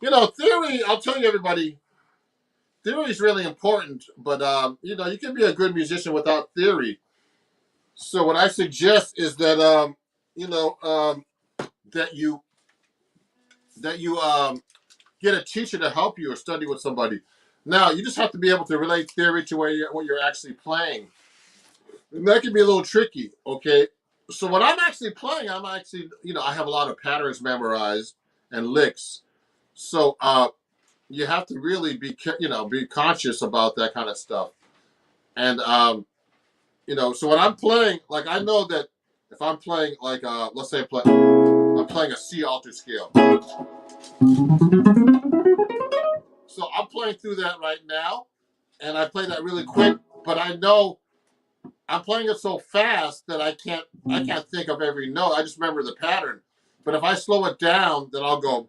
Theory. I'll tell you, everybody. Theory is really important, but you can be a good musician without theory. So what I suggest is that that you get a teacher to help you or study with somebody. Now you just have to be able to relate theory to what you're actually playing. And that can be a little tricky. Okay, so when I'm actually playing, I have a lot of patterns memorized and licks. So you have to really be conscious about that kind of stuff. And so when I'm playing, like I know that if I'm playing like let's say I'm playing a C alter scale. So I'm playing through that right now, and I play that really quick, but I know I'm playing it so fast that I can't think of every note. I just remember the pattern. But if I slow it down, then I'll go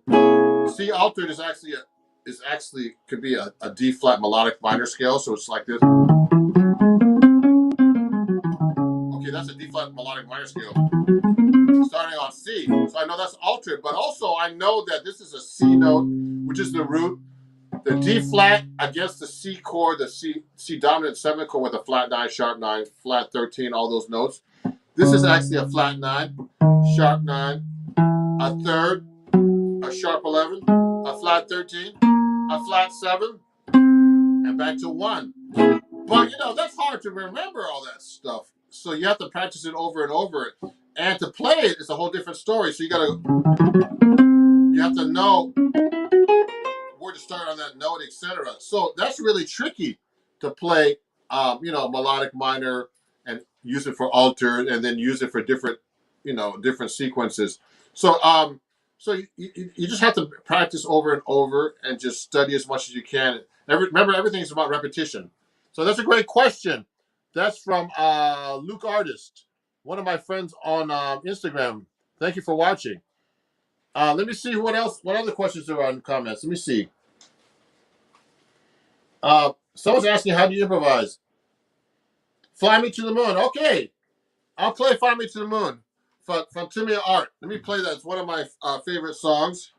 C altered is actually could be a D flat melodic minor scale, so it's like this. Okay, that's a D flat melodic minor scale. Starting on C. So I know that's altered, but also I know that this is a C note, which is the root. The D flat against the C chord, the C dominant 7 chord with a flat 9, sharp 9, flat 13, all those notes. This is actually a flat 9, sharp 9, a third, a sharp 11, a flat 13, a flat 7, and back to 1. But that's hard to remember all that stuff. So you have to practice it over and over. And to play it is a whole different story. So you have to know where to start on that note, etc. So that's really tricky to play, melodic minor and use it for altered, and then use it for different sequences. So you just have to practice over and over and just study as much as you can. Remember, everything's about repetition. So that's a great question. That's from Luke Artist, one of my friends on Instagram. Thank you for watching. Let me see what other questions there are in the comments. Let me see. Someone's asking, how do you improvise? Fly Me to the Moon. Okay. I'll play Fly Me to the Moon from Timmy Art. Let me play that. It's one of my favorite songs.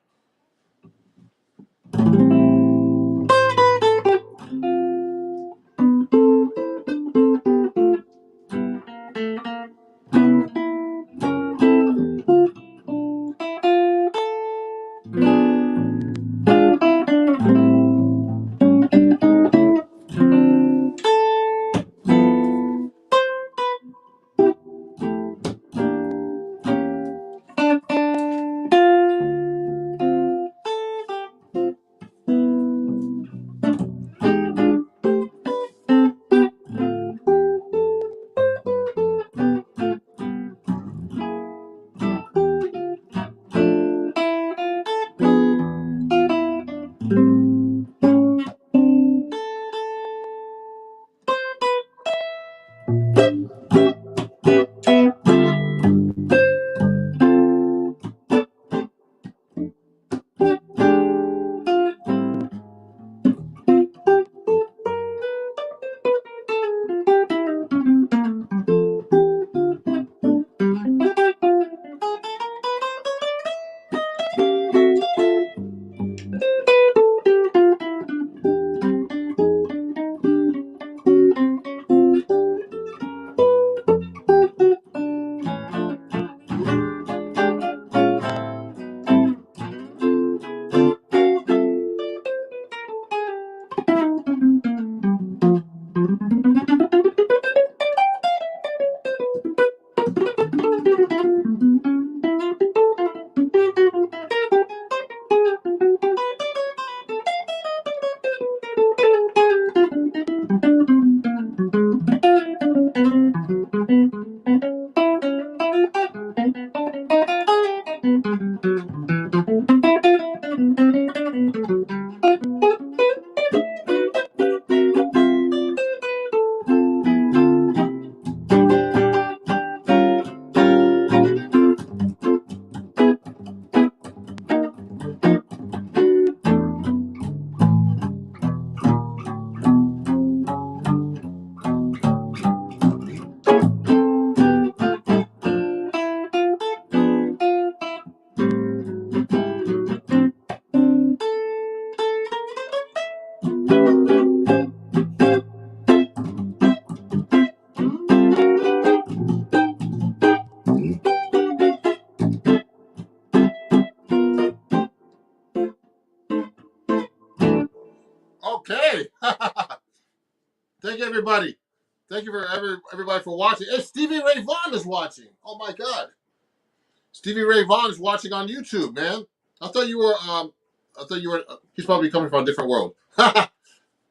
everybody. Thank you for everybody for watching. Hey, Stevie Ray Vaughan is watching. Oh my God. Stevie Ray Vaughan is watching on YouTube, man. I thought you were. He's probably coming from a different world.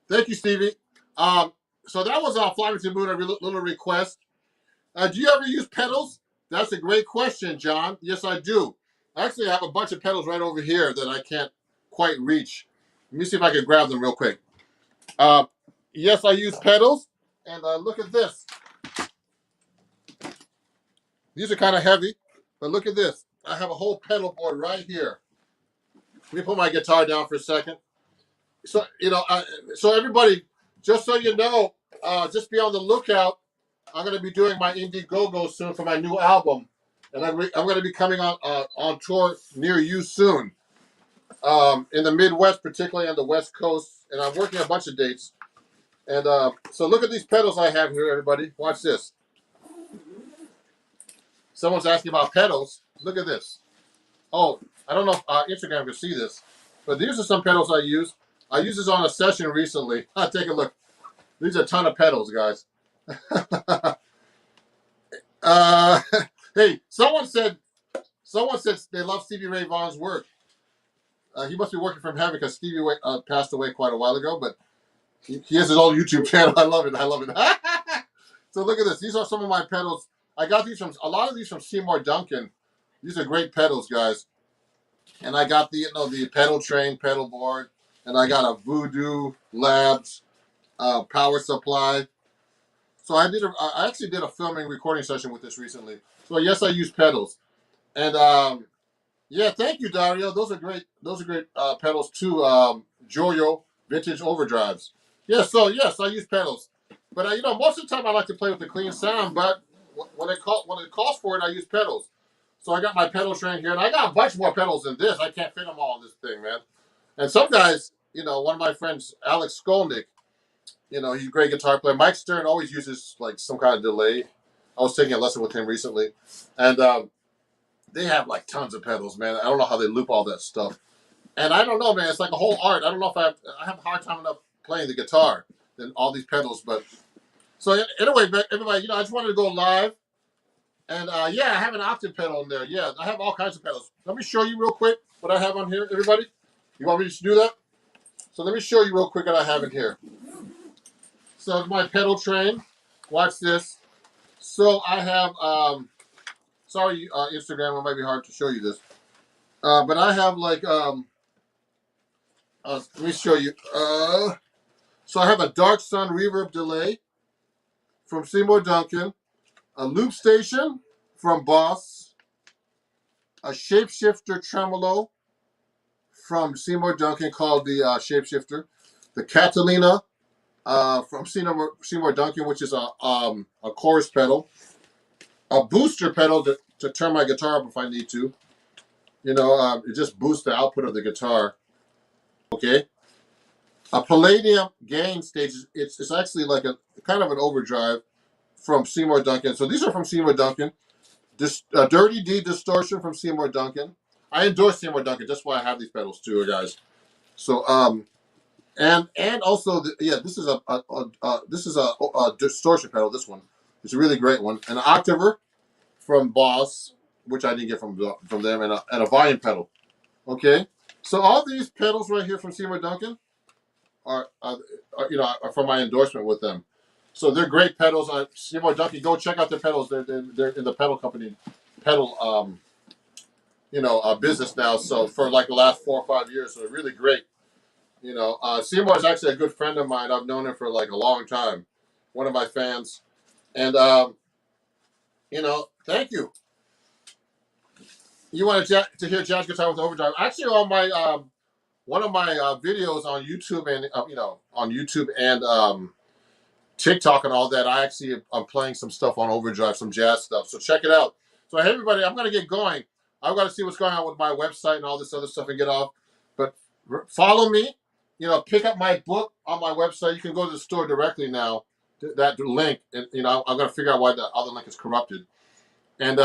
Thank you, Stevie. So that was Fly Me to the Moon, a little request. Do you ever use pedals? That's a great question, John. Yes, I do. Actually, I have a bunch of pedals right over here that I can't quite reach. Let me see if I can grab them real quick. Yes, I use pedals. And look at this. These are kind of heavy, but look at this. I have a whole pedal board right here. Let me put my guitar down for a second. So, so everybody, just so you know, just be on the lookout. I'm going to be doing my Indiegogo soon for my new album. And I'm going to be coming on tour near you soon. In the Midwest, particularly on the West Coast. And I'm working a bunch of dates. And so look at these pedals I have here, everybody. Watch this. Someone's asking about pedals. Look at this. Oh, I don't know if Instagram can see this. But these are some pedals I use. I used this on a session recently. Take a look. These are a ton of pedals, guys. Hey, someone said they love Stevie Ray Vaughan's work. He must be working from heaven because Stevie passed away quite a while ago, but he has his own YouTube channel. I love it. So look at this. These are some of my pedals. I got a lot of these from Seymour Duncan. These are great pedals, guys. And I got the pedal train, pedal board, and I got a Voodoo Labs power supply. So I actually did a filming recording session with this recently. So yes, I use pedals. And yeah, thank you, Dario. Those are great pedals too. Joyo vintage overdrives. Yes, I use pedals. But most of the time I like to play with the clean sound. But when it calls for it, I use pedals. So I got my pedal train here, and I got a bunch more pedals than this. I can't fit them all in this thing, man. And some guys, one of my friends, Alex Skolnick, he's a great guitar player. Mike Stern always uses like some kind of delay. I was taking a lesson with him recently, and they have like tons of pedals, man. I don't know how they loop all that stuff. And I don't know, man. It's like a whole art. I don't know if I have a hard time enough playing the guitar than all these pedals. But so anyway, everybody, I just wanted to go live. And yeah, I have an octave pedal in there. Yeah, I have all kinds of pedals. Let me show you real quick what I have on here, everybody. You want me to do that? So let me show you real quick what I have in here. So it's my pedal train. Watch this. So I have, sorry, Instagram, it might be hard to show you this. But I have like, let me show you. So I have a Dark Sun reverb delay from Seymour Duncan, a loop station from Boss, a shapeshifter tremolo from Seymour Duncan called the shapeshifter, the Catalina from Seymour Duncan, which is a chorus pedal, a booster pedal to turn my guitar up if I need to. It just boosts the output of the guitar. Okay. A Palladium gain stage. It's actually like a kind of an overdrive from Seymour Duncan. So these are from Seymour Duncan. Dirty D distortion from Seymour Duncan. I endorse Seymour Duncan. That's why I have these pedals too, guys. So and also this is a distortion pedal. This one, it's a really great one. An Octaver from Boss, which I didn't get from them, and a volume pedal. Okay, so all these pedals right here from Seymour Duncan are from my endorsement with them. So they're great pedals. Seymour Duncan, go check out their pedals. They're in the pedal company, business now. So for like the last 4 or 5 years, so they're really great. Seymour is actually a good friend of mine. I've known him for like a long time. One of my fans, and thank you. You wanted to hear jazz guitar with overdrive? Actually, on my one of my videos on YouTube and TikTok and all that, I'm playing some stuff on overdrive, some jazz stuff. So check it out. So hey, everybody, I'm gonna get going. I've got to see what's going on with my website and all this other stuff and get off. But follow me. Pick up my book on my website. You can go to the store directly now. That link, and I'm gonna figure out why the other link is corrupted. And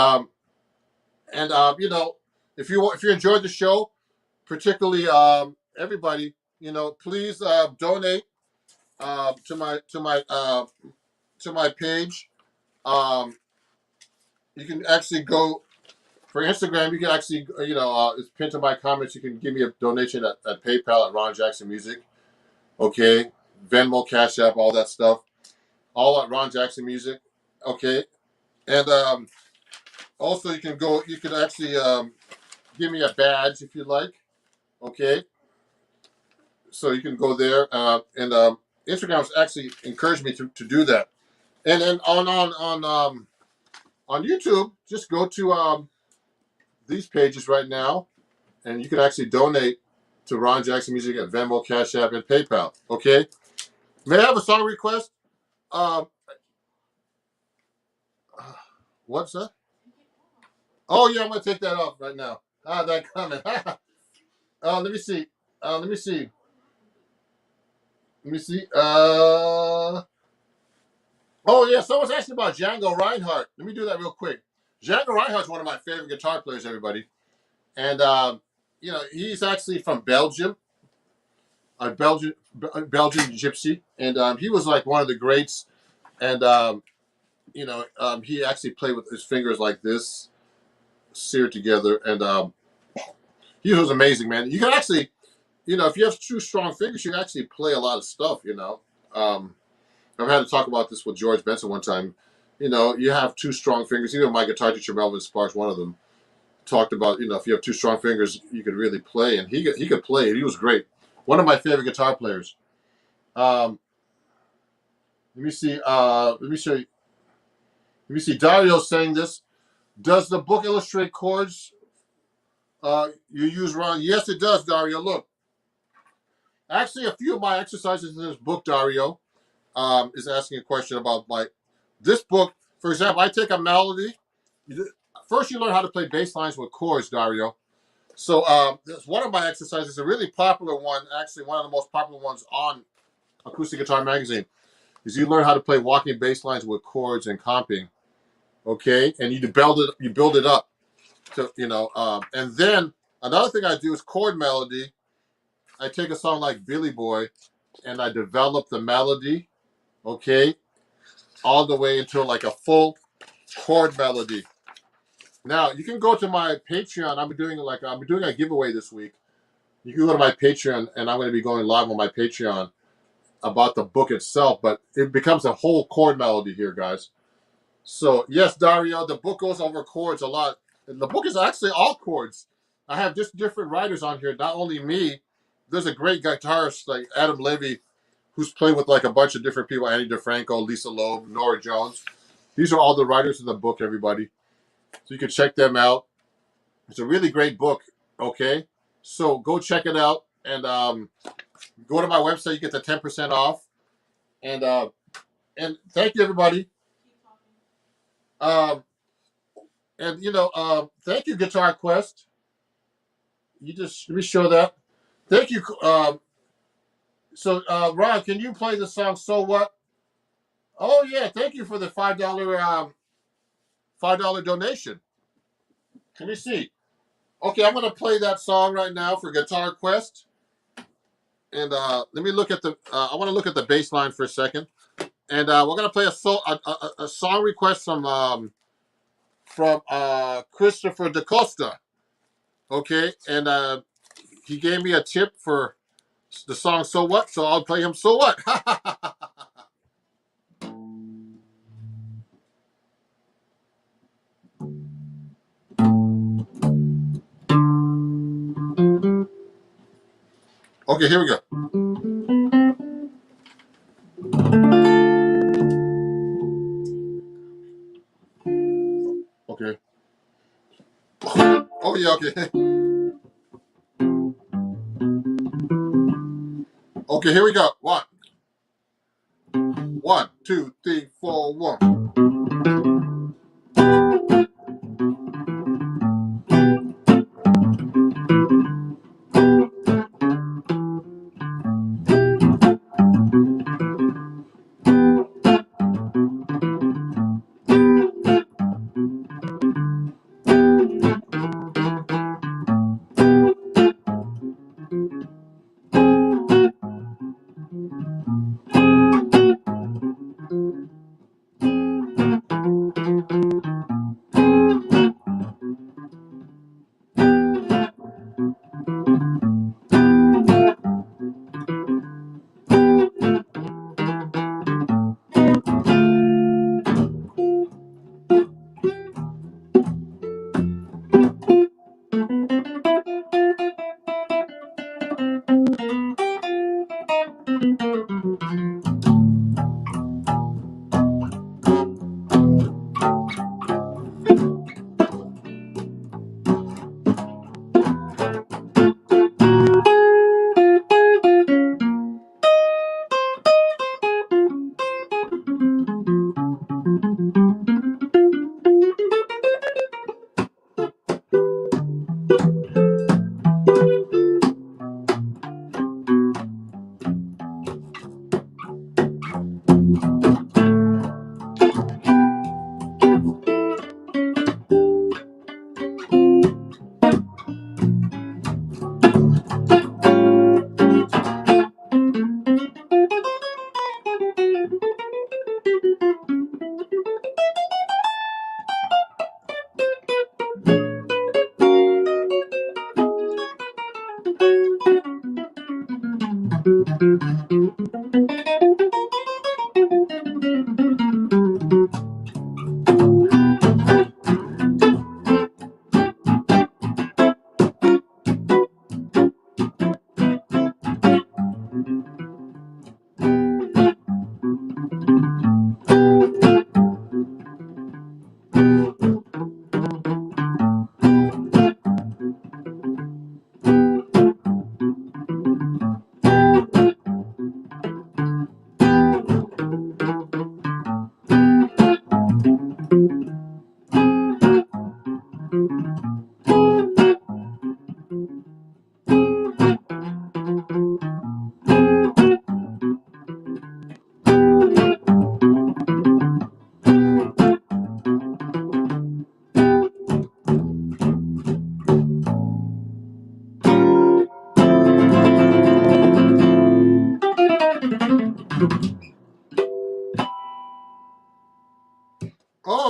if you enjoyed the show, particularly everybody, please donate to my page. You can actually go for Instagram. You can actually it's pinned to my comments. You can give me a donation at PayPal at Ron Jackson Music. Okay, Venmo, Cash App, all that stuff, all at Ron Jackson Music. Okay, and also you can go. You can actually give me a badge if you like. Okay, so you can go there, and Instagram's actually encouraged me to do that. And then on YouTube, just go to these pages right now, and you can actually donate to Ron Jackson Music at Venmo, Cash App, and PayPal. Okay. May I have a song request? Um, what's that? Oh yeah, I'm gonna take that off right now. That comment. Let me see. Let me see. Let me see. Oh yeah, someone's asking about Django Reinhardt. Let me do that real quick. Django Reinhardt's one of my favorite guitar players, everybody, and he's actually from Belgium, a Belgian gypsy, and he was like one of the greats. And he actually played with his fingers like this, seared together, and he was amazing, man. You can actually, if you have two strong fingers, you can actually play a lot of stuff. I've had to talk about this with George Benson one time. You have two strong fingers. Even my guitar teacher Melvin Sparks, one of them, talked about if you have two strong fingers, you could really play, and he could play. He was great. One of my favorite guitar players. Let me see. Let me show you. Let me see. Dario saying this. Does the book illustrate chords you use, Ron? Yes, it does, Dario. Look, actually, a few of my exercises in this book, Dario, is asking a question about this book. For example, I take a melody. First, you learn how to play bass lines with chords, Dario. So that's one of my exercises, a really popular one, actually one of the most popular ones on Acoustic Guitar Magazine, is you learn how to play walking bass lines with chords and comping. Okay, and you build it up to and then another thing I do is chord melody. I take a song like Billy Boy, and I develop the melody. Okay, all the way into like a full chord melody. Now you can go to my Patreon. I'm doing a giveaway this week. You can go to my Patreon, and I'm going to be going live on my Patreon about the book itself. But it becomes a whole chord melody here, guys. So yes, Dario, the book goes over chords a lot. And the book is actually all chords. I have just different writers on here. Not only me. There's a great guitarist like Adam Levy, who's played with like a bunch of different people: Annie DeFranco, Lisa Loeb, Nora Jones. These are all the writers in the book, everybody. So you can check them out. It's a really great book. Okay, so go check it out and go to my website. You get the 10% off. And thank you, everybody. And thank you, Guitar Quest. Let me show that. Thank you. So Ron, can you play the song "So What"? Oh yeah, thank you for the $5 donation. Let me see. Okay, I'm gonna play that song right now for Guitar Quest. And let me look at the. I want to look at the bass line for a second. And we're gonna play a song request from Christopher DaCosta. Okay, and he gave me a tip for the song "So What," so I'll play him "So What." Okay, here we go. Okay. Oh yeah, okay. Okay, here we go. One, two, three, four, one.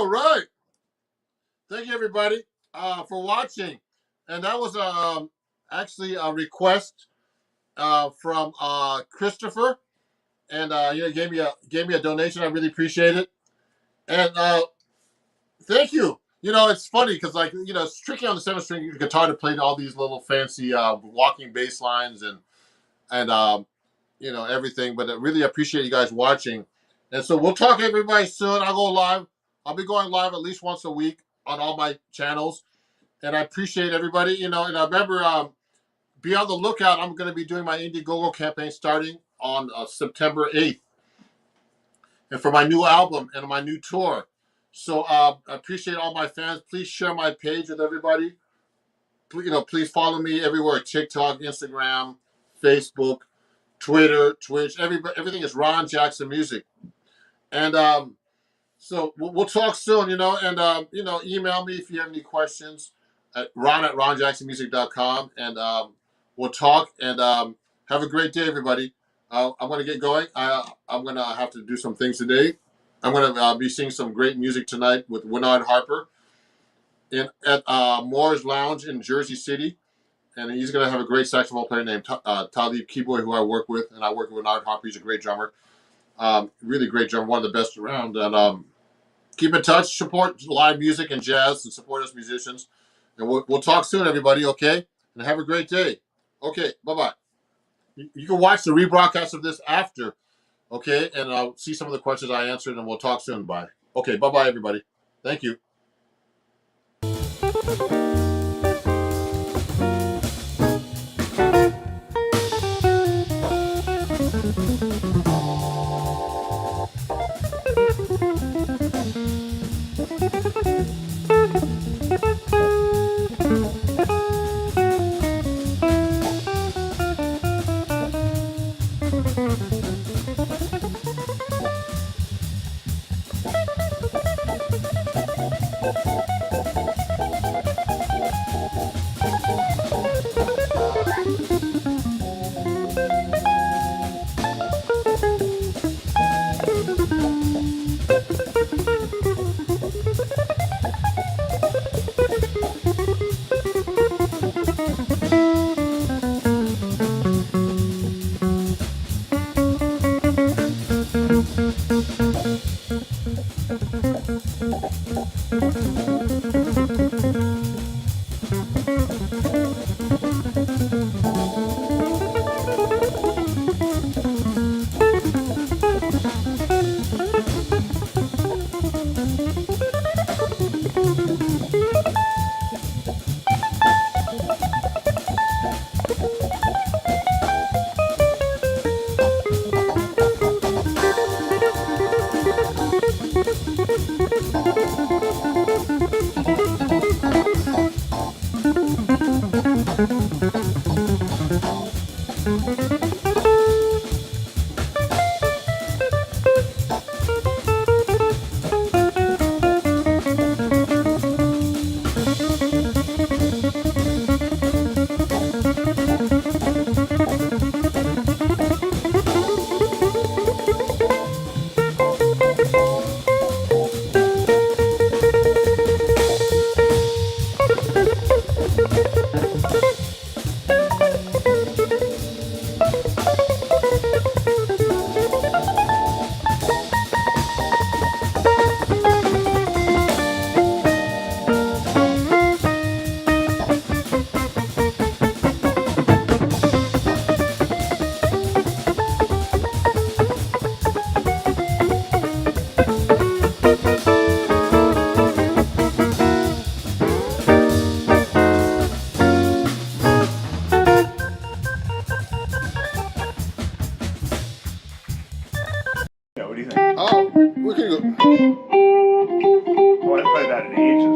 All right. Thank you, everybody, for watching. And that was actually a request from Christopher, and gave me a donation. I really appreciate it. And thank you. It's funny because it's tricky on the 7-string guitar to play all these little fancy walking bass lines and everything. But I really appreciate you guys watching. And so we'll talk to everybody soon. I'll go live. I'll be going live at least once a week on all my channels. And I appreciate everybody. And I remember, be on the lookout. I'm going to be doing my Indiegogo campaign starting on September 8th. And for my new album and my new tour. So I appreciate all my fans. Please share my page with everybody. Please follow me everywhere: TikTok, Instagram, Facebook, Twitter, Twitch. Everything is Ron Jackson Music. And so we'll talk soon. And email me if you have any questions at ron@ronjacksonmusic.com. And we'll talk. And have a great day, everybody. I'm going to get going. I'm going to have to do some things today. I'm going to be seeing some great music tonight with Winard Harper at Moore's Lounge in Jersey City. And he's going to have a great saxophone player named Talib Kiboy, who I work with. And I work with Winard Harper. He's a great drummer. Really great drummer, one of the best around. And keep in touch, support live music and jazz, and support us musicians. And we'll talk soon, everybody, okay? And have a great day. Okay, bye-bye. You can watch the rebroadcast of this after, okay? And I'll see some of the questions I answered, and we'll talk soon. Bye. Okay, bye-bye, everybody. Thank you. Oh, we can go. Oh, I haven't played that in ages.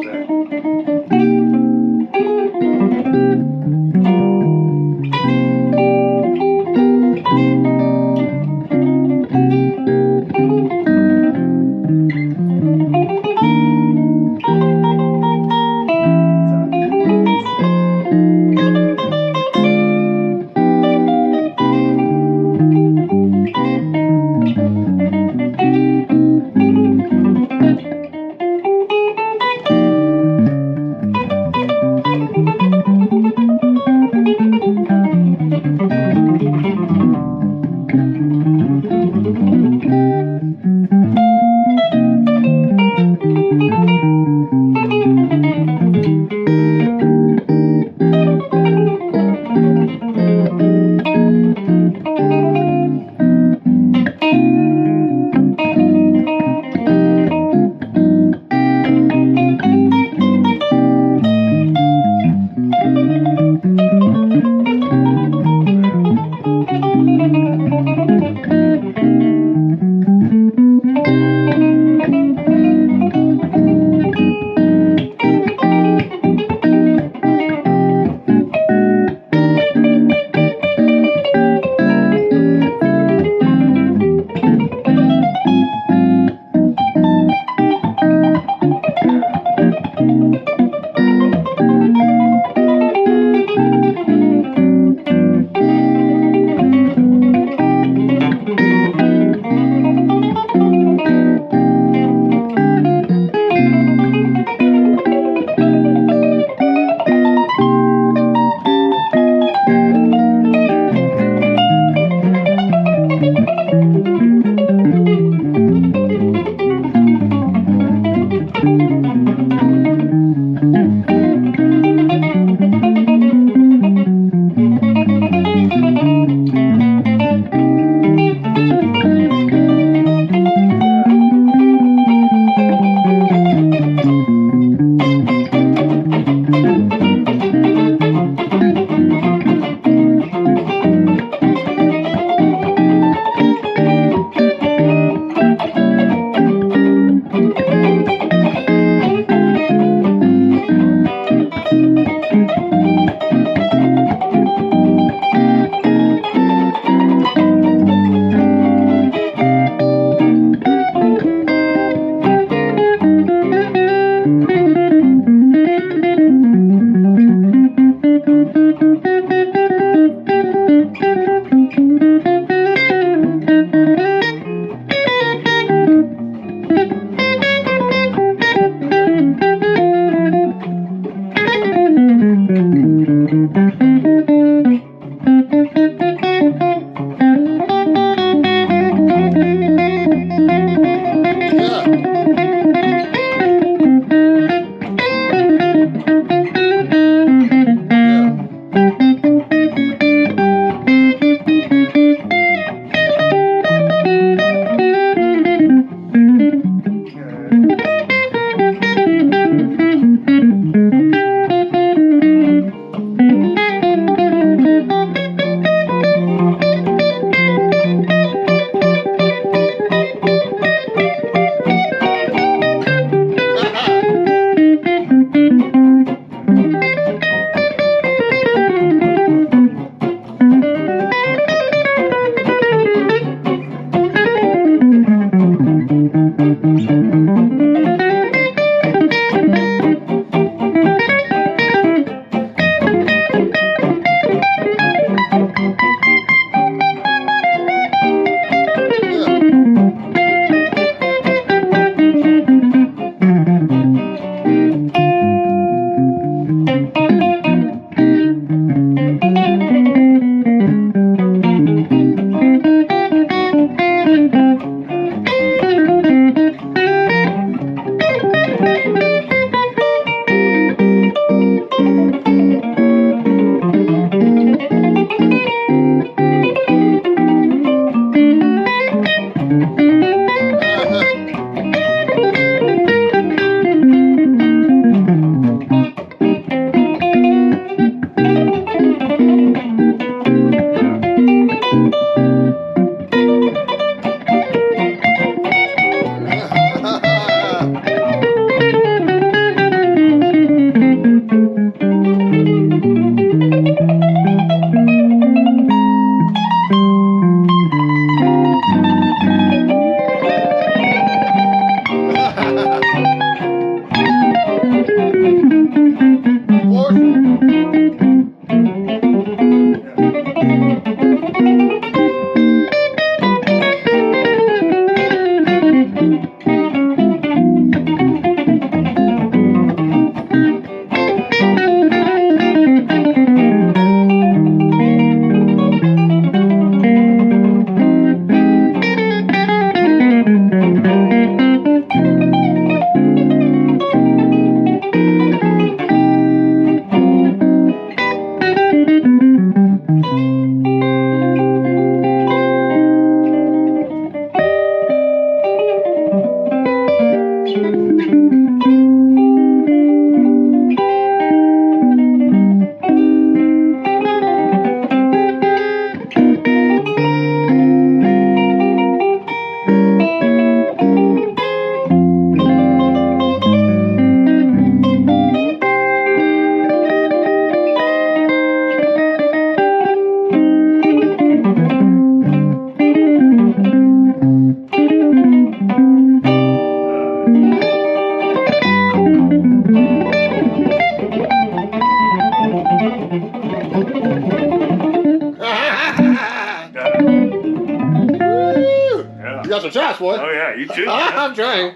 You got some shots, boy. Oh yeah, you too. I'm trying.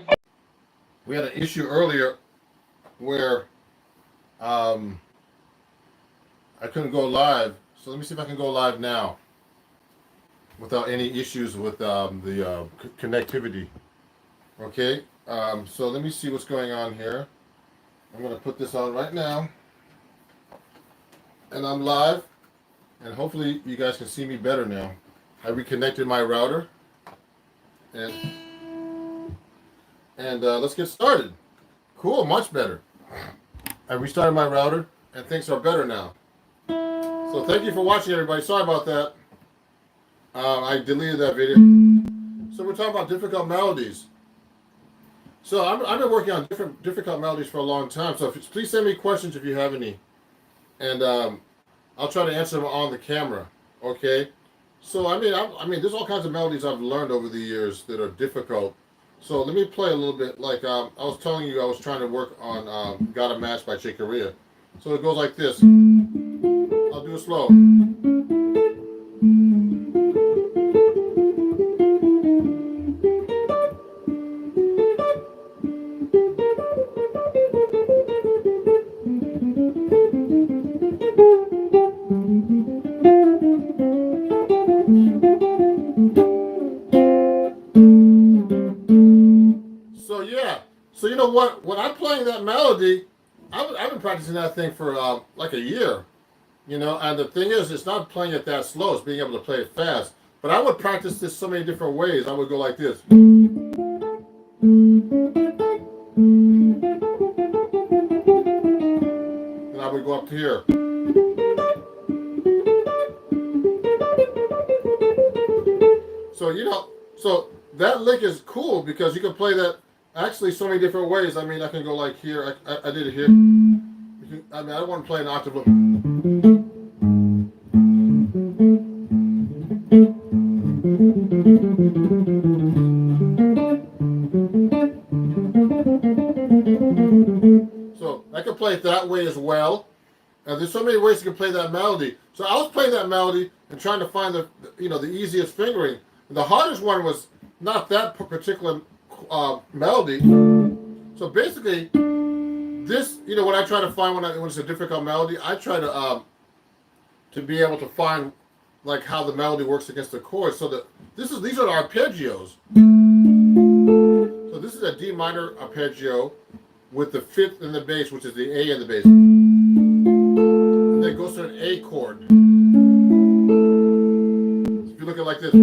We had an issue earlier where I couldn't go live. So let me see if I can go live now without any issues with the connectivity. Okay. So let me see what's going on here. I'm going to put this on right now. And I'm live. And hopefully you guys can see me better now. I reconnected my router. And let's get started. Cool, much better. I restarted my router and things are better now. So thank you for watching, everybody. Sorry about that. I deleted that video. So we're talking about difficult melodies. So I've been working on difficult melodies for a long time. So please send me questions if you have any. And I'll try to answer them on the camera. Okay? So I mean, there's all kinds of melodies I've learned over the years that are difficult. So let me play a little bit. Like I was telling you, I was trying to work on "Got a Match" by Chick Corea. So it goes like this. I'll do it slow. So yeah. So you know what? When I'm playing that melody, I've been practicing that thing for like a year. You know, and the thing is, it's not playing it that slow. It's being able to play it fast. But I would practice this so many different ways. I would go like this. And I would go up to here. So, you know, so that lick is cool because you can play that actually so many different ways. I mean, I can go like here. I did it here. I mean, I don't want to play an octave. So I can play it that way as well. And there's so many ways you can play that melody. So I was playing that melody and trying to find the easiest fingering. And the hardest one was not that particular melody. So basically, this, when I try to find when it's a difficult melody, I try to be able to find like how the melody works against the chords. So that these are arpeggios. So this is a D minor arpeggio with the fifth in the bass, which is the A in the bass. And then it goes to an A chord. So if you look at it like this.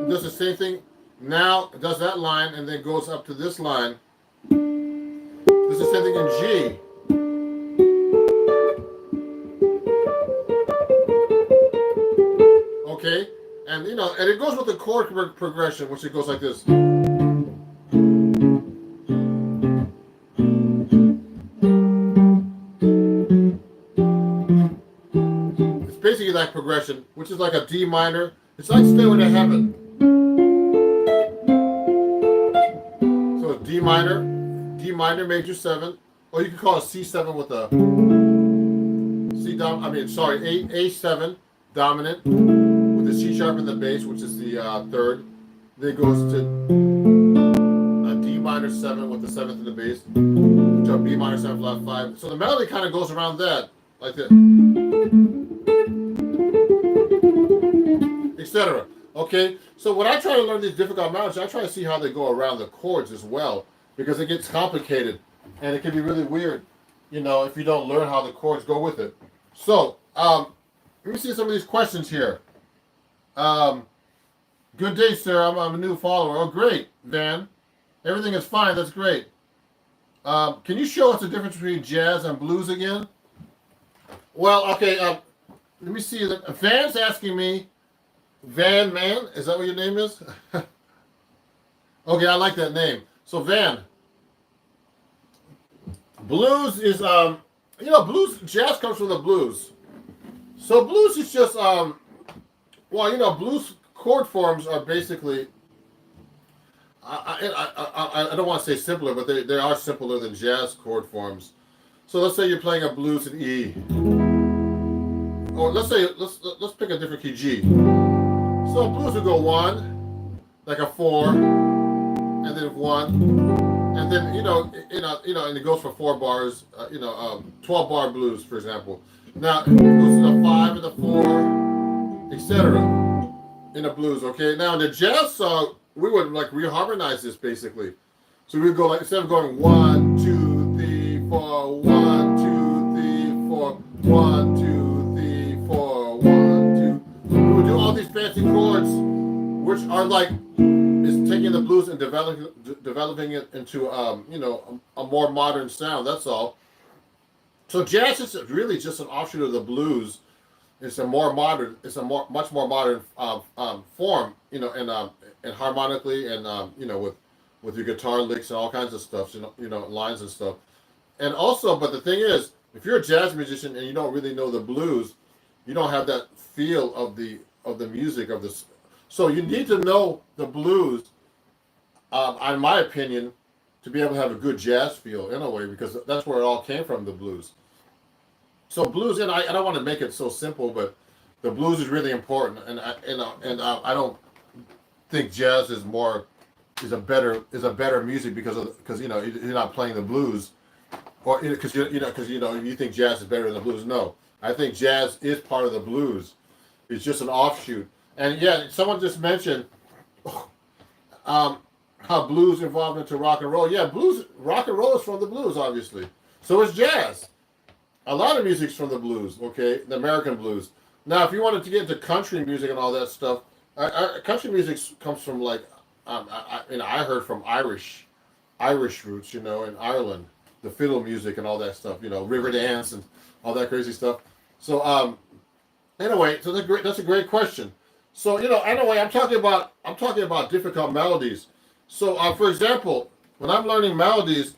It does the same thing. Now it does that line and then goes up to this line. This is the same thing in G. Okay? And and it goes with the chord progression, which it goes like this. It's basically that progression, which is like a D minor. It's like Stairway to Heaven. So D minor major 7, or you can call it C7 with a A7 dominant with the C sharp in the bass, which is the third. Then it goes to a D minor 7 with the 7th in the bass, to a B minor 7 flat 5. So the melody kind of goes around that, like this, etc. Okay, so when I try to learn these difficult melodies, I try to see how they go around the chords as well, because it gets complicated and it can be really weird, if you don't learn how the chords go with it. So, let me see some of these questions here. Good day, sir. I'm a new follower. Oh, great, Van. Everything is fine. That's great. Can you show us the difference between jazz and blues again? Well, okay. Let me see. Van's asking me. Van Man? Is that what your name is? Okay, I like that name. So, Van. Blues is, blues, jazz comes from the blues. So blues is just, blues chord forms are basically, I don't want to say simpler, but they are simpler than jazz chord forms. So let's say you're playing a blues in E. Or let's pick a different key, G. So blues would go 1, like a 4, and then 1. And then, and it goes for 4 bars, 12 bar blues, for example. Now, it goes to the 5 and the 4, etc. in the blues. Okay, now in the jazz song, we would like reharmonize this basically. So we would go like, instead of going 1, 2, 3, 4, 1, 2, 3, 4, 1, 2, 3, 4, 1, 2. We would do all these fancy chords, which are like is taking the blues and developing it into you know, a more modern sound. That's all. So jazz is really just an offshoot of the blues. It's a more modern. It's a much more modern form. You know, and harmonically, and you know, with your guitar licks and all kinds of stuff. You know, lines and stuff. And also, but the thing is, if you're a jazz musician and you don't really know the blues, you don't have that feel of the music of this. So you need to know the blues, in my opinion, to be able to have a good jazz feel in a way, because that's where it all came from, the blues. So blues, and I don't want to make it so simple, but the blues is really important, and I don't think jazz is a better music because you know, you're not playing the blues, or because you think jazz is better than the blues. No, I think jazz is part of the blues. It's just an offshoot. And yeah, someone just mentioned how blues evolved into rock and roll. Yeah, rock and roll is from the blues, obviously. So is jazz. A lot of music's from the blues, okay? The American blues. Now, if you wanted to get into country music and all that stuff, country music comes from like, I heard from Irish roots, you know, in Ireland, the fiddle music and all that stuff, you know, river dance and all that crazy stuff. So, anyway, so that's a great question. So, you know, anyway, I'm talking about difficult melodies. So, for example, when I'm learning melodies,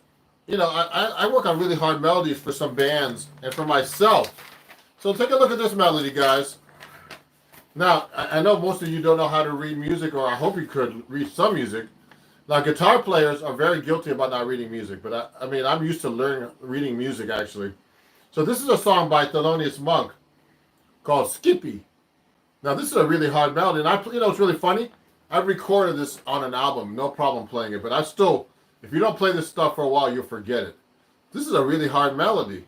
you know, I work on really hard melodies for some bands and for myself. So take a look at this melody, guys. Now, I know most of you don't know how to read music, or I hope you could read some music. Now, guitar players are very guilty about not reading music, but I mean, I'm used to reading music, actually. So this is a song by Thelonious Monk called Skippy. Now, this is a really hard melody, and you know, it's really funny. I've recorded this on an album, no problem playing it, but if you don't play this stuff for a while, you'll forget it. This is a really hard melody.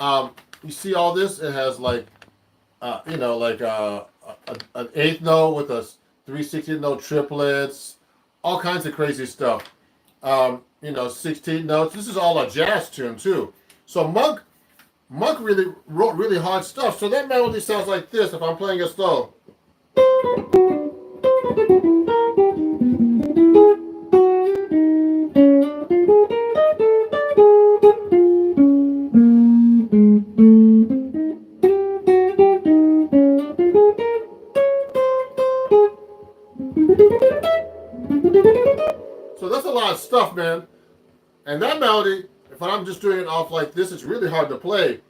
You see all this? It has like, you know, like an eighth note with a 3/16 note triplets, all kinds of crazy stuff. You know, 16 notes. This is all a jazz tune too. So Monk really wrote really hard stuff. So that melody sounds like this if I'm playing it slow. So that's a lot of stuff, man. And that melody, if I'm just doing it off like this, it's really hard to play.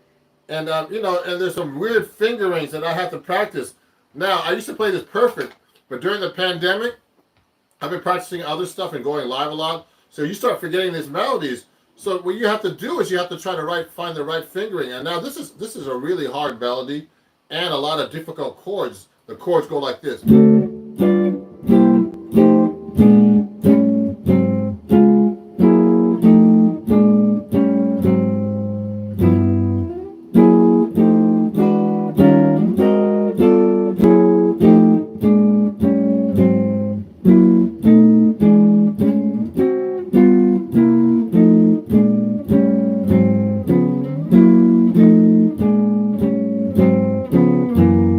And you know, and there's some weird fingerings that I have to practice. Now, I used to play this perfect, but during the pandemic, I've been practicing other stuff and going live a lot. So you start forgetting these melodies. So what you have to do is you have to try to find the right fingering. And now this is a really hard melody and a lot of difficult chords. The chords go like this.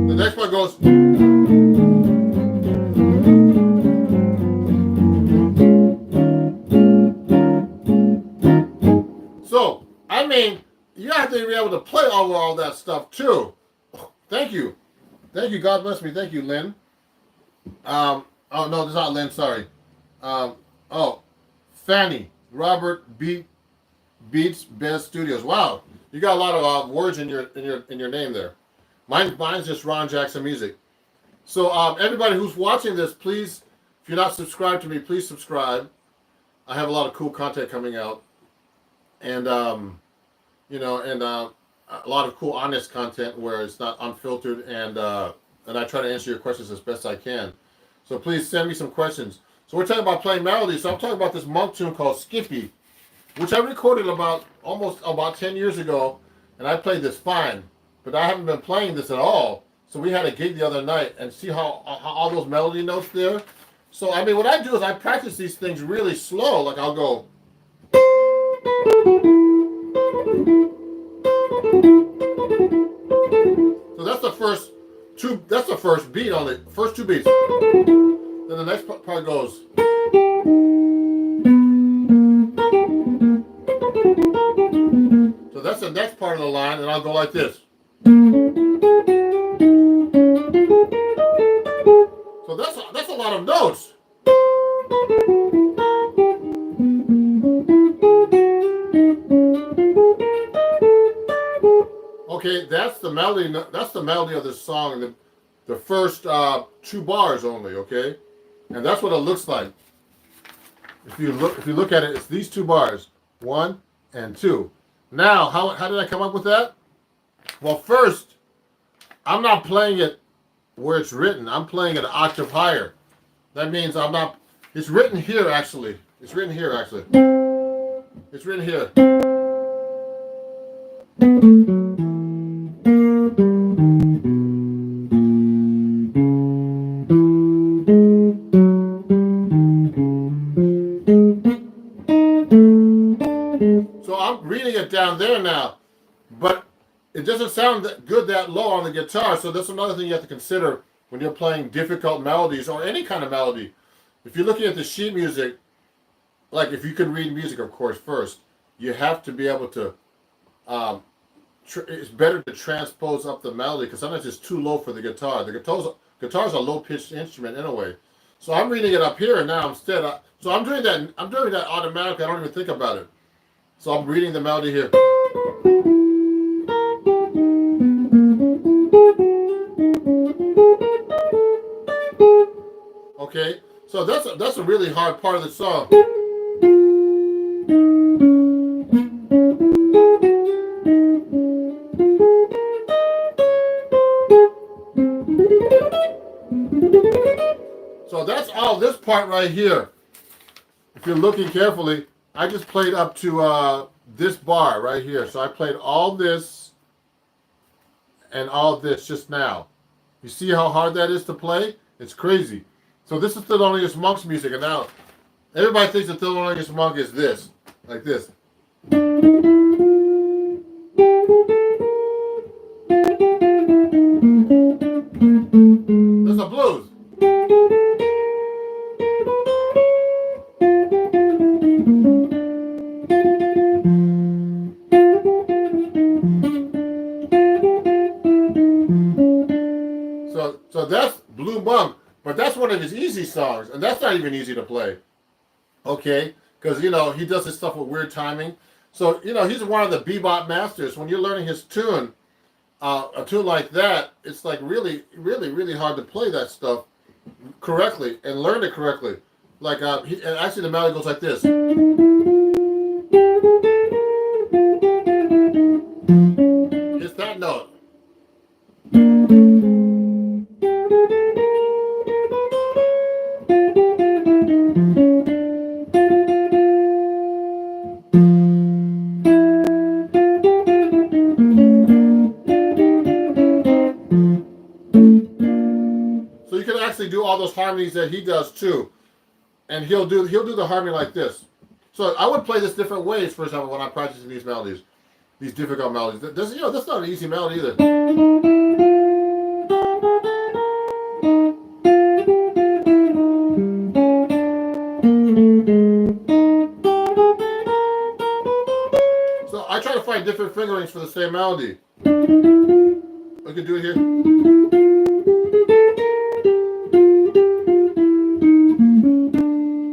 The next one goes. So, I mean, you have to be able to play over all that stuff too. Thank you. Thank you. God bless me. Thank you, Lynn. Oh, no, it's not Lynn. Sorry. Fanny. Robert Beats Bez Studios. Wow. You got a lot of words in your name there. Mine's just Ron Jackson Music. So everybody who's watching this, please, if you're not subscribed to me, please subscribe. I have a lot of cool content coming out, and you know, and a lot of cool, honest content where it's not unfiltered, and I try to answer your questions as best I can. So please send me some questions. So we're talking about playing melodies. So I'm talking about this Monk tune called Skippy, which I recorded almost about 10 years ago, and I played this fine. But I haven't been playing this at all So we had a gig the other night, and see how all those melody notes there. So I mean, what I do is I practice these things really slow. Like I'll go. So that's the first two. That's the first beat on the first two beats. Then the next part goes. So that's the next part of the line, and I'll go like this. So that's a lot of notes. Okay, that's the melody. That's the melody of this song. The first 2 bars only. Okay, and that's what it looks like. If you look at it, it's these 2 bars, 1 and 2. Now, how did I come up with that? Well, first, I'm not playing it where it's written. I'm playing it an octave higher. That means I'm not. It's written here actually. It's written here actually. It's written here. So I'm reading it down there now, but it doesn't sound good that low on the guitar. So that's another thing you have to consider when you're playing difficult melodies or any kind of melody. If you're looking at the sheet music, like if you can read music, of course, first, you have to be able to, it's better to transpose up the melody because sometimes it's too low for the guitar. The guitar's a low-pitched instrument anyway. So I'm reading it up here now instead. So I'm doing that automatically. I don't even think about it. So I'm reading the melody here. Okay, so that's a really hard part of the song. So that's all this part right here. If you're looking carefully, I just played up to this bar right here. So I played all this and all this just now. You see how hard that is to play? It's crazy. So this is Thelonious Monk's music, and now everybody thinks that Thelonious Monk is this, like this. That's a blues. So that's Blue Monk, but that's one of his easy songs, and that's not even easy to play. Okay, because he does his stuff with weird timing. So he's one of the bebop masters. When you're learning his tune, a tune like that, it's like really, really, really hard to play that stuff correctly and learn it correctly. Like and actually the melody goes like this. It's that note. So you can actually do all those harmonies that he does too, and he'll do the harmony like this. So I would play this different ways, for example, when I'm practicing these melodies, these difficult melodies. That's not an easy melody either. So I try to find different fingerings for the same melody. I can do it here.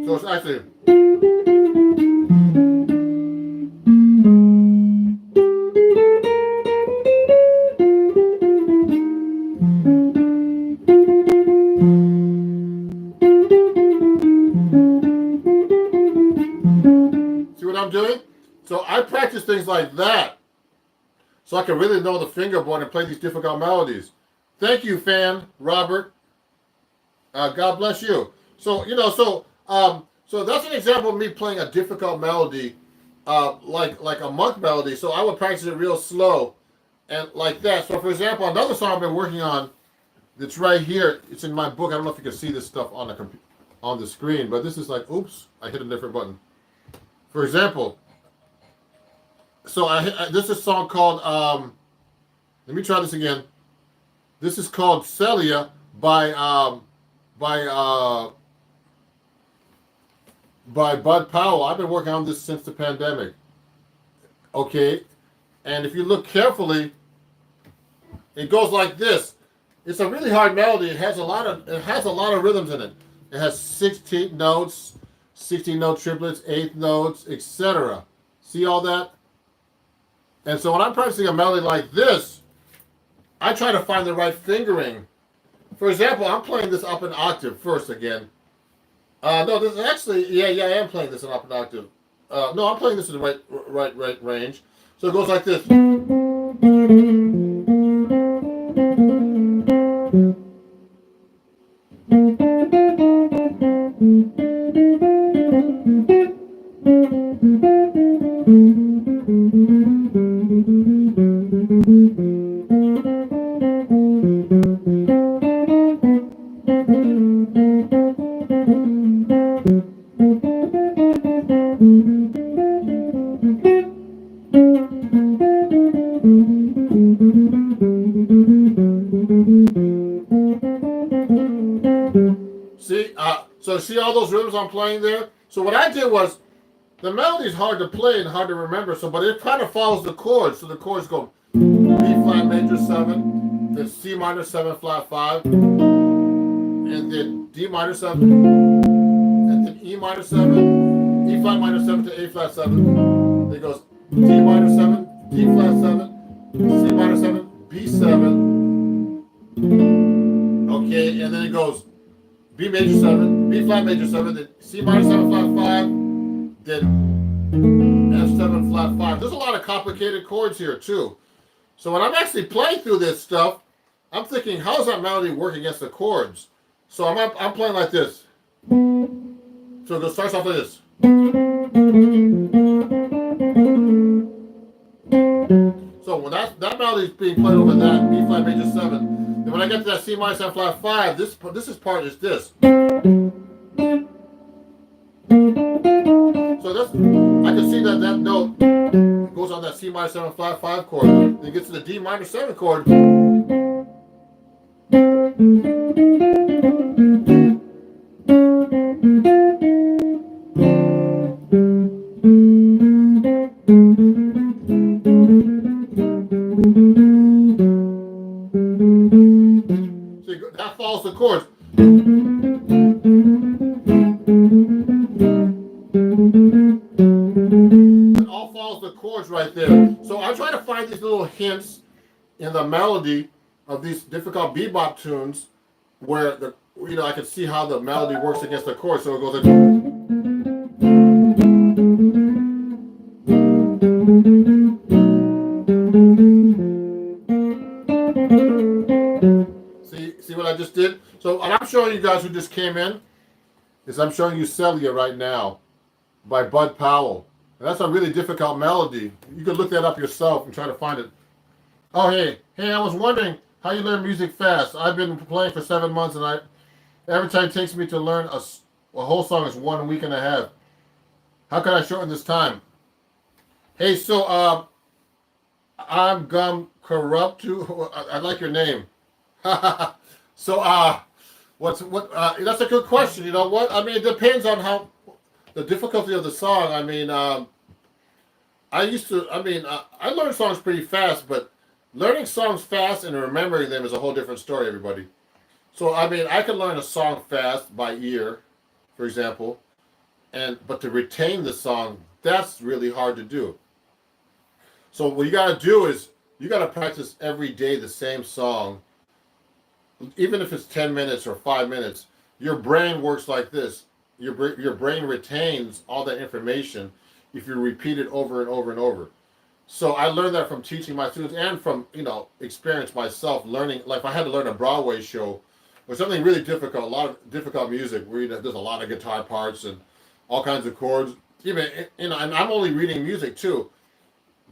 So it's actually. See what I'm doing? So I practice things like that so I can really know the fingerboard and play these difficult melodies. Thank you, fan Robert. God bless you. So so that's an example of me playing a difficult melody, like a monk melody. So I would practice it real slow, and like that. So for example, another song I've been working on It's right here. It's in my book. I don't know if you can see this stuff on the screen, but this is like, oops, I hit a different button. For example, so this is a song called let me try this again. This is called Celia by by Bud Powell. I've been working on this since the pandemic. Okay, and if you look carefully, it goes like this. It's a really hard melody. It has a lot of rhythms in it. It has 16 notes, 16 note triplets, 8 notes, etc. See all that? And so when I'm practicing a melody like this, I try to find the right fingering. For example, I'm playing this up an octave first again. No, this is actually, yeah, I am playing this up an octave. No, I'm playing this in the right range. So it goes like this. See, so see all those rhythms I'm playing there? So what I did was, the melody is hard to play and hard to remember, so but it kind of follows the chords. So the chords go B flat major 7, then C minor 7 flat 5, and then D minor 7, and then E minor 7, E flat minor 7 to A flat 7. Then it goes D minor 7, D flat 7, C minor 7, B7. Okay, and then it goes B major 7, B flat major 7, then C minor 7 flat 5, then F7 flat 5. There's a lot of complicated chords here too. So when I'm actually playing through this stuff, I'm thinking, how does that melody work against the chords? So I'm playing like this. So it starts off like this. So when that melody is being played over that B flat major 7, then when I get to that C minor 7 flat 5, this part is this. So that's, I can see that note goes on that C minor 7 flat 5 chord. Then it gets to the D minor 7 chord. See, that follows the chords. It all follows the chords right there. So I try to find these little hints in the melody of these difficult bebop tunes where I can see how the melody works against the chords. So it goes like, see what I just did? So what I'm showing you guys who just came in is I'm showing you Celia right now by Bud Powell. And that's a really difficult melody. You can look that up yourself and try to find it. Oh, hey, I was wondering how you learn music fast. I've been playing for 7 months, and every time it takes me to learn a whole song is 1 week and a half. How can I shorten this time? Hey, so I'm Gum Corrupt too. I like your name. So that's a good question. You know what? I mean, it depends on how the difficulty of the song. I mean, I learn songs pretty fast, but learning songs fast and remembering them is a whole different story, everybody. So, I mean, I can learn a song fast by ear, for example, but to retain the song, that's really hard to do. So what you got to do is you got to practice every day the same song, even if it's 10 minutes or 5 minutes. Your brain works like this. Your brain retains all that information if you repeat it over and over and over. So I learned that from teaching my students and from, experience myself learning. Like if I had to learn a Broadway show or something really difficult, a lot of difficult music where there's a lot of guitar parts and all kinds of chords. Even, and I'm only reading music too.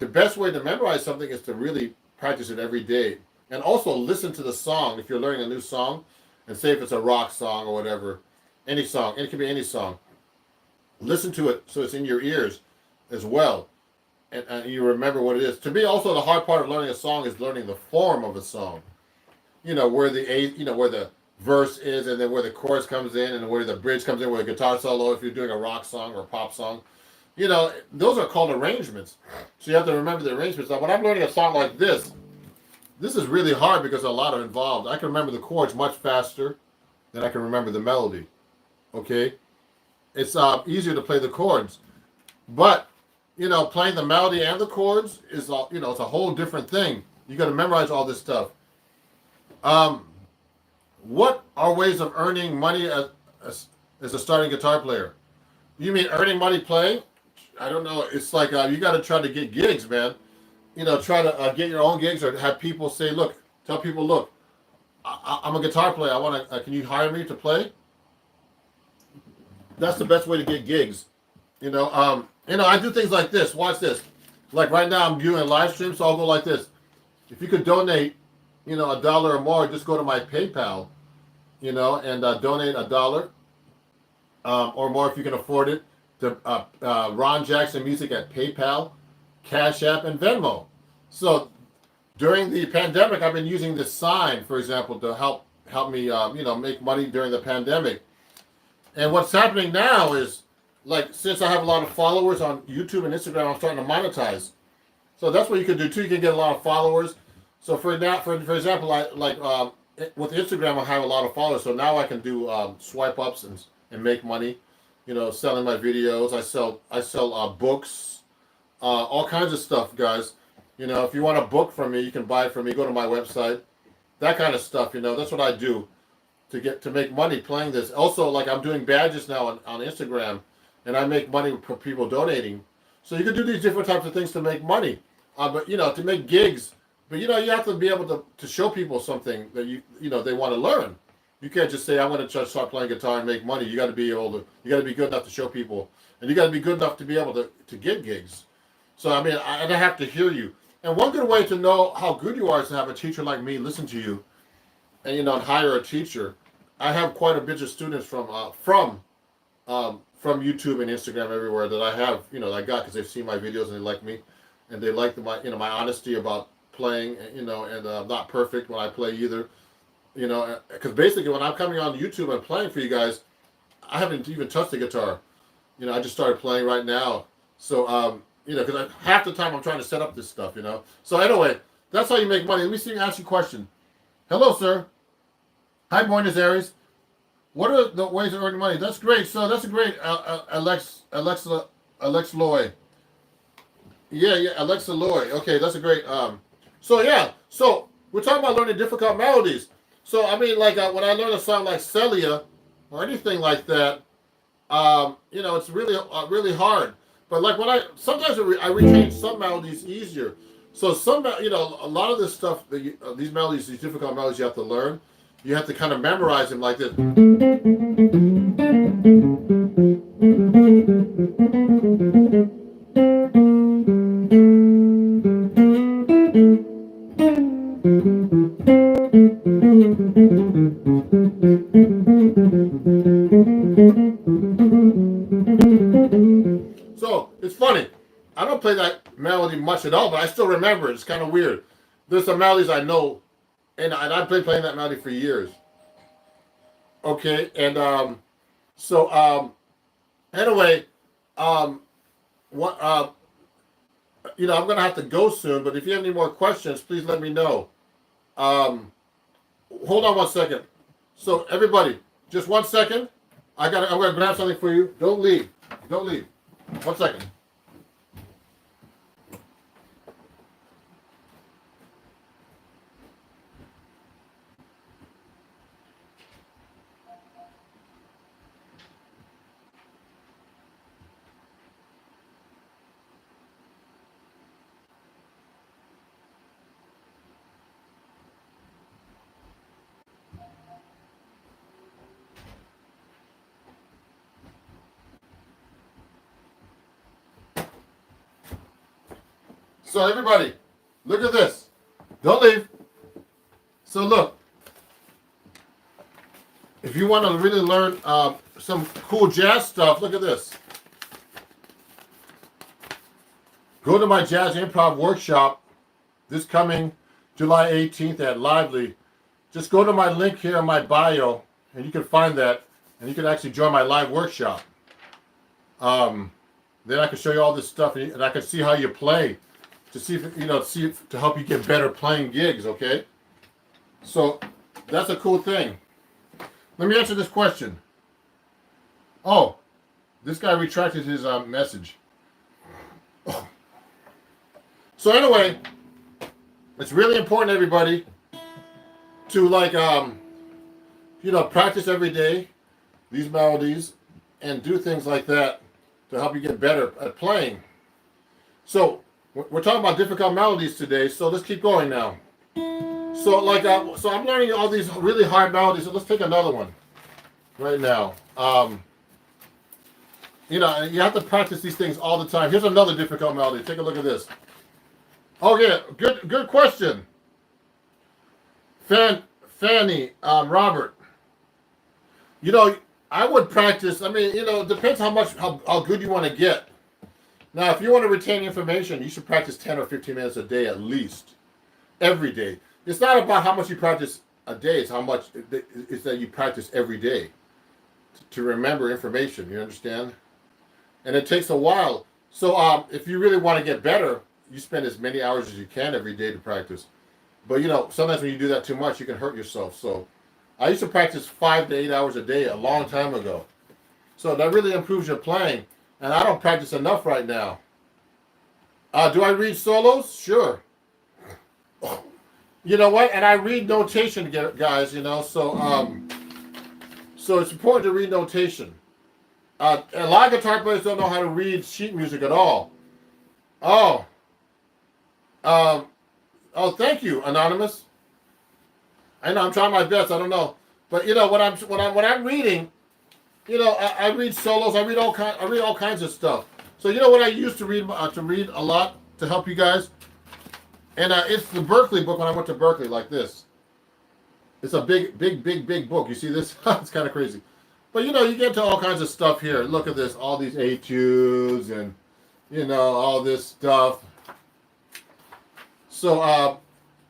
The best way to memorize something is to really practice it every day. and also listen to the song if you're learning a new song, and say if it's a rock song or whatever, any song, it can be any song. Listen to it so it's in your ears as well, and you remember what it is. To me, also the hard part of learning a song is learning the form of a song. Where where the verse is, and then where the chorus comes in, and where the bridge comes in, where the guitar solo. If you're doing a rock song or a pop song, those are called arrangements. So you have to remember the arrangements. Now, when I'm learning a song like this is really hard because a lot are involved. I can remember the chords much faster than I can remember the melody. Okay, it's easier to play the chords, but playing the melody and the chords is it's a whole different thing. You got to memorize all this stuff. What are ways of earning money as a starting guitar player? You mean earning money playing? I don't know. It's like you got to try to get gigs, man. Try to get your own gigs, or have people say, look, tell people, look, I'm a guitar player. I want to. Can you hire me to play? That's the best way to get gigs. I do things like this. Watch this. Like right now, I'm doing a live stream, so I'll go like this. If you could donate, $1 or more, just go to my PayPal, and donate $1 or more if you can afford it to Ron Jackson Music at PayPal, Cash App, and Venmo. So during the pandemic, I've been using this sign, for example, to help me, make money during the pandemic. And what's happening now is, like, since I have a lot of followers on YouTube and Instagram, I'm starting to monetize. So that's what you can do too. You can get a lot of followers. So for example, with Instagram, I have a lot of followers. So now I can do swipe ups and make money. Selling my videos. I sell books, all kinds of stuff, guys. If you want a book from me, you can buy it from me. Go to my website. That kind of stuff. That's what I do to make money playing this. Also, like, I'm doing badges now on Instagram, and I make money for people donating. So you can do these different types of things to make money. But to make gigs. But you have to be able to show people something that they want to learn. You can't just say, I'm going to just start playing guitar and make money. You got to be good enough to show people, and you got to be good enough to be able to get gigs. So I have to hear you. And one good way to know how good you are is to have a teacher like me listen to you, and hire a teacher. I have quite a bunch of students from YouTube and Instagram everywhere that I have, I got because they've seen my videos and they like me, and they like my honesty about playing, and I'm not perfect when I play either, because basically when I'm coming on YouTube and playing for you guys, I haven't even touched the guitar. I just started playing right now. So, because half the time I'm trying to set up this stuff, So anyway, that's how you make money. Let me ask you a question. Hello, sir. Hi, Buenos Aires. What are the ways of earning money? That's great. So that's a great Alexa Loy. Yeah, Alexa Loy. Okay, that's a great. So we're talking about learning difficult melodies. So when I learn a song like Celia or anything like that, it's really hard. But like sometimes I retain some melodies easier. So a lot of this stuff, these melodies, these difficult melodies, you have to learn. You have to kind of memorize them like this. So it's funny. I don't play that melody much at all, but I still remember it. It's kind of weird. There's some melodies I know, and I've been playing that melody for years. Okay, and anyway, what I'm gonna have to go soon. But if you have any more questions, please let me know. Hold on one second. So everybody, just 1 second. I'm gonna grab something for you. Don't leave. 1 second. So everybody, look at this. Don't leave. So look, if you want to really learn some cool jazz stuff, look at this. Go to my jazz improv workshop this coming July 18th at Lively. Just go to my link here in my bio, and you can find that, and you can actually join my live workshop. Then I can show you all this stuff, and I can see how you play, to see if to help you get better playing gigs. Okay, so that's a cool thing. Let me answer this question. Oh, this guy retracted his message. So anyway, it's really important, everybody, to practice every day these melodies and do things like that to help you get better at playing. So we're talking about difficult melodies today, so let's keep going now. So I'm learning all these really hard melodies, so let's take another one right now. You have to practice these things all the time. Here's another difficult melody. Take a look at this. Okay, good question. Fanny, Robert. I would practice. I mean, it depends how good you want to get. Now, if you want to retain information, you should practice 10 or 15 minutes a day at least, every day. It's not about how much you practice a day. It's how much it's that you practice every day to remember information. You understand? And it takes a while. So if you really want to get better, you spend as many hours as you can every day to practice. But sometimes when you do that too much, you can hurt yourself. So I used to practice 5 to 8 hours a day a long time ago. So that really improves your playing. And I don't practice enough right now. Do I read solos? Sure. You know what? And I read notation, guys. So it's important to read notation. A lot of guitar players don't know how to read sheet music at all. Thank you, Anonymous. I know I'm trying my best. I don't know, but when I'm reading, I read solos. I read all kinds of stuff. So what I used to read a lot to help you guys, and it's the Berkeley book when I went to Berkeley, like this. It's a big book. You see this? It's kind of crazy, but you get into all kinds of stuff here. Look at this, all these etudes and all this stuff. So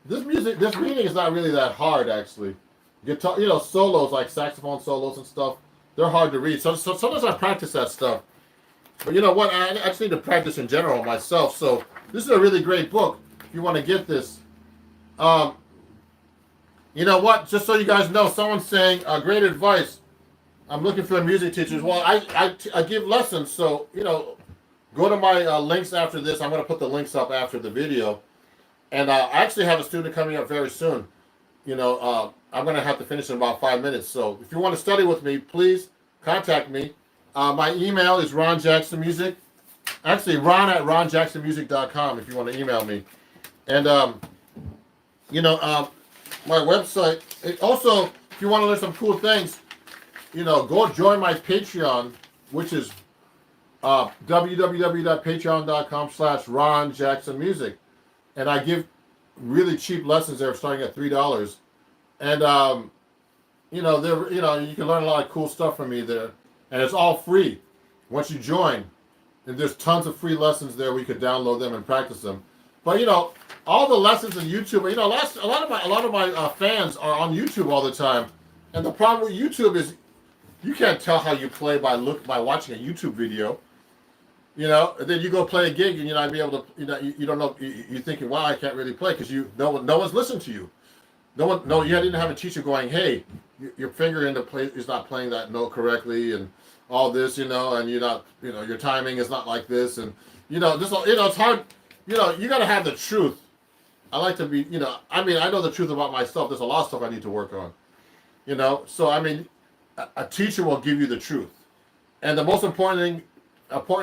this reading is not really that hard, actually. Guitar, solos like saxophone solos and stuff, they're hard to read. So sometimes I practice that stuff. But you know what? I just need to practice in general myself. So this is a really great book if you want to get this. You know what? Just so you guys know, someone's saying great advice. I'm looking for music teachers. Well, I give lessons, so go to my links after this. I'm going to put the links up after the video. And I actually have a student coming up very soon. I'm going to have to finish in about 5 minutes. So if you want to study with me, please contact me. My email is ronjacksonmusic. Actually, ron@ronjacksonmusic.com if you want to email me. And, my website. Also, if you want to learn some cool things, go join my Patreon, which is www.patreon.com/ronjacksonmusic. And I give really cheap lessons there, starting at $3. And you can learn a lot of cool stuff from me there, and it's all free once you join. And there's tons of free lessons there. We could download them and practice them. But all the lessons on YouTube. A lot of my fans are on YouTube all the time, and the problem with YouTube is you can't tell how you play by watching a YouTube video. Then you go play a gig and you're not be able to. You don't know. You're thinking, "Wow, I can't really play," because no one's listened to you. You didn't have a teacher going, "Hey, your finger in the play is not playing that note correctly," and all this, and you're not, your timing is not like this, and this, it's hard. You got to have the truth. I like to be, I know the truth about myself. There's a lot of stuff I need to work on, So a teacher will give you the truth, and the most important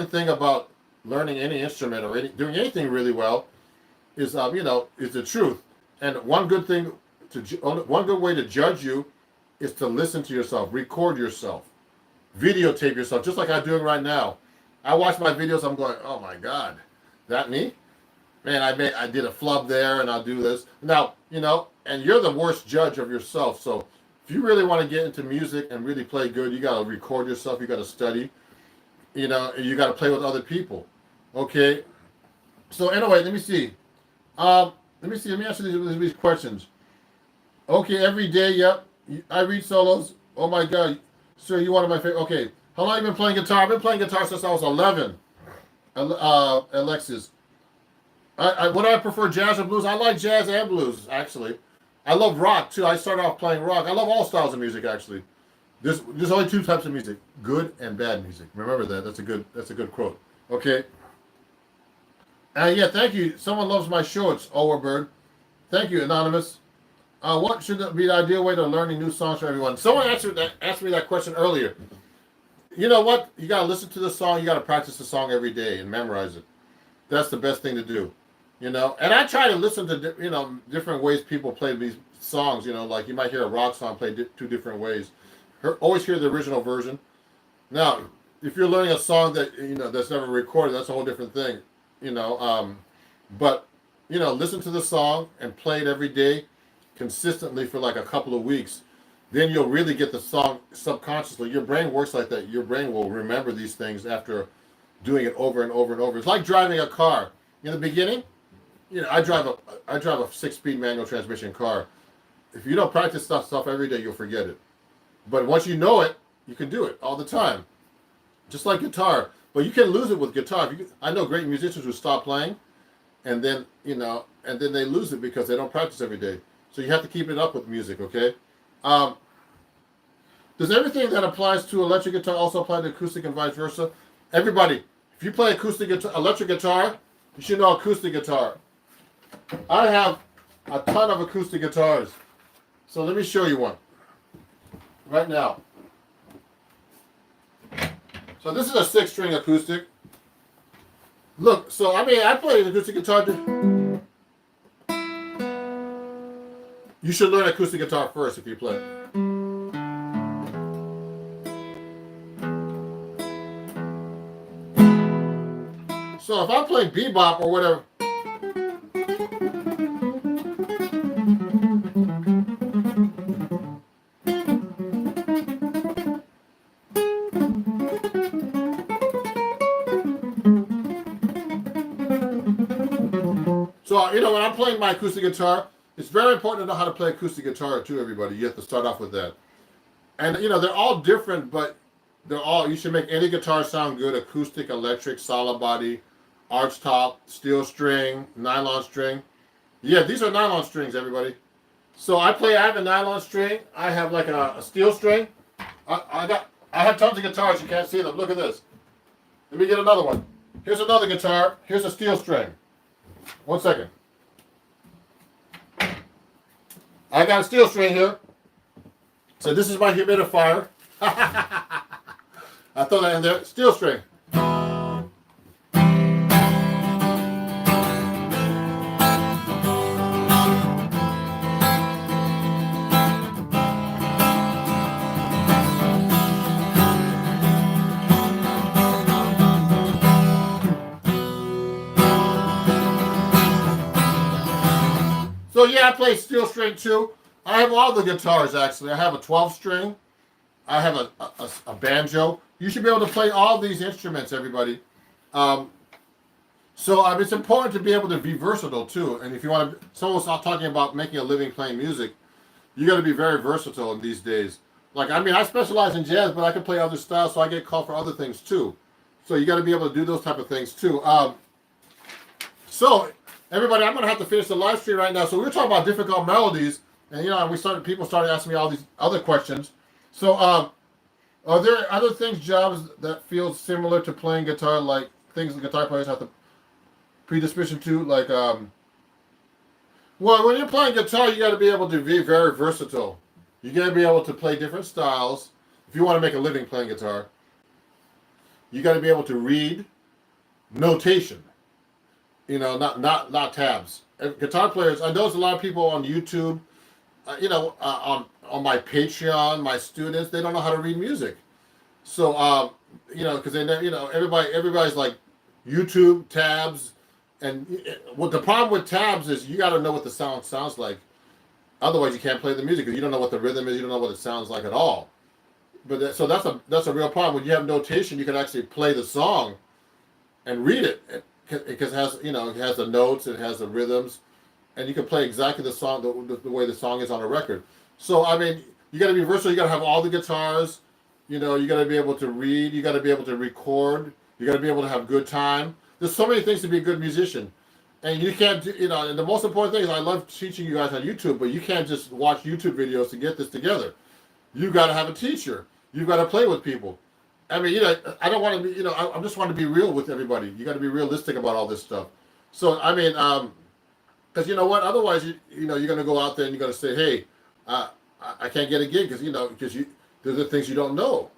thing about learning any instrument or doing anything really well is the truth. And one good way to judge you is to listen to yourself, record yourself, videotape yourself, just like I'm doing right now. I watch my videos, I'm going, oh my God, that me? man, I did a flub there, and I'll do this. Now, and you're the worst judge of yourself. So if you really want to get into music and really play good, you got to record yourself. You got to study. And you got to play with other people. Okay. So anyway, let me see. Let me see. Let me answer these questions. Okay, every day. Yep. I read solos. Oh my God, sir, you one of my favorite. Okay, how long have you been playing guitar? I've been playing guitar since I was 11. Alexis, what do I prefer, jazz or blues? I like jazz and blues actually. I love rock too. I started off playing rock. I love all styles of music actually. There's only two types of music: good and bad music. Remember that. That's a good quote. Okay. Yeah, thank you. Someone loves my shorts, Overbird. Thank you, Anonymous. What should be the ideal way to learning new songs for everyone? Someone asked me that question earlier. You know what? You gotta listen to the song. You gotta practice the song every day and memorize it. That's the best thing to do. And I try to listen to different ways people play these songs. Like you might hear a rock song played two different ways. Always hear the original version. Now, if you're learning a song that that's never recorded, that's a whole different thing. But listen to the song and play it every day consistently for like a couple of weeks. Then you'll really get the song subconsciously. Your brain works like that. Your brain will remember these things after doing it over and over and over. It's like driving a car. In the beginning, I drive a 6-speed manual transmission car. If you don't practice stuff every day, you'll forget it. But once you know it, you can do it all the time. Just like guitar. But you can lose it with guitar. I know great musicians who stop playing and then they lose it because they don't practice every day. So you have to keep it up with music, okay? Does everything that applies to electric guitar also apply to acoustic and vice versa? Everybody, if you play acoustic guitar, electric guitar, you should know acoustic guitar. I have a ton of acoustic guitars. So let me show you one right now. So this is a 6-string acoustic. Look, so I play acoustic guitar too. You should learn acoustic guitar first if you play. So if I'm playing bebop or whatever. So, when I'm playing my acoustic guitar, it's very important to know how to play acoustic guitar too, everybody. You have to start off with that. And, they're all different, but you should make any guitar sound good: acoustic, electric, solid body, arch top, steel string, nylon string. Yeah, these are nylon strings, everybody. So I have a nylon string. I have like a steel string. I have tons of guitars. You can't see them. Look at this. Let me get another one. Here's another guitar. Here's a steel string. 1 second. I got a steel string here. So this is my humidifier. I throw that in there. Steel string. So yeah, I play steel string too. I have all the guitars actually. I have a 12 string. I have a banjo. You should be able to play all these instruments, everybody. So it's important to be able to be versatile too. And if you want to, someone's not talking about making a living playing music, you got to be very versatile in these days. Like I specialize in jazz, but I can play other styles, so I get called for other things too. So you got to be able to do those type of things too. So everybody, I'm gonna have to finish the live stream right now. So we were talking about difficult melodies, and people started asking me all these other questions. So are there other jobs that feel similar to playing guitar, like things the guitar players have to predisposition to? Like, well, when you're playing guitar, you got to be able to be very versatile. You got to be able to play different styles. If you want to make a living playing guitar, you got to be able to read notation. Not tabs. Guitar players, I notice a lot of people on YouTube, on my Patreon, my students, they don't know how to read music. So, because they never, everybody's like YouTube tabs, what the problem with tabs is you got to know what the sound sounds like. Otherwise, you can't play the music because you don't know what the rhythm is. You don't know what it sounds like at all. But so that's a real problem. When you have notation, you can actually play the song and read it because it has it has the notes, it has the rhythms, and you can play exactly the song the way the song is on a record. So I mean, you got to be versatile. You got to have all the guitars. You got to be able to read. You got to be able to record. You got to be able to have good time. There's so many things to be a good musician. And you can't, and the most important thing is I love teaching you guys on YouTube, but you can't just watch YouTube videos to get this together. You got to have a teacher. You've got to play with people. I mean, I don't want to be, I just want to be real with everybody. You got to be realistic about all this stuff. So, I mean, because you know what? Otherwise, you're going to go out there and you're going to say, hey, I can't get a gig because there's the things you don't know.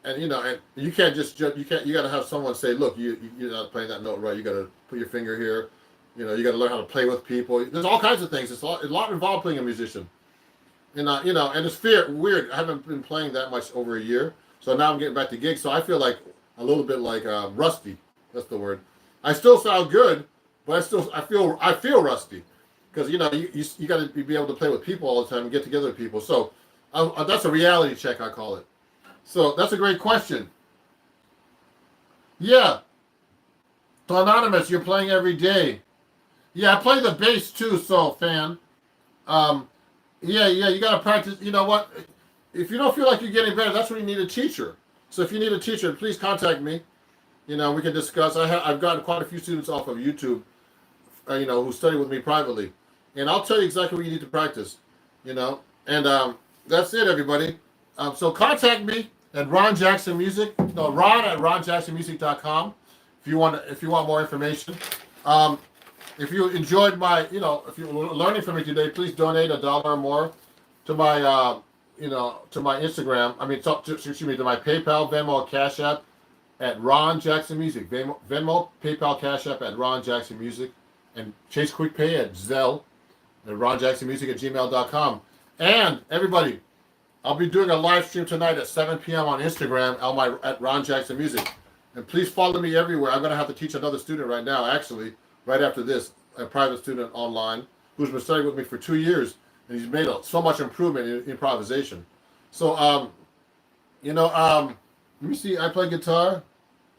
And, and you can't just, you got to have someone say, look, you're not playing that note right. You got to put your finger here. You got to learn how to play with people. There's all kinds of things. It's a lot involved being a musician. And, and it's weird. I haven't been playing that much over a year. So now I'm getting back to gigs. So I feel like a little bit like rusty. That's the word. I still sound good, but I feel rusty. Because, you got to be able to play with people all the time and get together with people. So that's a reality check, I call it. So that's a great question. Yeah. So Anonymous, you're playing every day. Yeah, I play the bass too, so fan. Yeah, you gotta practice. You know what? If you don't feel like you're getting better, that's when you need a teacher. So if you need a teacher, please contact me. We can discuss. I've gotten quite a few students off of YouTube, who study with me privately. And I'll tell you exactly what you need to practice, And that's it, everybody. So contact me at Ron Jackson Music. No, Ron at ronjacksonmusic.com if you want more information. If you enjoyed my, if you're learning from me today, please donate $1 or more to my, to my Instagram. I mean, to my PayPal, Venmo, Cash App at Ron Jackson Music. Venmo, PayPal, Cash App at Ron Jackson Music, and Chase Quick Pay at Zelle at ronjacksonmusic@gmail.com. And everybody, I'll be doing a live stream tonight at 7 p.m. on Instagram at Ron Jackson Music. And please follow me everywhere. I'm going to have to teach another student right now, actually. Right after this, a private student online who's been studying with me for 2 years, and he's made so much improvement in improvisation. So, let me see. I play guitar.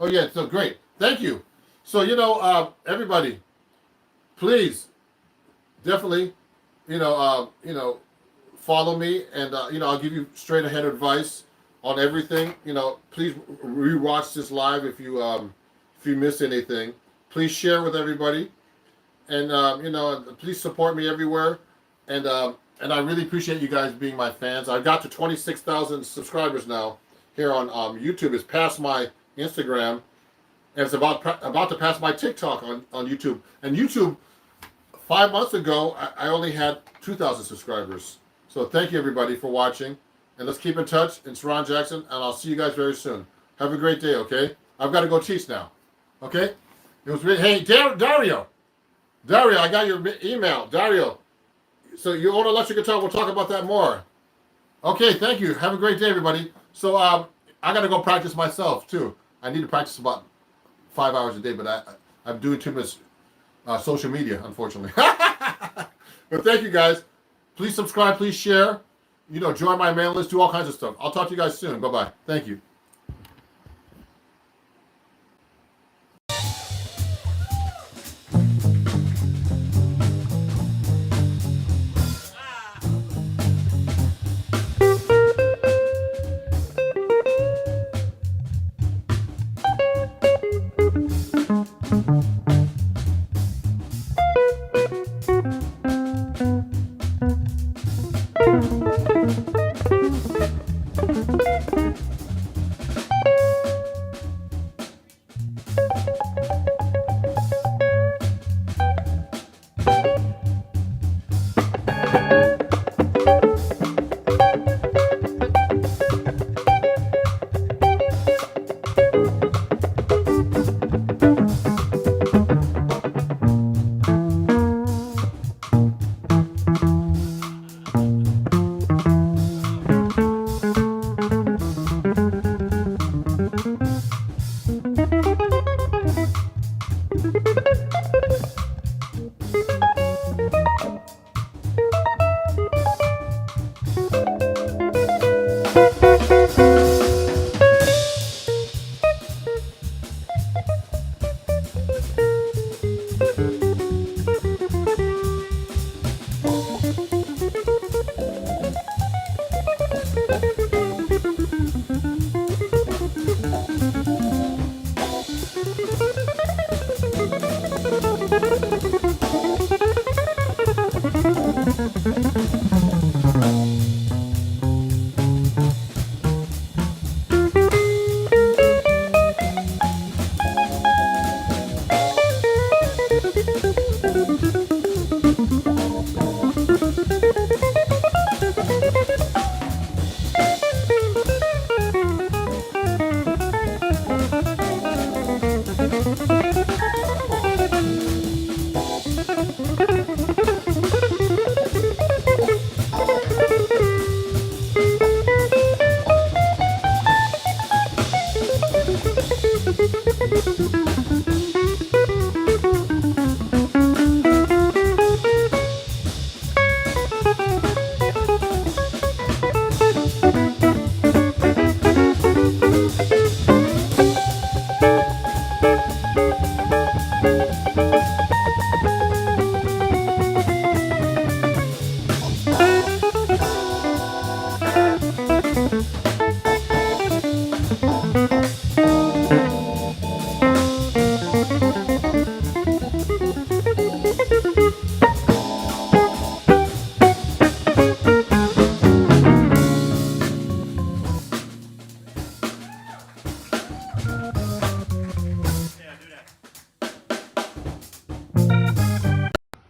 Oh yeah, so great. Thank you. So everybody, please, definitely, follow me, and I'll give you straight ahead advice on everything. Please rewatch this live if you miss anything. Please share with everybody, and please support me everywhere, and I really appreciate you guys being my fans. I've got to 26,000 subscribers now here on YouTube. It's past my Instagram, and it's about to pass my TikTok on YouTube. And YouTube, 5 months ago, I only had 2,000 subscribers. So thank you everybody for watching, and let's keep in touch. It's Ron Jackson, and I'll see you guys very soon. Have a great day. Okay, I've got to go teach now. Okay. It was really, hey, Dario, I got your email, Dario. So you own an electric guitar. We'll talk about that more. Okay, thank you. Have a great day, everybody. So I got to go practice myself, too. I need to practice about 5 hours a day, but I'm doing too much social media, unfortunately. But thank you, guys. Please subscribe. Please share. Join my mailing list. Do all kinds of stuff. I'll talk to you guys soon. Bye-bye. Thank you.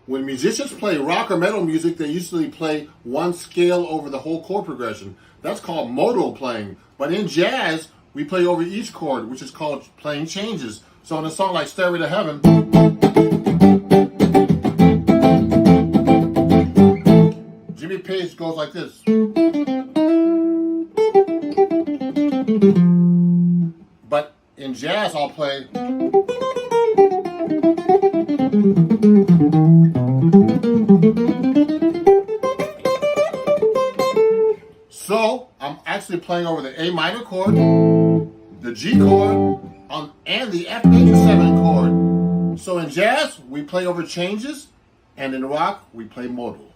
When musicians play rock or metal music, they usually play one scale over the whole chord progression. That's called modal playing. But in jazz, we play over each chord, which is called playing changes. So in a song like Stairway to Heaven, Jimmy Page goes like this. But in jazz, I'll play. So I'm actually playing over the A minor chord, the G chord, and the F major 7 chord. So in jazz, we play over changes, and in rock, we play modal.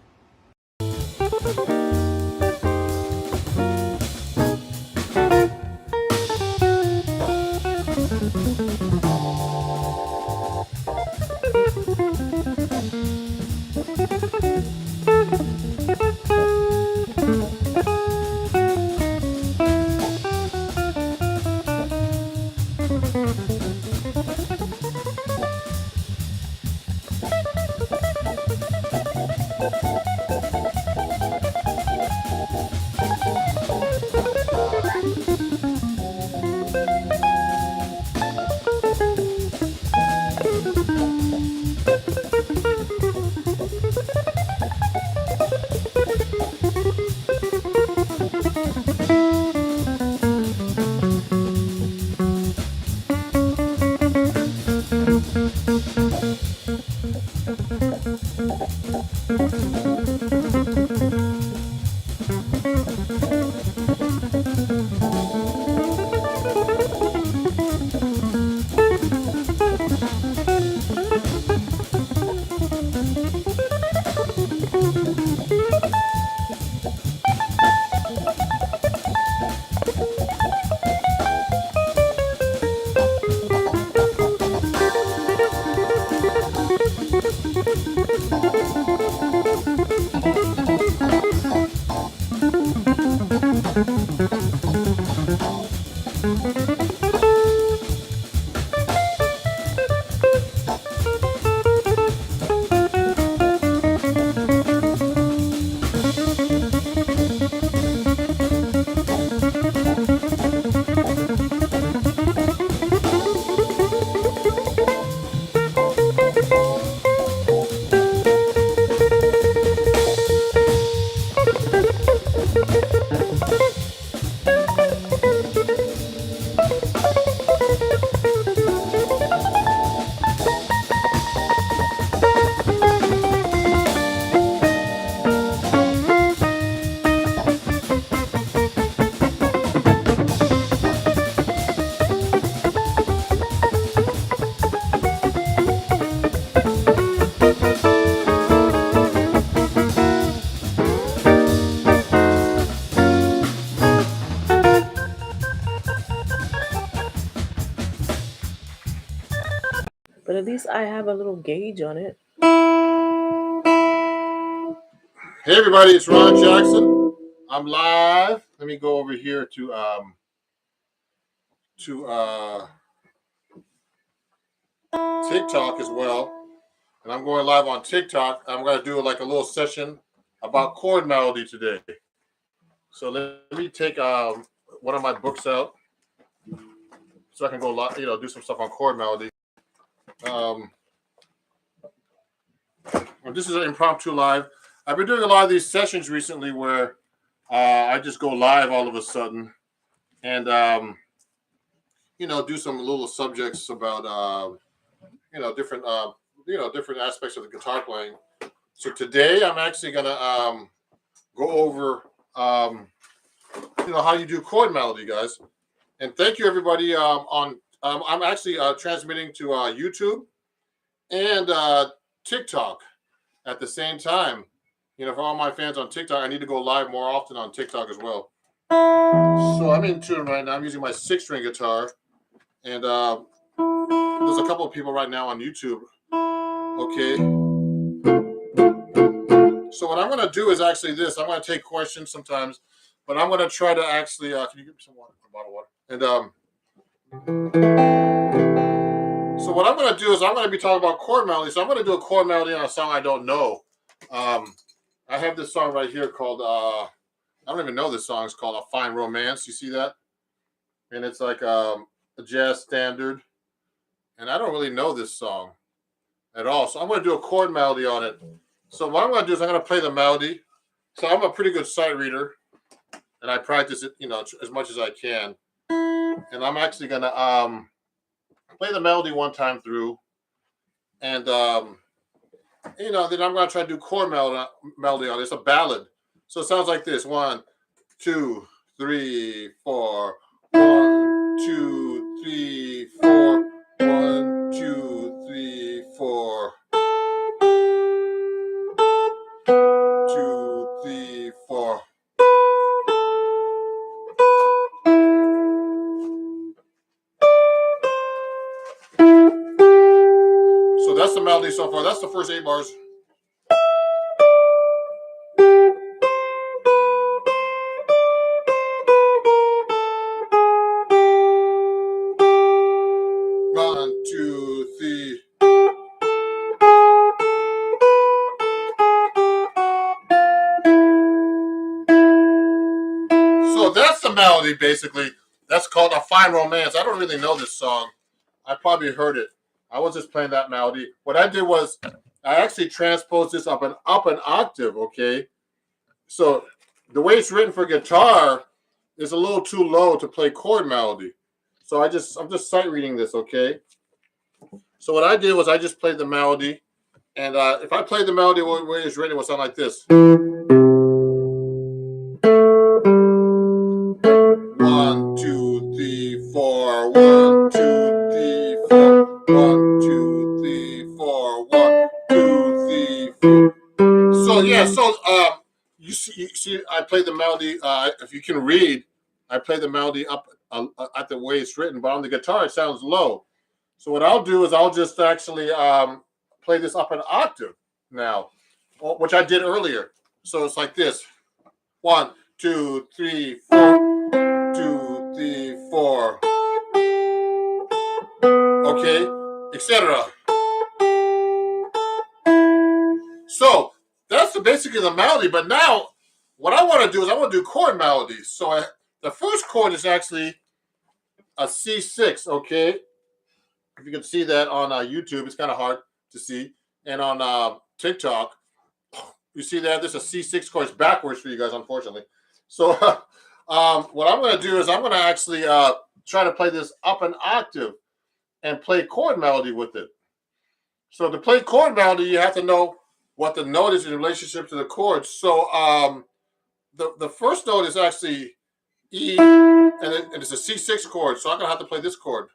But at least I have a little gauge on it. Hey everybody, it's Ron Jackson. I'm live. Let me go over here to TikTok as well. And I'm going live on TikTok. I'm going to do like a little session about chord melody today. So let me take one of my books out so I can go do some stuff on chord melody. This is an impromptu live. I've been doing a lot of these sessions recently where I just go live all of a sudden and do some little subjects about different different aspects of the guitar playing. So today I'm actually gonna go over how you do chord melody, guys. And thank you everybody I'm actually transmitting to YouTube and TikTok at the same time. For all my fans on TikTok, I need to go live more often on TikTok as well. So I'm in tune right now. I'm using my 6-string guitar, and there's a couple of people right now on YouTube. Okay. So what I'm going to do is actually this. I'm going to take questions sometimes, but I'm going to try to actually. Can you give me some water? A bottle of water. And So what I'm going to do is I'm going to be talking about chord melody. So I'm going to do a chord melody on a song I don't know. I have this song right here called, I don't even know this song. It's called A Fine Romance. You see that? And it's like a jazz standard. And I don't really know this song at all. So I'm going to do a chord melody on it. So what I'm going to do is I'm going to play the melody. So I'm a pretty good sight reader. And I practice it, as much as I can. And I'm actually going to play the melody one time through. And, then I'm going to try to do chord melody on it. It's a ballad. So it sounds like this. 1, 2, 3, 4. 1, 2, 3, 4. 1, 2, 3, 4. 2, 3, 4. So that's the melody so far. That's the first 8 bars. One, two, three. So that's the melody, basically. That's called A Fine Romance. I don't really know this song. I probably heard it. I was just playing that melody. What I did was I actually transposed this up an octave, okay? So the way it's written for guitar is a little too low to play chord melody. So I'm just sight reading this, okay? So what I did was I just played the melody. And if I played the melody the way it's written, it would sound like this. 1, 2, 3, 4. 1, 2, 3, 4. 1, 2, 3, 4. 1, 2, 3, 4. So yeah, you see, I play the melody. If you can read, I play the melody up at the way it's written, but on the guitar it sounds low. So what I'll do is I'll just actually play this up an octave now, which I did earlier. So it's like this: 1, 2, 3, 4. 2, 3, 4. Okay, etc. So that's basically the melody. But now, what I want to do is I want to do chord melodies. So the first chord is actually a C6. Okay, if you can see that on YouTube, it's kind of hard to see, and on TikTok, you see that there's a C6 chord. It's backwards for you guys, unfortunately. So what I'm going to do is I'm going to actually try to play this up an octave and play chord melody with it. So to play chord melody, you have to know what the note is in relationship to the chords. So the first note is actually E, and it's a C6 chord. So I'm going to have to play this chord.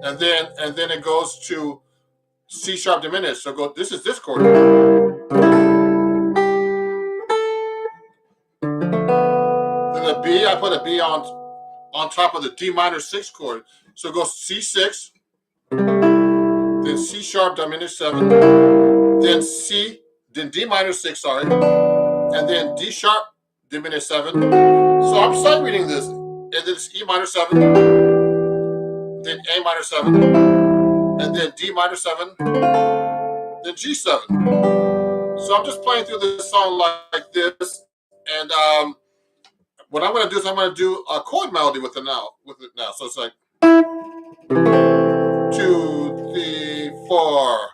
And then it goes to C sharp diminished. So this is this chord. Then the B, I put a B on top of the D minor 6 chord. So it goes C6, then C sharp diminished 7, then D minor 6, sorry, and then D sharp diminished 7. So I'm sight reading this. And then it's E minor 7, then A minor 7, and then D minor 7, then G7. So I'm just playing through this song like this. And what I'm going to do is I'm going to do a chord melody with it now. So it's like 2, 3, 4.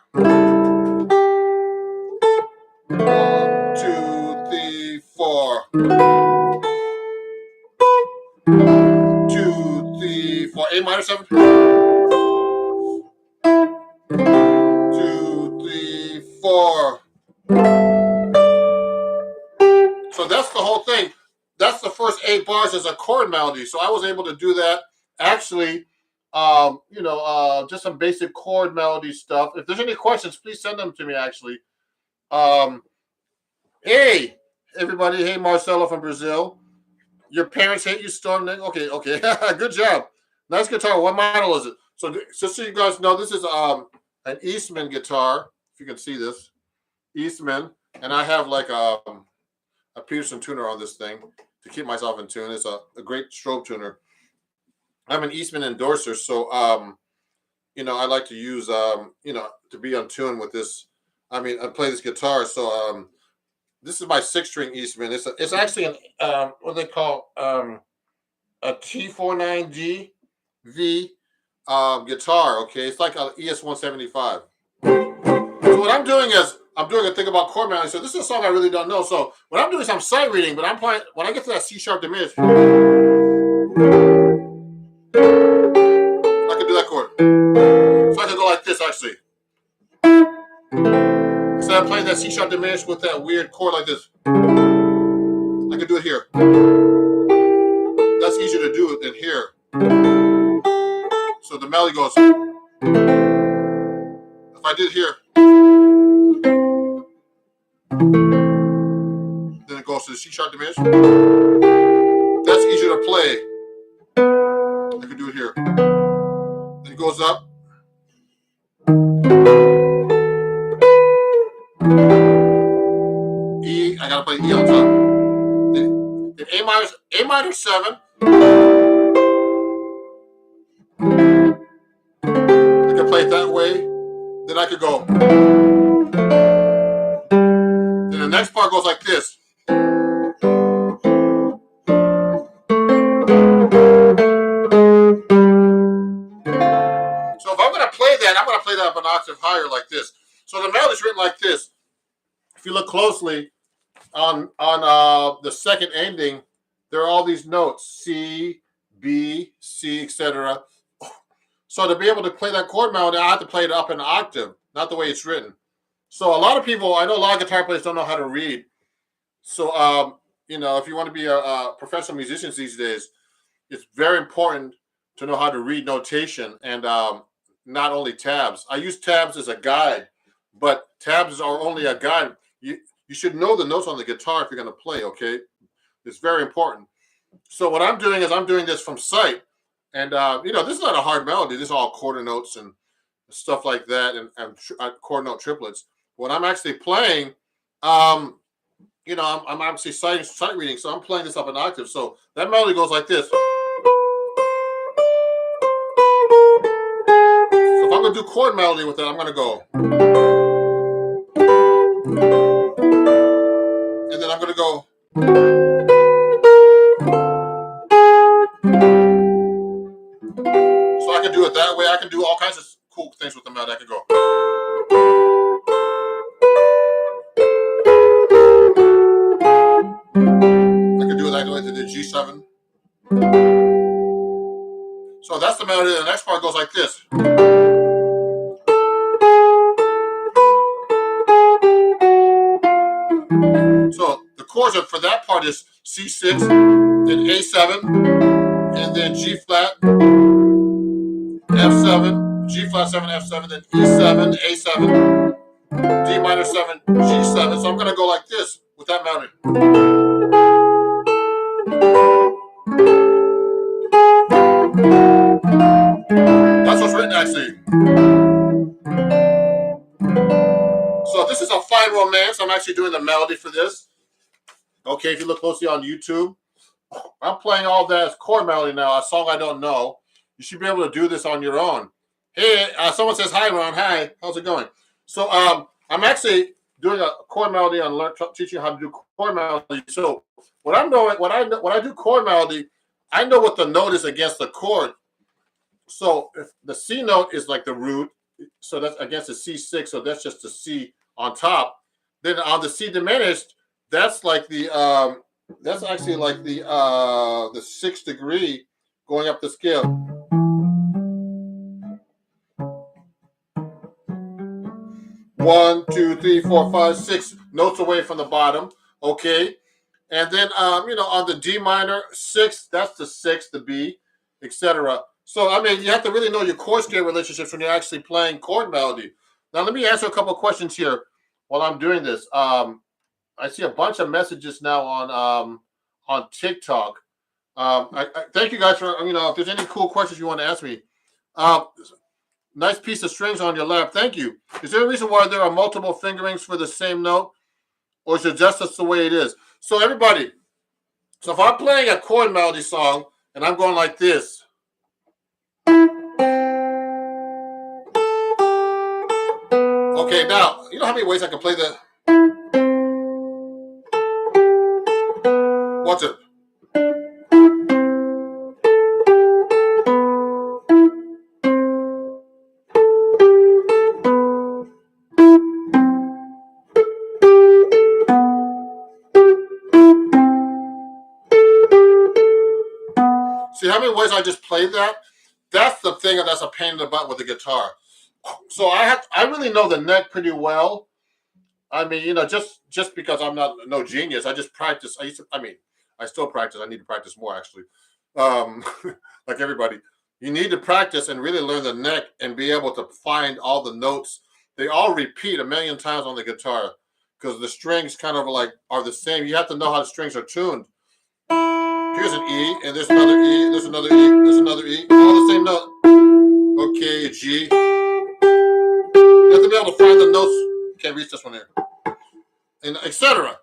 1, 2, 3, 4. 2, 3, 4. A minor 7. 2, 3, 4. So that's the whole thing. That's the first 8 bars as a chord melody. So I was able to do that. Actually, just some basic chord melody stuff. If there's any questions, please send them to me. Actually, hey everybody, hey Marcelo from Brazil. Your parents hate you, Storm. Okay, good job. Nice guitar. What model is it? So just so you guys know, this is an Eastman guitar. If you can see this, Eastman, and I have like a Peterson tuner on this thing. to keep myself in tune. It's a great strobe tuner. I'm an Eastman endorser, so I like to use to be on tune with this. I play this guitar, so this is my 6-string Eastman. It's actually an what they call a T49G V guitar. Okay, it's like an ES175. So what I'm doing is I'm doing a thing about chord melody. So this is a song I really don't know. So what I'm doing is I'm sight reading, but I'm playing when I get to that C sharp diminished. I can do that chord. So I can go like this actually. Instead of playing that C sharp diminished with that weird chord like this, I can do it here. That's easier to do than here. So the melody goes. If I did here, then it goes to the C sharp diminished. That's easier to play. I can do it here. Then it goes up. E, I gotta play E on top. Then A minor 7. I can play it that way. Then I could go. Then the next part goes like this. So if I'm gonna play that, I'm gonna play that up an octave higher like this. So the melody's written like this. If you look closely on the second ending, there are all these notes: C, B, C, etc. So to be able to play that chord melody, I have to play it up an octave, not the way it's written. So a lot of people, I know a lot of guitar players don't know how to read. So if you want to be a professional musician these days, it's very important to know how to read notation and not only tabs. I use tabs as a guide, but tabs are only a guide. You should know the notes on the guitar if you're going to play, okay? It's very important. So what I'm doing is I'm doing this from sight. And, this is not a hard melody. This is all quarter notes and stuff like that and quarter note triplets. What I'm actually playing, I'm actually sight reading, so I'm playing this up an octave. So that melody goes like this. So if I'm going to do chord melody with it, I'm going to go. And then I'm going to go. So I can do it that way. I can do all kinds of cool things with the melody. I can go. I can do it like the way to the G7. So that's the melody. The next part goes like this. So the chords for that part is C6, then A7, and then G flat, F7, G flat 7, F7, then E7, A7, D minor 7, G7. So I'm going to go like this with that melody. That's what's written actually. So this is a fine romance. I'm actually doing the melody for this. Okay, if you look closely on YouTube, I'm playing all that as chord melody now, a song I don't know. You should be able to do this on your own. Hey, someone says, hi, Ron. Hi, how's it going? So I'm actually doing a chord melody on teaching how to do chord melody. So what I'm doing, when I do chord melody, I know what the note is against the chord. So if the C note is like the root, so that's against the C6, so that's just the C on top. Then on the C diminished, that's like the that's actually like the 6th degree going up the scale. 1, 2, 3, 4, 5, 6 notes away from the bottom. Okay, and then on the D minor 6, that's the 6th, the B, etc. So you have to really know your chord scale relationships when you're actually playing chord melody. Now let me answer a couple of questions here while I'm doing this. I see a bunch of messages now on TikTok. I thank you guys for if there's any cool questions you want to ask me. Nice piece of strings on your lap. Thank you. Is there a reason why there are multiple fingerings for the same note, or is it just the way it is? So everybody, So if I'm playing a chord melody song and I'm going like this. Okay, now, you know how many ways I can play the... What's it? See how many ways I just played that? That's the thing that's a pain in the butt with the guitar. So I really know the neck pretty well. I mean, you know, just because I'm not no genius, I just practice. I still practice. I need to practice more, actually. Like everybody, you need to practice and really learn the neck and be able to find all the notes. They all repeat a million times on the guitar because the strings kind of like are the same. You have to know how the strings are tuned. Here's an E, and there's another E, there's another E, there's another E, all the same note. Okay, G. You have to be able to find the notes. Can't reach this one here. And etc.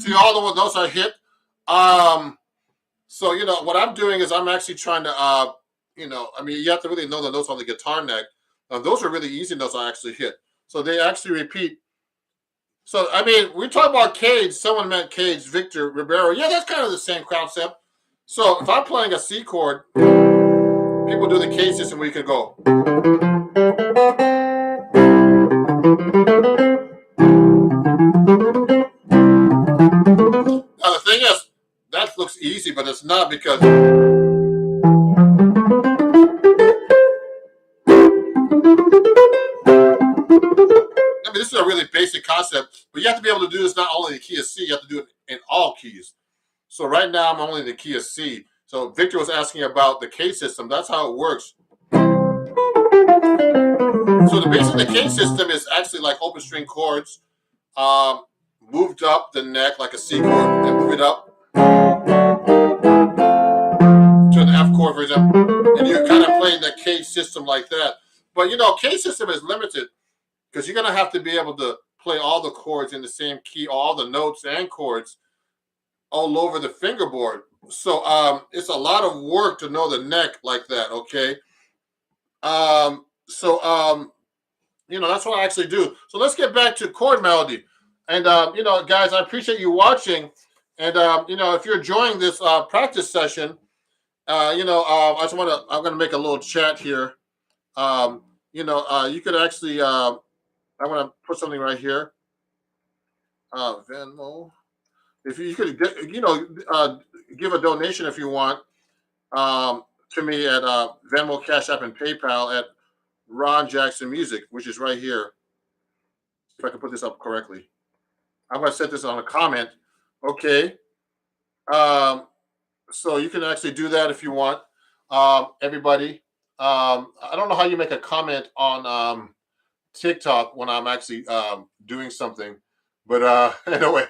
See all the notes I hit? So, you know, what I'm doing is I'm actually trying to, you know, I mean, you have to really know the notes on the guitar neck. Those are really easy notes I actually hit. So they actually repeat. So, I mean, we talk about Cage. Someone meant Cage, Victor Ribeiro. Yeah, that's kind of the same concept. So if I'm playing a C chord, people do the Cage system where you can go. Now, the thing is, that looks easy, but it's not because... I mean, this is a really basic concept, but you have to be able to do this not only in the key of C, you have to do it in all keys. So right now, I'm only in the key of C. So Victor was asking about the K system. That's how it works. So the base of the K system is actually like open string chords, moved up the neck like a C chord, and move it up to an F chord, for example. And you're kind of playing the K system like that. But you know, K system is limited because you're going to have to be able to play all the chords in the same key, all the notes and chords all over the fingerboard. So it's a lot of work to know the neck like that, okay? You know, that's what I actually do. So let's get back to chord melody. And, you know, guys, I appreciate you watching. And, you know, if you're enjoying this practice session, you know, I'm going to make a little chat here. You know, you could actually, I want to put something right here. Venmo. If you could, you know, give a donation if you want to me at Venmo, Cash App, and PayPal at Ron Jackson Music, which is right here. If I can put this up correctly, I'm going to set this on a comment. Okay. So you can actually do that if you want. Everybody. I don't know how you make a comment on TikTok when I'm actually doing something, but anyway.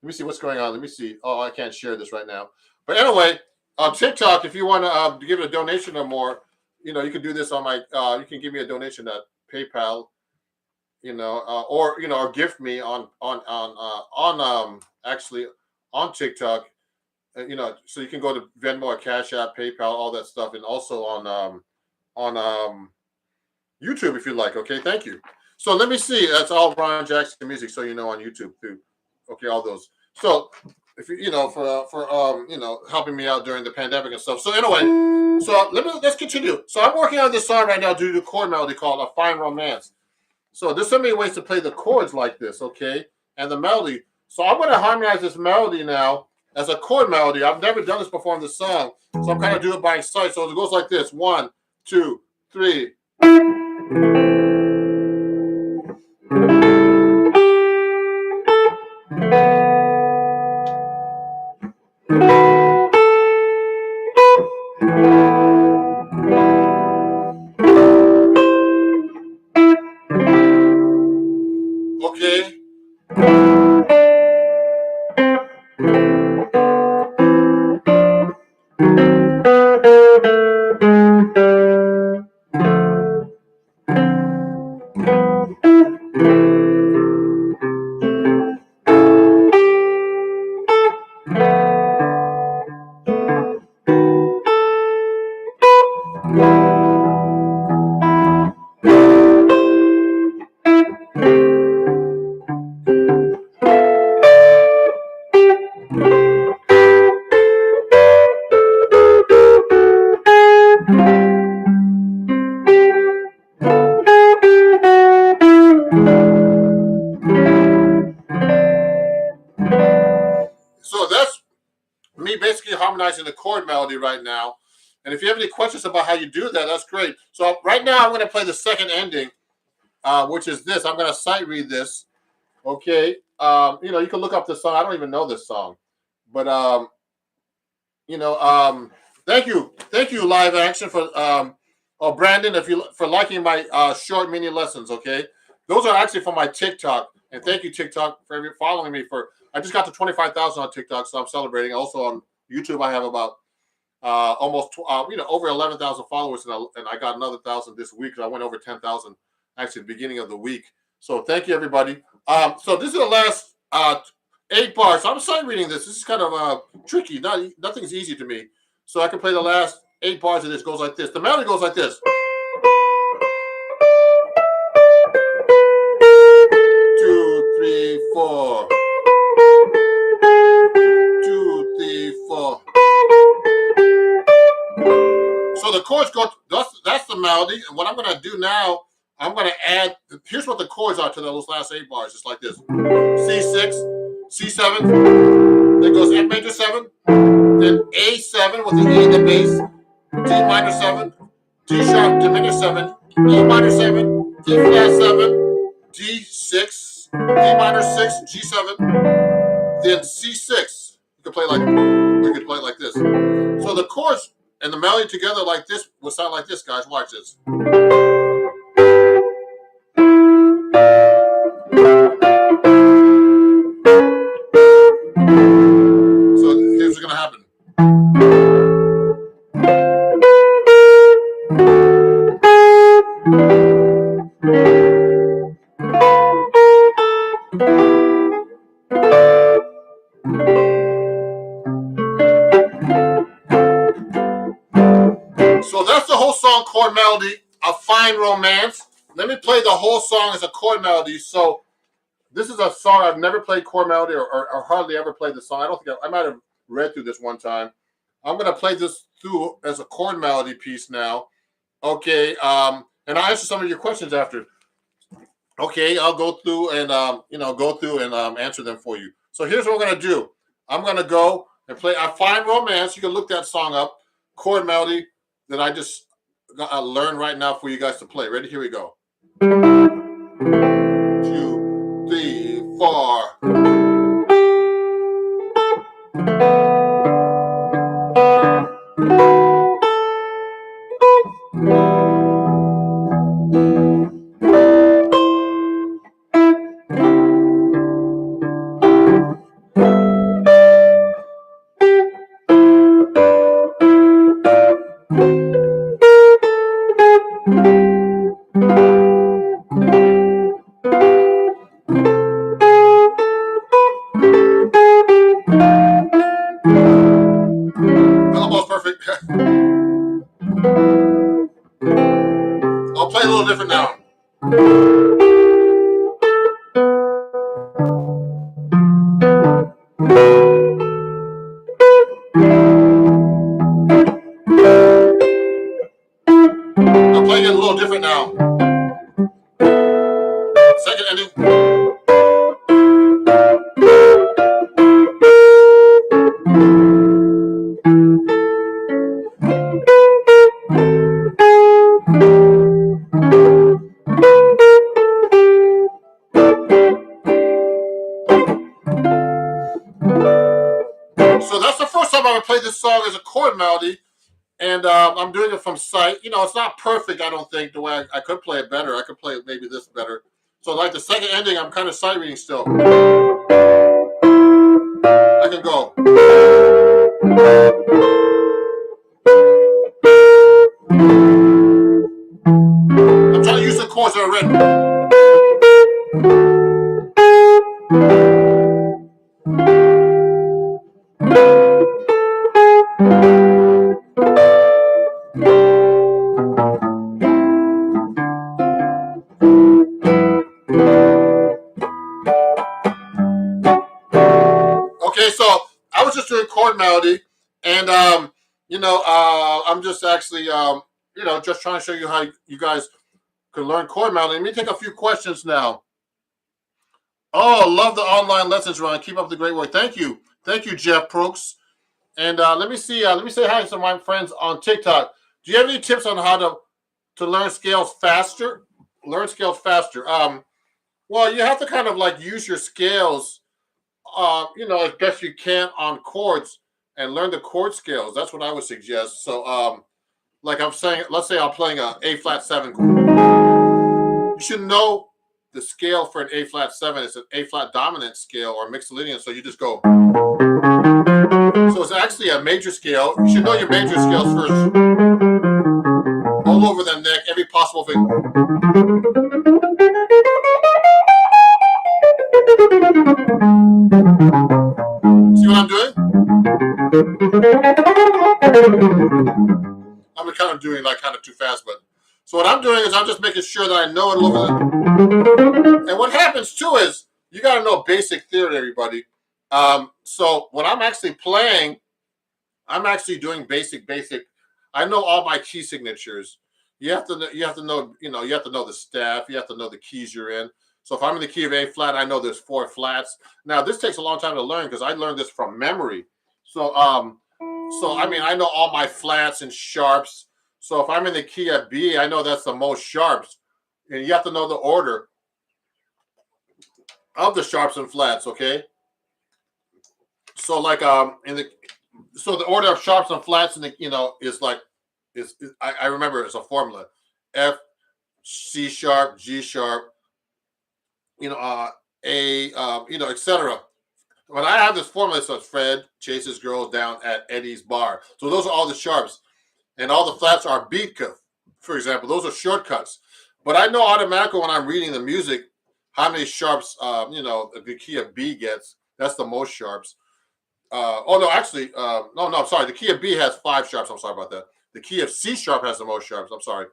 Let me see what's going on. Let me see. Oh, I can't share this right now. But anyway, on TikTok, if you want to give it a donation or more, you know, you can do this on my. You can give me a donation at PayPal, you know, or you know, or gift me on actually on TikTok, you know, so you can go to Venmo or Cash App, PayPal, all that stuff, and also on YouTube if you like. Okay, thank you. So let me see. That's all Ron Jackson Music, so you know, on YouTube too. Okay, all those. So if you know for you know, helping me out during the pandemic and stuff. So anyway, so let's continue. So I'm working on this song right now due to chord melody called "A Fine Romance." So there's so many ways to play the chords like this, okay, and the melody. So I'm going to harmonize this melody now as a chord melody. I've never done this before in this song, so I'm kind of doing it by sight. So it goes like this: 1, 2, 3. Okay. me basically harmonizing the chord melody right now. And if you have any questions about how you do that, that's great. So right now I'm going to play the second ending, which is this. I'm going to sight read this. Okay. You know, you can look up this song. I don't even know this song. But, you know, thank you, Live Action, for Brandon, for liking my short mini lessons. Okay, those are actually from my TikTok, and thank you, TikTok, for following me. I just got to 25,000 on TikTok, so I'm celebrating. Also on YouTube, I have about almost over 11,000 followers, and I got another 1,000 this week. I went over 10,000 actually at the beginning of the week. So thank you, everybody. So this is the last 8 bars. So I'm sight reading this. This is kind of tricky. Nothing's easy to me. So I can play the last 8 bars of this. Goes like this. The melody goes like this. 2, 3, 4. 2, 3, 4. So the chords go. That's the melody. And what I'm going to do now, I'm going to add. Here's what the chords are to those last 8 bars. Just like this: C6, C7. Then goes F major 7. Then A7 with the E in the bass. D minor 7. D sharp diminished 7. E minor 7. D flat 7. D6. D minor 6. G7. Then C6. You can play it like this. So the chords and the melody together like this will sound like this, guys. Watch this. So here's what's gonna happen. So that's the whole song, chord melody, A Fine Romance. Let me play the whole song as a chord melody. So this is a song I've never played chord melody or hardly ever played the song. I don't think I might have read through this one time. I'm going to play this through as a chord melody piece now. Okay, and I'll answer some of your questions after. Okay, I'll go through and answer them for you. So here's what we're going to do. I'm going to go and play A Fine Romance. You can look that song up, chord melody that I just learned right now for you guys to play. Ready? Here we go. 2, 3, 4. Almost perfect. I'll play a little different now. I'm playing it a little different now. Second ending. So that's the first time I would play this song as a chord melody, and I'm doing it from sight. You know, it's not perfect, I don't think, the way I could play it better. I could play it maybe this better. So like the second ending, I'm kind of sight reading still. I can go. I'm trying to use the chords that are written. Okay, so I was just doing chord melody, and I'm just actually just trying to show you how you guys can learn chord melody. Let me take a few questions now. Oh, love the online lessons, Ron. Keep up the great work. Thank you, Jeff Brooks. And let me see. Let me say hi to some of my friends on TikTok. Do you have any tips on how to learn scales faster? Learn scales faster. Well, you have to kind of like use your scales, as best you can on chords and learn the chord scales. That's what I would suggest. So, like I'm saying, let's say I'm playing a A flat 7 chord. You should know the scale for an A flat 7. It's an A flat dominant scale or mixolydian. So you just go. So it's actually a major scale. You should know your major scales first. All over the neck, every possible thing. See what I'm doing? I'm kind of doing like kind of too fast, but so what I'm doing is I'm just making sure that I know it a little bit. And what happens too is you got to know basic theory, everybody. So when I'm actually playing, I'm actually doing basic. I know all my key signatures. You have to know, you have to know the staff. You have to know the keys you're in. So if I'm in the key of A flat, I know there's 4 flats. Now this takes a long time to learn because I learned this from memory. So I mean I know all my flats and sharps. So if I'm in the key of B, I know that's the most sharps, and you have to know the order of the sharps and flats. Okay. So like so the order of sharps and flats in the is like I remember it's a formula: F, C sharp, G sharp, A, etc. When I have this formula, so Fred chases girls down at Eddie's bar. So those are all the sharps, and all the flats are beat cuff, for example. Those are shortcuts. But I know automatically when I'm reading the music how many sharps the key of B gets. That's the most sharps. I'm sorry. The key of B has 5 sharps. I'm sorry about that. The key of C sharp has the most sharps. I'm sorry.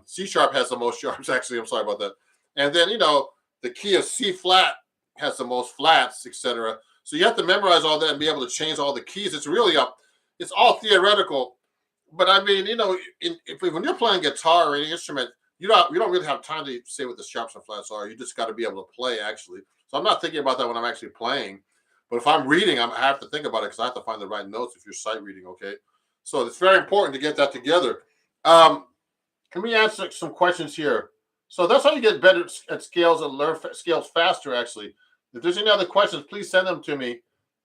C sharp has the most sharps. Actually, I'm sorry about that. And then the key of C flat has the most flats, etc. So you have to memorize all that and be able to change all the keys. It's really it's all theoretical. But I mean, when you're playing guitar or any instrument, you don't really have time to say what the sharps and flats are. You just got to be able to play actually. So I'm not thinking about that when I'm actually playing. But if I'm reading, I have to think about it because I have to find the right notes if you're sight reading, okay? So it's very important to get that together. Let me answer some questions here. So that's how you get better at scales and learn scales faster, actually. If there's any other questions, please send them to me.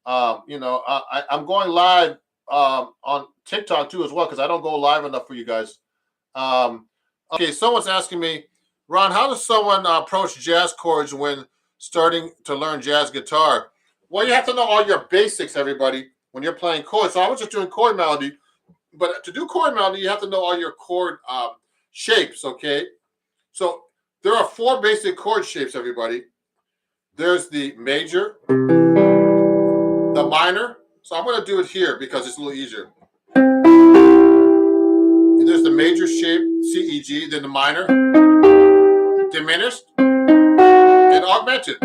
I'm going live on TikTok too as well because I don't go live enough for you guys. Okay, someone's asking me, Ron, how does someone approach jazz chords when starting to learn jazz guitar? Well, you have to know all your basics, everybody, when you're playing chords. So I was just doing chord melody, but to do chord melody, you have to know all your chord shapes, okay? So there are 4 basic chord shapes, everybody. There's the major, the minor. So I'm going to do it here because it's a little easier. And there's the major shape, C, E, G, then the minor, diminished, and augmented.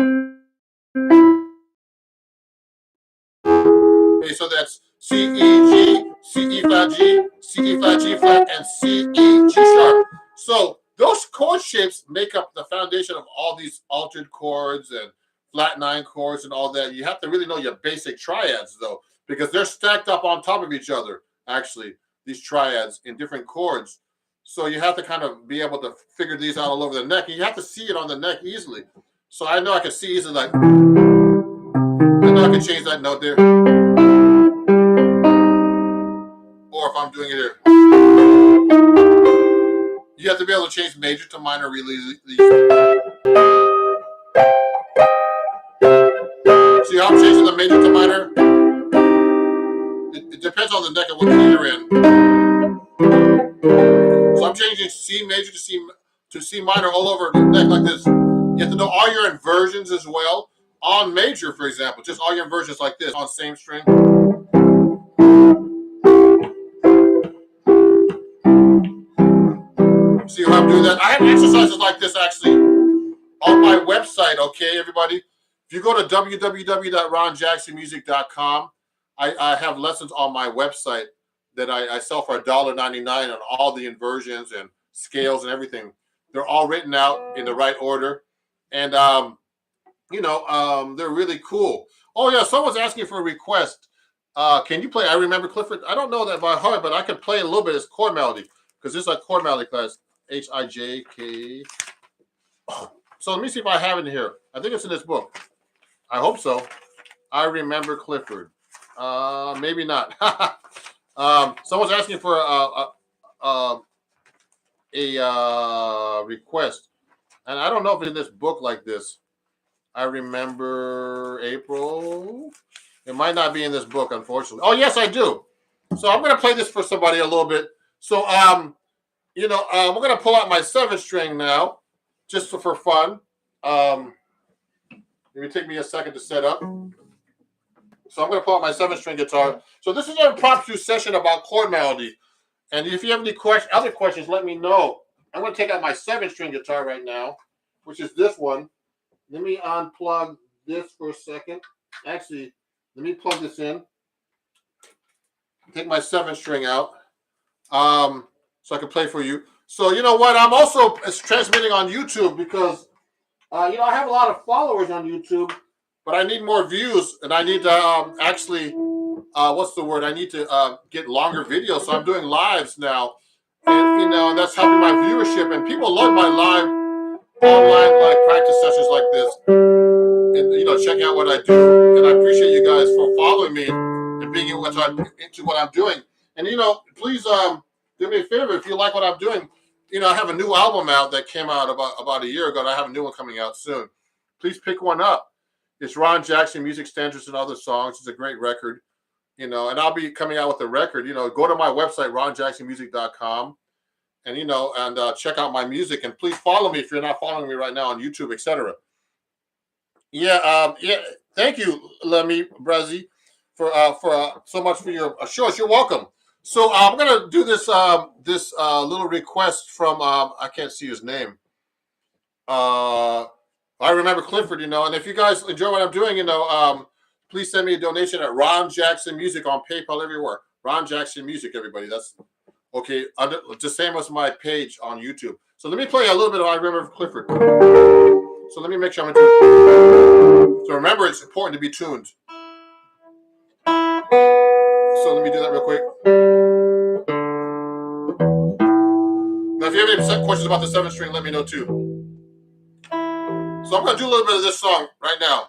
Okay, so that's C, E, G, C, E flat, G, C, E flat, G flat, and C, E, G sharp. So those chord shapes make up the foundation of all these altered chords and flat 9 chords and all that. You have to really know your basic triads, though, because they're stacked up on top of each other, actually, these triads in different chords. So you have to kind of be able to figure these out all over the neck. And you have to see it on the neck easily. So I know I can see easily, like, I know I can change that note there. Or if I'm doing it here. You have to be able to change major to minor really easily. See how I'm changing the major to minor? It depends on the neck and what key you're in. So I'm changing C major to C minor all over the neck like this. You have to know all your inversions as well. On major, for example, just all your inversions like this on same string. See how I'm doing that? I have exercises like this actually on my website, okay, everybody? If you go to www.ronjacksonmusic.com, I have lessons on my website that I sell for $1.99 on all the inversions and scales and everything. They're all written out in the right order. And, they're really cool. Oh, yeah, someone's asking for a request. Can you play I Remember Clifford? I don't know that by heart, but I can play a little bit as chord melody because this is a chord melody class. H-I-J-K. So let me see if I have it in here. I think it's in this book. I hope so. I Remember Clifford. Maybe not. Someone's asking for a request, and I don't know if it's in this book like this. I Remember April. It might not be in this book, unfortunately. Oh, yes, I do. So I'm going to play this for somebody a little bit. So, we're going to pull out my 7-string now, just for fun. Maybe take me a second to set up. So I'm going to pull out my 7-string guitar. So this is an impromptu session about chord melody. And if you have any other questions, let me know. I'm going to take out my 7-string guitar right now, which is this one. Let me unplug this for a second. Actually, let me plug this in. Take my 7-string out, so I can play for you. So you know what? I'm also transmitting on YouTube because I have a lot of followers on YouTube, but I need more views, and I need to actually, what's the word? I need to get longer videos. So I'm doing lives now, and that's helping my viewership. And people love my live online practice sessions like this, and checking out what I do. And I appreciate you guys for following me and being into what I'm doing. And please do me a favor if you like what I'm doing. I have a new album out that came out about a year ago, and I have a new one coming out soon. Please pick one up. It's Ron Jackson, Music Standards and Other Songs. It's a great record, and I'll be coming out with the record. Go to my website, ronjacksonmusic.com, and check out my music. And please follow me if you're not following me right now on YouTube, etc. Yeah. Thank you, Lemmy Brezzi, for so much for your shows. You're welcome. So I'm gonna do this little request from I can't see his name. I Remember Clifford, and if you guys enjoy what I'm doing, please send me a donation at Ron Jackson Music on PayPal everywhere. Ron Jackson Music, everybody. That's okay. The same as my page on YouTube. So let me play a little bit of I Remember Clifford. So let me make sure I'm in tune. So remember, it's important to be tuned. So let me do that real quick. Now, if you have any questions about the 7-string, let me know too. So I'm going to do a little bit of this song right now.